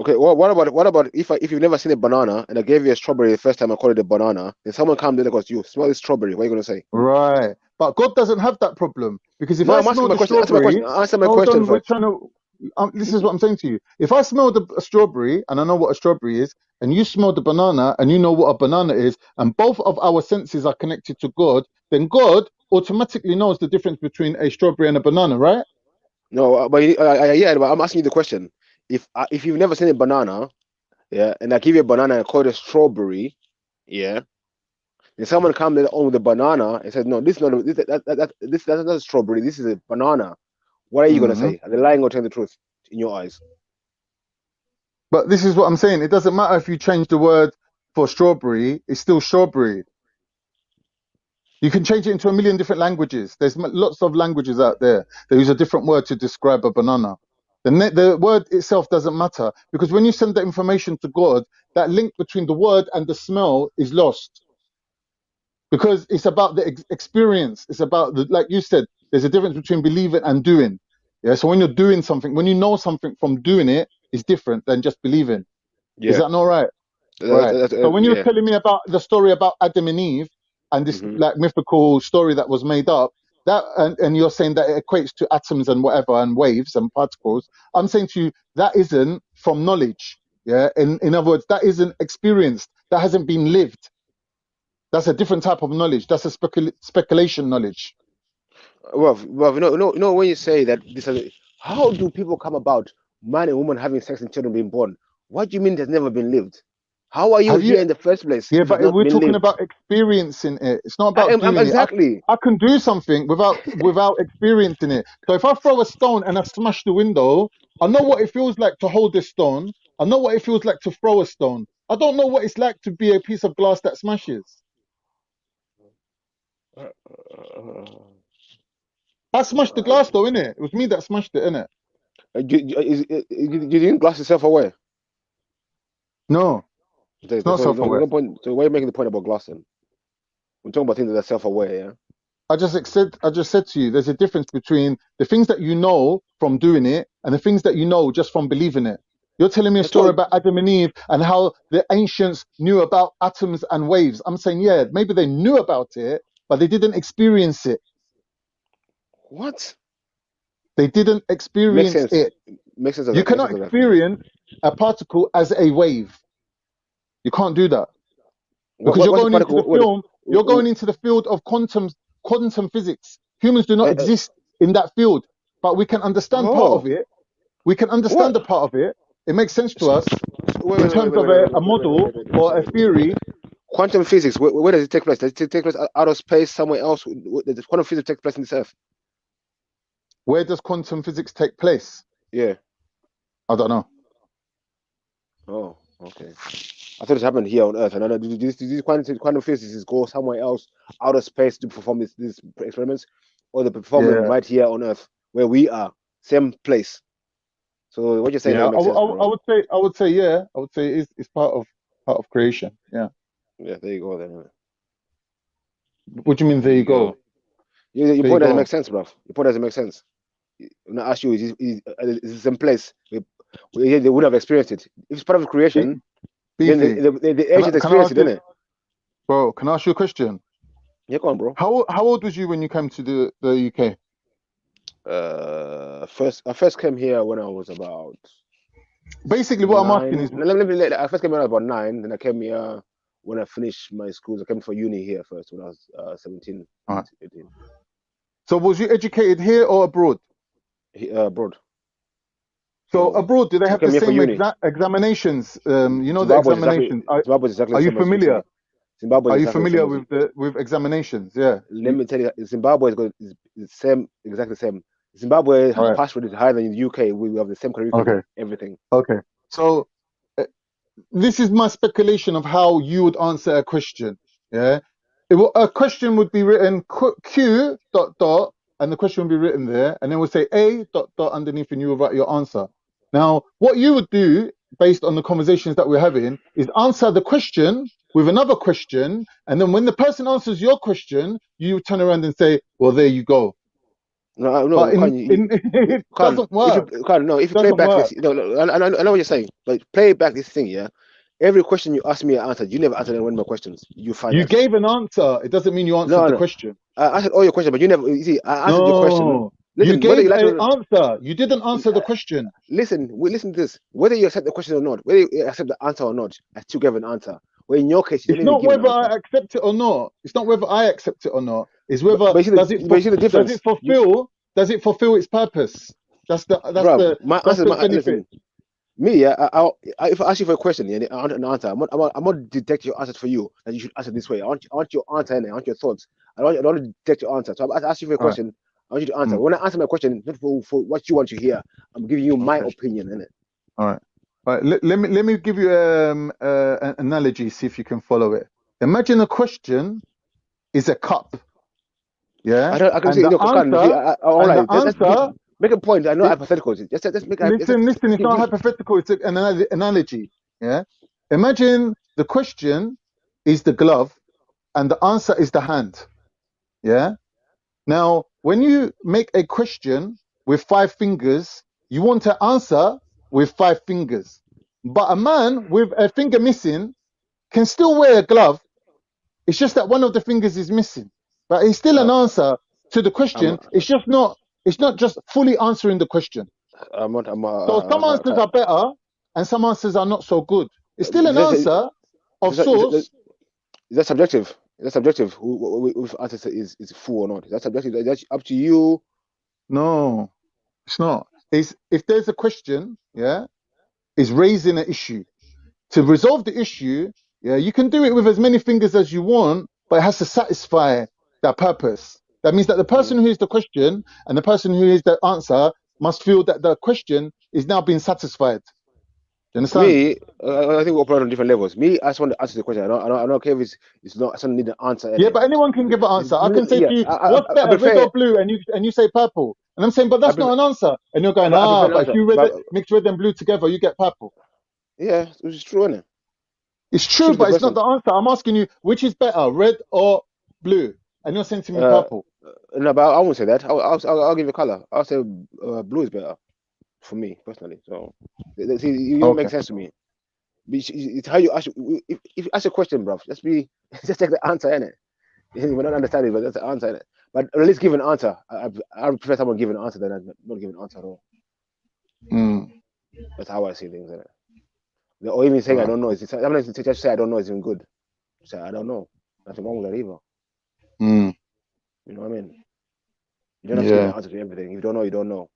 Okay, well, what about if you've never seen a banana and I gave you a strawberry the first time I called it a banana, then someone comes in and goes, you smell this strawberry, what are you going to say? Right. But God doesn't have that problem, because if I smell the strawberry, answer my question first. This is what I'm saying to you. If I smell a strawberry and I know what a strawberry is, and you smell the banana and you know what a banana is, and both of our senses are connected to God, then God automatically knows the difference between a strawberry and a banana, right? No, but I'm asking you the question. If you've never seen a banana, and I give you a banana and I call it a strawberry, then someone comes later on with a banana and says, no, that's not a strawberry, this is a banana. What are you going to say? Are they lying or telling the truth in your eyes? But this is what I'm saying. It doesn't matter if you change the word for strawberry, it's still strawberry. You can change it into a million different languages. There's lots of languages out there that use a different word to describe a banana. The word itself doesn't matter, because when you send the information to God, that link between the word and the smell is lost. Because it's about the experience. It's about, like you said, there's a difference between believing and doing. Yeah. So when you're doing something, when you know something from doing it, is different than just believing. Yeah. Is that not right? Right. So when you were telling me about the story about Adam and Eve and this like mythical story that was made up, that, and you're saying that it equates to atoms and whatever and waves and particles. I'm saying to you that isn't from knowledge. Yeah. In other words, that isn't experienced. That hasn't been lived. That's a different type of knowledge. That's a speculation knowledge. Well, you know, when you say that how do people come about man and woman having sex and children being born? What do you mean that's never been lived? How are you here in the first place? Yeah, but we're talking about experiencing it. It's not about doing exactly. it. I can do something without experiencing it. So if I throw a stone and I smash the window, I know what it feels like to hold this stone. I know what it feels like to throw a stone. I don't know what it's like to be a piece of glass that smashes. I smashed the glass though, innit? It was me that smashed it, innit? You didn't glass yourself away? No. It's not self-aware. So why are you making the point about glassing? We're talking about things that are self-aware, yeah? I just said to you, there's a difference between the things that you know from doing it and the things that you know just from believing it. You're telling me a story about Adam and Eve and how the ancients knew about atoms and waves. I'm saying, yeah, maybe they knew about it, but they didn't experience it. What? They didn't experience it. Makes sense. You cannot experience a particle as a wave. You can't do that because you're going into the film. You're going into the field of quantum physics. Humans do not exist in that field, but we can understand part of it. We can understand the part of it. It makes sense to us in terms of a model or a theory. Quantum physics. Where does it take place? Does it take place out of space somewhere else? Does quantum physics take place in this earth? Where does quantum physics take place? Yeah, I don't know. Oh, okay. I thought it happened here on Earth, and I know these quantum physicists go somewhere else out of space to perform these experiments, or they perform them right here on Earth, where we are, same place. So what you're saying makes sense, I would say it's part of creation. Yeah. Yeah, there you go then. What do you mean? There you go. Your point doesn't make sense, bro. Your point doesn't make sense. When I ask you, is the same place? They would have experienced it. If it's part of creation. Then the ancient experience, didn't it? Bro, can I ask you a question? Yeah, go on, bro. How old was you when you came to the UK? I first came here when I was about. Basically, what I'm asking is, I first came here when I was about 9. Then I came here when I finished my schools. I came for uni here first when I was 17, 18. So was you educated here or abroad? Abroad. So abroad, do they have the same examinations? You know the examinations. Are you familiar? Zimbabwe. Are you familiar with examinations? Yeah. Let me tell you, Zimbabwe is the same, exactly the same. Zimbabwe pass rate is higher than in the UK. We have the same curriculum, everything. Okay. So this is my speculation of how you would answer a question. Yeah. A question would be written Q ... and the question would be written there, and then we'll say A ... underneath, and you will write your answer. Now, what you would do, based on the conversations that we're having, is answer the question with another question, and then when the person answers your question, you turn around and say, well, there you go. No, but it doesn't work. If you play back this, I know what you're saying, but play back this thing, yeah? Every question you asked me, I answered. You never answered one of my questions. You gave an answer. It doesn't mean you answered the question. I answered all your questions, but you never. You see, I answered your question. Listen, you gave an answer. You didn't answer the question. Listen to this. Whether you accept the question or not, whether you accept the answer or not, I still gave an answer. Well, in your case, you it's not whether I accept it or not. It's not whether I accept it or not. It's whether does it fulfill its purpose? That's the benefit. Me, if I ask you for a question and I want an answer, I'm not detect your answer for you, that you should answer this way. I want your answer and I want your thoughts. I don't want to detect your answer. So I ask you for a question. I want you to answer. When I answer my question, not for what you want to hear, I'm giving you my opinion in it. All right. Let me give you an analogy. See if you can follow it. Imagine a question is a cup. Yeah. I can see the answer. Make a point. I know hypotheticals. Just make. Listen. It's not hypothetical. It's an analogy. Yeah. Imagine the question is the glove, and the answer is the hand. Yeah. Now, when you make a question with 5 fingers, you want to answer with 5 fingers. But a man with a finger missing can still wear a glove. It's just that one of the fingers is missing, but it's still an answer to the question. It's just not. It's not just fully answering the question. So some answers are better, and some answers are not so good. It's still an answer of source. Is that subjective? Is that subjective? Who answer is full or not? Is that subjective? That's up to you. No, it's not. It's if there's a question, yeah, is raising an issue. To resolve the issue, yeah, you can do it with as many fingers as you want, but it has to satisfy that purpose. That means that the person who is the question and the person who is the answer must feel that the question is now being satisfied. You understand? Me, I think we operate on different levels. Me, I just want to answer the question. I don't care if it's not. I don't need an answer. Yeah, but anyone can give an answer. I can say to you, what's better, red or blue? And you say purple. And I'm saying, but that's not an answer. And you're going, but if you mix red and blue together, you get purple. Yeah, which is true, isn't it? It's true, but it's not the answer. I'm asking you, which is better, red or blue? And you're saying to me purple. No, but I won't say that. I'll give you a color. I'll say blue is better for me personally. So see, you don't make sense to me. It's how you ask. If you ask a question, bro, just take the answer, innit? We're not understanding, but that's the answer, innit? But at least give an answer. I prefer someone give an answer than not give an answer at all. That's how I see things, innit? Or even saying I don't know. Sometimes the teacher say I don't know is even good. Say I don't know. Nothing wrong with that either. You know what I mean? You don't have to give an answer to everything. If you don't know, you don't know.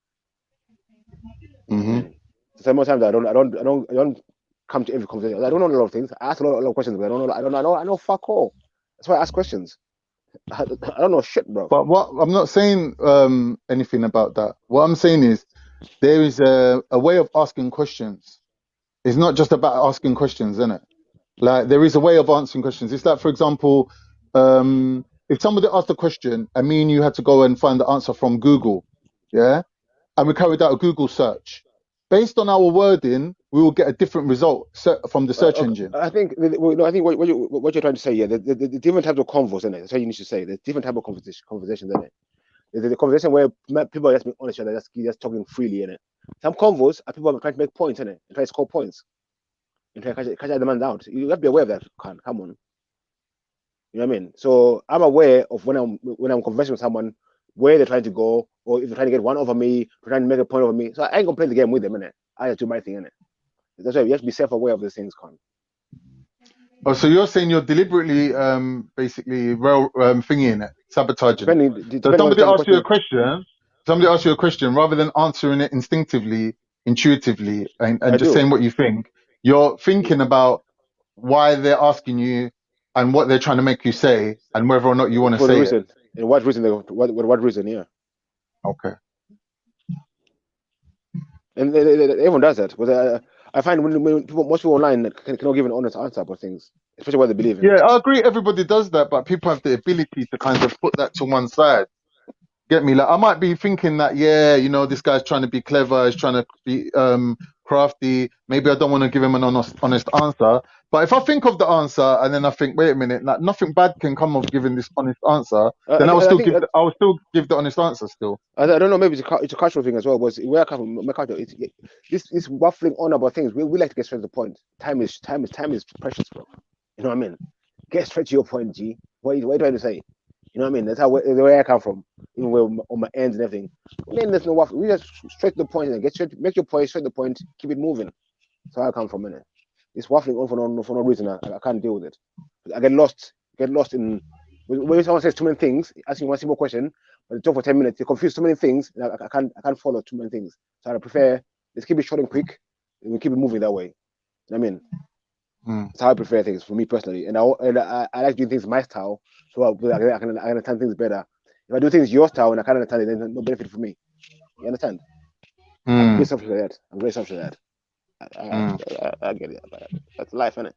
So some more times I don't come to every conversation. I don't know a lot of things. I ask a lot of questions, but I know fuck all. That's why I ask questions. I don't know shit, bro. But what I'm not saying anything about that. What I'm saying is there is a way of asking questions. It's not just about asking questions, isn't it? Like there is a way of answering questions. It's like, for example, if somebody asked a question and me and you had to go and find the answer from Google, yeah, and we carried out a Google search, based on our wording, we will get a different result from the search engine. I think what you're trying to say, yeah, the different types of convos, isn't it? That's how you need to say. There's different type of conversations, isn't it? There's the conversation where people are just being honest, they're just talking freely, innit? Some convos are people trying to make points, innit? And try to score points. And try to catch the man out. You have to be aware of that. Come on. You know what I mean? So I'm aware of when I'm conversing with someone, where they're trying to go, or if they're trying to get one over me, trying to make a point over me. So I ain't gonna play the game with them, innit? I just do my thing, innit? That's why you have to be self-aware of these things, Con. Oh, so you're saying you're deliberately, basically, thingying it, sabotaging it. So somebody asks you a question, rather than answering it instinctively, intuitively, and just saying what you think, you're thinking about why they're asking you and what they're trying to make you say, and whether or not you want to say it. And what reason? What reason? Yeah. Okay. And everyone does that. But I find when most people online cannot give an honest answer about things, especially what they believe in. Yeah, I agree. Everybody does that, but people have the ability to kind of put that to one side. Get me? Like I might be thinking that, yeah, you know, this guy's trying to be clever, he's trying to be crafty. Maybe I don't want to give him an honest answer. But if I think of the answer and then I think, wait a minute, like nothing bad can come of giving this honest answer, then I will still give the honest answer still. I don't know, maybe it's a cultural thing as well. But where I come from, my culture, this waffling on about things. We like to get straight to the point. Time is precious, bro. You know what I mean? Get straight to your point, G. What are you trying to say? You know what I mean? That's the way I come from. Even on my ends and everything. Then there's no waffle. We just straight to the point and make your point straight to the point. Keep it moving. That's how I come from, innit? It's waffling on for no reason. I can't deal with it. I get lost in when someone says too many things, asking one simple question, but they talk for 10 minutes, they confuse too many things, and I can't follow too many things. So I prefer let's keep it short and quick, and we keep it moving that way. You know what I mean? That's how I prefer things for me personally, and I like doing things my style, so I can understand things better. If I do things your style and I can't understand it, then there's no benefit for me. You understand? I'm very selfish like that. I get it. That's life, isn't it?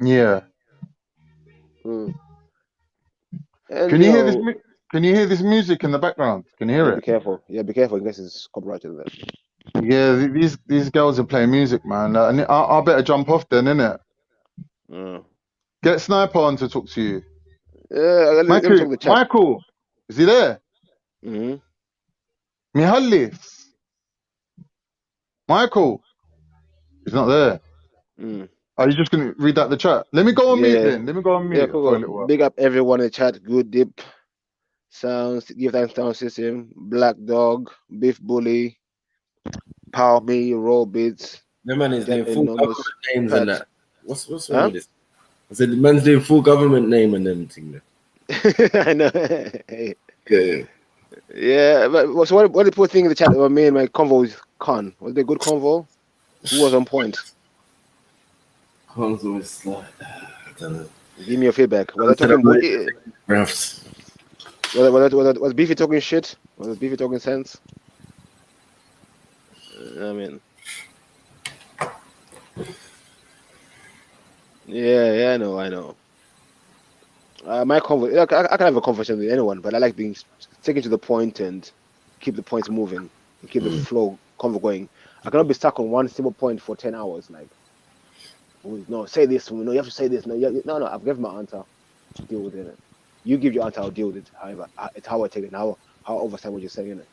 Yeah. Can you hear this music in the background? Can you hear it? Be careful. Yeah, be careful in case it's copyrighted. Yeah, these girls are playing music, man. And I better jump off then, innit? Get Sniper on to talk to you. Yeah, let me talk the chat. Michael, is he there? Mihalis. Michael, he's not there. Are you just gonna read out the chat? Let me go on mute then. Let me go on mute for a little while. Big up everyone in the chat. Good dip. sounds, give thanks sound system, Black Dog, Beef Bully, Power Me, Raw Beats. The man is doing full government names Pat. and that. What's wrong with this? I said the man's doing full government name and everything. I know. Yeah. Yeah, but so what did people think in the chat about me and my convo with Khan? Was it a good convo? Who was on point? Khan's always like, I don't know. Give me your feedback. Was I talking was Beefy talking shit? Was Beefy talking sense? I mean, yeah, I know. My convo, I can have a conversation with anyone, but I like being sticking to the point and keep the points moving and keep the flow convo going. I cannot be stuck on one simple point for 10 hours. Like, no, say this. No, you have to say this. No, I've given my answer. Deal with it. You give your answer, I'll deal with it. However, it's how I take it. How I understand what you're saying. Innit?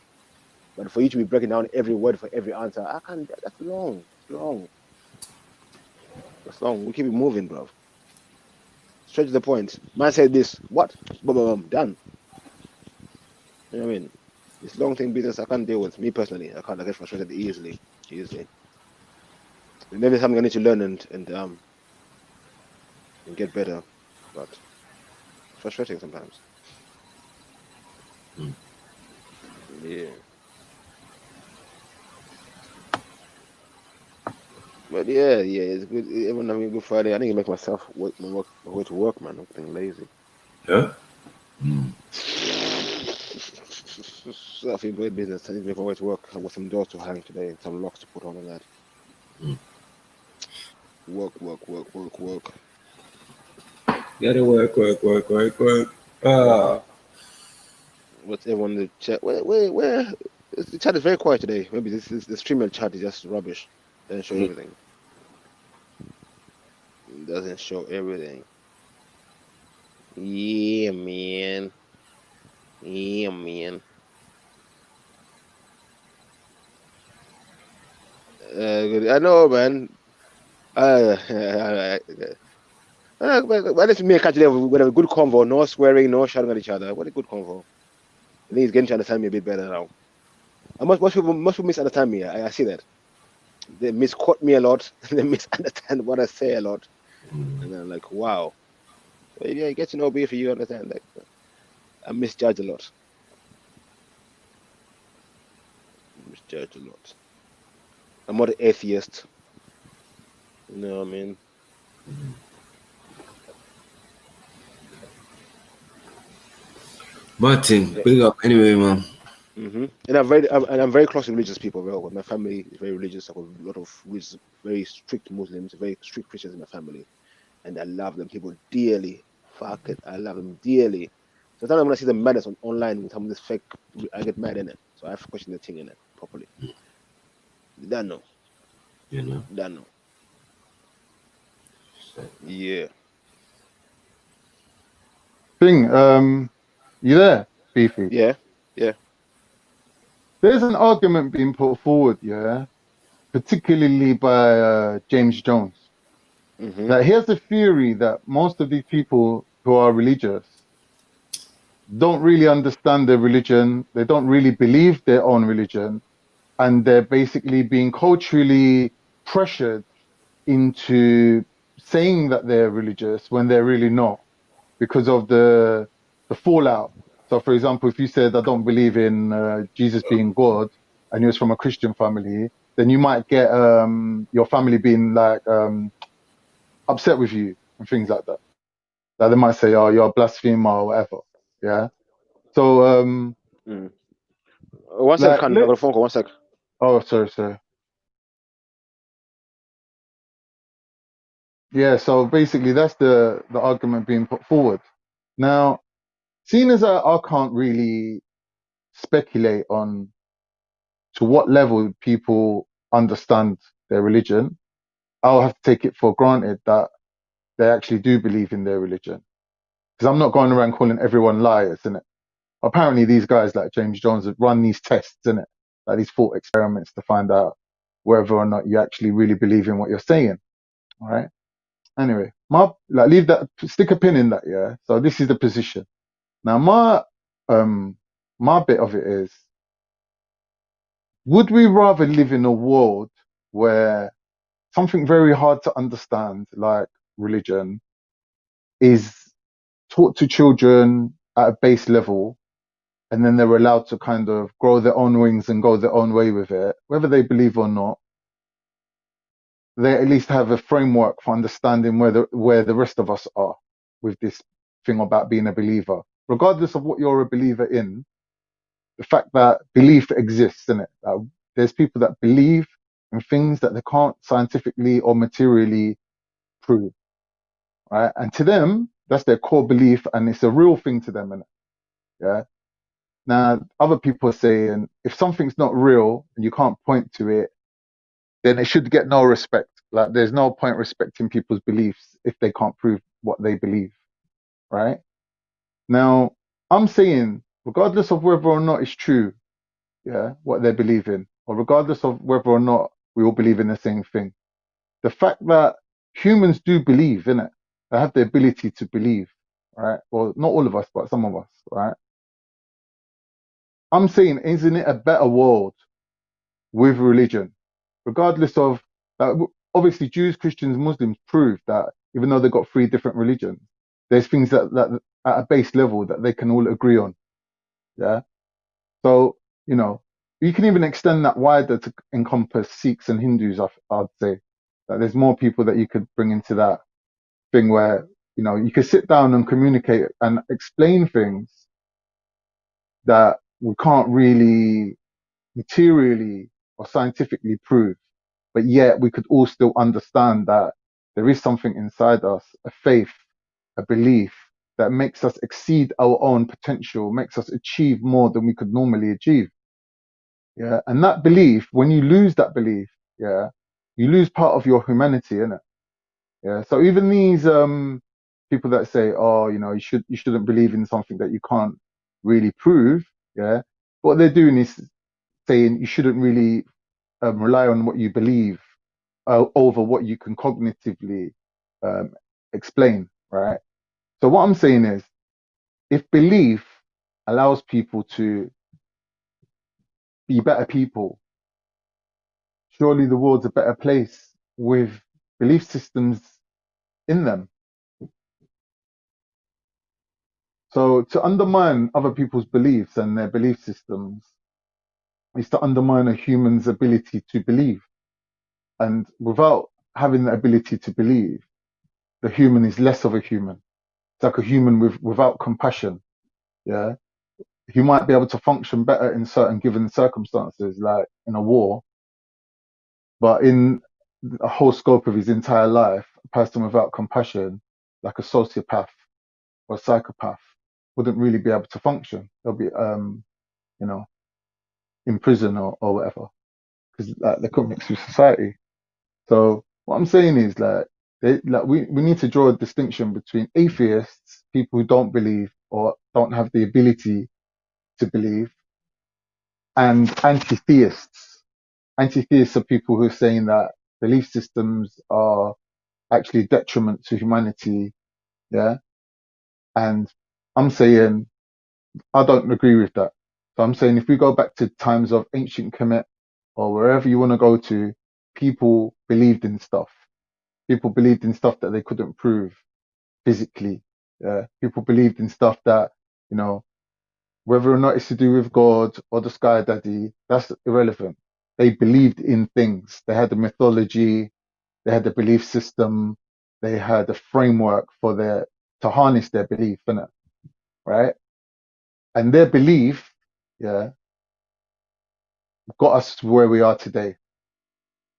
But for you to be breaking down every word for every answer, I can't. That's long. That's long. We keep it moving, bro. Straight to the point. Man said this. What? Boom, done. You know what I mean? This long thing business I can't deal with. Me personally, I get frustrated easily. Maybe something I need to learn and get better, but frustrating sometimes. Yeah. But yeah, it's good. Everyone having a good Friday. I need to make myself my way to work, man. I'm getting lazy. Yeah. Self-employed business. I need to make my way to work. I've got some doors to hang today and some locks to put on and that. Work. Gotta work. What's everyone in the chat? Where? The chat is very quiet today. Maybe the streamer chat is just rubbish. Doesn't show everything. It doesn't show everything. Yeah, man. I know, man. But it's me and Catch today with a good convo, no swearing, no shouting at each other. What a good convo. I think he's getting to understand me a bit better now. Most people misunderstand me. I see that. They misquote me a lot. They misunderstand what I say a lot. And I'm like, wow. Well, yeah, you get to know me if you understand. Like, I misjudge a lot. I'm not an atheist. You know what I mean? Martin, big up anyway, man. And I'm very close to religious people. Well, my family is very religious. I've got a lot of religious, very strict Muslims, very strict Christians in my family, and I love them people dearly. Fuck it, I love them dearly. Sometimes when I see the madness online with some of this fake, I get mad in it. So I have to question the thing in it properly. Don't know. Don't know. Yeah. Thing, you there, Beefy? Yeah. There's an argument being put forward, particularly by James Jones. That he has a theory that most of these people who are religious don't really understand their religion. They don't really believe their own religion, and they're basically being culturally pressured into saying that they're religious when they're really not, because of the fallout. So, for example, if you said, I don't believe in Jesus being God, and you was from a Christian family, then you might get your family being like upset with you and things like that. Like they might say, oh, you're a blasphemer or whatever. Yeah. So, one sec, I got a phone call. 1 sec. Oh, sorry. Yeah, so basically that's the argument being put forward. Now, seeing as I can't really speculate on to what level people understand their religion, I'll have to take it for granted that they actually do believe in their religion. Because I'm not going around calling everyone liars, innit? Apparently these guys like James Jones have run these tests, innit? Like these thought experiments to find out whether or not you actually really believe in what you're saying. All right. Anyway, leave that, stick a pin in that, yeah? So this is the position. Now, my bit of it is, would we rather live in a world where something very hard to understand, like religion, is taught to children at a base level, and then they're allowed to kind of grow their own wings and go their own way with it, whether they believe or not? They at least have a framework for understanding where the rest of us are with this thing about being a believer. Regardless of what you're a believer in, the fact that belief exists, in it. There's people that believe in things that they can't scientifically or materially prove, right? And to them, that's their core belief, and it's a real thing to them, innit? Yeah. Now, other people are saying if something's not real and you can't point to it, then it should get no respect. Like, there's no point respecting people's beliefs if they can't prove what they believe, right? Now, I'm saying, regardless of whether or not it's true, yeah, what they believe in, or regardless of whether or not we all believe in the same thing, the fact that humans do believe in it, they have the ability to believe, right? Well, not all of us, but some of us, right? I'm saying, isn't it a better world with religion, regardless of, obviously Jews, Christians, Muslims prove that even though they've got 3 different religions, there's things that at a base level that they can all agree on. Yeah. So, you know, you can even extend that wider to encompass Sikhs and Hindus, I'd say. That there's more people that you could bring into that thing where, you know, you could sit down and communicate and explain things that we can't really materially or scientifically prove, but yet we could all still understand that there is something inside us, a faith, a belief that makes us exceed our own potential, makes us achieve more than we could normally achieve. Yeah. And that belief, when you lose that belief, yeah, you lose part of your humanity, innit? Yeah. So even these people that say, oh, you know, you shouldn't believe in something that you can't really prove, yeah, what they're doing is saying you shouldn't really rely on what you believe over what you can cognitively explain, right? So what I'm saying is, if belief allows people to be better people, surely the world's a better place with belief systems in them. So to undermine other people's beliefs and their belief systems is to undermine a human's ability to believe. And without having the ability to believe, the human is less of a human. It's like a human without compassion. Yeah. He might be able to function better in certain given circumstances, like in a war, but in a whole scope of his entire life, a person without compassion, like a sociopath or a psychopath, wouldn't really be able to function. They'll be, you know, in prison or whatever, because like, they couldn't mix with society. So what I'm saying is, like, we need to draw a distinction between atheists, people who don't believe or don't have the ability to believe, and anti-theists. Anti-theists are people who are saying that belief systems are actually detriment to humanity. Yeah. And I'm saying I don't agree with that. So I'm saying if we go back to times of ancient Kemet or wherever you want to go to, people believed in stuff. People believed in stuff that they couldn't prove physically. Yeah. People believed in stuff that, you know, whether or not it's to do with God or the Sky Daddy, that's irrelevant. They believed in things. They had a mythology, they had a belief system, they had a framework for to harness their belief in it, right? And their belief, yeah, got us to where we are today.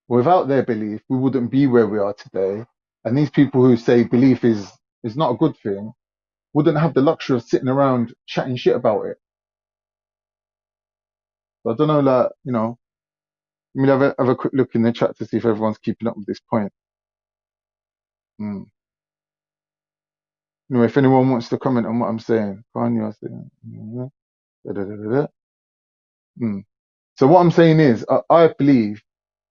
Without their belief, we wouldn't be where we are today. And these people who say belief is not a good thing wouldn't have the luxury of sitting around chatting shit about it. So I don't know, like, you know, let me have a quick look in the chat to see if everyone's keeping up with this point. Anyway, if anyone wants to comment on what I'm saying, So what I'm saying is, I believe,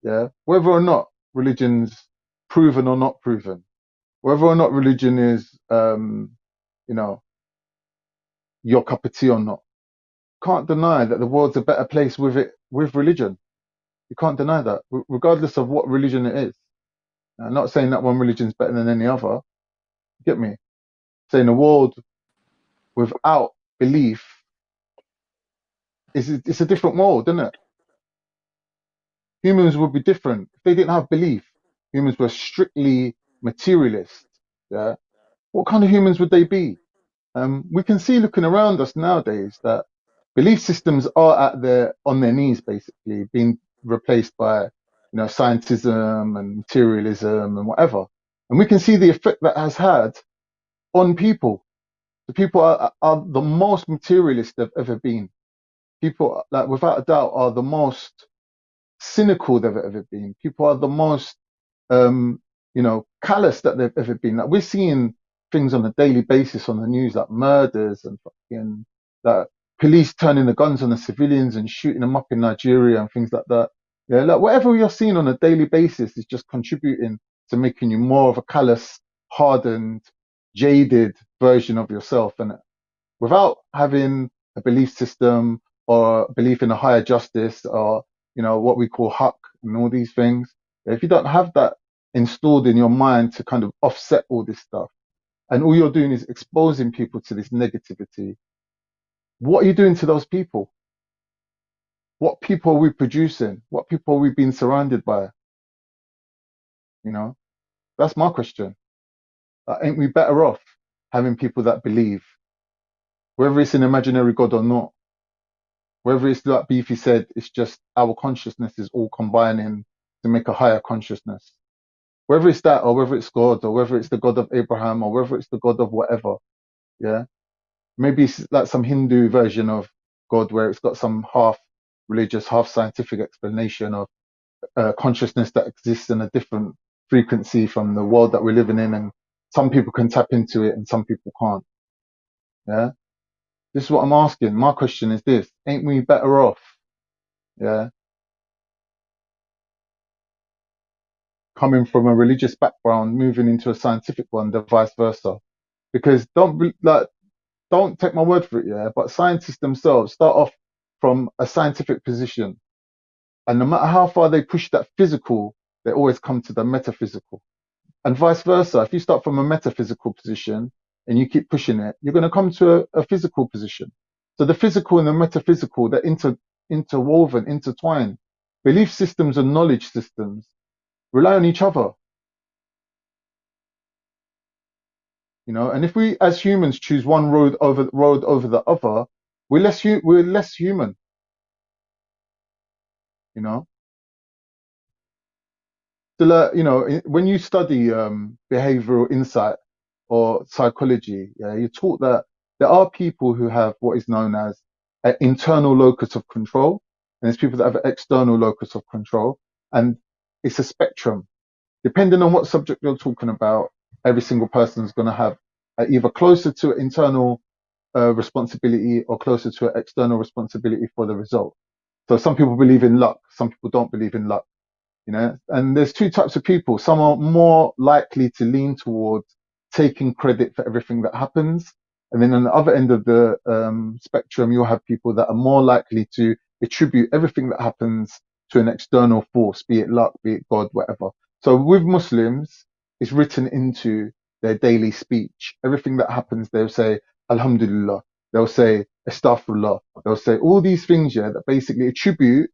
yeah, whether or not religion's proven or not proven, whether or not religion is, you know, your cup of tea or not. Can't deny that the world's a better place with religion. You can't deny that, regardless of what religion it is. I'm not saying that one religion is better than any other. Get me? Saying the world without belief it's a different world, isn't it? Humans would be different if they didn't have belief. Humans were strictly materialist. Yeah, what kind of humans would they be? We can see looking around us nowadays that belief systems are on their knees, basically being replaced by scientism and materialism and whatever. And we can see the effect that has had on people. The people are the most materialist they've ever been. People, like, without a doubt, are the most cynical they've ever been. People are the most callous that they've ever been. Like, we're seeing things on a daily basis on the news, like murders and fucking like police turning the guns on the civilians and shooting them up in Nigeria and things like that. Yeah, like whatever you're seeing on a daily basis is just contributing to making you more of a callous, hardened, jaded version of yourself. And without having a belief system or belief in a higher justice or what we call haq and all these things, if you don't have that installed in your mind to kind of offset all this stuff, and all you're doing is exposing people to this negativity, what are you doing to those people? What people are we producing? What people are we being surrounded by? That's my question. Ain't we better off having people that believe, whether it's an imaginary God or not? Whether it's like Beefy said, it's just our consciousness is all combining to make a higher consciousness. Whether it's that, or whether it's God, or whether it's the God of Abraham, or whether it's the God of whatever, yeah? Maybe it's like some Hindu version of God where it's got some half religious, half scientific explanation of consciousness that exists in a different frequency from the world that we're living in, and some people can tap into it and some people can't. Yeah? This is what I'm asking. My question is this: ain't we better off? Yeah. Coming from a religious background, moving into a scientific one, the vice versa. Because don't take my word for it, yeah. But scientists themselves start off from a scientific position, and no matter how far they push that physical, they always come to the metaphysical, and vice versa. If you start from a metaphysical position and you keep pushing it, you're going to come to a physical position. So the physical and the metaphysical, they're interwoven, intertwined. Belief systems and knowledge systems rely on each other. And if we as humans choose one road over the other, we're less human. So when you study behavioral insight or psychology, yeah, you're taught that there are people who have what is known as an internal locus of control, and there's people that have an external locus of control, and it's a spectrum. Depending on what subject you're talking about, every single person is going to have either closer to internal responsibility or closer to an external responsibility for the result. So some people believe in luck, some people don't believe in luck. And there's two types of people. Some are more likely to lean towards taking credit for everything that happens. And then on the other end of the spectrum, you'll have people that are more likely to attribute everything that happens to an external force, be it luck, be it God, whatever. So with Muslims, it's written into their daily speech. Everything that happens, they'll say, Alhamdulillah. They'll say, Astaghfirullah. They'll say all these things, yeah, that basically attribute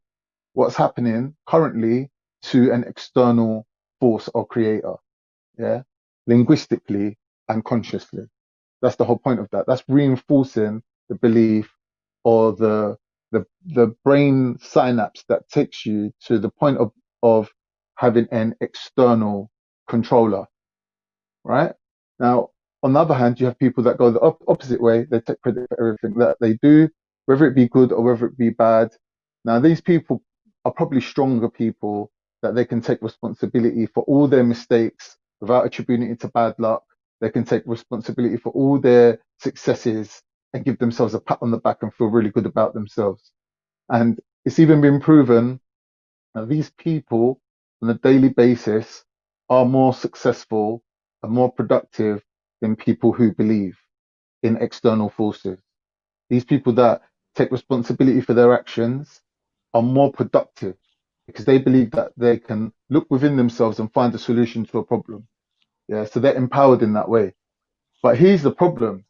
what's happening currently to an external force or creator, yeah, linguistically and consciously. That's the whole point of that. That's reinforcing the belief or the brain synapse that takes you to the point of having an external controller, right? Now, on the other hand, you have people that go the opposite way. They take credit for everything that they do, whether it be good or whether it be bad. Now, these people are probably stronger people that they can take responsibility for all their mistakes without attributing it to bad luck. They can take responsibility for all their successes and give themselves a pat on the back and feel really good about themselves. And it's even been proven that these people on a daily basis are more successful and more productive than people who believe in external forces. these people that take responsibility for their actions are more productive because they believe that they can look within themselves and find a solution to a problem. Yeah, so they're empowered in that way. But here's the problem.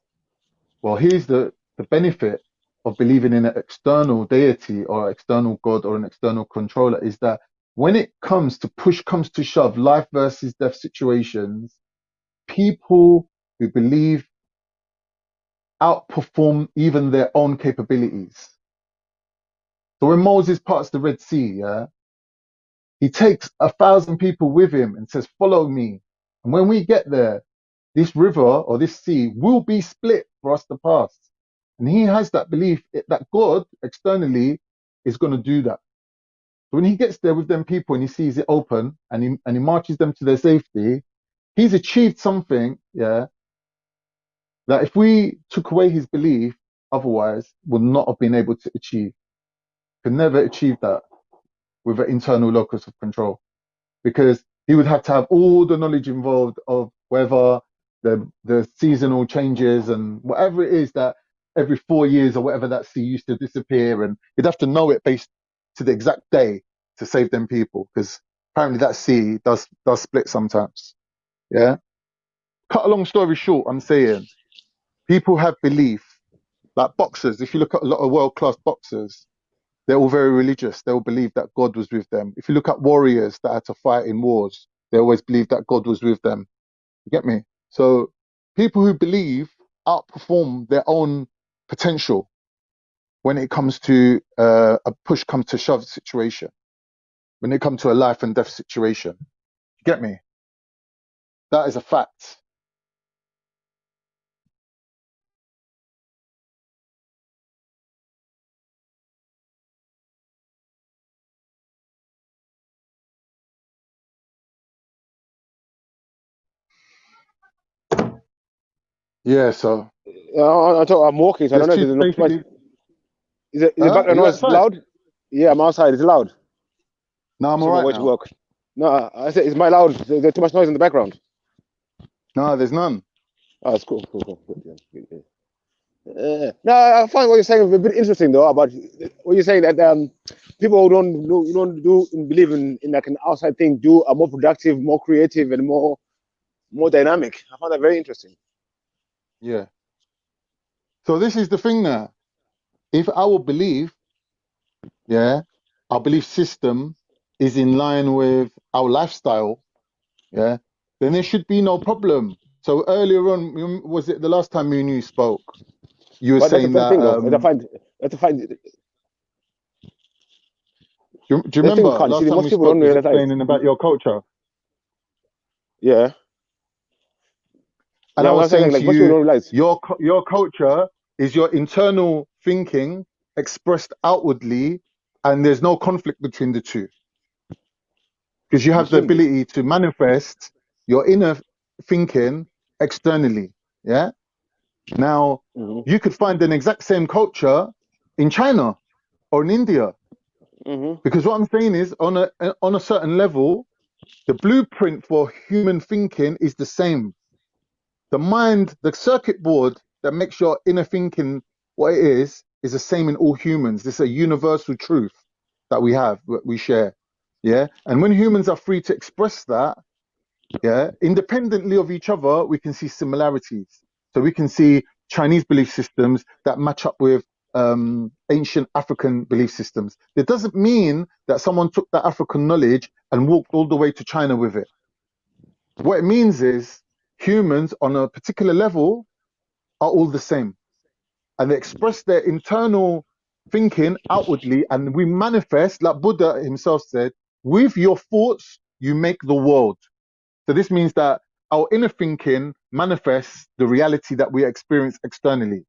Well, here's the benefit of believing in an external deity or external God or an external controller is that when it comes to push comes to shove, life versus death situations, people who believe outperform even their own capabilities. So when Moses parts the Red Sea, yeah, he takes 1,000 people with him and says, follow me. And when we get there, this river or this sea will be split for us to pass. And he has that belief that God externally is going to do that. So when he gets there with them people and he sees it open and he marches them to their safety, he's achieved something, yeah, that if we took away his belief, otherwise would not have been able to achieve. Could never achieve that with an internal locus of control, because he would have to have all the knowledge involved of whether the seasonal changes and whatever it is that every 4 years or whatever that sea used to disappear, and he'd have to know it based to the exact day to save them people, because apparently that sea does split sometimes. Yeah. Cut a long story short, I'm saying people have belief, like boxers. If you look at a lot of world-class boxers, they're all very religious. They all believe that God was with them. If you look at warriors that had to fight in wars, they always believe that God was with them. You get me? So people who believe outperform their own potential when it comes to a push comes to shove situation, when it comes to a life and death situation. You get me? That is a fact. Yeah, so I'm walking, so I don't know if there's enough noise. Is the background noise loud? Yeah, I'm outside. Is it loud? No, I'm alright now. Work. No, I said, is my loud? Is there too much noise in the background? No, there's none. Oh, it's cool. No, I find what you're saying a bit interesting though. About what you're saying that people who don't believe in like an outside thing are more productive, more creative, and more dynamic. I find that very interesting. Yeah. So this is the thing now. If our belief, our belief system is in line with our lifestyle, then there should be no problem. So earlier on, was it the last time me and you spoke? You were saying that. Do you remember last time we spoke? You were explaining about your culture. Yeah. And I was saying to you, your culture is your internal thinking expressed outwardly, and there's no conflict between the two. Because you have the ability to manifest your inner thinking externally. Yeah. Now, you could find an exact same culture in China or in India. Because what I'm saying is, on a certain level, the blueprint for human thinking is the same. The mind, the circuit board that makes your inner thinking what it is the same in all humans. This is a universal truth that we have, that we share. Yeah. And when humans are free to express that, independently of each other, we can see similarities. So we can see Chinese belief systems that match up with ancient African belief systems. It doesn't mean that someone took that African knowledge and walked all the way to China with it. What it means is humans on a particular level are all the same, and they express their internal thinking outwardly, and we manifest, like Buddha himself said, with your thoughts you make the world. So this means that our inner thinking manifests the reality that we experience externally,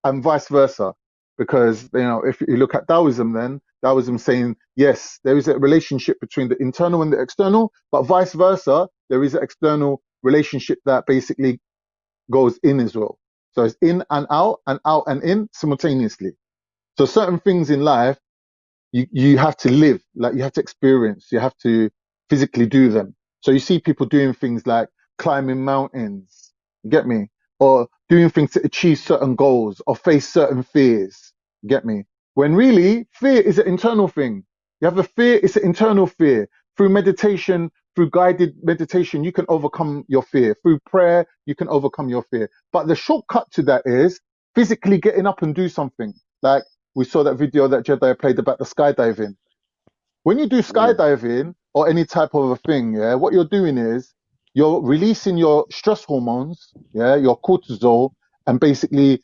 and vice versa. Because if you look at Taoism, then Taoism saying yes, there is a relationship between the internal and the external, but vice versa, there is an external relationship that basically goes in as well. So it's in and out and in simultaneously. So certain things in life you have to live, like you have to experience, you have to physically do them. So you see people doing things like climbing mountains, you get me, or doing things to achieve certain goals or face certain fears. Get me? When really, fear is an internal thing. You have a fear, it's an internal fear. Through meditation, through guided meditation, you can overcome your fear. Through prayer, you can overcome your fear. But the shortcut to that is physically getting up and do something. Like we saw that video that Jedi played about the skydiving. When you do skydiving or any type of a thing, yeah, what you're doing is you're releasing your stress hormones, yeah, your cortisol, and basically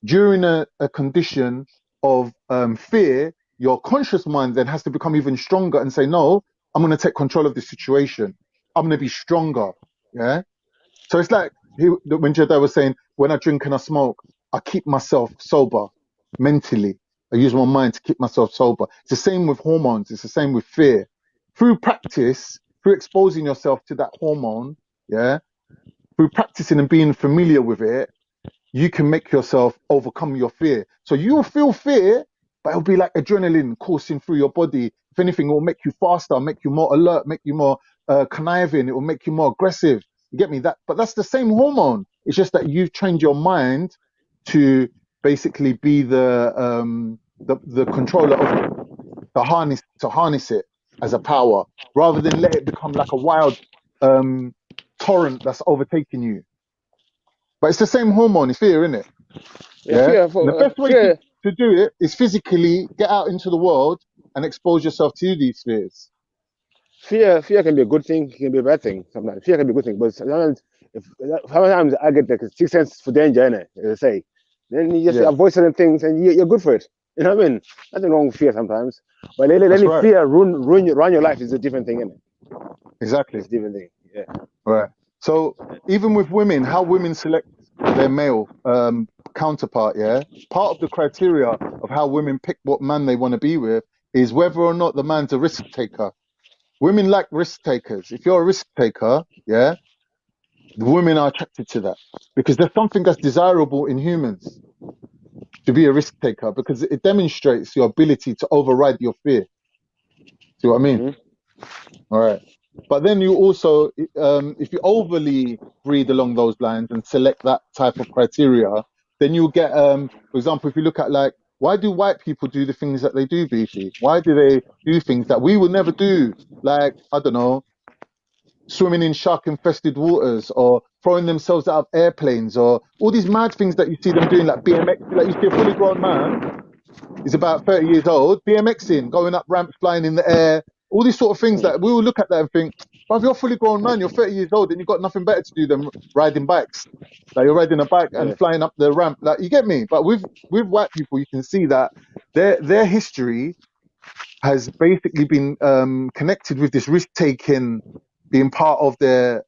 during a condition of fear, your conscious mind then has to become even stronger and say, no, I'm going to take control of the situation. I'm going to be stronger, yeah. So it's like when Jedi was saying, when I drink and I smoke, I keep myself sober mentally. I use my mind to keep myself sober. It's the same with hormones. It's the same with fear. Through practice, through exposing yourself to that hormone, yeah, through practicing and being familiar with it, you can make yourself overcome your fear. So you will feel fear, but it'll be like adrenaline coursing through your body. If anything, it will make you faster, make you more alert, make you more conniving. It will make you more aggressive. You get me? But that's the same hormone. It's just that you've trained your mind to basically be the controller of it, to harness it as a power, rather than let it become like a wild torrent that's overtaking you. But it's the same hormone. It's fear, isn't it? Yeah. Fear, And the best way to do it is physically get out into the world and expose yourself to these fears. Fear can be a good thing, it can be a bad thing. Sometimes fear can be a good thing, but sometimes I get the sixth sense for danger, innit? As I say, then you just avoid certain things and you're good for it. You know what I mean? Nothing wrong with fear sometimes, but letting fear run your life is a different thing, innit? Exactly. It's a different thing. Yeah. Right. So even with women, how women select their male counterpart, yeah, part of the criteria of how women pick what man they want to be with is whether or not the man's a risk taker. Women like risk takers. If you're a risk taker, yeah, the women are attracted to that because there's something that's desirable in humans to be a risk taker because it demonstrates your ability to override your fear. See what I mean? All right. But then you also, if you overly breed along those lines and select that type of criteria, then you'll get, for example, if you look at like, why do white people do the things that they do, Beefy? Why do they do things that we would never do? Like, I don't know, swimming in shark-infested waters or throwing themselves out of airplanes or all these mad things that you see them doing, like BMX. Like you see a fully grown man, he's about 30 years old, BMXing, going up ramps, flying in the air, all these sort of things that we will look at that and think, well, if you're a fully grown man, you're 30 years old and you've got nothing better to do than riding bikes. Like you're riding a bike and flying up the ramp. Like you get me? But with white people, you can see that their history has basically been connected with this risk-taking being part of their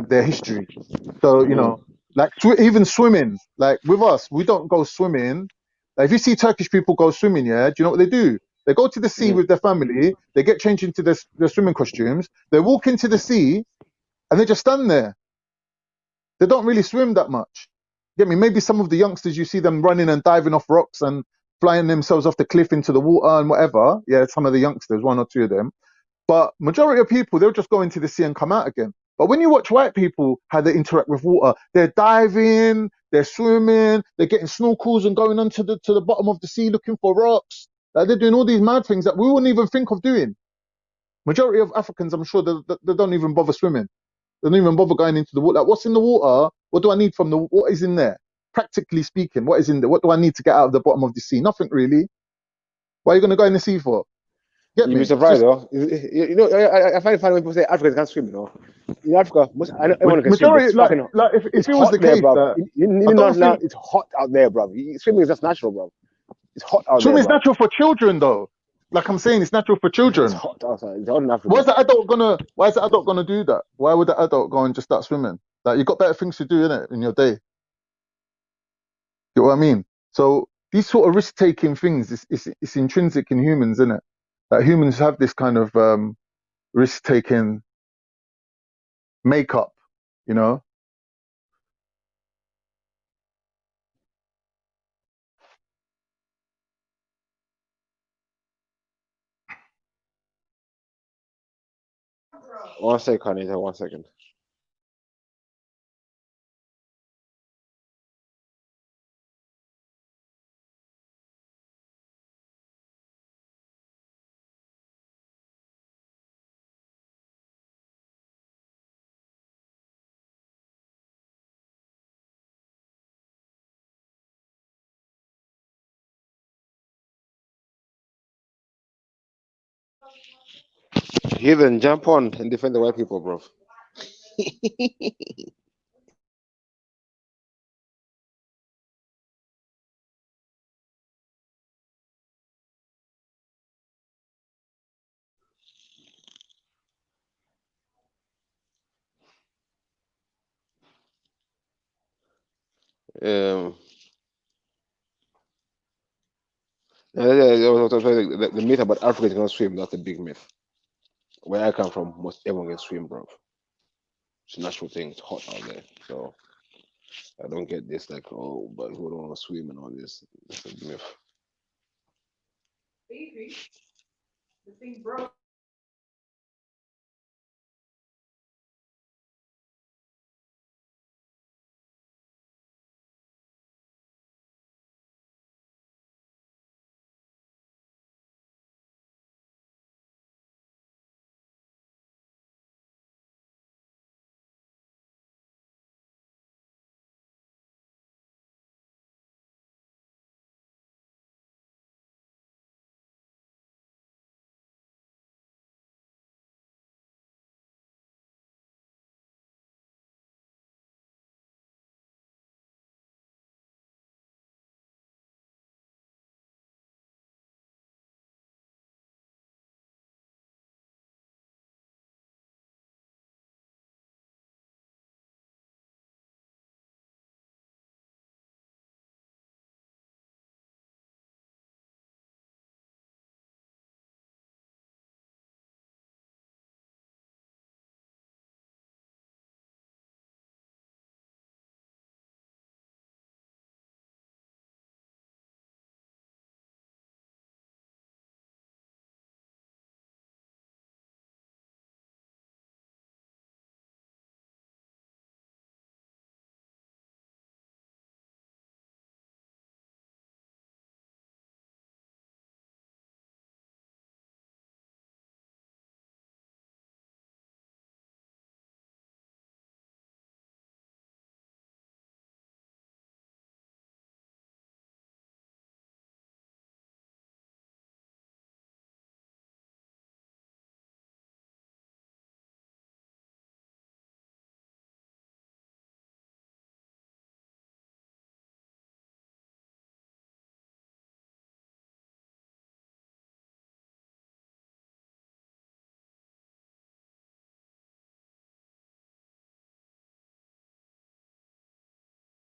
history. So, you know, like even swimming, like with us, we don't go swimming. Like if you see Turkish people go swimming, yeah, do you know what they do? They go to the sea with their family, they get changed into their swimming costumes, they walk into the sea and they just stand there. They don't really swim that much. Get me? Maybe some of the youngsters, you see them running and diving off rocks and flying themselves off the cliff into the water and whatever. Yeah, some of the youngsters, one or two of them. But majority of people, they'll just go into the sea and come out again. But when you watch white people, how they interact with water, they're diving, they're swimming, they're getting snorkels and going onto the bottom of the sea looking for rocks. Like they're doing all these mad things that we wouldn't even think of doing. Majority of Africans, I'm sure, they don't even bother swimming. They don't even bother going into the water. Like, what's in the water? What do I need from what is in there? Practically speaking, what is in there? What do I need to get out of the bottom of the sea? Nothing really. Why are you going to go in the sea for? You'd be surprised, though. You know, I find it funny when people say Africans can't swim. You know, in Africa, everyone can swim. But it's if it was the there, case, bro. It's hot out there, bro. Swimming is just natural, bro. It's hot out there. Swimming is natural for children, though. Like I'm saying, it's natural for children. It's hot outside. It's hot in Africa. Why is the adult gonna do that? Why would the adult go and just start swimming? Like you've got better things to do in your day. You know what I mean? So these sort of risk-taking things, it's intrinsic in humans, isn't it? That humans have this kind of risk-taking makeup, you know. One second, Anita. 1 second. Heathen, jump on and defend the white people, bro. The myth about Africans cannot swim, that's a big myth. Where I come from, most everyone can swim, bro. It's a natural thing, it's hot out there. So I don't get this, like, oh, but who don't want to swim and all this. It's a myth. The thing broke.